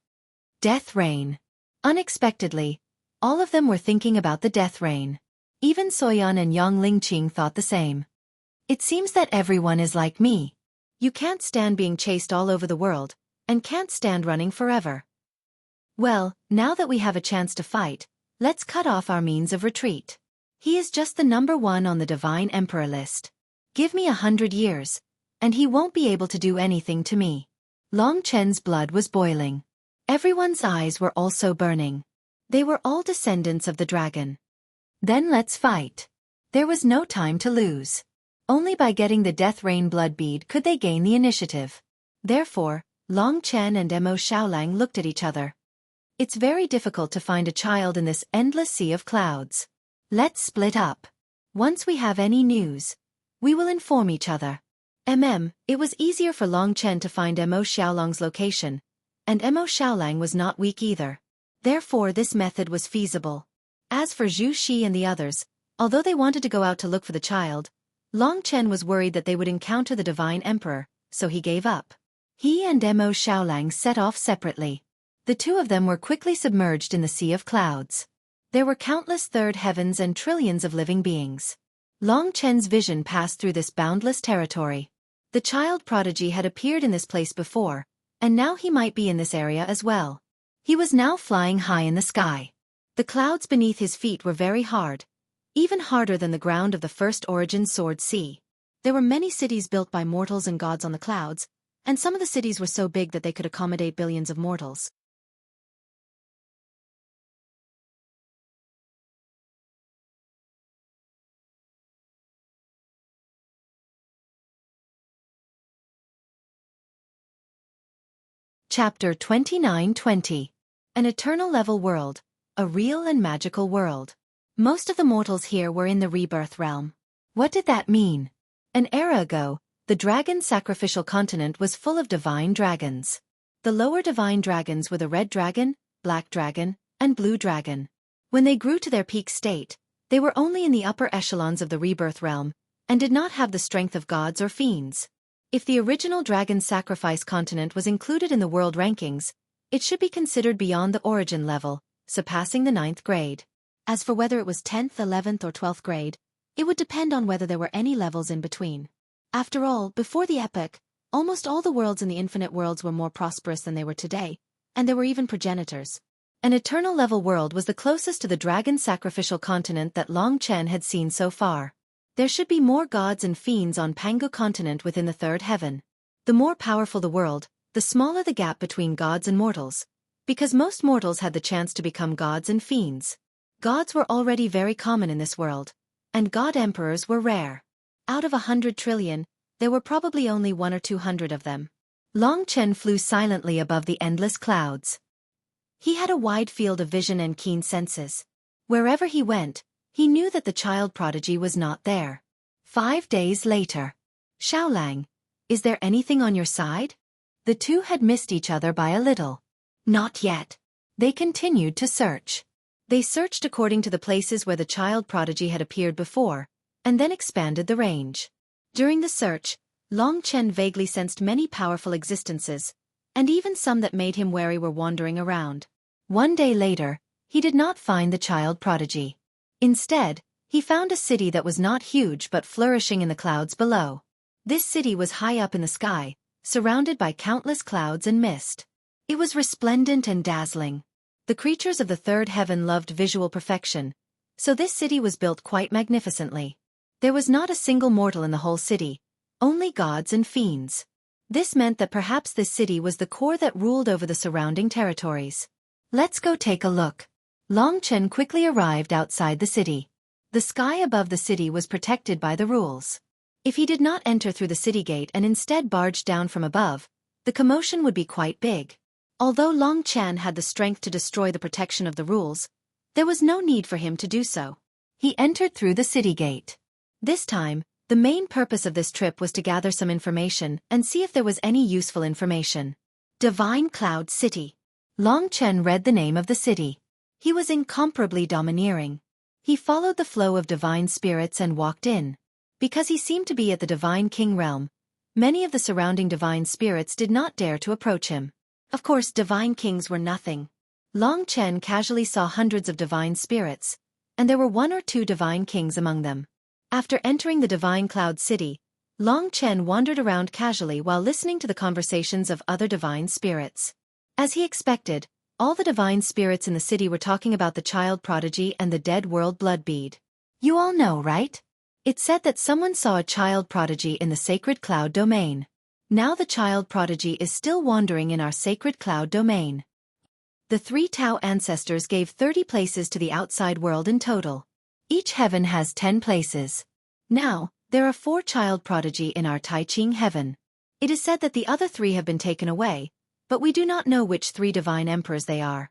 Death rain. Unexpectedly, all of them were thinking about the death rain. Even Soyan and Yang Lingqing thought the same. It seems that everyone is like me. You can't stand being chased all over the world, and can't stand running forever. Well, now that we have a chance to fight, let's cut off our means of retreat. He is just the #1 on the Divine Emperor list. Give me 100 years, and he won't be able to do anything to me. Long Chen's blood was boiling. Everyone's eyes were also burning. They were all descendants of the dragon. Then let's fight. There was no time to lose. Only by getting the Death Rain blood bead could they gain the initiative. Therefore, Long Chen and Mo Xiaolang looked at each other. It's very difficult to find a child in this endless sea of clouds. Let's split up. Once we have any news, we will inform each other. It was easier for Long Chen to find Mo Xiaolang's location, and Mo Xiaolang was not weak either. Therefore this method was feasible. As for Xueqi and the others, although they wanted to go out to look for the child, Long Chen was worried that they would encounter the Divine Emperor, so he gave up. He and Mo Xiaolang set off separately. The two of them were quickly submerged in the sea of clouds. There were countless third heavens and trillions of living beings. Long Chen's vision passed through this boundless territory. The child prodigy had appeared in this place before, and now he might be in this area as well. He was now flying high in the sky. The clouds beneath his feet were very hard, even harder than the ground of the first origin Sword Sea. There were many cities built by mortals and gods on the clouds, and some of the cities were so big that they could accommodate billions of mortals. Chapter 29-20. An eternal level world, a real and magical world. Most of the mortals here were in the rebirth realm. What did that mean? An era ago, the dragon sacrificial continent was full of divine dragons. The lower divine dragons were the red dragon, black dragon, and blue dragon. When they grew to their peak state, they were only in the upper echelons of the rebirth realm, and did not have the strength of gods or fiends. If the original dragon sacrifice continent was included in the world rankings, it should be considered beyond the origin level, surpassing the 9th grade. As for whether it was 10th, 11th, or 12th grade, it would depend on whether there were any levels in between. After all, before the epoch, almost all the worlds in the infinite worlds were more prosperous than they were today, and there were even progenitors. An eternal level world was the closest to the dragon sacrificial continent that Long Chen had seen so far. There should be more gods and fiends on Pangu continent within the third heaven. The more powerful the world, the smaller the gap between gods and mortals, because most mortals had the chance to become gods and fiends. Gods were already very common in this world, and god emperors were rare. Out of 100 trillion, there were probably only 1 or 200 of them. Long Chen flew silently above the endless clouds. He had a wide field of vision and keen senses. Wherever he went, he knew that the child prodigy was not there. 5 days later. Xiaolang, is there anything on your side? The two had missed each other by a little. Not yet. They continued to search. They searched according to the places where the child prodigy had appeared before, and then expanded the range. During the search, Long Chen vaguely sensed many powerful existences, and even some that made him wary were wandering around. 1 day later, he did not find the child prodigy. Instead, he found a city that was not huge but flourishing in the clouds below. This city was high up in the sky, surrounded by countless clouds and mist. It was resplendent and dazzling. The creatures of the third heaven loved visual perfection, so this city was built quite magnificently. There was not a single mortal in the whole city, only gods and fiends. This meant that perhaps this city was the core that ruled over the surrounding territories. Let's go take a look. Long Chen quickly arrived outside the city. The sky above the city was protected by the rules. If he did not enter through the city gate and instead barged down from above, the commotion would be quite big. Although Long Chen had the strength to destroy the protection of the rules, there was no need for him to do so. He entered through the city gate. This time, the main purpose of this trip was to gather some information and see if there was any useful information. Divine Cloud City. Long Chen read the name of the city. He was incomparably domineering. He followed the flow of divine spirits and walked in. Because he seemed to be at the Divine King realm, many of the surrounding divine spirits did not dare to approach him. Of course, divine kings were nothing. Long Chen casually saw hundreds of divine spirits, and there were one or two divine kings among them. After entering the Divine Cloud City, Long Chen wandered around casually while listening to the conversations of other divine spirits. As he expected, all the divine spirits in the city were talking about the child prodigy and the dead world blood bead. You all know, right? It said that someone saw a child prodigy in the sacred cloud domain. Now the child prodigy is still wandering in our sacred cloud domain. The 3 Tao ancestors gave 30 places to the outside world in total. Each heaven has 10 places. Now, there are 4 child prodigy in our Tai Ching heaven. It is said that the other 3 have been taken away, but we do not know which 3 divine emperors they are.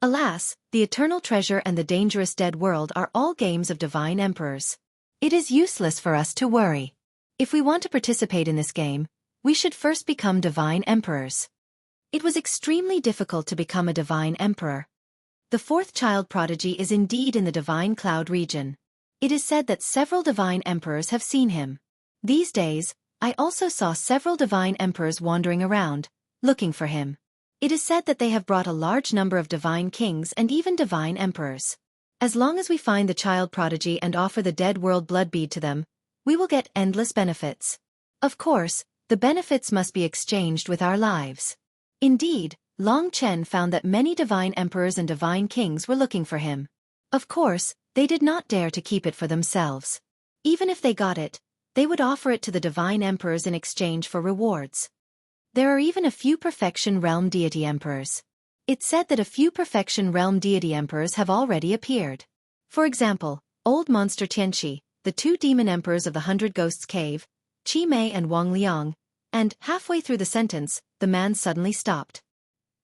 Alas, the eternal treasure and the dangerous dead world are all games of divine emperors. It is useless for us to worry. If we want to participate in this game, we should first become divine emperors. It was extremely difficult to become a divine emperor. The 4th child prodigy is indeed in the divine cloud region. It is said that several divine emperors have seen him. These days, I also saw several divine emperors wandering around, looking for him. It is said that they have brought a large number of divine kings and even divine emperors. As long as we find the child prodigy and offer the dead world blood bead to them, we will get endless benefits. Of course, the benefits must be exchanged with our lives. Indeed, Long Chen found that many divine emperors and divine kings were looking for him. Of course, they did not dare to keep it for themselves. Even if they got it, they would offer it to the divine emperors in exchange for rewards. There are even a few Perfection Realm deity emperors. It's said that a few Perfection Realm deity emperors have already appeared. For example, Old Monster Tianqi, the 2 demon emperors of the 100 Ghosts Cave, Qi Mei and Wang Liang, and, halfway through the sentence, the man suddenly stopped.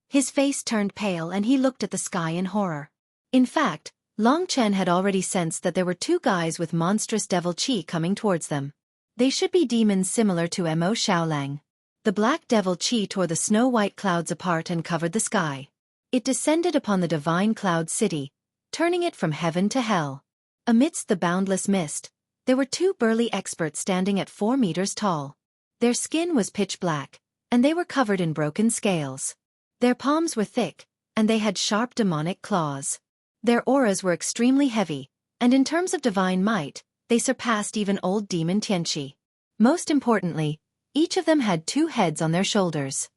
His face turned pale and he looked at the sky in horror. In fact, Long Chen had already sensed that there were 2 guys with monstrous devil qi coming towards them. They should be demons similar to Mo Xiaolang. The black devil qi tore the snow-white clouds apart and covered the sky. It descended upon the divine cloud city, turning it from heaven to hell. Amidst the boundless mist, there were 2 burly experts standing at 4 meters tall. Their skin was pitch black, and they were covered in broken scales. Their palms were thick, and they had sharp demonic claws. Their auras were extremely heavy, and in terms of divine might, they surpassed even old demon Tianqi. Most importantly, each of them had 2 heads on their shoulders.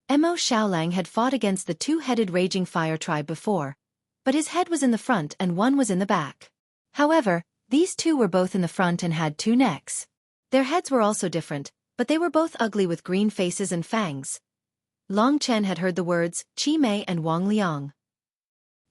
Mo Xiaolang had fought against the 2-headed raging fire tribe before, but his head was in the front and one was in the back. However, these 2 were both in the front and had 2 necks. Their heads were also different, but they were both ugly with green faces and fangs. Long Chen had heard the words Qi Mei and Wang Liang.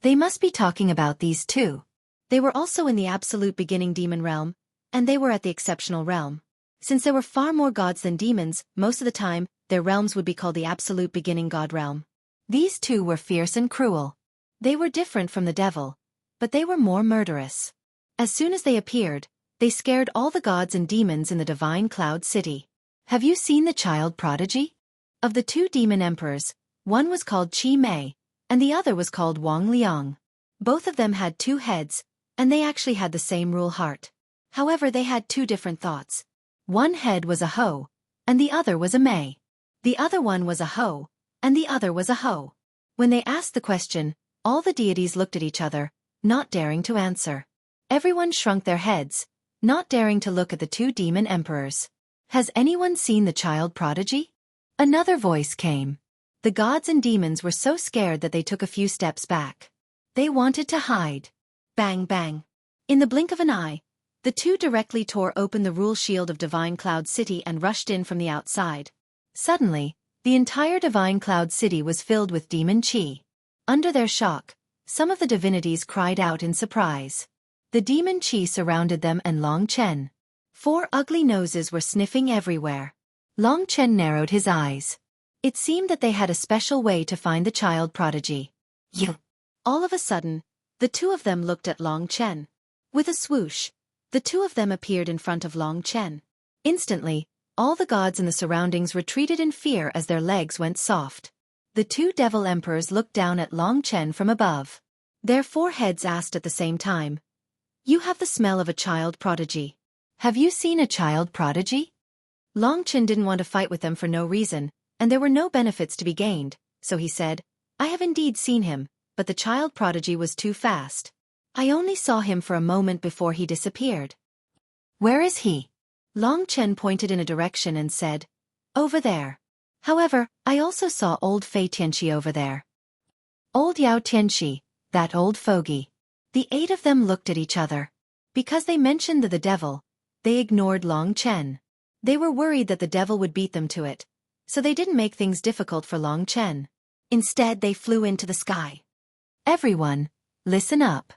They must be talking about these 2. They were also in the absolute beginning demon realm, and they were at the exceptional realm. Since there were far more gods than demons, most of the time, their realms would be called the absolute beginning god realm. These 2 were fierce and cruel. They were different from the devil, but they were more murderous. As soon as they appeared, they scared all the gods and demons in the divine cloud city. Have you seen the child prodigy? Of the 2 demon emperors, one was called Qi Mei, and the other was called Wang Liang. Both of them had 2 heads, and they actually had the same rule heart. However, they had 2 different thoughts. One head was a ho, and the other was a mei. The other one was a ho, and the other was a ho. When they asked the question, all the deities looked at each other, not daring to answer. Everyone shrunk their heads, not daring to look at the 2 demon emperors. Has anyone seen the child prodigy? Another voice came. The gods and demons were so scared that they took a few steps back. They wanted to hide. Bang bang. In the blink of an eye, the 2 directly tore open the rule shield of Divine Cloud City and rushed in from the outside. Suddenly, the entire Divine Cloud City was filled with demon qi. Under their shock, some of the divinities cried out in surprise. The demon qi surrounded them and Long Chen. 4 ugly noses were sniffing everywhere. Long Chen narrowed his eyes. It seemed that they had a special way to find the child prodigy. You. All of a sudden, the 2 of them looked at Long Chen. With a swoosh, the 2 of them appeared in front of Long Chen. Instantly, All the gods in the surroundings retreated in fear as their legs went soft. The two devil emperors looked down at Long Chen from above. Their foreheads asked at the same time, "You have the smell of a child prodigy. Have you seen a child prodigy?" Long Chen didn't want to fight with them for no reason, and there were no benefits to be gained, so he said, "I have indeed seen him, but the child prodigy was too fast. I only saw him for a moment before he disappeared." "Where is he?" Long Chen pointed in a direction and said, "Over there. However, I also saw old Fei Tianqi over there." Old Yao Tianqi, that old fogey. The 8 of them looked at each other. Because they mentioned the devil, they ignored Long Chen. They were worried that the devil would beat them to it, so they didn't make things difficult for Long Chen. Instead, they flew into the sky. "Everyone, listen up.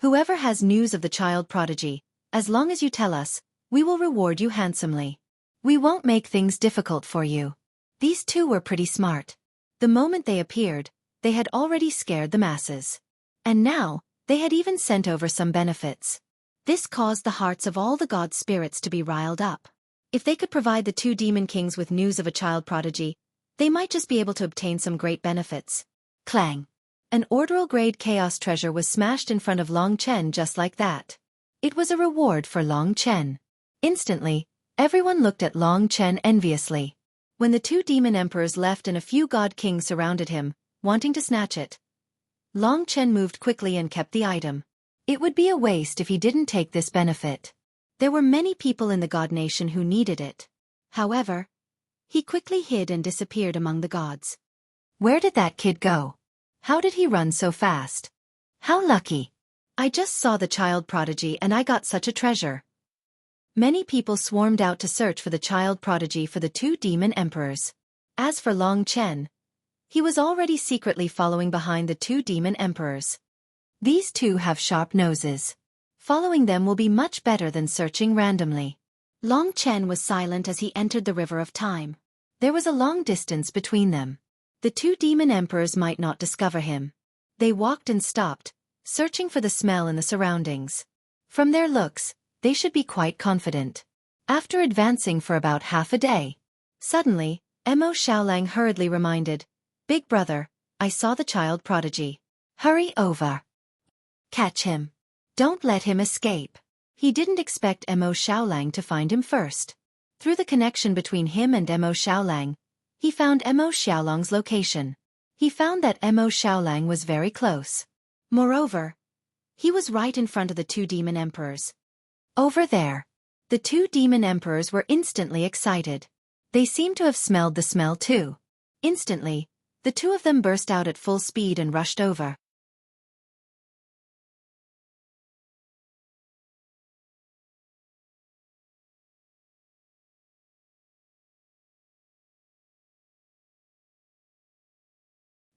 Whoever has news of the child prodigy, as long as you tell us, we will reward you handsomely. We won't make things difficult for you." These two were pretty smart. The moment they appeared, they had already scared the masses. And now, they had even sent over some benefits. This caused the hearts of all the god spirits to be riled up. If they could provide the 2 demon kings with news of a child prodigy, they might just be able to obtain some great benefits. Clang! An orbital-grade chaos treasure was smashed in front of Long Chen just like that. It was a reward for Long Chen. Instantly, everyone looked at Long Chen enviously. When the 2 demon emperors left and a few god kings surrounded him, wanting to snatch it, Long Chen moved quickly and kept the item. It would be a waste if he didn't take this benefit. There were many people in the god nation who needed it. However, he quickly hid and disappeared among the gods. Where did that kid go? How did he run so fast? How lucky! I just saw the child prodigy and I got such a treasure. Many people swarmed out to search for the child prodigy for the 2 demon emperors. As for Long Chen, he was already secretly following behind the 2 demon emperors. These 2 have sharp noses. Following them will be much better than searching randomly. Long Chen was silent as he entered the river of time. There was a long distance between them. The 2 demon emperors might not discover him. They walked and stopped, searching for the smell in the surroundings. From their looks, they should be quite confident. After advancing for about half a day, suddenly, Mo Xiaolang hurriedly reminded, "Big brother, I saw the child prodigy. Hurry over. Catch him. Don't let him escape." He didn't expect Mo Xiaolang to find him first. Through the connection between him and Mo Xiaolang, he found Mo Xiaolang's location. He found that Mo Xiaolang was very close. Moreover, he was right in front of the 2 demon emperors. Over there. The 2 demon emperors were instantly excited. They seemed to have smelled the smell too. Instantly, the 2 of them burst out at full speed and rushed over.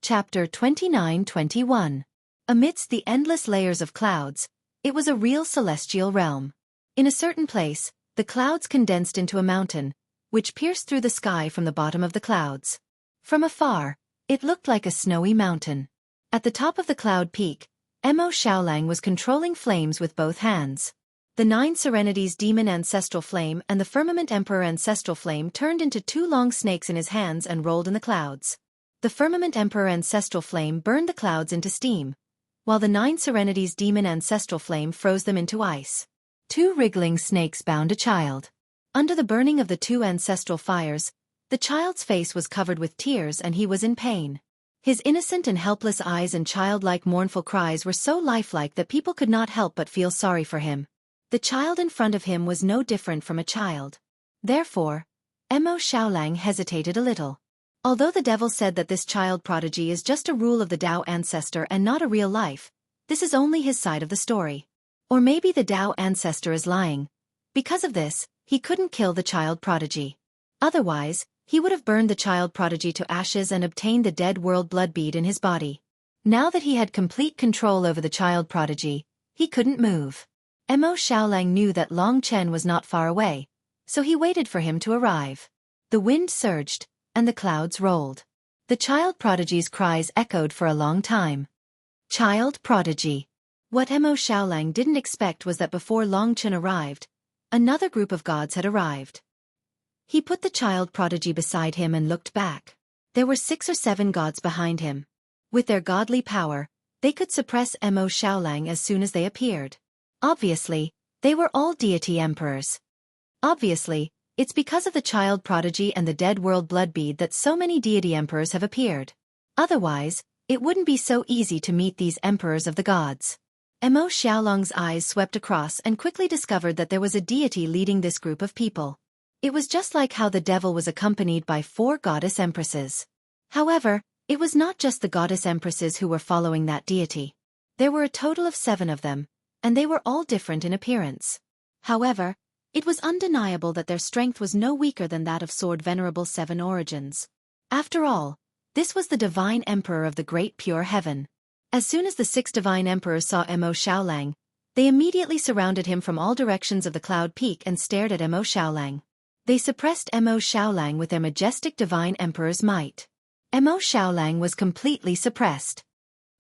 Chapter 29-21. Amidst the endless layers of clouds, it was a real celestial realm. In a certain place, the clouds condensed into a mountain, which pierced through the sky from the bottom of the clouds. From afar, it looked like a snowy mountain. At the top of the cloud peak, Mo Xiaolang was controlling flames with both hands. The 9 Serenities demon ancestral flame and the firmament emperor ancestral flame turned into 2 long snakes in his hands and rolled in the clouds. The firmament emperor ancestral flame burned the clouds into steam, while the 9 Serenities demon ancestral flame froze them into ice. 2 wriggling snakes bound a child. Under the burning of the 2 ancestral fires, the child's face was covered with tears and he was in pain. His innocent and helpless eyes and childlike mournful cries were so lifelike that people could not help but feel sorry for him. The child in front of him was no different from a child. Therefore, Mo Xiaolang hesitated a little. Although the devil said that this child prodigy is just a rule of the Tao ancestor and not a real life, this is only his side of the story. Or maybe the Tao ancestor is lying. Because of this, he couldn't kill the child prodigy. Otherwise, he would have burned the child prodigy to ashes and obtained the dead world blood bead in his body. Now that he had complete control over the child prodigy, he couldn't move. Mo Xiaolang knew that Long Chen was not far away, so he waited for him to arrive. The wind surged, and the clouds rolled. The child prodigy's cries echoed for a long time. Child prodigy. What Mo Xiaolang didn't expect was that before Long Chen arrived, another group of gods had arrived. He put the child prodigy beside him and looked back. There were 6 or 7 gods behind him. With their godly power, they could suppress Mo Xiaolang as soon as they appeared. Obviously, they were all deity emperors. Obviously, it's because of the child prodigy and the dead world blood bead that so many deity emperors have appeared. Otherwise, it wouldn't be so easy to meet these emperors of the gods. Mo Xiaolang's eyes swept across and quickly discovered that there was a deity leading this group of people. It was just like how the devil was accompanied by 4 goddess empresses. However, it was not just the goddess empresses who were following that deity. There were a total of 7 of them, and they were all different in appearance. However, it was undeniable that their strength was no weaker than that of Sword Venerable 7 Origins. After all, this was the divine emperor of the great pure heaven. As soon as the 6 divine emperors saw Mo Xiaolang, they immediately surrounded him from all directions of the cloud peak and stared at Mo Xiaolang. They suppressed Mo Xiaolang with their majestic divine emperor's might. Mo Xiaolang was completely suppressed.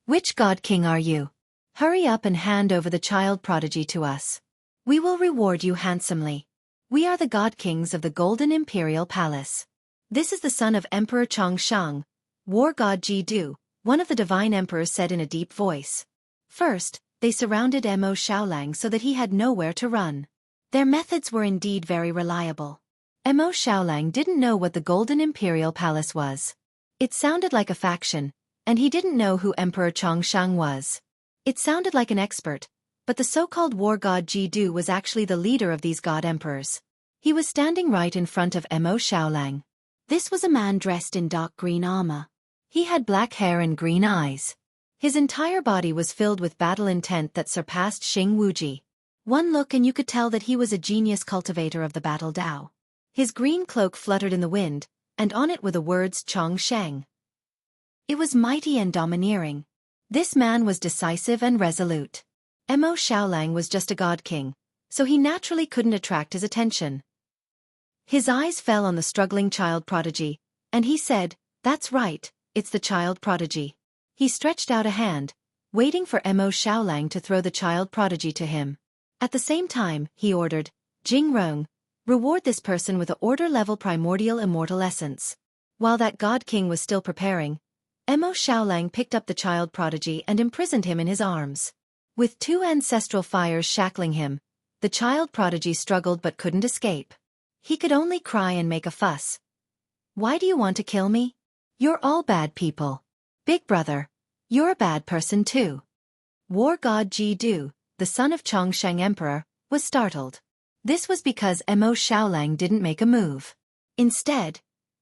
Which god king are you? Hurry up and hand over the child prodigy to us. We will reward you handsomely. We are the god kings of the Golden Imperial Palace. This is the son of Emperor Chongshang, war god Jidu, one of the divine emperors said in a deep voice. First, they surrounded Mo Xiaolang so that he had nowhere to run. Their methods were indeed very reliable. Mo Xiaolang didn't know what the Golden Imperial Palace was. It sounded like a faction, and he didn't know who Emperor Chongshang was. It sounded like an expert, but the so-called war god Jidu was actually the leader of these god emperors. He was standing right in front of Mo Xiaolang. This was a man dressed in dark green armor. He had black hair and green eyes. His entire body was filled with battle intent that surpassed Xing Wuji. One look and you could tell that he was a genius cultivator of the battle Dao. His green cloak fluttered in the wind, and on it were the words Chong Sheng. It was mighty and domineering. This man was decisive and resolute. Mo Xiaolang was just a god king, so he naturally couldn't attract his attention. His eyes fell on the struggling child prodigy, and he said, "That's right, it's the child prodigy." He stretched out a hand, waiting for Mo Xiaolang to throw the child prodigy to him. At the same time, he ordered, "Jing Rong, reward this person with a order-level primordial immortal essence." While that god king was still preparing, Mo Xiaolang picked up the child prodigy and imprisoned him in his arms. With 2 ancestral fires shackling him, the child prodigy struggled but couldn't escape. He could only cry and make a fuss. "Why do you want to kill me? You're all bad people. Big brother, you're a bad person too." War god Jidu, the son of Chongsheng Emperor, was startled. This was because Mo Xiaolang didn't make a move. Instead,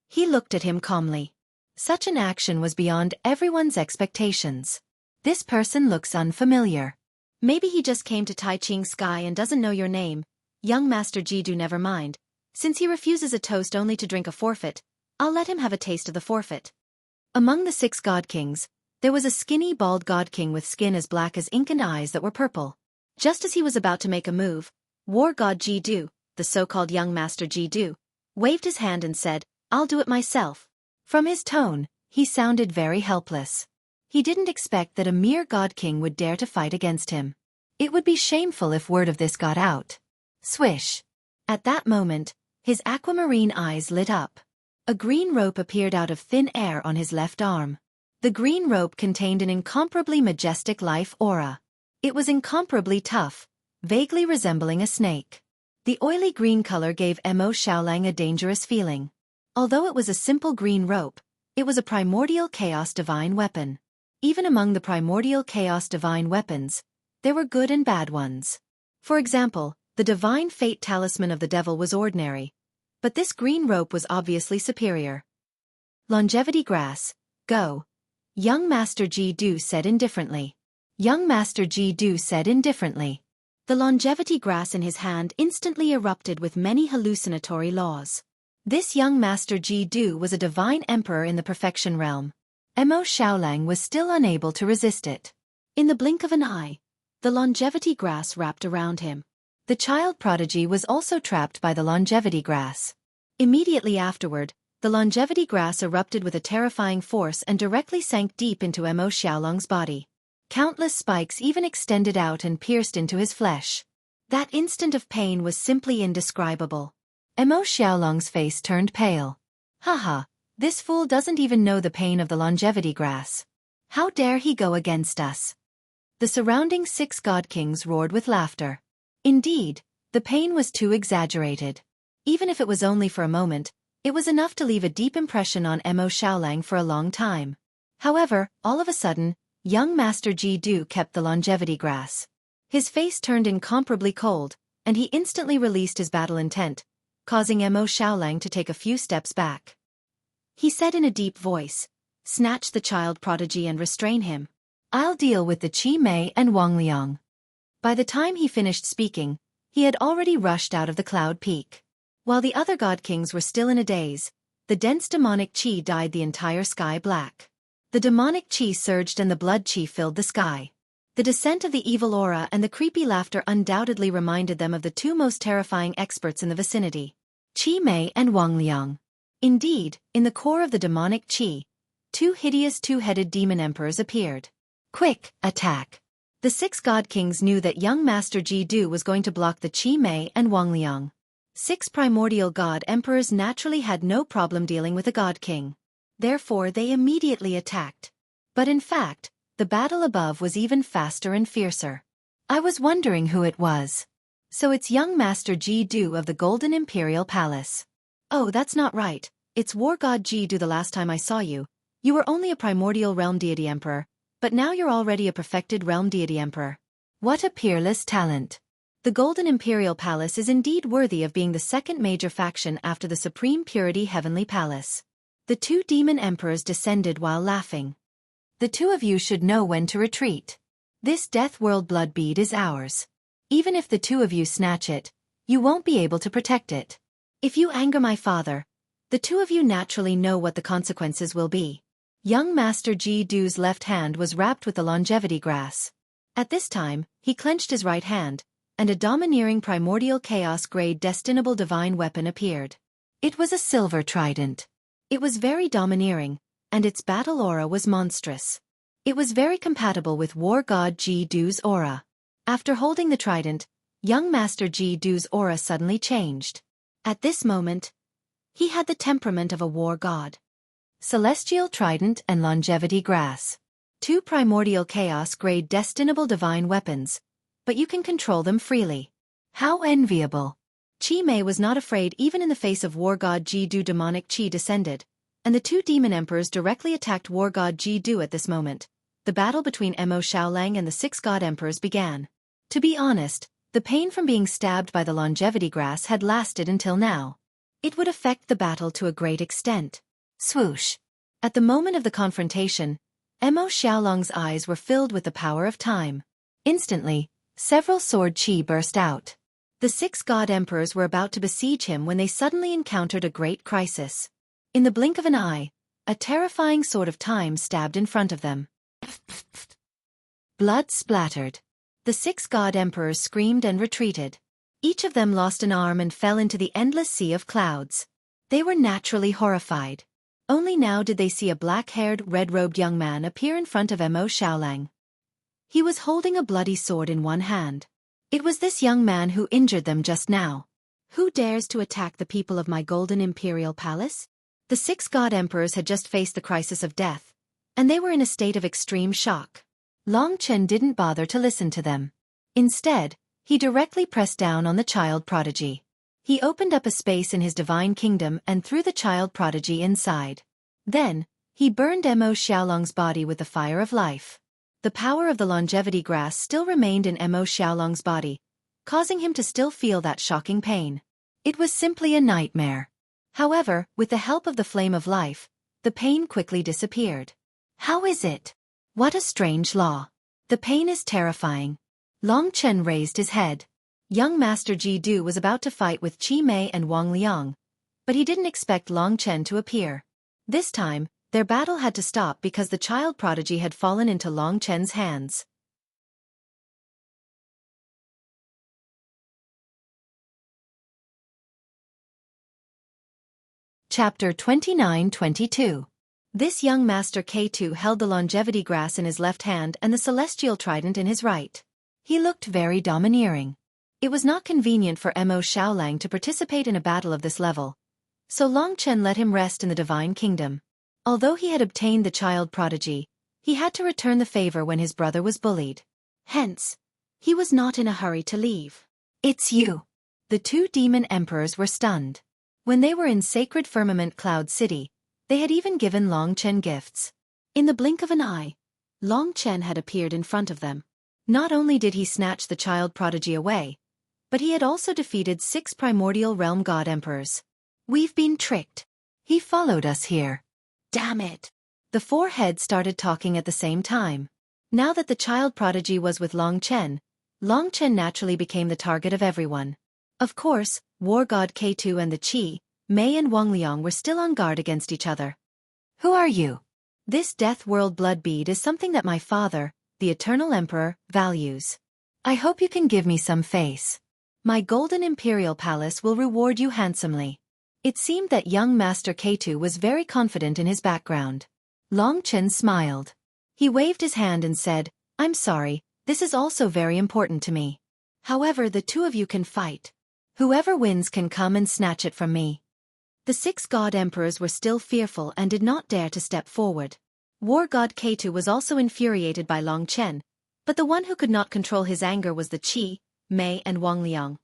he looked at him calmly. Such an action was beyond everyone's expectations. This person looks unfamiliar. Maybe he just came to Tai Ching Sky and doesn't know your name. Young Master Jidu, never mind. Since he refuses a toast only to drink a forfeit, I'll let him have a taste of the forfeit. Among the 6 god kings, there was a skinny bald god king with skin as black as ink and eyes that were purple. Just as he was about to make a move, war god Jidu, the so-called young Master Jidu, waved his hand and said, "I'll do it myself." From his tone, he sounded very helpless. He didn't expect that a mere god king would dare to fight against him. It would be shameful if word of this got out. Swish! At that moment, his aquamarine eyes lit up. A green rope appeared out of thin air on his left arm. The green rope contained an incomparably majestic life aura. It was incomparably tough, vaguely resembling a snake. The oily green color gave Mo Xiaolang a dangerous feeling. Although it was a simple green rope, it was a primordial chaos divine weapon. Even among the primordial chaos divine weapons, there were good and bad ones. For example, the divine fate talisman of the devil was ordinary, but this green rope was obviously superior. "Longevity grass, go," young Master Jidu said indifferently. Young Master Jidu said indifferently. The longevity grass in his hand instantly erupted with many hallucinatory laws. This young Master Jidu was a divine emperor in the perfection realm. Mo Xiaolang was still unable to resist it. In the blink of an eye, the longevity grass wrapped around him. The child prodigy was also trapped by the longevity grass. Immediately afterward, the longevity grass erupted with a terrifying force and directly sank deep into Mo Xiaolang's body. Countless spikes even extended out and pierced into his flesh. That instant of pain was simply indescribable. Mo Xiaolong's face turned pale. Haha, this fool doesn't even know the pain of the longevity grass. How dare he go against us? The surrounding 6 god kings roared with laughter. Indeed, the pain was too exaggerated. Even if it was only for a moment, it was enough to leave a deep impression on Mo Xiaolang for a long time. However, all of a sudden, young Master Ji Du kept the longevity grass. His face turned incomparably cold, and he instantly released his battle intent, causing Mo Xiaolang to take a few steps back. He said in a deep voice, "Snatch the child prodigy and restrain him. I'll deal with the Qi Mei and Wang Liang." By the time he finished speaking, he had already rushed out of the cloud peak. While the other god kings were still in a daze, the dense demonic qi dyed the entire sky black. The demonic qi surged and the blood qi filled the sky. The descent of the evil aura and the creepy laughter undoubtedly reminded them of the 2 most terrifying experts in the vicinity, Qi Mei and Wang Liang. Indeed, in the core of the demonic qi, 2 hideous 2-headed demon emperors appeared. Quick, attack! The 6 god kings knew that young Master Ji Du was going to block the Qi Mei and Wang Liang. 6 primordial god emperors naturally had no problem dealing with a god king. Therefore they immediately attacked. But in fact, the battle above was even faster and fiercer. I was wondering who it was. So it's young Master Ji Du of the Golden Imperial Palace. Oh, that's not right. It's War God Ji Du. The last time I saw you, you were only a primordial realm deity emperor, but now you're already a perfected realm deity emperor. What a peerless talent. The Golden Imperial Palace is indeed worthy of being the 2nd major faction after the Supreme Purity Heavenly Palace. The 2 demon emperors descended while laughing. The 2 of you should know when to retreat. This Death World blood bead is ours. Even if the 2 of you snatch it, you won't be able to protect it. If you anger my father, the 2 of you naturally know what the consequences will be. Young Master Ji Du's left hand was wrapped with the longevity grass. At this time, he clenched his right hand, and a domineering primordial chaos-grade destinable divine weapon appeared. It was a silver trident. It was very domineering, and its battle aura was monstrous. It was very compatible with War God Ji Du's aura. After holding the trident, young Master Ji Du's aura suddenly changed. At this moment, he had the temperament of a war god. Celestial trident and longevity grass. 2 primordial chaos-grade destinable divine weapons, but you can control them freely. How enviable. Qi Mei was not afraid even in the face of War God Ji Du. Demonic Qi descended, and the 2 demon emperors directly attacked War God Ji Du at this moment. The battle between Mo Xiaolang and the 6 god emperors began. To be honest, the pain from being stabbed by the longevity grass had lasted until now. It would affect the battle to a great extent. Swoosh. At the moment of the confrontation, Mo Xiaolong's eyes were filled with the power of time. Instantly, several sword qi burst out. The 6 god emperors were about to besiege him when they suddenly encountered a great crisis. In the blink of an eye, a terrifying sword of time stabbed in front of them. Blood splattered. The 6 god emperors screamed and retreated. Each of them lost an arm and fell into the endless sea of clouds. They were naturally horrified. Only now did they see a black-haired, red-robed young man appear in front of Mo Xiaolang. He was holding a bloody sword in one hand. It was this young man who injured them just now. Who dares to attack the people of my Golden Imperial Palace? The 6 god emperors had just faced the crisis of death, and they were in a state of extreme shock. Long Chen didn't bother to listen to them. Instead, he directly pressed down on the child prodigy. He opened up a space in his divine kingdom and threw the child prodigy inside. Then, he burned Mo Xiaolong's body with the fire of life. The power of the longevity grass still remained in Mo Xiaolong's body, causing him to still feel that shocking pain. It was simply a nightmare. However, with the help of the flame of life, the pain quickly disappeared. How is it? What a strange law. The pain is terrifying. Long Chen raised his head. Young Master Ji Du was about to fight with Qi Mei and Wang Liang, but he didn't expect Long Chen to appear. This time, their battle had to stop because the child prodigy had fallen into Long Chen's hands. Chapter 29-22. This young Master K2 held the longevity grass in his left hand and the celestial trident in his right. He looked very domineering. It was not convenient for Mo Xiaolang to participate in a battle of this level, so Long Chen let him rest in the Divine Kingdom. Although he had obtained the child prodigy, he had to return the favor when his brother was bullied. Hence, he was not in a hurry to leave. It's you. The two demon emperors were stunned. When they were in Sacred Firmament Cloud City, they had even given Long Chen gifts. In the blink of an eye, Long Chen had appeared in front of them. Not only did he snatch the child prodigy away, but he had also defeated 6 primordial realm god emperors. We've been tricked. He followed us here. Damn it. The 4 heads started talking at the same time. Now that the child prodigy was with Long Chen naturally became the target of everyone. Of course, war god K2 and the Qi, Mei and Wang Liang were still on guard against each other. Who are you? This Death World blood bead is something that my father, the Eternal Emperor, values. I hope you can give me some face. My golden imperial palace will reward you handsomely. It seemed that young Master K2 was very confident in his background. Long Chen smiled. He waved his hand and said, I'm sorry, this is also very important to me. However, the 2 of you can fight. Whoever wins can come and snatch it from me. The 6 god emperors were still fearful and did not dare to step forward. War god K2 was also infuriated by Long Chen, but the one who could not control his anger was the Qi, Mei and Wang Liang.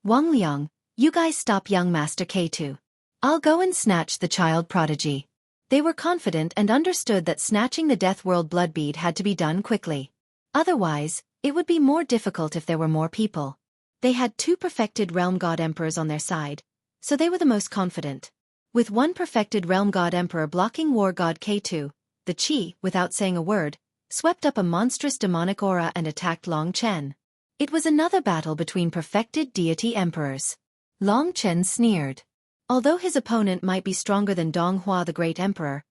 Wang Liang, you guys stop young Master K2. I'll go and snatch the child prodigy. They were confident and understood that snatching the Death World blood bead had to be done quickly. Otherwise, it would be more difficult if there were more people. They had 2 perfected realm god emperors on their side, so they were the most confident. With 1 perfected realm god emperor blocking war god K2, the Qi, without saying a word, swept up a monstrous demonic aura and attacked Long Chen. It was another battle between perfected deity emperors. Long Chen sneered. Although his opponent might be stronger than Dong Hua the Great Emperor,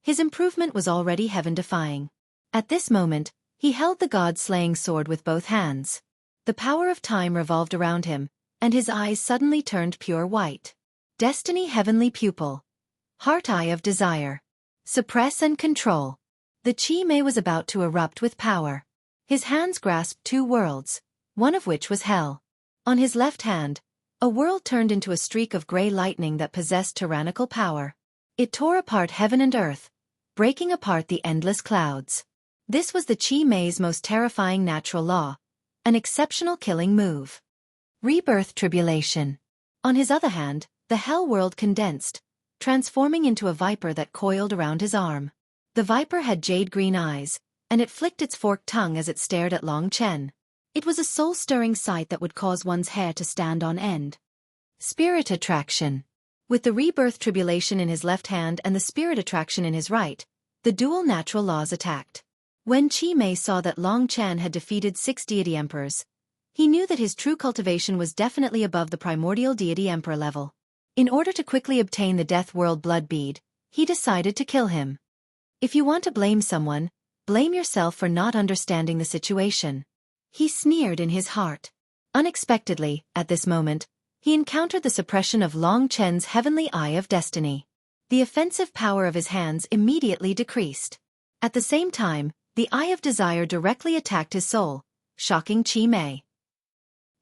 his improvement was already heaven-defying. At this moment, he held the god-slaying sword with both hands. The power of time revolved around him, and his eyes suddenly turned pure white. Destiny Heavenly Pupil. Heart Eye of Desire. Suppress and control. The Qi Mei was about to erupt with power. His hands grasped 2 worlds, one of which was hell. On his left hand, a world turned into a streak of gray lightning that possessed tyrannical power. It tore apart heaven and earth, breaking apart the endless clouds. This was the Qi Mei's most terrifying natural law, an exceptional killing move. Rebirth Tribulation. On his other hand, the hell world condensed, transforming into a viper that coiled around his arm. The viper had jade-green eyes, and it flicked its forked tongue as it stared at Long Chen. It was a soul-stirring sight that would cause one's hair to stand on end. Spirit Attraction. With the Rebirth Tribulation in his left hand and the Spirit Attraction in his right, the dual natural laws attacked. When Qi Mei saw that Long Chen had defeated 6 deity emperors, he knew that his true cultivation was definitely above the primordial deity emperor level. In order to quickly obtain the Death World blood bead, he decided to kill him. If you want to blame someone, blame yourself for not understanding the situation. He sneered in his heart. Unexpectedly, at this moment, he encountered the suppression of Long Chen's heavenly eye of destiny. The offensive power of his hands immediately decreased. At the same time, the eye of desire directly attacked his soul, shocking Qi Mei.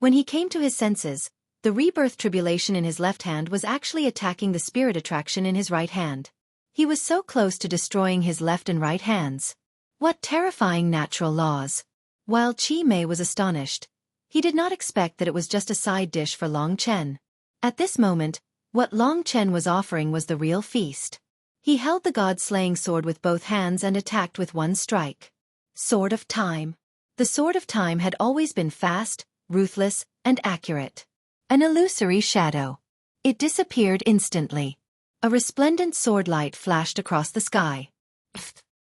When he came to his senses, the rebirth tribulation in his left hand was actually attacking the spirit attraction in his right hand. He was so close to destroying his left and right hands. What terrifying natural laws! While Qi Mei was astonished, he did not expect that it was just a side dish for Long Chen. At this moment, what Long Chen was offering was the real feast. He held the god-slaying sword with both hands and attacked with 1 strike. Sword of Time. The Sword of Time had always been fast, ruthless, and accurate. An illusory shadow. It disappeared instantly. A resplendent sword light flashed across the sky.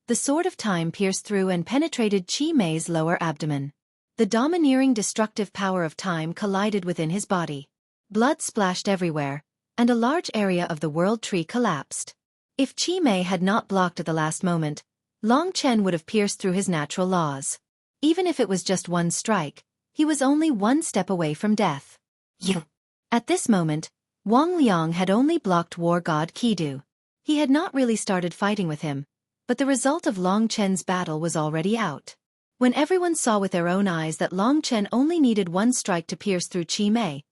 The Sword of Time pierced through and penetrated Qi Mei's lower abdomen. The domineering destructive power of time collided within his body. Blood splashed everywhere, and a large area of the world tree collapsed. If Qi Mei had not blocked at the last moment, Long Chen would have pierced through his natural laws. Even if it was just 1 strike, he was only 1 step away from death. You. At this moment, Wang Liang had only blocked war god Qidu. He had not really started fighting with him, but the result of Long Chen's battle was already out. When everyone saw with their own eyes that Long Chen only needed one strike to pierce through Qi Mei,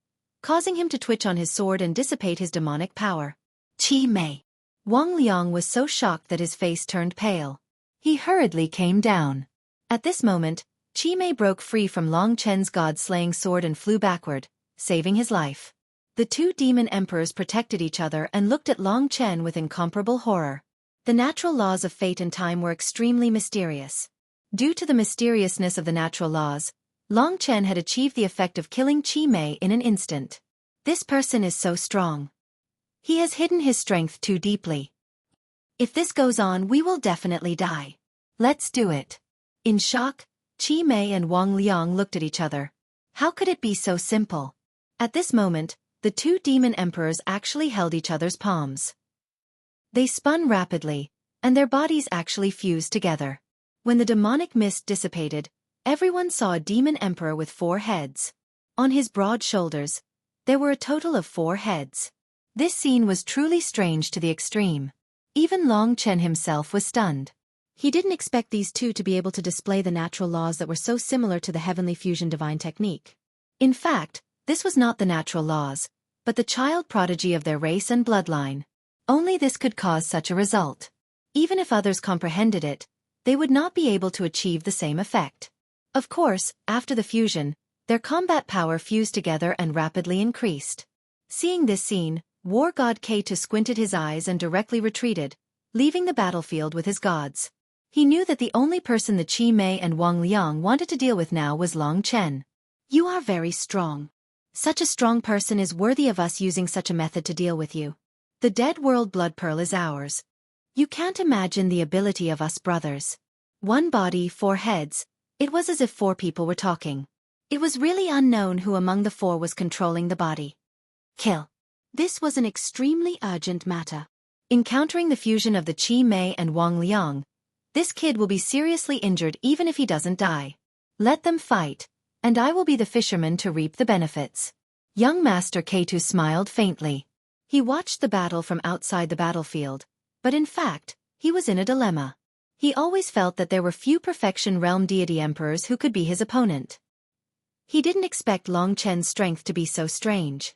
causing him to twitch on his sword and dissipate his demonic power. Qi Mei. Wang Liang was so shocked that his face turned pale. He hurriedly came down. At this moment, Qi Mei broke free from Long Chen's god-slaying sword and flew backward, saving his life. The two demon emperors protected each other and looked at Long Chen with incomparable horror. The natural laws of fate and time were extremely mysterious. Due to the mysteriousness of the natural laws, Long Chen had achieved the effect of killing Qi Mei in an instant. This person is so strong. He has hidden his strength too deeply. If this goes on, we will definitely die. Let's do it. In shock, Qi Mei and Wang Liang looked at each other. How could it be so simple? At this moment, the two demon emperors actually held each other's palms. They spun rapidly, and their bodies actually fused together. When the demonic mist dissipated, everyone saw a demon emperor with 4 heads. On his broad shoulders, there were a total of 4 heads. This scene was truly strange to the extreme. Even Long Chen himself was stunned. He didn't expect these two to be able to display the natural laws that were so similar to the heavenly fusion divine technique. In fact, this was not the natural laws, but the child prodigy of their race and bloodline. Only this could cause such a result. Even if others comprehended it, they would not be able to achieve the same effect. Of course, after the fusion, their combat power fused together and rapidly increased. Seeing this scene, war god K2 squinted his eyes and directly retreated, leaving the battlefield with his gods. He knew that the only person the Qi Mei and Wang Liang wanted to deal with now was Long Chen. You are very strong. Such a strong person is worthy of us using such a method to deal with you. The dead world blood pearl is ours. You can't imagine the ability of us brothers. 1 body, 4 heads. It was as if 4 people were talking. It was really unknown who among the 4 was controlling the body. Kill. This was an extremely urgent matter. Encountering the fusion of the Qi Mei and Wang Liang, this kid will be seriously injured even if he doesn't die. Let them fight, and I will be the fisherman to reap the benefits. Young Master K2 smiled faintly. He watched the battle from outside the battlefield, but in fact, he was in a dilemma. He always felt that there were few perfection realm deity emperors who could be his opponent. He didn't expect Long Chen's strength to be so strange.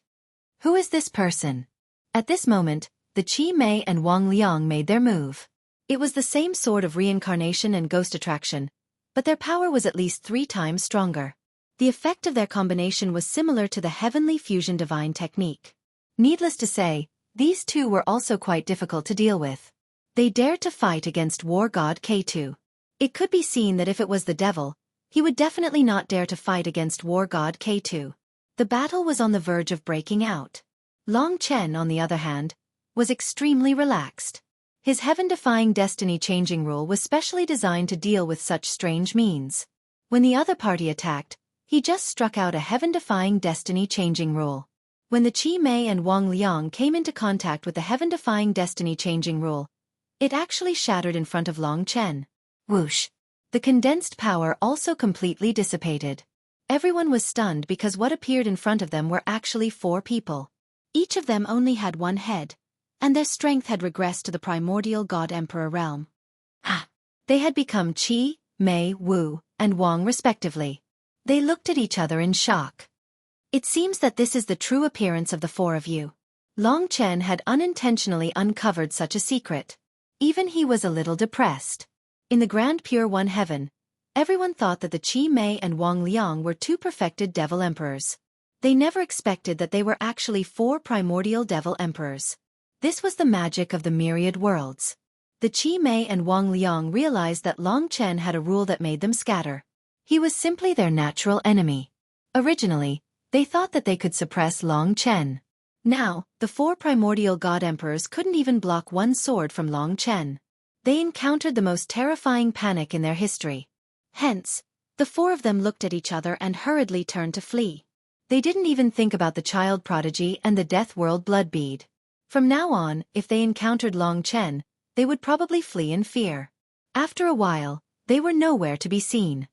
Who is this person? At this moment, the Qi Mei and Wang Liang made their move. It was the same sort of reincarnation and ghost attraction, but their power was at least 3 times stronger. The effect of their combination was similar to the heavenly fusion divine technique. Needless to say, these two were also quite difficult to deal with. They dared to fight against war god K2. It could be seen that if it was the devil, he would definitely not dare to fight against war god K2. The battle was on the verge of breaking out. Long Chen, on the other hand, was extremely relaxed. His heaven-defying destiny-changing rule was specially designed to deal with such strange means. When the other party attacked, he just struck out a heaven-defying destiny-changing rule. When the Qi Mei and Wang Liang came into contact with the heaven-defying destiny-changing rule, it actually shattered in front of Long Chen. Whoosh! The condensed power also completely dissipated. Everyone was stunned because what appeared in front of them were actually 4 people. Each of them only had 1 head, and their strength had regressed to the primordial god-emperor realm. They had become Qi, Mei, Wu, and Wang respectively. They looked at each other in shock. It seems that this is the true appearance of the 4 of you. Long Chen had unintentionally uncovered such a secret. Even he was a little depressed. In the Grand Pure One Heaven, everyone thought that the Qi Mei and Wang Liang were 2 perfected devil emperors. They never expected that they were actually 4 primordial devil emperors. This was the magic of the myriad worlds. The Qi Mei and Wang Liang realized that Long Chen had a rule that made them scatter. He was simply their natural enemy. Originally, they thought that they could suppress Long Chen. Now, the 4 primordial god emperors couldn't even block 1 sword from Long Chen. They encountered the most terrifying panic in their history. Hence, the 4 of them looked at each other and hurriedly turned to flee. They didn't even think about the child prodigy and the death world blood bead. From now on, if they encountered Long Chen, they would probably flee in fear. After a while, they were nowhere to be seen.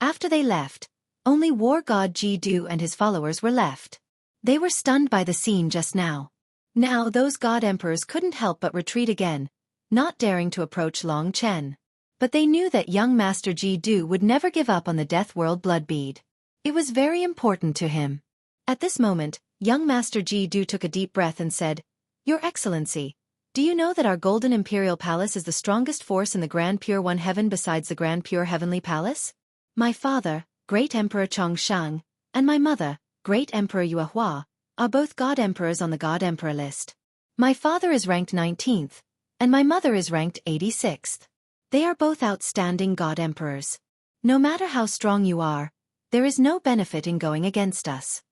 After they left, only war god Ji-Du and his followers were left. They were stunned by the scene just now. Now those god emperors couldn't help but retreat again, not daring to approach Long Chen. But they knew that young Master Ji-du would never give up on the Death World blood bead. It was very important to him. At this moment, young Master Ji-du took a deep breath and said, "Your Excellency, do you know that our Golden Imperial Palace is the strongest force in the Grand Pure One Heaven besides the Grand Pure Heavenly Palace? My father, Great Emperor Chongshang, and my mother, Great Emperor Yuehua, are both God Emperors on the God Emperor list. My father is ranked 19th, and my mother is ranked 86th. They are both outstanding God Emperors. No matter how strong you are, there is no benefit in going against us."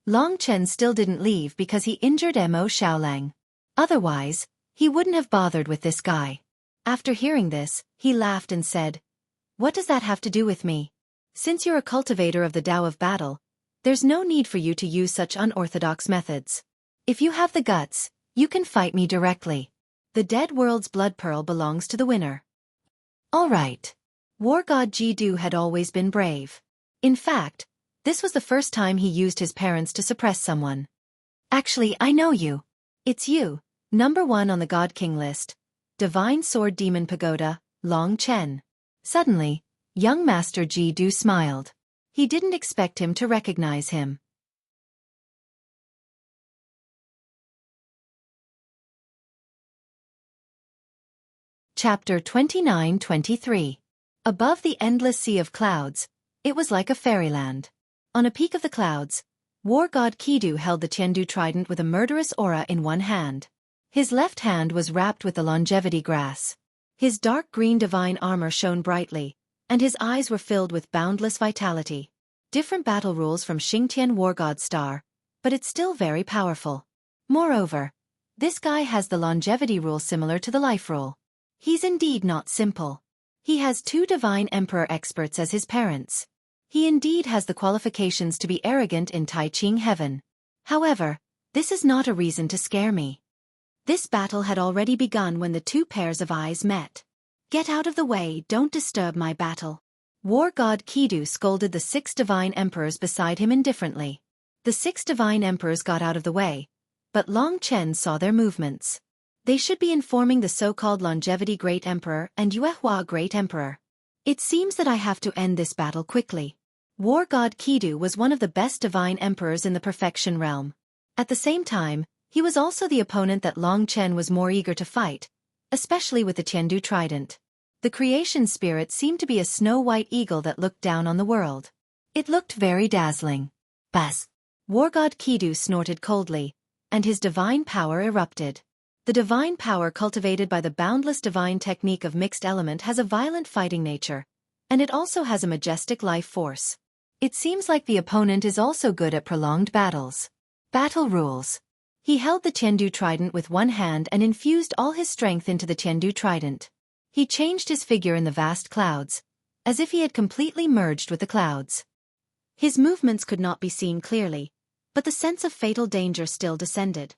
Long Chen still didn't leave because he injured Mo Xiaolang. Otherwise, he wouldn't have bothered with this guy. After hearing this, he laughed and said, "What does that have to do with me? Since you're a cultivator of the Tao of battle, there's no need for you to use such unorthodox methods. If you have the guts, you can fight me directly. The Dead World's blood pearl belongs to the winner." All right. War God Ji-du had always been brave. In fact, this was the first time he used his parents to suppress someone. "Actually, I know you. It's you, number 1 on the God King list, Divine Sword Demon Pagoda, Long Chen." Suddenly, young Master Ji-du smiled. He didn't expect him to recognize him. Chapter 29-23. Above the endless sea of clouds, it was like a fairyland. On a peak of the clouds, War God Kidu held the Tiandu trident with a murderous aura in one hand. His left hand was wrapped with the longevity grass. His dark green divine armor shone brightly, and his eyes were filled with boundless vitality. Different battle rules from Xingtian War God Star, but it's still very powerful. Moreover, this guy has the longevity rule similar to the life rule. He's indeed not simple. He has 2 divine emperor experts as his parents. He indeed has the qualifications to be arrogant in Tai Ching heaven. However, this is not a reason to scare me. This battle had already begun when the 2 pairs of eyes met. "Get out of the way, don't disturb my battle." War God Kidu scolded the 6 divine emperors beside him indifferently. The 6 divine emperors got out of the way, but Long Chen saw their movements. They should be informing the so-called Longevity Great Emperor and Yuehua Great Emperor. "It seems that I have to end this battle quickly." War God Kidu was one of the best divine emperors in the perfection realm. At the same time, he was also the opponent that Long Chen was more eager to fight, especially with the Tiandu trident. The creation spirit seemed to be a snow-white eagle that looked down on the world. It looked very dazzling. Buzz! War God Kidu snorted coldly, and his divine power erupted. The divine power cultivated by the boundless divine technique of mixed element has a violent fighting nature, and it also has a majestic life force. It seems like the opponent is also good at prolonged battles. Battle rules. He held the Tiandu trident with one hand and infused all his strength into the Tiandu trident. He changed his figure in the vast clouds, as if he had completely merged with the clouds. His movements could not be seen clearly, but the sense of fatal danger still descended.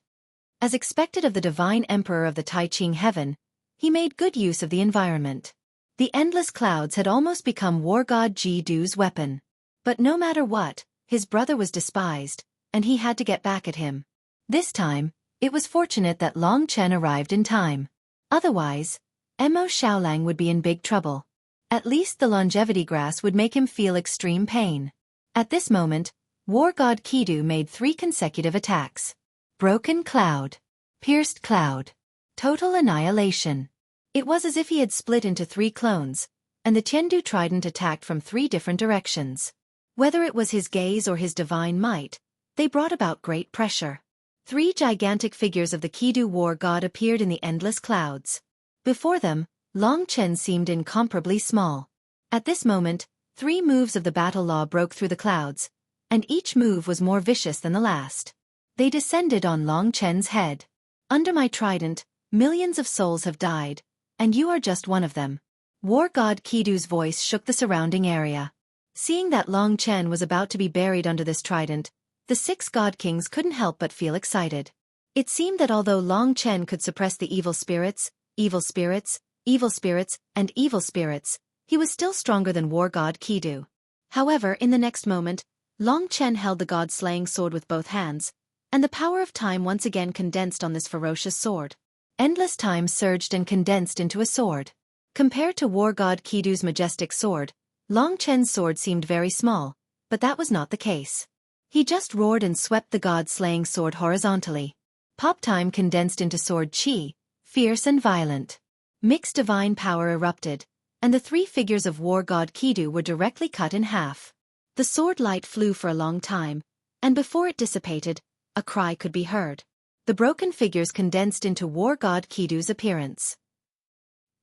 As expected of the divine emperor of the Tai Ching heaven, he made good use of the environment. The endless clouds had almost become War God Ji-du's weapon. But no matter what, his brother was despised, and he had to get back at him. This time, it was fortunate that Long Chen arrived in time. Otherwise, Mo Xiaolang would be in big trouble. At least the longevity grass would make him feel extreme pain. At this moment, War God Kidu made 3 consecutive attacks. Broken cloud. Pierced cloud. Total annihilation. It was as if he had split into 3 clones, and the Tiandu trident attacked from 3 different directions. Whether it was his gaze or his divine might, they brought about great pressure. 3 gigantic figures of the Kidu war god appeared in the endless clouds. Before them, Long Chen seemed incomparably small. At this moment, 3 moves of the battle law broke through the clouds, and each move was more vicious than the last. They descended on Long Chen's head. "Under my trident, millions of souls have died, and you are just one of them." War God Kidu's voice shook the surrounding area. Seeing that Long Chen was about to be buried under this trident, the 6 God Kings couldn't help but feel excited. It seemed that although Long Chen could suppress the evil spirits, evil spirits, evil spirits, and evil spirits, he was still stronger than War God Kidu. However, in the next moment, Long Chen held the god-slaying sword with both hands, and the power of time once again condensed on this ferocious sword. Endless time surged and condensed into a sword. Compared to war god Kidu's majestic sword, Long Chen's sword seemed very small, but that was not the case. He just roared and swept the god-slaying sword horizontally. Pop time condensed into sword chi, fierce and violent. Mixed divine power erupted, and the three figures of war god Kidu were directly cut in half. The sword light flew for a long time, and before it dissipated, a cry could be heard. The broken figures condensed into war god Kidu's appearance.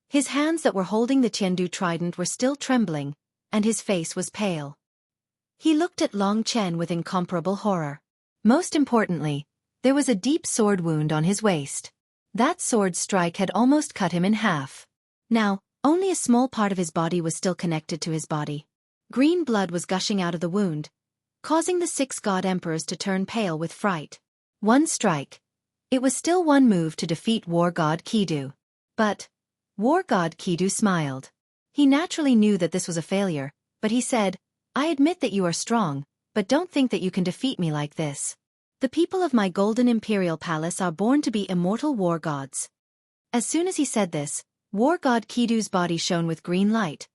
His hands that were holding the Tiandu trident were still trembling, and his face was pale. He looked at Long Chen with incomparable horror. Most importantly, there was a deep sword wound on his waist. That sword strike had almost cut him in half. Now, only a small part of his body was still connected to his body. Green blood was gushing out of the wound, causing the 6 god emperors to turn pale with fright. One strike. It was still one move to defeat war god Kidu. But war god Kidu smiled. He naturally knew that this was a failure, but he said, "I admit that you are strong, but don't think that you can defeat me like this. The people of my golden imperial palace are born to be immortal war gods." As soon as he said this, war god Kidu's body shone with green light,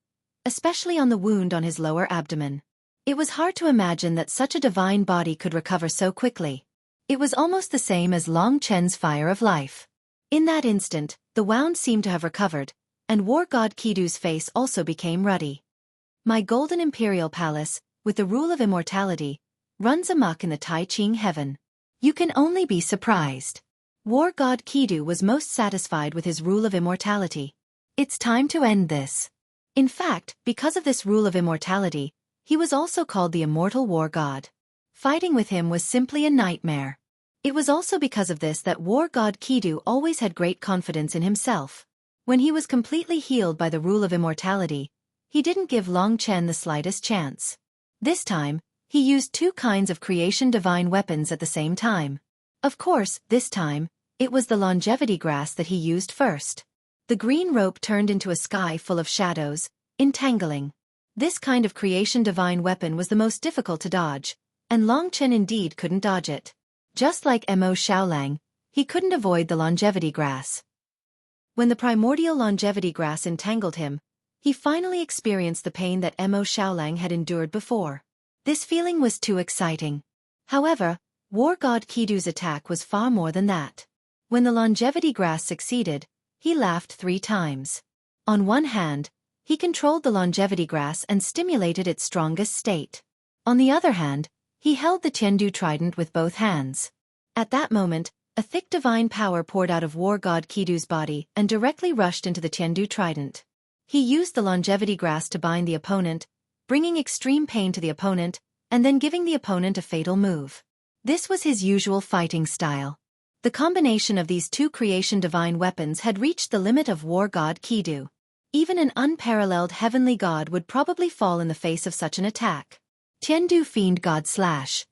especially on the wound on his lower abdomen. It was hard to imagine that such a divine body could recover so quickly. It was almost the same as Long Chen's fire of life. In that instant, the wound seemed to have recovered, and war god Kidu's face also became ruddy. My golden imperial palace, with the rule of immortality, runs amok in the Tai Ching heaven. You can only be surprised. War god Kidu was most satisfied with his rule of immortality. It's time to end this. In fact, because of this rule of immortality, he was also called the immortal war god. Fighting with him was simply a nightmare. It was also because of this that war god Kidu always had great confidence in himself. When he was completely healed by the rule of immortality, he didn't give Long Chen the slightest chance. This time, he used 2 kinds of creation divine weapons at the same time. Of course, this time, it was the longevity grass that he used first. The green rope turned into a sky full of shadows, entangling. This kind of creation divine weapon was the most difficult to dodge, and Long Chen indeed couldn't dodge it. Just like Mo Xiaolang, he couldn't avoid the longevity grass. When the primordial longevity grass entangled him, he finally experienced the pain that Mo Xiaolang had endured before. This feeling was too exciting. However, war god Kidu's attack was far more than that. When the longevity grass succeeded, he laughed 3 times. On one hand, he controlled the longevity grass and stimulated its strongest state. On the other hand, he held the Tiandu trident with both hands. At that moment, a thick divine power poured out of war god Kidu's body and directly rushed into the Tiandu trident. He used the longevity grass to bind the opponent, bringing extreme pain to the opponent, and then giving the opponent a fatal move. This was his usual fighting style. The combination of these 2 creation divine weapons had reached the limit of war god Kidu. Even an unparalleled heavenly god would probably fall in the face of such an attack. Tiandu fiend god slash.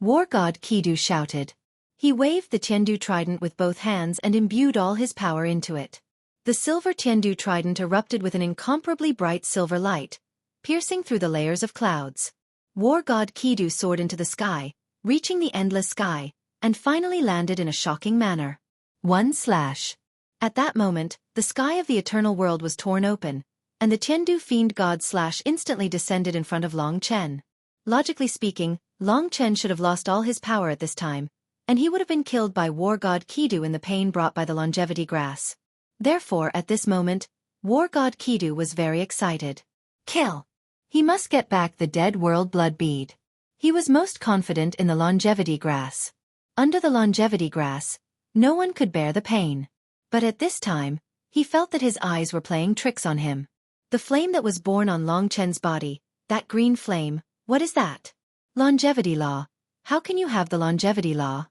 War god Kidu shouted. He waved the Tiandu trident with both hands and imbued all his power into it. The silver Tiandu trident erupted with an incomparably bright silver light, piercing through the layers of clouds. War god Kidu soared into the sky, reaching the endless sky, and finally landed in a shocking manner. 1 slash. At that moment, the sky of the eternal world was torn open, and the Tiandu fiend god slash instantly descended in front of Long Chen. Logically speaking, Long Chen should have lost all his power at this time, and he would have been killed by war god Kidu in the pain brought by the longevity grass. Therefore, at this moment, war god Kidu was very excited. Kill! He must get back the dead world blood bead. He was most confident in the longevity grass. Under the longevity grass, no one could bear the pain. But at this time, he felt that his eyes were playing tricks on him. The flame that was born on Long Chen's body, that green flame, what is that? Longevity law. How can you have the longevity law?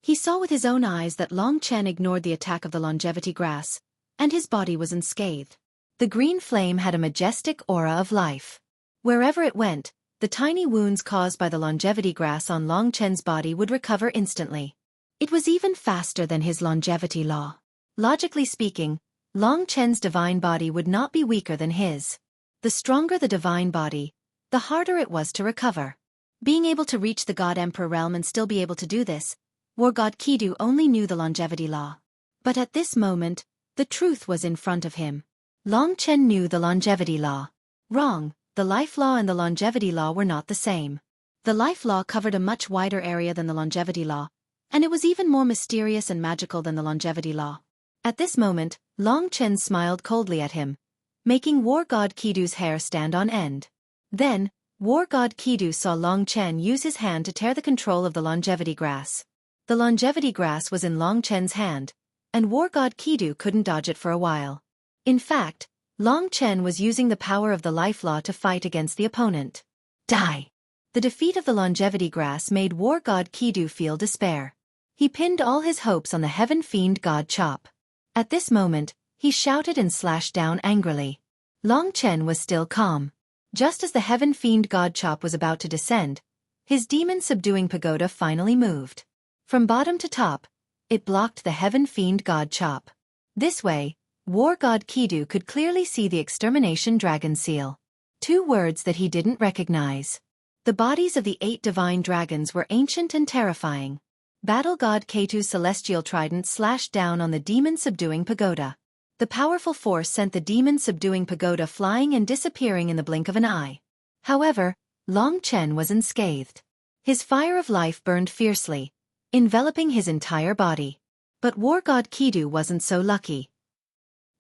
He saw with his own eyes that Long Chen ignored the attack of the longevity grass, and his body was unscathed. The green flame had a majestic aura of life. Wherever it went, the tiny wounds caused by the longevity grass on Long Chen's body would recover instantly. It was even faster than his longevity law. Logically speaking, Long Chen's divine body would not be weaker than his. The stronger the divine body, the harder it was to recover. Being able to reach the God Emperor realm and still be able to do this, war god Kidu only knew the longevity law. But at this moment, the truth was in front of him. Long Chen knew the longevity law. Wrong, the life law and the longevity law were not the same. The life law covered a much wider area than the longevity law, and it was even more mysterious and magical than the longevity law. At this moment, Long Chen smiled coldly at him, making War God Kidu's hair stand on end. Then, War God Kidu saw Long Chen use his hand to tear the control of the longevity grass. The longevity grass was in Long Chen's hand, and War God Kidu couldn't dodge it for a while. In fact, Long Chen was using the power of the life law to fight against the opponent. Die! The defeat of the longevity grass made War God Kidu feel despair. He pinned all his hopes on the heaven fiend God Chop. At this moment, he shouted and slashed down angrily. Long Chen was still calm. Just as the heaven fiend God Chop was about to descend, his demon-subduing pagoda finally moved. From bottom to top, it blocked the heaven fiend God Chop. This way, War God Kidu could clearly see the extermination dragon seal. 2 words that he didn't recognize. The bodies of the 8 divine dragons were ancient and terrifying. Battle God Ketu's celestial trident slashed down on the demon-subduing pagoda. The powerful force sent the demon-subduing pagoda flying and disappearing in the blink of an eye. However, Long Chen was unscathed. His fire of life burned fiercely, enveloping his entire body. But War God Kidu wasn't so lucky.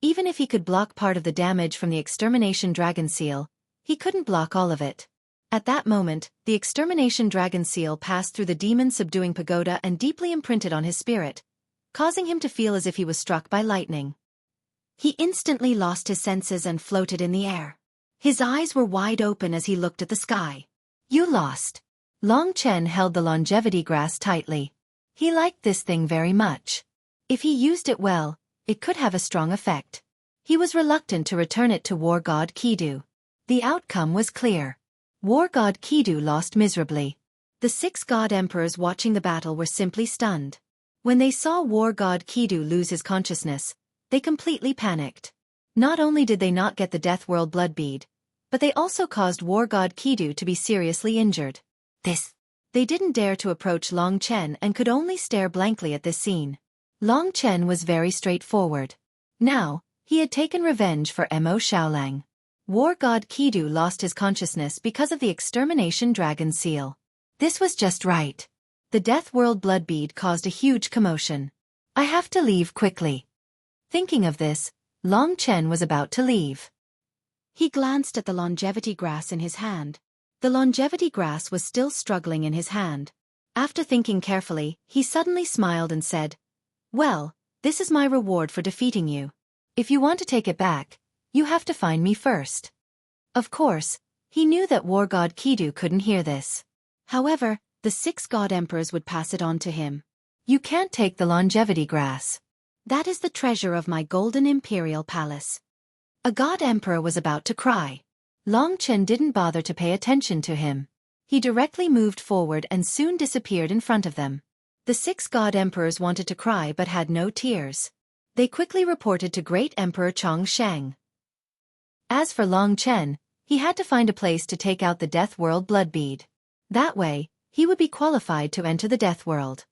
Even if he could block part of the damage from the extermination dragon seal, he couldn't block all of it. At that moment, the extermination dragon seal passed through the demon-subduing pagoda and deeply imprinted on his spirit, causing him to feel as if he was struck by lightning. He instantly lost his senses and floated in the air. His eyes were wide open as he looked at the sky. You lost. Long Chen held the longevity grass tightly. He liked this thing very much. If he used it well, it could have a strong effect. He was reluctant to return it to War God Kidu. The outcome was clear. War God Kidu lost miserably. The 6 god emperors watching the battle were simply stunned. When they saw War God Kidu lose his consciousness, they completely panicked. Not only did they not get the Death World blood bead, but they also caused War God Kidu to be seriously injured. They didn't dare to approach Long Chen and could only stare blankly at this scene. Long Chen was very straightforward. Now, he had taken revenge for Mo Xiaolang. War God Kidu lost his consciousness because of the extermination dragon seal. This was just right. The Death World blood bead caused a huge commotion. I have to leave quickly. Thinking of this, Long Chen was about to leave. He glanced at the longevity grass in his hand. The longevity grass was still struggling in his hand. After thinking carefully, he suddenly smiled and said, "Well, this is my reward for defeating you. If you want to take it back, you have to find me first." Of course, he knew that War God Kidu couldn't hear this. However, the 6 god emperors would pass it on to him. You can't take the longevity grass. That is the treasure of my golden imperial palace. A god emperor was about to cry. Long Chen didn't bother to pay attention to him. He directly moved forward and soon disappeared in front of them. The 6 god emperors wanted to cry but had no tears. They quickly reported to Great Emperor Chongsheng. As for Long Chen, he had to find a place to take out the Death World blood bead. That way, he would be qualified to enter the Death World.